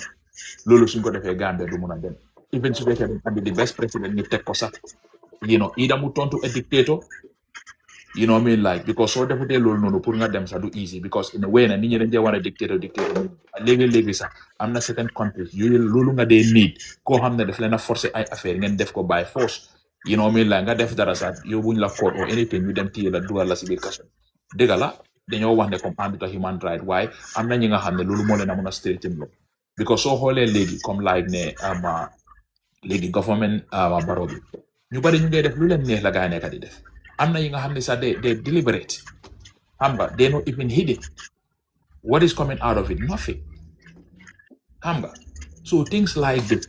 loolu suñ ko defee Gambia du mun a dem even su fekkee dañ andi the best president ñu teg ko sax you know either mu tontu a dictator you know what I mean like because soo defutee loolu noonu pour nga dem sax du easy because in a way na nit ñi dañ dee war a dictator léegi sax am na certain countries yooyu loolu nga dee need koo xam ne daf leen a forcer ay affaire ngeen def ko by force you know what I mean like nga def dara sax yóbbuñ la court or anything ñu dem téye la dugal la si biir kaso dëgg la dañoo wax ne comme ànduta human right waaye am na ñi nga xam ne loolu moo leen a mun a straighten lo because soo xoolee léegi comme like ne léegi government baro bi ñu bari ñu ngay def lu leen neex la gaa nekk di def am na yi nga xam ne sax they deliberate xam nga they not even hidden what is coming out of it nothing xam nga so things like this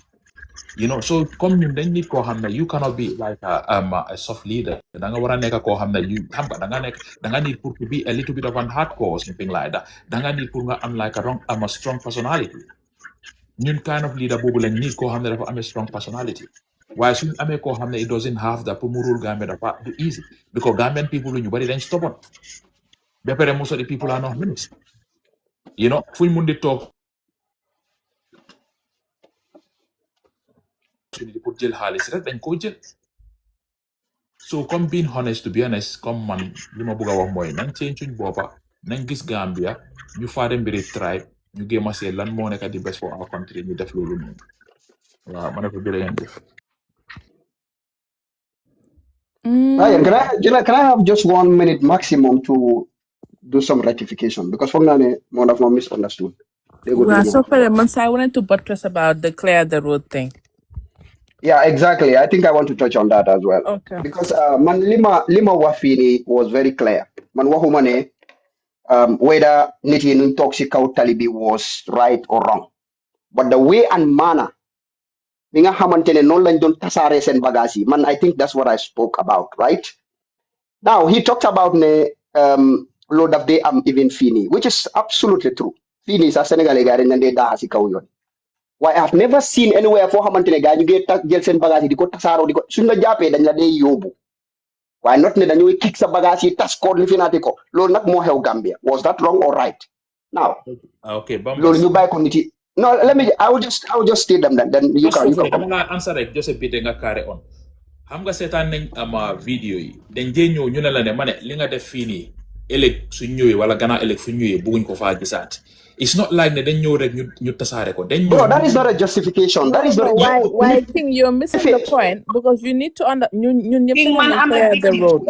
you know so comme ñun dañ nit koo xam ne you cannot be like a soft leader da nga war a nekk koo xam ne you xam nga da nga need pour to be a little bit of an hardcore or something like that da nga need pour nga am like a strong personality ñun kind of leader boobu lañ need koo xam ne dafa amee strong personality waaye suñ amee koo xam ne it doesn't have that pour mu rule Gambia dafa du easy because Gambian people lu ñu bari dañ stubborn ba pare most of the people are not minutes you know fuñ mun di toog pour jël xaalis rek dañ koo jël so comme being honest to be honest comme man li ma bëgg a wax mooy nañ change suñ boppa nañ gis Gambia ñu faade mbiri tribe ñu géem a seet lan moo nekk di best for our country ñu def loolu noonu waaw ma ne ko jërë ngeen jëf Ryan, can I have just 1 minute maximum to do some rectification? Because from now on, I've misunderstood. Well, so for the months, I wanted to buttress about the clear the road thing. Yeah, exactly. I think I want to touch on that as well. Okay. Because man lima wafini was very clear. Man wahumane whether niti nun toxic talibi was right or wrong. But the way and manner Ninga hamantene non lañ doon tasaare sen bagage man I think that's what I spoke about, right? Now he talked about ne load of day am even fini, which is absolutely true. Fini sa Senegalese gari nande da si kaw yoon. Why I've never seen anywhere for xamantene gaay ñu ngi jël sen bagage di ko tasaaro di ko suñ la jappé dañ la day yobbu. Why not ne dañuy kick sa bagage yi tas ko li finati ko. Lool nak mo xew Gambia. Was that wrong or right? Now. Okay, lool ñu bay ko niti No, I will just state them then you can I'm gonna answer it just a bit nga carry on. Xam nga seetaan nañ ama video yi dañ dee ñëw ñu ne la ne ma ne li nga def fii nii ëllëg su ñëwee wala gannaaw ëllëg fu ñëwee bëgguñ ko faa gisaat. It's not like ne dañ ñëw rek ñu tasaare ko. Bro, that is not a justification. That is not. Why I think you're missing the point because you need to ñun ñëpp the road.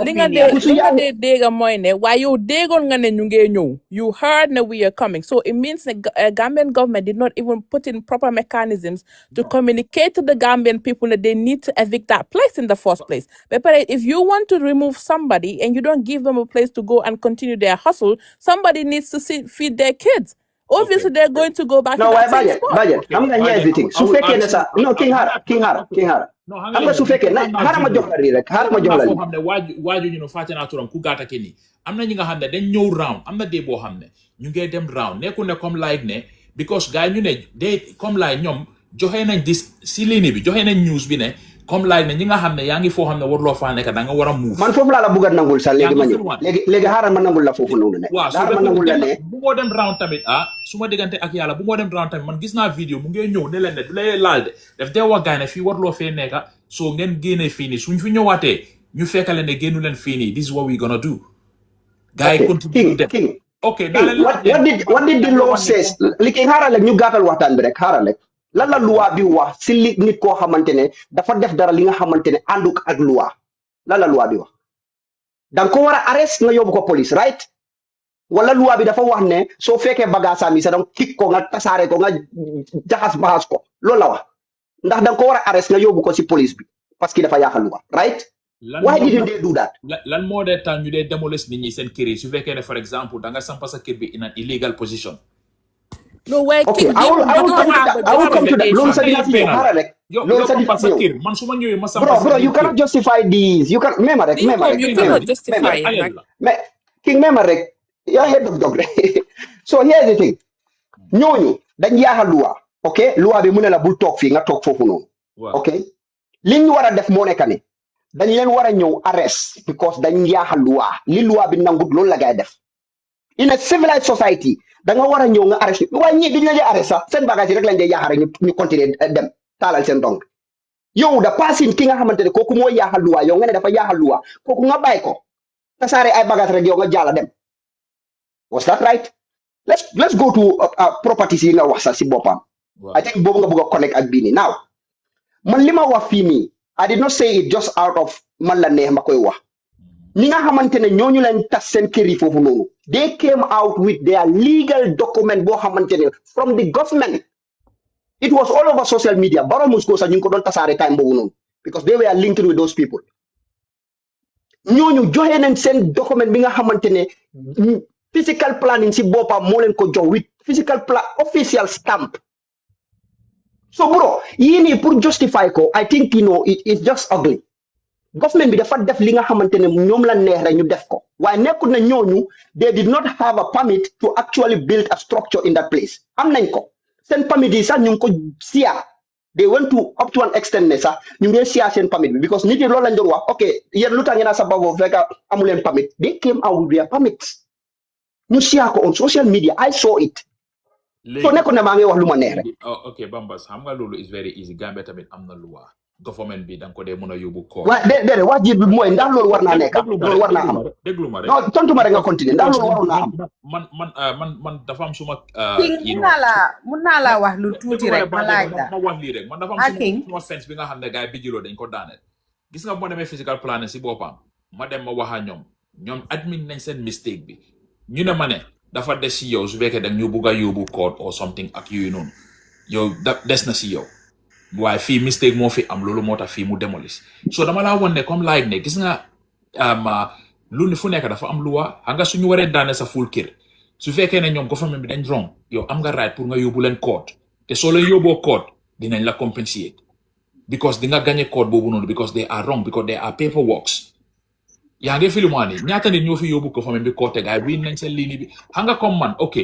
Li nga dégg mooy ne waaye yow déggoon nga ne ñu ngee ñëw. You heard ne we are coming. So it means the Gambian government did not even put in proper mechanisms to communicate to the Gambian people that they need to evict that place in the first place. But if you want to remove somebody and you don't give them a place to go and continue their hustle, somebody needs to feed their kids. Obviously, they're going to go back to that same spot. Budget. I'm going to hear everything. No, King Har. I'm going to fake it. Harama johlari rek. Harama johlari. Waju ñu no faté na turam ku gata keni. Amna ñi nga xamne dañ ñew round. Amna dé bo xamne ñu ngey dem round. Neku ne comme like ne because gaay ñu ne dé comme like ñom joxé nañ dis si ligne bi joxé nañ news bi ne comme like ne ñi nga xam ne yaa ngi foo xam ne waruloo faa nekk da nga war a move. man foofu laa la bëgg a nangul sax léegi ma ñëw léegi xaaral ma nangul la foofu noonu ne xaaral ma nangul la ne bu moo dem round tamit su ma diggante ak yàlla bu moo dem round tamit man gis naa vidéo mu ngee ñëw ne leen ne du lay laal de daf dee wax gaay ne fii waruloo fee nekk soo ngeen génnee fii nii suñ fi ñëwaatee ñu fekkale ne génnu leen fii nii this is what we gonna do. Gaay continue dem. Okay, what did the law says li ki xaaral rek ñu gàttal waxtaan bi rek xaaral rek lan la loi bi wax si li nit koo xamante ne dafa def dara li nga xamante ne ànduk ak loi lan la loi bi wax da nga ko war a arrest nga yóbbu ko police right wala loi bi dafa wax ne soo fekkee bagage yi sax danga kik ko nga tasaare ko nga jaxas baxas ko loolu la wax ndax da nga ko war a arrest nga yóbbu ko si police bi parce que dafa yaaxal loi right why didn't they do that lan moo dee tax ñu dee demolish nit ñi seen kër yi su fekkee ne for exemple da nga sampa sa kër bi in an illegal position. No way. Okay, I will come to that. Loolu sa dina fi ñëw xaaral rek. Loolu sa dina fi ñëw. Man su ma ñëwee ma sampa bro you cannot justify this. You can member rek. You cannot justify it. Mais king member rek. Yaa head of dog rek. So here's the thing. Ñooñu dañ yaaxal loi. Okay, loi bi mu ne la bul toog fii nga toog foofu noonu. Okay. Li ñu war a def moo nekk ne dañ leen war a ñëw arrest because dañ yaaxal loi. Li loi bi nangut loolu la gaay def. In a civilized society da nga war a ñëw nga arrêté waaye ñii duñ la dee arrêté sax seen bagage yi rek lañ dee yaaxare ñu continuer dem taalal seen dong yow da passine ki nga xamante ne kooku moo yaaxal luwaa yow nga ne dafa yaaxal luwaa kooku nga bàyyi ko tasaare ay bagage rek yow nga jaala dem was that right let's go to properties yi nga wax sax si boppam I think boobu nga bëgg a connect ak bii nii now man li ma wax fii nii I did not say it just out of man la neex ma koy wax ñi nga xamante ne ñooñu leen tas seen kër yi foofu noonu they came out with their legal document boo xamante ne from the government it was all over social media Barrow Moscow sax ñu ngi ko doon tasaare time boobu noonu because they were linked with those people ñooñu joxe nañ seen document bi nga xamante ne physical planning si boppam moo leen ko jox with physical plan official stamp so bro yii nii pour justify ko I think it's just ugly government bi dafa def li nga xamante ne ñoom la neex rek ñu def ko waaye nekkul na ñooñu they did not have a permit to actually build a structure in that place am nañ ko seen permit yi sax ñu ngi ko siya they went to up to an extent ne sax ñu ngi siya seen permit bi because nit yi loolu lañ doon wax ok yéen lu tax ngeen a sa babo fekk amu leen permit they came out with their permits ñu siya ko on social media I saw it so nekkul ne maa ngi wax lu ma neex rek ok Bambas xam nga loolu is very easy Gambia tamit am na loi government bi danga ko dee mën a yóbbu ko waaw déedéet wax ji bi mooy ndax loolu war naa nekk loolu war naa am déglu ma rek non tontu ma rek nga continuer ndax loolu waroon naa am man dafa am suma mun naa la wax lu tuuti rek ma laaj la ma wax lii rek man dafa am suma fence bi nga xam ne gars yi bijiloo dañ ko daaneel gis nga moo demee physical planning si boppam ma dem ma wax a ñoom admin nañ seen mistake bi ñu ne ma ne dafa des si yow su fekkee da ñu bugg a yóbbu court or something ak yooyu noonu yow des na si yow waaye fii mistake moo fi am loolu moo tax fii mu demolish so dama laa won ne comme like ne gis nga lu ne fu nekk dafa am luwa xam nga suñu waree daane sa full kër su fekkee ne ñoom government bi dañ wrong yow am nga right pour nga yóbbu leen court te soo leen yóbboo court dinañ la compensate because di nga gagné court boobu noonu because they are wrong because they are paperworks yaa ngi filimaa ni ñaata nit ñoo fi yóbbu government bi court te gaay win nañ seen liini bi xam nga comme man ok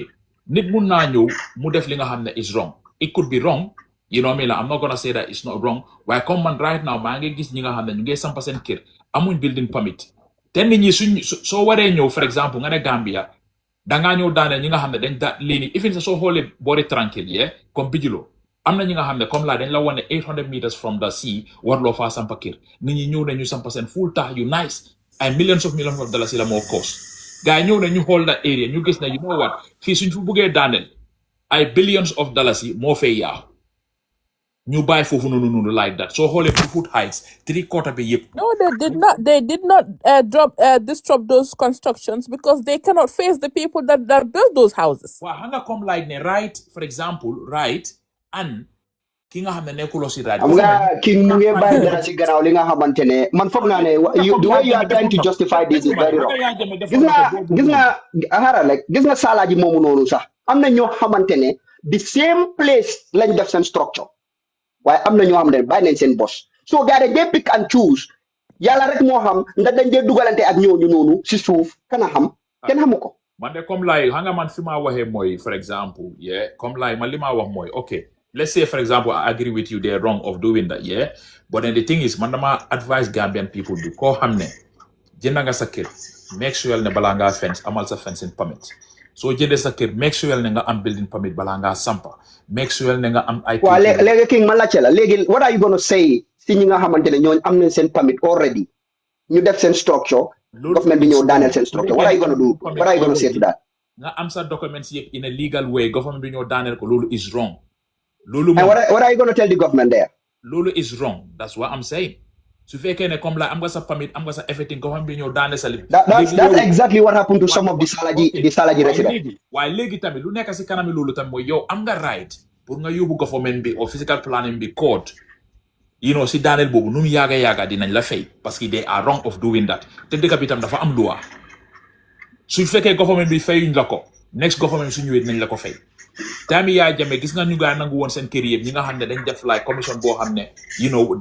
nit mun naa ñëw mu def li nga xam ne is wrong it could be wrong you know me la I'm not gonna say that it's not wrong waaye comme man right now maa ngi gis ñi nga xam ne ñu ngi sampa seen kër amuñ building permit te nit ñi soo waree ñëw for exemple nga ne Gambia dangaa ñëw daaneel ñi nga xam ne dañ da lii nii even soo xoolee boori tranquille yee comme bijilo am na ñi nga xam ne comme la dañ la wane 800 meters from the sea warloo faa sampa kër nit ñi ñëw nañu sampa seen full tax yu nice ay millions of dollars la moo cost gars yi ñëw na ñu xool that area ñu gis ne you know what fii suñ fu buggee daaneel ay billions of dollars yi moo fay yaaw ñu bàyyi foofu noonu like that soo xoolee Brufut Heights 3/4 bi yëpp. No, they did not disrupt those constructions because they cannot face the people that built those houses. waaw xam nga comme like ne right for example right and ki nga xam ne nekkuloo si right. am nga ki mu ngi bàyyi dara si gannaaw li nga xamante ne man foog naa ne the way you are trying to justify this is very wrong. gis nga xaaral rek gis nga Salaaji moomu noonu sax am na ñoo xamante ne the same place lañ def seen structure. waaye am na ñoo xam ne bàyyi nañ seen bos so gars yi dañ pick and choose yàlla rek moo xam ndax dañ dee dugalante ak ñooñu noonu si suuf kana xam kenn xamu ko. man de comme lay xam nga man fi maa waxee mooy for example comme lay man li maa wax mooy ok let's say, for example, I agree with you, they're wrong of doing that, yeah? But then the thing is, mandama advise Gambian people do ko hamne, jendanga sakir, make sure ne balanga fence, amal sa fencing permit. So jende sakir, make sure nga am building permit balanga sampa. Make sure nga am IP. Well, King Malachela, what are you going to say? Seeing a Hamantene, am sent permit already. You def send structure, government in your Daniel send structure. What are you going to do? What are you going to say to that? Nga am sa documents in a legal way, government in your Daniel Lulu is wrong. And what are you going to tell the government there? Lulu is wrong. That's what I'm saying. So if you can come like I'm gonna permit, I'm gonna everything government in your Daniel. That's exactly what happened to some of the Salaji residents. Why legi tamit lu nekk si kanami lolu tam moy yow am nga right pour nga yobu government bi or physical planning bi code si Daniel bobu num yaga dinañ la fay parce que they are wrong of doing that te dëkk bi tam dafa am loi su fekkee government bi fayuñ la ko next government su ñëwee dinañ la ko fay tami yaa jame gis nga ñu gaa nangu woon seen kër yëpp ñi nga xam ne dañ def like commission boo xam ne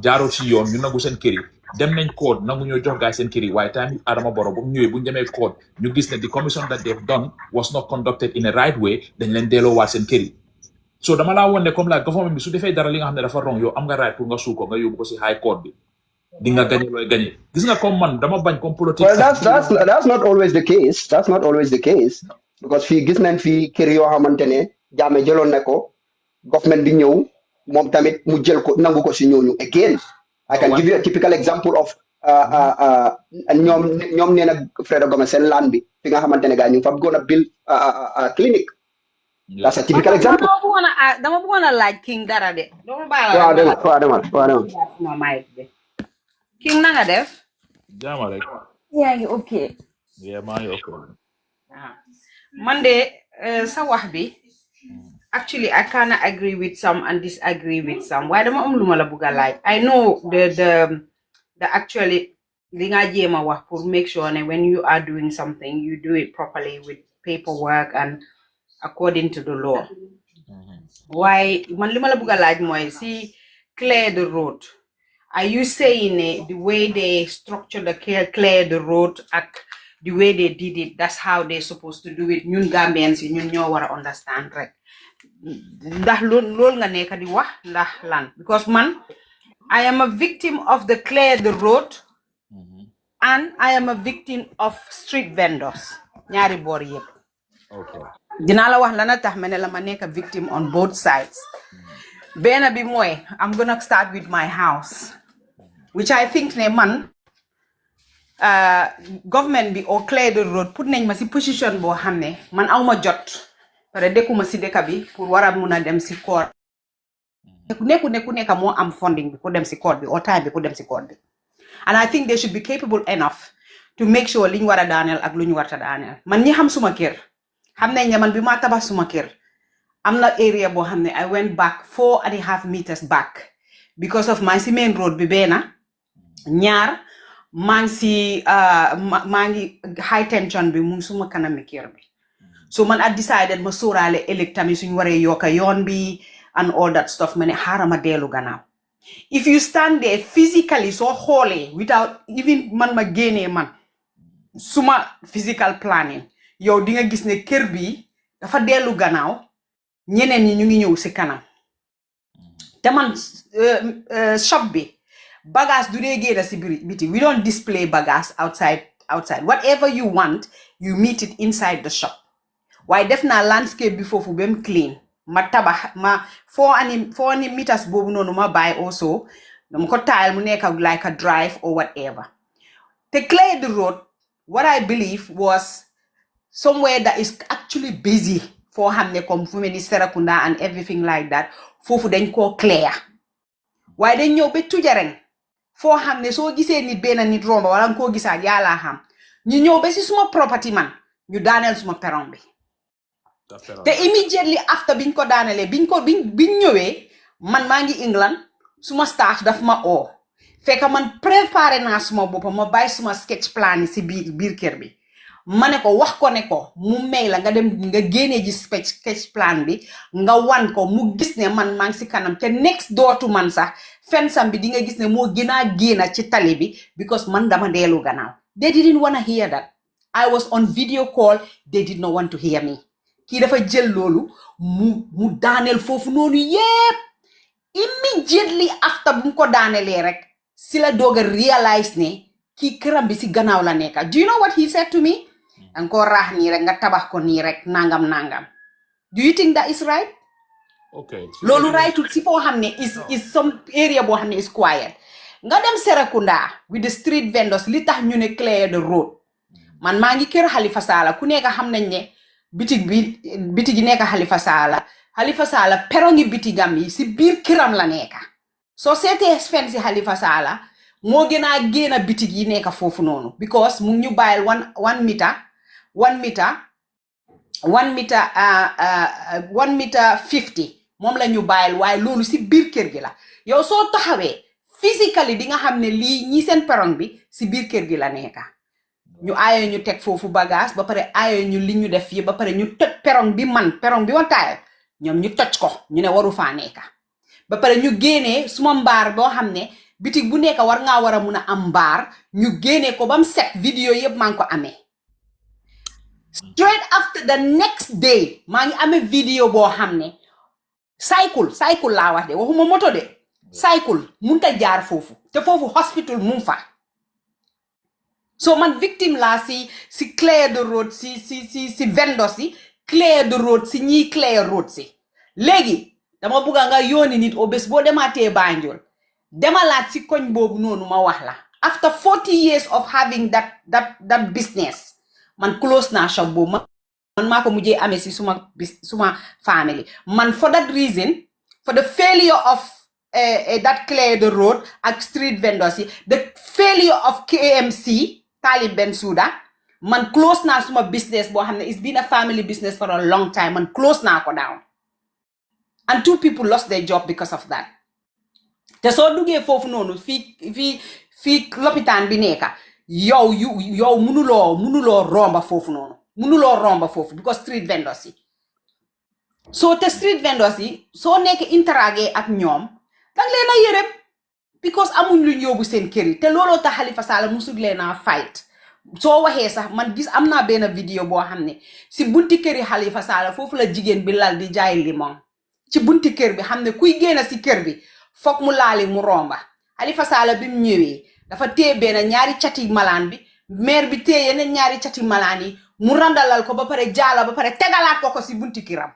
jaaroo ci yoon ñu nangu seen kër yi dem nañ code nangu ñoo jox gaay seen kër yi waaye tamit Adama Barrow bu ñëwee bu ñu demee code ñu gis ne the commission that they've done was not conducted in a right way dañ leen delloo waat seen kër yi so dama laa woon ne comme la government bi su defee dara li nga xam ne dafa wrong yow am nga right pour nga suu ko nga yóbbu ko si high court bi di nga gagné looy gagné gis nga comme man dama bañ comme politique. Well, that's not always the case. That's not always the case because fii gis nañ fii kër yoo xamante ne jaame jëloon na ko government bi ñëw moom tamit mu jël ko nangu ko si ñooñu again. I can give you a typical example of ñoom nee na Fredo Gomez seen land bi fi nga xamante ne gaa ñu fa bëggoon a build a clinic. That's a typical example. dama bëggoon a laaj King dara de. waaw demal. King na nga def. jaama rek. yaa ngi okay. yeah maa ngi okay. man de sa wax bi actually I kind of agree with some and disagree with some. Why dama am lu ma la bëgg a laaj. I know the actually li nga jéema wax pour make sure ne when you are doing something you do it properly with paperwork and according to the law. Why man li ma la bëgg a laaj mooy si clear the road. Are you saying the way they structure the clear the road and the way they did it, that's how they're supposed to do it? Ñun Gambians ñun ñoo war a understand rek. Ndax lool nga nekk di wax ndax lan? Because man, I am a victim of the clear the road and I am a victim of street vendors. Ñaari boor yëpp. Okay. Dinaa la wax lana tax ma ne la ma nekk a victim on both sides. Benn bi mooy I'm gonna start with my house, which I think ne man government bi or clear the road put nañ ma si position boo xam ne man awma jot pare dekkuma si dëkk bi pour war a mun a dem si court nekku moo am funding bi pour dem si court bi or time bi pour dem si court bi, and I think they should be capable enough to make sure liñ war a daaneel ak lu ñu warta daaneel. Man ñi xam suma kër xam nañ ne man bi ma tabax suma kër am na area boo xam ne I went back 4.5 meters back because of maa si main road bi benn ñaar maa ngi high tension bi mu suma kanami kër bi. So man I decided ma sóoraale ëllëg tamit suñ waree yokka yoon bi and all that stuff ma ne xaaral ma dellu gannaaw. If you stand there physically soo xoolee without even man ma génnee man suma physical planning yow di nga gis ne kër bi dafa dellu gannaaw ñeneen ñi ñu ngi ñëw si kanam te man shop bi bagage du dee génn si biti. We don't display bagage outside. Whatever you want you meet it inside the shop. Waaye def naa landscape bi foofu bem clean ma tabax ma 4 meters boobu noonu ma bàyyi also dama ko tile mu nekk like a drive or whatever. To clear the road, what I believe was somewhere that is actually busy for hamne comme fu mel ni Serekunda and everything like that foofu dañ koo clear waaye dañ ñëw ba Tujareng foo xam ne soo gisee nit benn nit romba wala nga koo gisaat yàllaa xam ñu ñëw ba si suma property man ñu daaneel suma perron bi te immediately after biñ ko daanelee biñ ñëwee man maa ngi England suma staff daf ma oo fekk man préparé naa suma boppam ma bàyyi suma sketch plan yi si biir kër bi ma ne ko wax ko ne ko mu may la nga dem nga génnee ji sketch plan bi nga wan ko mu gis ne man maa ngi si kanam te next door to man sax fensam bi di nga gis ne moo gën a génn ci tali bi because man dama dellu gannaaw. They didn't want to hear that. I was on video call. They did not want to hear me. kii dafa jël loolu mu daaneel foofu noonu yépp immediately after bu mu ko daanelee rek si la doog a realize ne kii këram bi si gannaaw la nekka. Do you know what he said to me? danga ko raax nii rek nga tabax ko nii rek nangam. Do you think that is right? Okay. Loolu rightul si foo xam ne is some area boo xam ne is quiet. Nga dem Serekunda with the street vendors li tax ñu ne clear the road. Man maa ngi kër Halifa Sallah ku nekk xam nañ ne bitig yi nekk Halifa Sallah perongi bitigam yi si biir këram la nekka. Soo seetee fen si Halifa Sallah moo gën a génn bitig yi nekk foofu noonu because mu ngi ñu bàyyil one meter 50 moom la ñu bàyyil waaye loolu si biir kër gi la. Yow soo taxawee physically di nga xam ne lii ñi seen perong bi si biir kër gi la nekka. ñu aayo ñu teg foofu bagage ba pare aayo ñu li ñu def yi ba pare ñu toj perong bi taayal ñoom ñu toj ko ñu ne waru faa nekka. ba pare ñu génnee suma mbaar boo xam ne bitig bu nekk war ngaa war a mun a am mbaar ñu génnee ko ba mu set vidéo yëpp maa ngi ko amee. Straight after the next day maa ngi amee vidéo boo xam ne cycle laa wax de waxuma moto de cycle mun ta jaar foofu te foofu hospital mu fa. So man victime laa si clear the road si vendors si clear the road si ñiy clear road si. Léegi dama bugga nga yóoni nit o bés boo demaatee Banjul demalaat si koñ boobu noonu ma wax la. After 40 years of having that business man close naa shop boobu man maa ko mujjee amee si suma family. Man for that reason for the failure of that clear the road ak street vendors yi the failure of KMC Talib Bensouda man close naa suma business boo xam ne it's been a family business for a long time man close naa ko down and 2 people lost their job because of that. Te soo duggee foofu noonu fii lopitaan bi nekka yow munuloo romba foofu noonu munuloo romba foofu because street vendors yi soo te street vendors yi soo nekk interagé ak ñoom dang leen a yërëm because amuñ luñ yóbbu seen kër yi te looloo tax Halifa Sallah musul leen a fight. Soo waxee sax man gis am naa benn vidéo boo xam ne si bunti kër yi Halifa Sallah foofu la jigéen bi lal di jaay limon ci bunti kër bi xam ne kuy génn si kër bi foog mu laali mu romba. Halifa Sallah bi mu ñëwee dafa téye benn ñaari cati malaan bi maire bi téye yeneen ñaari cati malaan yi mu randalal ko ba pare jaala ba pare tegalaat ko si bunti kiram.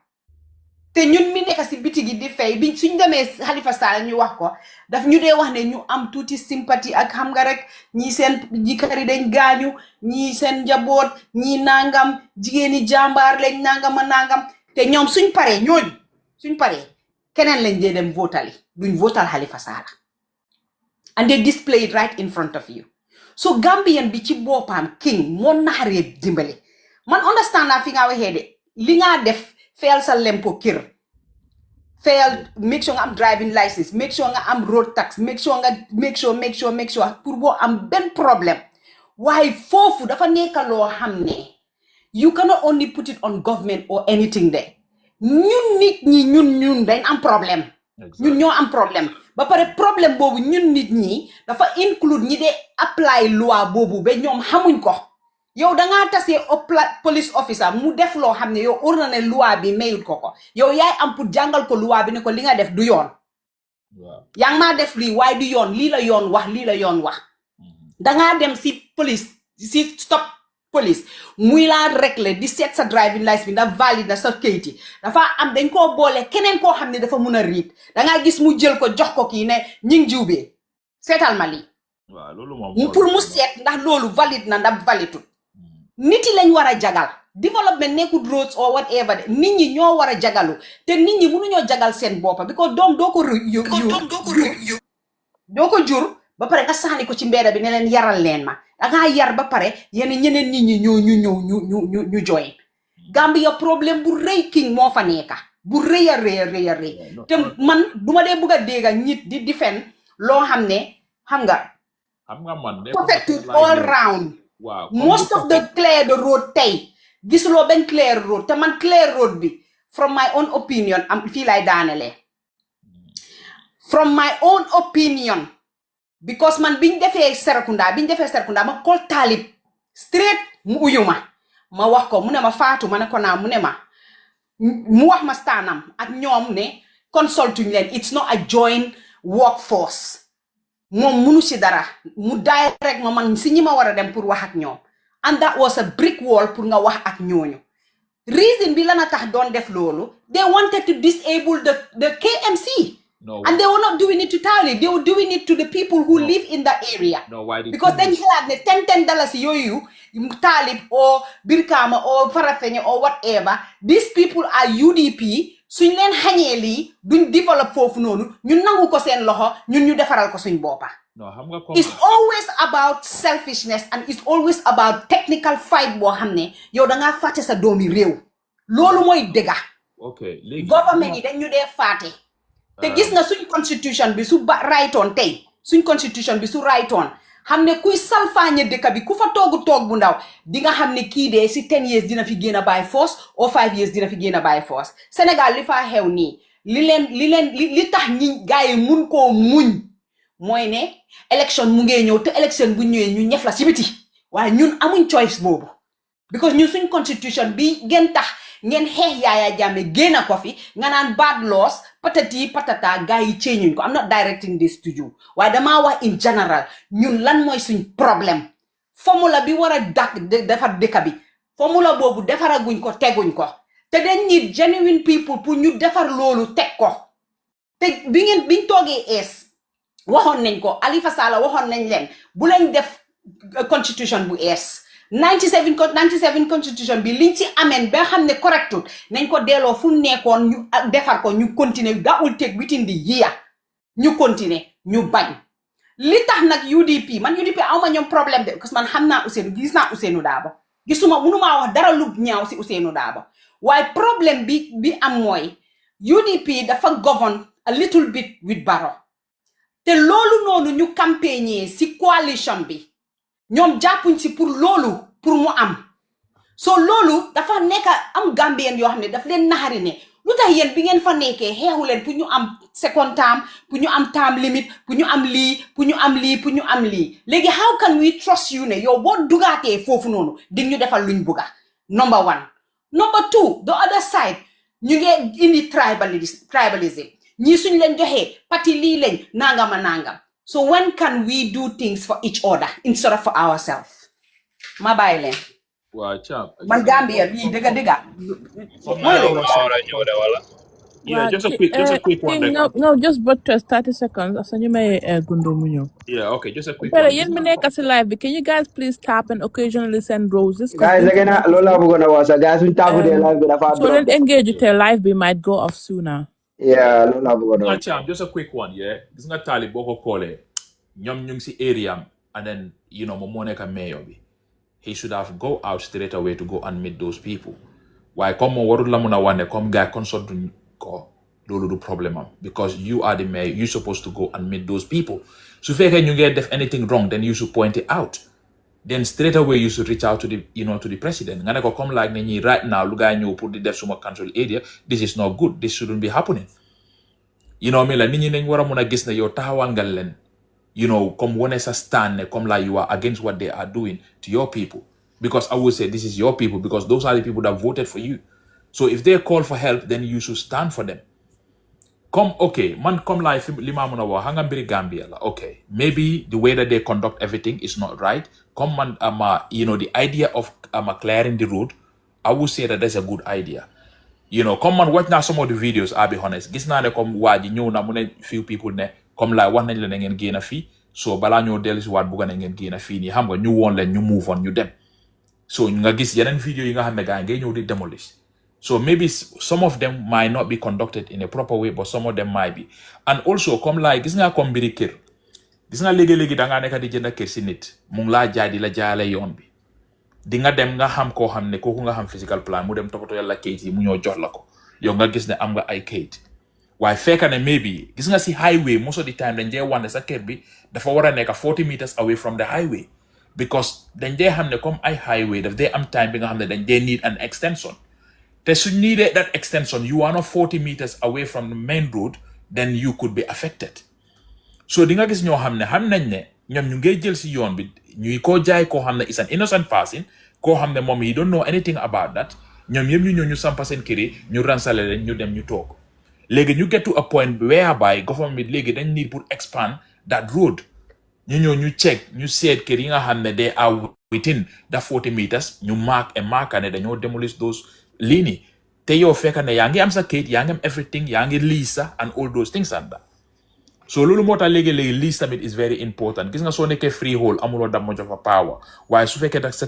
te ñun mi nekk si biti gi di fay bi suñ demee Halifa Sallah ñu wax ko daf ñu dee wax ne ñu am tuuti sympathie ak xam nga rek ñii seen jikar yi dañ gaañu ñii seen njaboot ñii nangam jigéeni jàmbaar lañ nangam te ñoom suñ paree keneen lañ dee dem votali duñ votal Halifa Sallah and they display it right in front of you. So Gambian bi ci boppam king moo naxaree dimbale man understand naa fi nga waxee de li nga def fayal sa lempo kër fayal make sure nga am driving license make sure nga am road tax make sure pour boo am benn problème waaye foofu dafa nekk loo xam ne you cannot only put it on government or anything there. ñun nit ñi ñun dañ am problème ñun ñoo am problème ba pare problème boobu ñun nit ñi dafa include ñi dee apply loi boobu ba ñoom xamuñ ko. Yow dangaa tasee police officer mu def loo xam ne yow óor na ne loi bi mayut ko yow yaay am pour jàngal ko loi bi ne ko li nga def du yoon. yaa ngi maa def lii waaye du yoon lii la yoon wax dangaa dem si police si stop police muy laa régler di seet sa driving license bi ndax valide na sa kayit yi dafa am dañ koo boole keneen koo xam ne dafa mun a riit dangaa gis mu jël ko jox ko kii ne ñing jiwbee seetal ma lii pour mu seet ndax loolu valide na ndax validul. nit yi lañ war a jagal development nekkul roads or whatever de nit ñi ñoo war a jagalu te nit ñi mënuñoo jagal seen boppa because doom doo ko jur ba pare nga saani ko ci mbedda bi ne leen yaral leen ma dangaa yar ba pare ñeneen nit ñi ñu join. Gambia problème bu rëy king moo fa nekka bu rëy a rëy te man duma dee bugg a dégga nit di fen loo xam ne xam nga man perfect all round. Wow. Most of the clear the road tey gisuloo benn clear road te man clear road bi from my own opinion am fii lay daanele from my own opinion because man biñ defee Serekunda ma call Talib straight mu uyu ma wax ko mu ne ma Fatou ma ne ko naa mu ne ma mu wax ma stanam ak ñoom ne consulting leen it's not a joint workforce moom munu si dara mu direct ma man si ñi ma war a dem pour wax ak ñoom and that was a brick wall pour nga wax ak ñooñu reason bi lana tax doon def loolu they wanted to disable the KMC. No. And they were not doing it to Talib. They were doing it to the people who live in that area. No, why because then you had the $10 you Talib or Birkama or Farafenye or whatever. These people are UDP. Suñ leen xañee lii duñ develop foofu noonu ñun nangu ko seen loxo ñun ñu defaral ko suñ boppa. No, It's always about selfishness and it's always about technical fight boo xam ne yow da ngaa fàtte sa doomi réew. Loolu mooy dëgga. Okay, léegi government yi dañ ñu dee fàtte. te gis nga suñ constitution bi su right on tey suñ constitution bi su right on xam ne kuy salfaañe dëkk bi ku fa toog bu ndaw di nga xam ne kii dee si 10 years dina fi génn by force or 5 years dina fi génn by force Sénégal li faa xew nii li tax ñi gars yi mun koo muñ mooy ne élection mu ngee ñëw te élection bu ñëwee ñu ñef la si biti waaye ñun amuñ choice boobu because ñun suñ constitution bi ngeen tax ngeen xeex Yaya Jammeh génn ko fi nga naan bad laws patati patata gars yi change ko I'm not directing this to you waaye damaa wax in general ñun lan mooy suñ problème formula bi war a defar dëkk bi formula boobu defaraguñ ko teguñ ko te dañ need genuine people pour ñu defar loolu teg ko te biñ toogee ees waxoon nañ ko Alifa Sallah waxoon nañ leen bu leen def constitution bu ees 97 constitution bi liñ ci ameen ba xam ne correctul nañ ko delloo fu nekkoon ñu defar ko ñu continuer that will take within the year ñu continuer ñu bañ li tax nag UDP man UDP awma ñoom problème de parce que man xam naa Ousseynou gis naa Ousseynou Dabo mënumaa wax dara lu ñaaw si Ousseynou Dabo waaye problème bi am mooy UDP dafa govern a little bit with Barrow te loolu noonu ñu campagne si coalition bi ñoom jàppuñ si pour loolu pour mu am so loolu dafa nekk am Gambien yoo xam ne daf leen naxari ne lu tax yéen bi ngeen fa nekkee xeexu leen pour ñu am second term pour ñu am term limit pour ñu am lii pour ñu am lii pour ñu am lii léegi how can we trust you ne yow boo dugaatee foofu noonu di ñu defal luñ bugga number 1 number 2 the other side ñu ngi indi tribalism ñii suñ leen joxee parti lii lañ nangam so when can we do things for each other instead of for ourselves ma bàyyi leen man Gambia bii dëgga yeah, just a quick one. No, just but 30 seconds. So you may gundo mu ñëw. Yeah, okay, just a quick But one. yéen mi nekk si live bi, can you guys please tap and occasionally send roses? Guys, again, Lola Bugona was a guys who tap with the live with a So then engage with the live bi might go off sooner. Yeah, Lola Bugona. Just a quick one, yeah. Gis nga Talib boko kole ñom ñu ngi si area and then mo moo nekk mayor bi. He should have go out straight away to go and meet those people. Why comme mo warul la mëna wane comme gars consult ko lolu du problème am because you are the mayor, you supposed to go and meet those people. So if you get if anything wrong, then you should point it out. Then straight away you should reach out to the to the president. Nga ne ko come like ni right now lu gars ñew pour di def suma council area, this is not good. This shouldn't be happening. You know me la nit ñi nañ wara mëna gis ne yow taxawal nga leen. Come when as a stand, come like you are against what they are doing to your people. Because I would say this is your people because those are the people that voted for you. So if they call for help, then you should stand for them. Come, okay, man, come like lima munawa hanga mbiri Gambia la. Okay, maybe the way that they conduct everything is not right. Come man, the idea of clearing the road, I would say that that's a good idea. Come on, watch now some of the videos. I'll be honest. Gis na ne come waji ñew na mu ne few people ne comme like wax nañ la ngeen génn fii so balaa ñoo dellu si waat bugga na ngeen génn fii nii xam nga ñu woon leen ñu move on ñu dem so nga gis yeneen video yi nga xam ne gars ngay ñëw di demolish so maybe some of them might not be conducted in a proper way but some of them might be and also comme like gis nga comme mbiri kër gis nga léegi-léegi da ngaa nekk di jënd kër si nit mu ngi laa jaay di la jaayale yoon bi di nga dem nga xam koo xam ne kooku nga xam physical plan mu dem toppatoo yàlla kayit yi mu ñoo jox la ko yow nga gis ne am nga ay kayit waaye fekk ne maybe gis nga si highway most of the time dañ dee wane sa kër bi dafa war a nekk 40 meters away from the highway because dañ dee xam ne comme ay highway daf dee am time bi nga xam ne dañ dee need an extension te su needed that extension you are not 40 meters away from the main road then you could be affected so di nga gis ñoo xam nañ ne ñoom ñu ngay jël si yoon bi ñuy koo jaay koo xam ne is an innocent person koo xam ne moom he don't know anything about that ñoom yëpp ñu ñëw ñu sampa seen kër yi ñu ransale leen ñu dem ñu toog léegi ñu get to a point whereby government bi léegi dañ need pour expand that road ñu ñëw ñu check ñu seet kër yi nga xam ne they are within that 40 meters ñu mark ne dañoo demolish those lii nii te yow fekk ne yaa ngi am sa kayit yaa ngi am everything yaa ngi lease sax and all those things and that so loolu moo tax léegi-léegi lease tamit is very important gis nga soo nekkee freehold amuloo that much of a power waaye su fekkee nag sa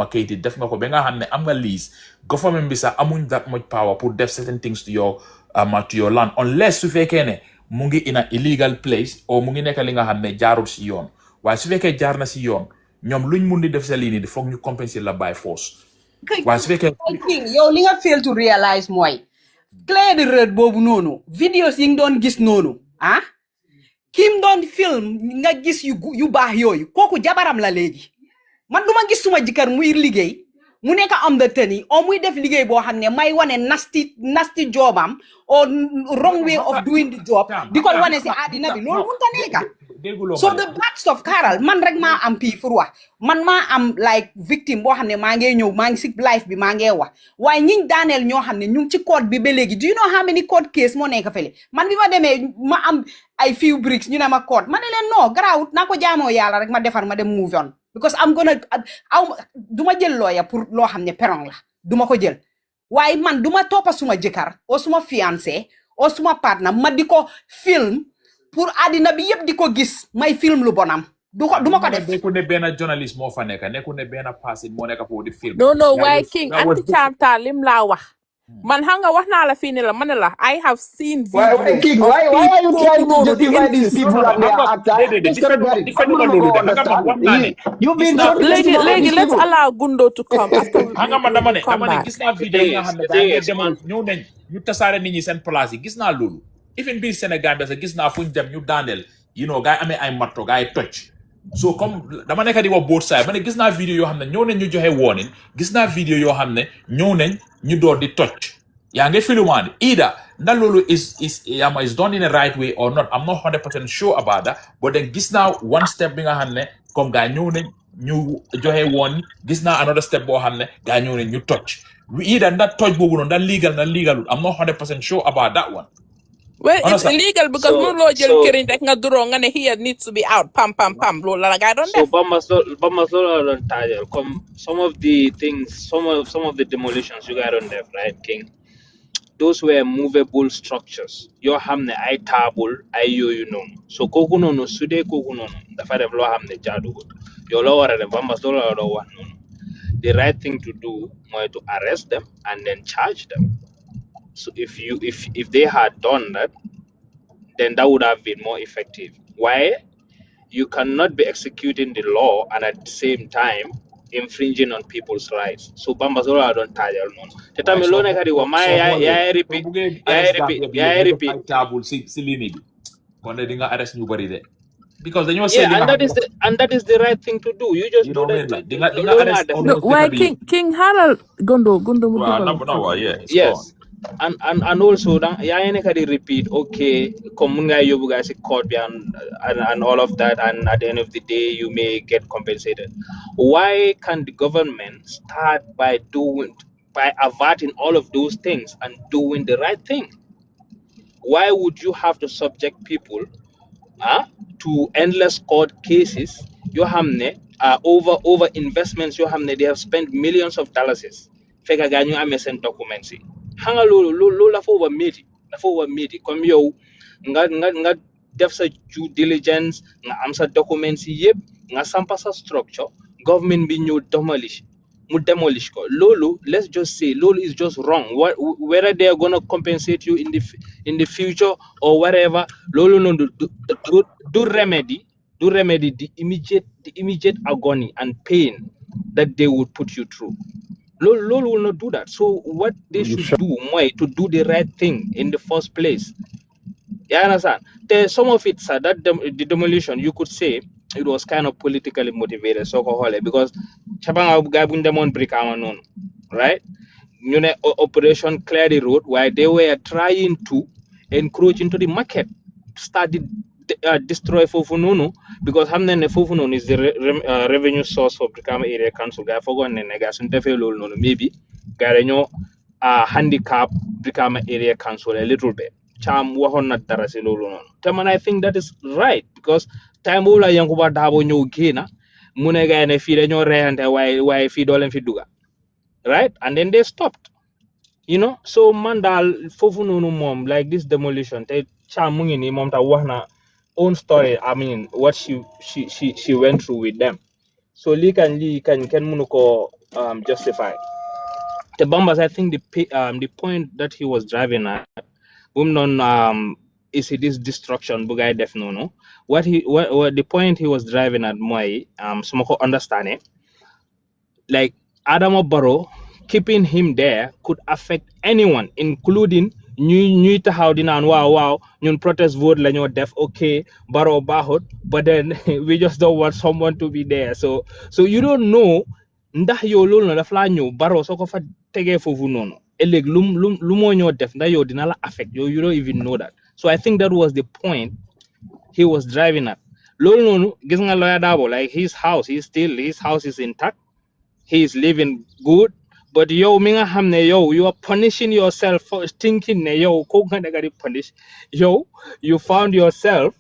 kayit yi def nga ko ba nga xam ne am nga lease government bi sax amuñ that much power pour def certain things to your land unless su fekkee ne mu ngi in a illegal place or mu ngi nekk li nga xam ne jaarul si yoon waaye su fekkee jaar na si yoon ñoom luñ mun di def sa lii nii foog ñu compenser la by force waaye su fekkee yow li nga fail to realize mooy clé de route boobu noonu videos yi nga doon gis noonu kim doon film nga gis yu baax yooyu kooku jabaram la léegi man duma gis suma jëkkër muy liggéey mu nekk am de teni o muy def liggéey boo xam ne may wane nasty jobam or wrong way of doing the job di ko wane si àddina bi loolu mënta nekk so the bad stuff Karal man rek maa am pii pour wax man maa am like victime boo xam ne maa ngi ñëw maa ngi si life bi maa ngi wax waaye ñiñ daaneel ñoo xam ne ñu ngi ci code bi ba léegi do you know how many court case moo nekk fële man bi ma demee ma am ay few bricks ñu ne ma code ma ne leen non garaawut naa ko jaamoo yàlla rek ma defar ma dem move on because I'm gonna duma jël lawyer pour loo xam ne perong la duma ko jël waaye man duma toppa suma jëkkër o suma fiancé o suma partner ma di ko film pour àddina bi yëpp di ko gis may film lu bonam duma ko def nekku ne benn journaliste moo fa nekk nekku ne benn person moo nekk foofu di film no waaye King anti Charta lim laa wax man xam nga wax naa la fii ne la ma ne la I have seen Why, King, why are you trying to justify these people that they are actors? You've been talking léegi let's allow Gundo to come after we hanga man dama ne come back. gis naa vidéo yi nga xam ne daa demoon ñëw nañ ñu tasaare nit ñi seen place yi gis naa loolu even biir Sénégal bi sax gis naa fuñ dem ñu daaneel gaa yi amee ay matto gaa yi toj so comme dama nekk di wax both side ma ne gis naa vidéo yoo xam ne ñëw nañ ñu joxe warning gis naa vidéo yoo xam ne ñëw nañ ñu door di toj yaa ngi filmaani either ndax loolu is done in a right way or not I'm not 100% sure about that but then gis naa one step bi nga xam ne comme gaa ñëw nañ ñu joxe warning gis naa another step boo xam ne gaa ñëw nañ ñu toj either ndax toj boobu noonu ndax legal I'm not 100% sure about that one. Well, it's illegal because no law jël këriñ rek nga duro nga ne here needs to be out pam loolu la nga doon def. So Bamba solo don't tajal come some of the things some of the demolitions you guys don't have right King those were movable structures yoo xam ne ay table ay yooyu noonu so kooku noonu su dee kooku noonu dafa def loo xam ne jaaduwul yow loo war a def Bamba solo la doo wax noonu the right thing to do mooy to arrest them and then charge them. So if they had done that, then that would have been more effective. Why? You cannot be executing the law and at the same time infringing on people's rights. So Bambazola don't tell you no. Teta melone kadi wa maya ya repeat. Table silini. Konde dinga arrest ñu bari de. Because then you say and that is the right thing to do. You just do that. No, why King Haral Gundo yes. And also kadi repeat okay komunga yobu guys court and all of that and at the end of the day you may get compensated. Why can the government start by averting all of those things and doing the right thing? Why would you have to subject people to endless court cases? You hamne over investments you hamne they have spent millions of dollars. Feka ganyu amesen documents. Hanga lo la fo wa meti comme yow nga def sa due diligence nga am sa documents yeb nga sampa sa structure government bi ñu demolish ko lolu let's just say lolu is just wrong whether they are going to compensate you in the future or whatever lolu no do remedy the immediate agony and pain that they would put you through. Lolo will not do that. So what they should do more to do the right thing in the first place. You understand? Some of it, sir, that the demolition, you could say it was kind of politically motivated, so because right? You know, Operation Clear the Road, while they were trying to encroach into the market, started destroy Fofunono because Hamden Fofunon is the revenue source of the Kama area council. I forgot maybe Gareño handicap Brikama area council a little bit. Cham waxon na dara ci lolu non. Te man I think that is right because time boobu la Yankuba Dabo ñew génna mu ne gaay ne fi dañoo reyante waaye fi do leen fi duga. Right? And then they stopped. You know, so mandal fofu nonu mom like this demolition te Cham mu ngi ni mom ta wax na own story. I mean, what she went through with them. So Lee can munu ko justify. The bombers, I think the point that he was driving at, is this destruction bugay def no. What the point he was driving at moy smoko understand it. Like Adamo Barrow, keeping him there could affect anyone, including ñuy taxaw di naan waaw ñun protest vote la ñoo def okay Barrow baaxut but then we just don't want someone to be there so you don't know ndax yow loolu na daf laa ñëw Barrow soo ko fa tegee foofu noonu ëllëg lu moo ñoo def ndax yow dina la affect yow you don't even know that so I think that was the point he was driving at loolu noonu gis nga Lawyer Darboe like his house is intact. He is living good, but yo, minga hamne yo, you are punishing yourself for thinking ne yo, ko nga nagari punish. Yo, you found yourself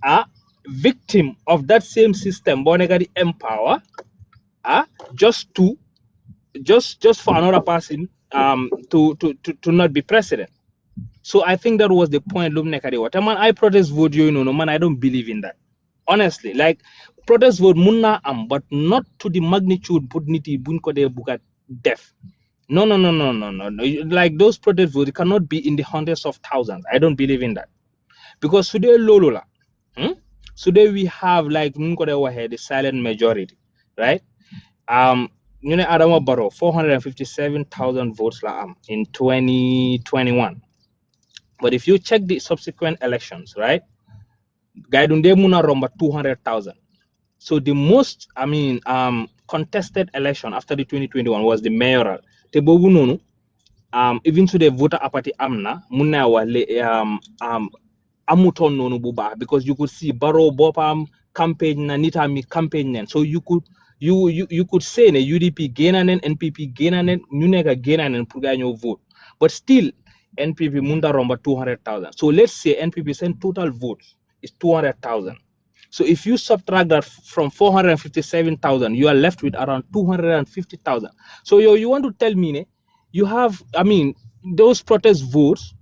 a victim of that same system, bonegari empower, just for another person to not be president. So I think that was the point. Man, I protest vote you know, man, I don't believe in that. Honestly, like protest vote munna but not to the magnitude put niti bunko de buka death. No. Like those protest votes cannot be in the hundreds of thousands. I don't believe in that. Because today lolola. Today we have like the silent majority, right? You know Adama Barrow 457,000 votes in 2021. But if you check the subsequent elections, right? Gaidunde muna romba 200,000. So the most, contested election after the 2021 was the mayoral. Te bobu nonu, even to the voter apathy amna, muna wale amuton nonu buba because you could see Barrow Bopam campaign na nitami campaign. So you could say ne UDP gainan NPP gainan nunega gainan puganyo vote. But still NPP munda romba 200,000. So let's say NPP sent total votes is 200,000. So if you subtract that from 457,000, you are left with around 250,000. So you want to tell me, you have, those protest votes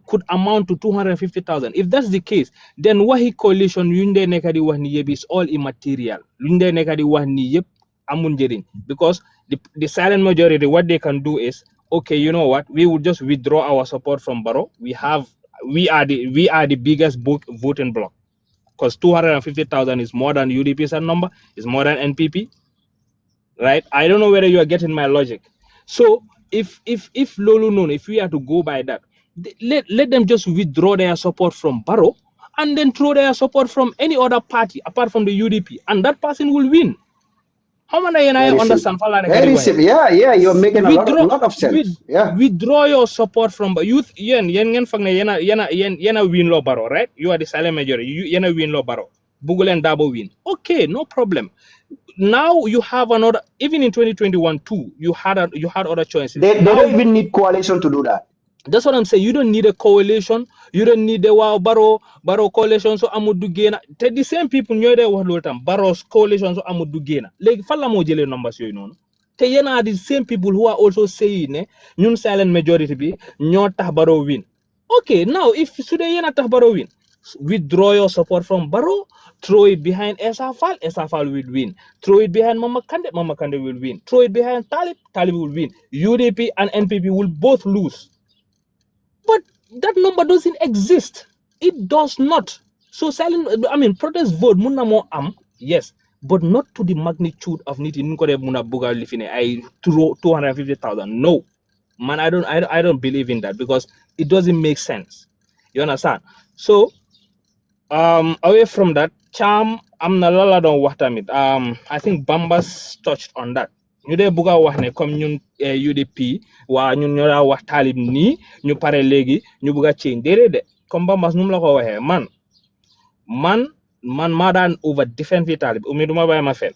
could amount to 250,000. If that's the case, then Wahi coalition Lunde Nekadi Wahni Yeb is all immaterial. Lunde Nekadi Wahni Yeb Amunjerin. Because the silent majority, what they can do is, okay, you know what? We will just withdraw our support from Barrow. We are the biggest voting bloc. Because 250,000 is more than UDP's number, is more than NPP, right? I don't know whether you are getting my logic. So if Lulu known, if we are to go by that, let them just withdraw their support from Barrow and then throw their support from any other party apart from the UDP, and that person will win. How many I understand? Very simple. Yeah, you're making a lot of sense. Withdraw your support from youth. Yen win lo Barrow, right? You are the silent majority. You win lo Barrow. Bugle and Dabo win. Okay, no problem. Now you have another. Even in 2021 too, you had other choices. They don't even need coalition to do that. That's what I'm saying. You don't need a coalition. You don't need the Barrow coalition. So amudu gena. The same people know they were Barrow's coalition. So amudu gena. Like falla mo jele numbers you know. Te yena are the same people who are also saying nyun silent majority be nyota Barrow win. Okay, now if today yena tah Barrow win, withdraw your support from Barrow. Throw it behind Esafal will win. Throw it behind Mama Kande will win. Throw it behind Talib will win. UDP and NPP will both lose. But that number doesn't exist. It does not. So protest vote munamo yes, but not to the magnitude of niti nkore muna buga lifine I 250,000. No. Man, I don't believe in that because it doesn't make sense. You understand? So away from that, Cham amna lala don waxtamit. I think Bambas touched on that. Ñu dé buga wax ne comme ñun UDP wa ñun ñora wax talib ni ñu paré légui ñu buga change dédé comme Bambas num la ko waxé man ma daan over defend fi talib umi duma bay ma fel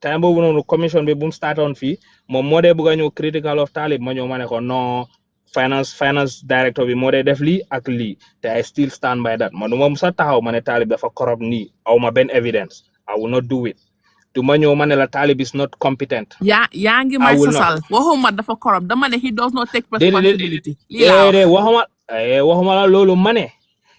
time boobu noonu commission bi bu mu start on fii moom moo dee bëgg a ñëw critical of Talib ma ñëw ma ne ko non finance director bi moo dee def lii ak lii te I still stand by that man du ma musa taxaw ma ne Talib dafa corrupt nii aw ma benn evidence I will not do it du ma ñëw ma ne la Talib is not competent. yaa ngi may sosal waxuma dafa corrupt dama ne he does not take responsibility. waxuma la loolu ma ne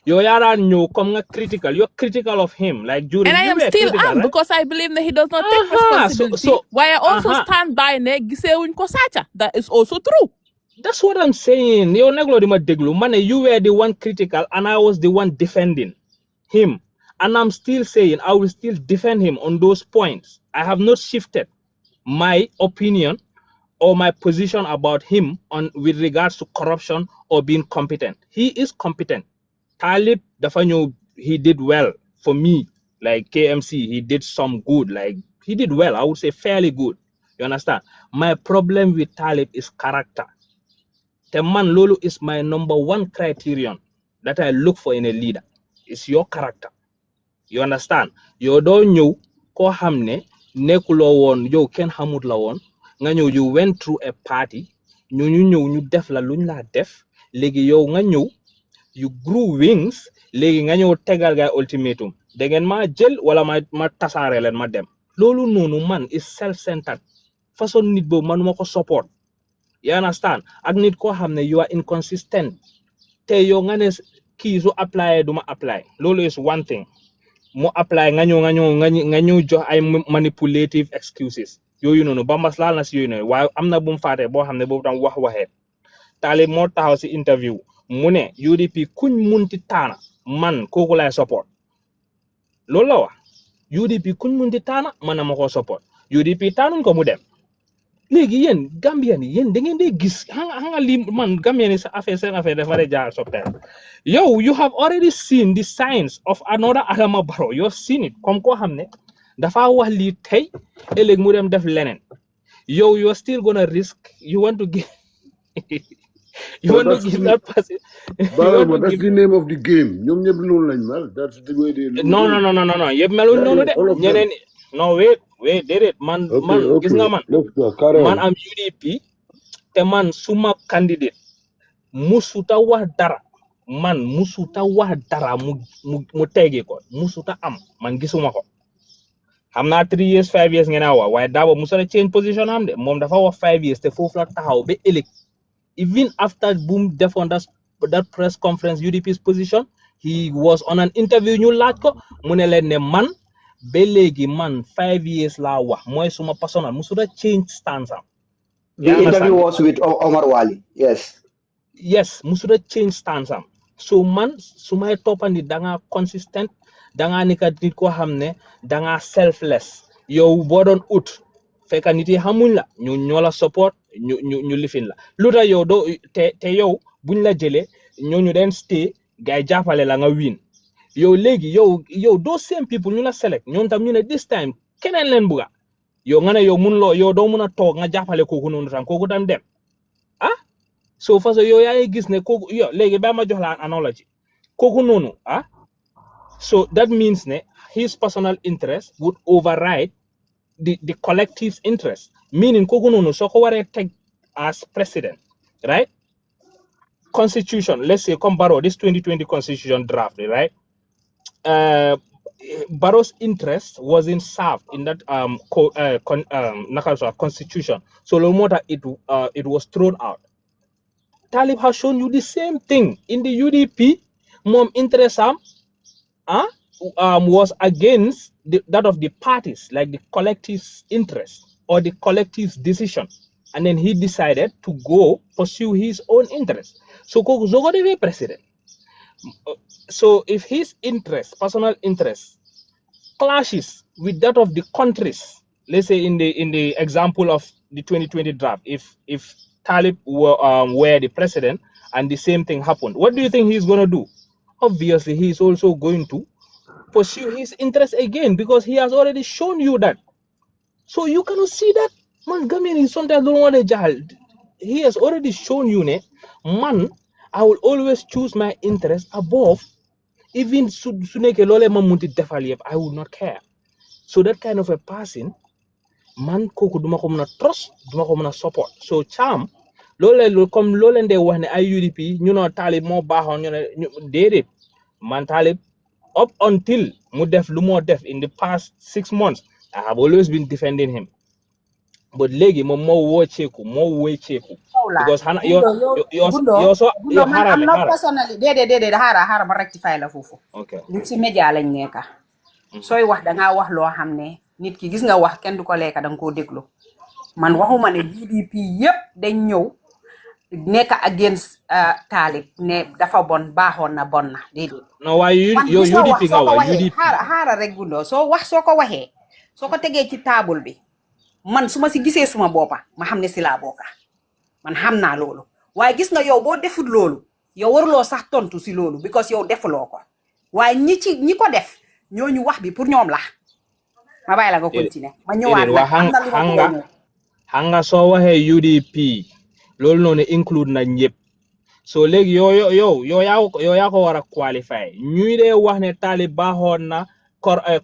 yow yaa daan ñëw comme nga critical you're critical of him like during and I am still am because I believe that he does not take responsibility. Why I also stand by ne gisewuñ ko sàcca that is also true. That's what I'm saying. Yow negloo di ma déglu ma ne you were the one critical and I was the one defending him and I'm still saying I will still defend him on those points. I have not shifted my opinion or my position about him on with regards to corruption or being competent. He is competent. Talib dafa ñëw he did well for me like KMC he did some good like he did well I would say fairly good you understand my problem with Talib is character te man lolu is my number one criterion that I look for in a leader is your character you understand yow doo ñëw koo xam ne nekkuloo woon yow kenn xamut la woon nga ñëw you went through a party ñu ñëw ñu def la luñ la def léegi yow nga ñëw you grew wings léegi nga ñëw tegal gaay ultimatum da ngeen ma jël wala ma tasaare leen ma dem loolu noonu man is self-centered façon nit boobu manuma ko support you understand ak nit koo xam ne you are inconsistent te yow nga ne kii su apply duma apply loolu is one thing mu apply nga ñëw jox ay manipulative excuses yooyu noonu ba mas laal na si yooyu noonu waaye am na bu mu faatee boo xam ne boobu tam wax waxeet Talib moo taxaw si interview mu ne UDP kuñ munti taana man kooku lay support loolu la wax UDP kuñ munti taana man ma ko support UDP taanuñ ko mu dem léegi yéen Gambien yi yéen da ngeen dee gis nga li man Gambien yi sa affaire seen affaire dafa dee jaar soppeer yow you have already seen the signs of another Adama Barrow you have seen it comme koo xam ne dafa wax lii tey ëllëg mu dem def leneen yow you are still gonna risk you want to give you want to give that person but that's the name of the game ñoom ñëpp noonu lañ mel that's the way they non yëpp meluñ noonu de ñeneen non wait déedéet man gis nga man am UDP te man suma candidate musuta wax dara man musuta wax dara mu teggi ko musuta am man gisuma ko xam naa 3 years 5 years ngeen wax waaye Darboe musuta change position am de moom dafa wax 5 years te foofu la taxaw ba ëllëg even after boom defoon that press conference UDP's position he was on an interview ñu laaj ko mu ne leen ne man ba léegi man 5 years laa wax mooy suma personal musuta change stance am. The interview was with Omar Wali. Yes, musuta change stance am so man sumay toppandi danga consistent danga nekk nit koo xam ne danga selfless yow boo doon ut fekk nit yi xamuñ la ñoo la support ñu lifin la lu tax yow doo te yow buñ la jëlee ñooñu den stay gay jàppale la nga win yow léegi yow those same people ñu la select ñoom tam ñu ne this time keneen leen buga yow nga ne yow doo mun a toog nga jàppale kooku noonu tam kooku tam dem so façon yow yaa ngi gis ne kooku yow léegi ba ma jox la analogy kooku noonu so that means ne his personal interest would override the collective's interest meaning kooku noonu soo ko waree teg as president right constitution let's say comme Barrow this 2020 constitution draft right Barrow's interest wasn't served in that constitution so no matter it was thrown out. Talib has shown you the same thing in the UDP mom interest was against that of the parties like the collective's interest or the collective's decision and then he decided to go pursue his own interest so go the president. So if his interest, personal interest, clashes with that of the countries, let's say in the example of the 2020 draft, if Talib were the president and the same thing happened, what do you think he's going to do? Obviously, he's also going to pursue his interest again because he has already shown you that. So you cannot see that. Man, Gambian sometimes don't want to judge. He has already shown you, man, I will always choose my interest above even I will not care. So that kind of a person man kooku duma ko mën a trust duma ko mën a support so Cham loolu comme loolu leen dee wax ne ay UDP ñu noo Talib moo baaxoon ñu ne déedéet man Talib up until mu def lu moo def in the past 6 months I have always been defending him but léegi moom moo wóoceeku because xana Bundo so Bundo man xaaral am not xaaral personally déedéet xaaral ma rectify la foofu okay ñu ci média lañ nekka sooy wax dangaa wax loo xam ne nit ki gis nga wax kenn du ko lekka danga koo déglu man waxuma ne UDP yépp dañ ñëw nekk against Talib ne dafa bon baaxoon na bon na déedéet no waaye man yow gis nga wax UDP soo nga ko wax waxee UDP xaaral rek Bundo soo ko waxee soo ko tegee ci table bi man su ma si gisee suma boppa ma xam ne si laa bokka man xam naa loolu waaye gis nga yow boo defut loolu yow waruloo sax tontu si loolu because yow defuloo ko waaye ñi ko def ñooñu wax bi pour ñoom la ma bàyyi la nga continuer ma ñëwaat nag am na lu ma bëgg a ñëw hanga soo waxee UDP loolu noonu include na ñëpp so léegi yow yaa ko war a qualify ñuy dee wax ne Talib baaxoon na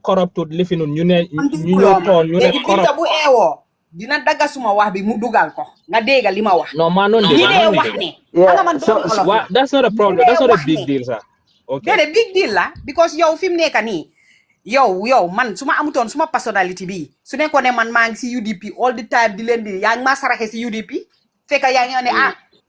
corrupted lifinun ñu ne ñu ñoo toon ñu ne léegi Binta bu eewoo dina dagga suma wax bi mu dugal ko nga dégg li ma wax no man noonu ñi dee wax ne nga man doomi olof la that's not a problem that's not a big deal sax okay déedéet big deal la because yow fi mu nekk nii yow man su ma amutoon suma personnalité bi su nekkoon ne man maa ngi si UDP all the time di leen di yaa ngi maa saraxe si UDP fekk yaa ngi ne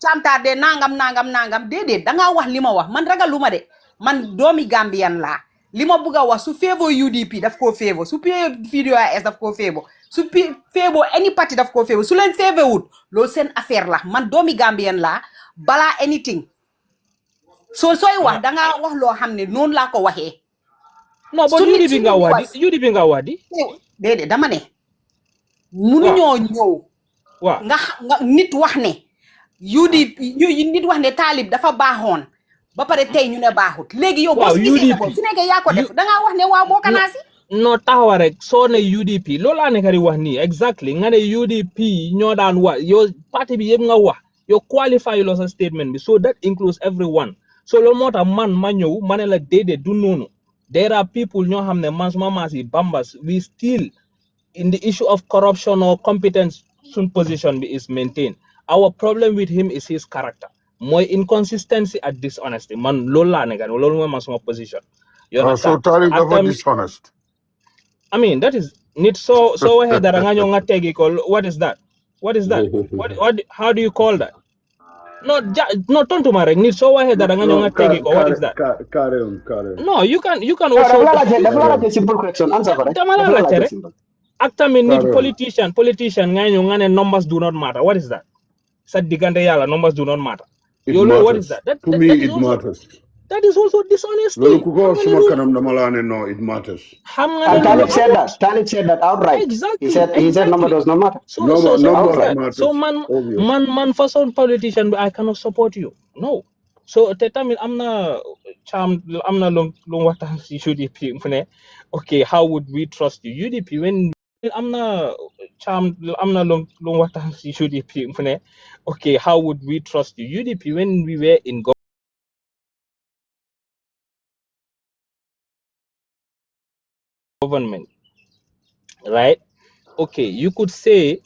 Camtar de nangam déedéet dangaa wax li ma wax man ragaluma de man doomi Gambian laa li ma bëgg a wax su favor UDP daf koo favor su PDOIS daf koo favor su favor any party daf koo favor su leen favor wut loolu seen affaire la man doomi Gambian laa balaa anything sooy wax dangaa wax loo xam ne noonu laa ko waxee non bon UDP nga wax di déedéet dama ne munuñoo ñëw nga nit wax ne UDP nit wax ne Talib dafa baaxoon ba pare tey ñu ne baaxut léegi yow boo si gisee sa bopp su nekkee yaa ko def dangaa wax ne waaw bokk naa si no taxawa rek soo ne UDP loolu laa nekk di wax nii exactly nga ne UDP ñoo daan wax yow parti bi yëpp nga wax yow qualify loo sa statement bi so that includes everyone so loolu moo tax man ma ñëw ma ne la déedéet du noonu there are people ñoo xam ne man suma maas yi bambas we still in the issue of corruption or competence sun position bi is maintained our problem with him is his character mooy inconsistency and dishonesty man loolu laa nekk loolu mooy man suma position so Talib dafa dishonest I mean that is nit so waxee dara nga ñëw nga teggi ko what is that what how do you call that no tontuma rek nit soo waxee dara nga ñëw nga teggi ko what is that carry on no you can also dafa la simple question answer ko rek dama la laajte rek ak tamit nit politician nga ñëw nga ne numbers do not matter what is that sa diggante yàlla numbers do not matter what is that to me it matters that is also dishonesty loolu ku ko suma kanam dama la ne no it matters xam nga Talib said that outright exactly he said number does not matter so man façon politician bi I cannot support you no so te tamit am na lu waxtaan si UDP mu ne okay how would we trust you UDP when am na lu waxtaan si UDP mu ne okay how would we trust you UDP when we were in government right okay you could say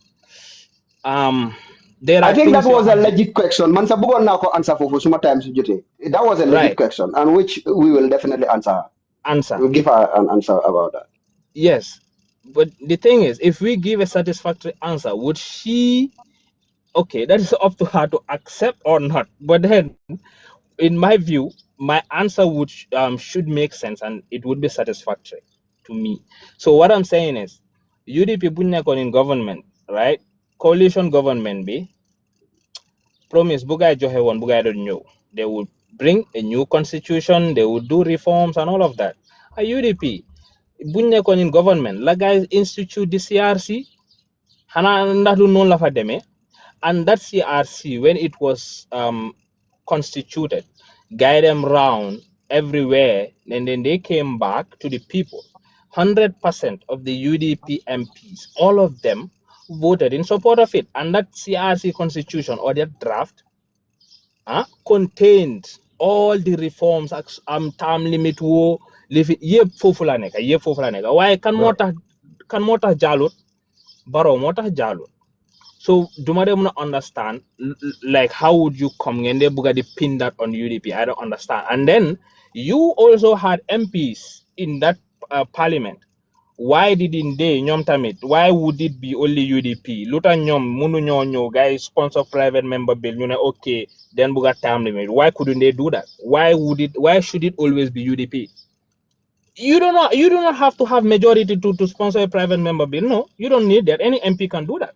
I think that was a legit question man sa bëggoon naa ko answer foofu suma time su jotee that was a legit question and which we will definitely answer we'll give her an answer about that yes but the thing is if we give a satisfactory answer would she okay that is up to her to accept or not but then in my view my answer would should make sense and it would be satisfactory to me so what I'm saying is UDP bu nekkoon in government right coalition government be promise bu gaay joxe woon bu gaay doon ñëw they would bring a new constitution they would do reforms and all of that a UDP bu nekkoon in government la guys institute the CRC xanaa ndax du noonu la fa demee and that CRC when it was constituted guide them round everywhere and then they came back to the people 100% of the UDP MPs all of them voted in support of it and that CRC constitution or that draft contained all the reforms term limit wo live yep fofu la nekk waaye kan moo tax jàllut Barrow moo tax jàllul. So duma dem na understand like how would you come and they buga pin that on UDP? I don't understand. And then you also had MPs in that parliament. Why didn't they nyom tamit? Why would it be only UDP? Luta nyom munu nyonyo guys sponsor private member bill. You know, okay, then buga time limit. Why couldn't they do that? Why should it always be UDP? You do not have to have majority to sponsor a private member bill. No, you don't need that. Any MP can do that.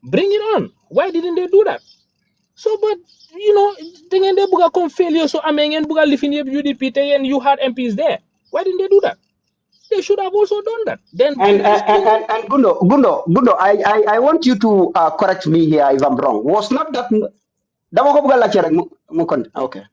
Bring it on. Why didn't they do that? So, but you know, dengan they buga come failure, so amengen buga lifin UDP and you had MPs there. Why didn't they do that? They should have also done that. Then And Gundo, I want you to correct me here if I'm wrong. Was not that dama ko buga la rek mu kon okay.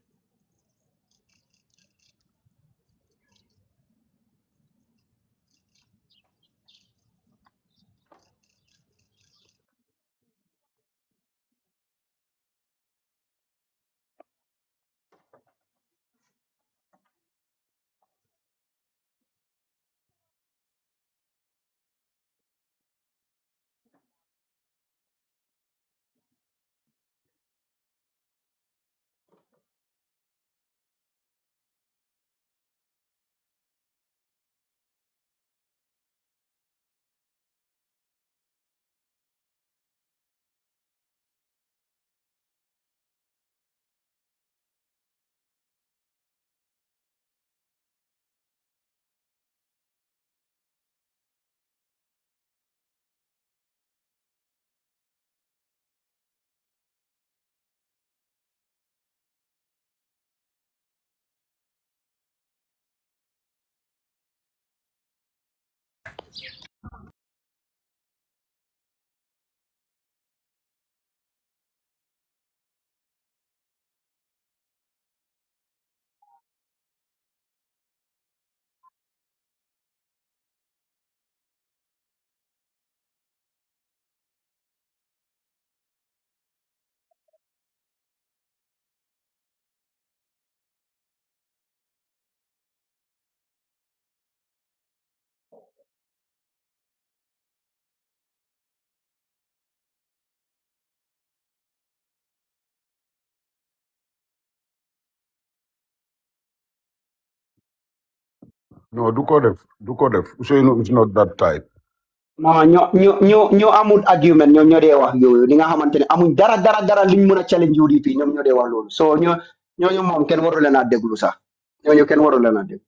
No, do ko def. So you know it's not that tight. No, ño amul argument ñoo dee wax yooyu li nga xamante ne amuñ dara liñ mën a challenge UDP ñoom ñoo dee wax loolu so ñooñu moom kenn waru leen a déglu sax ñooñu kenn waru leen a déglu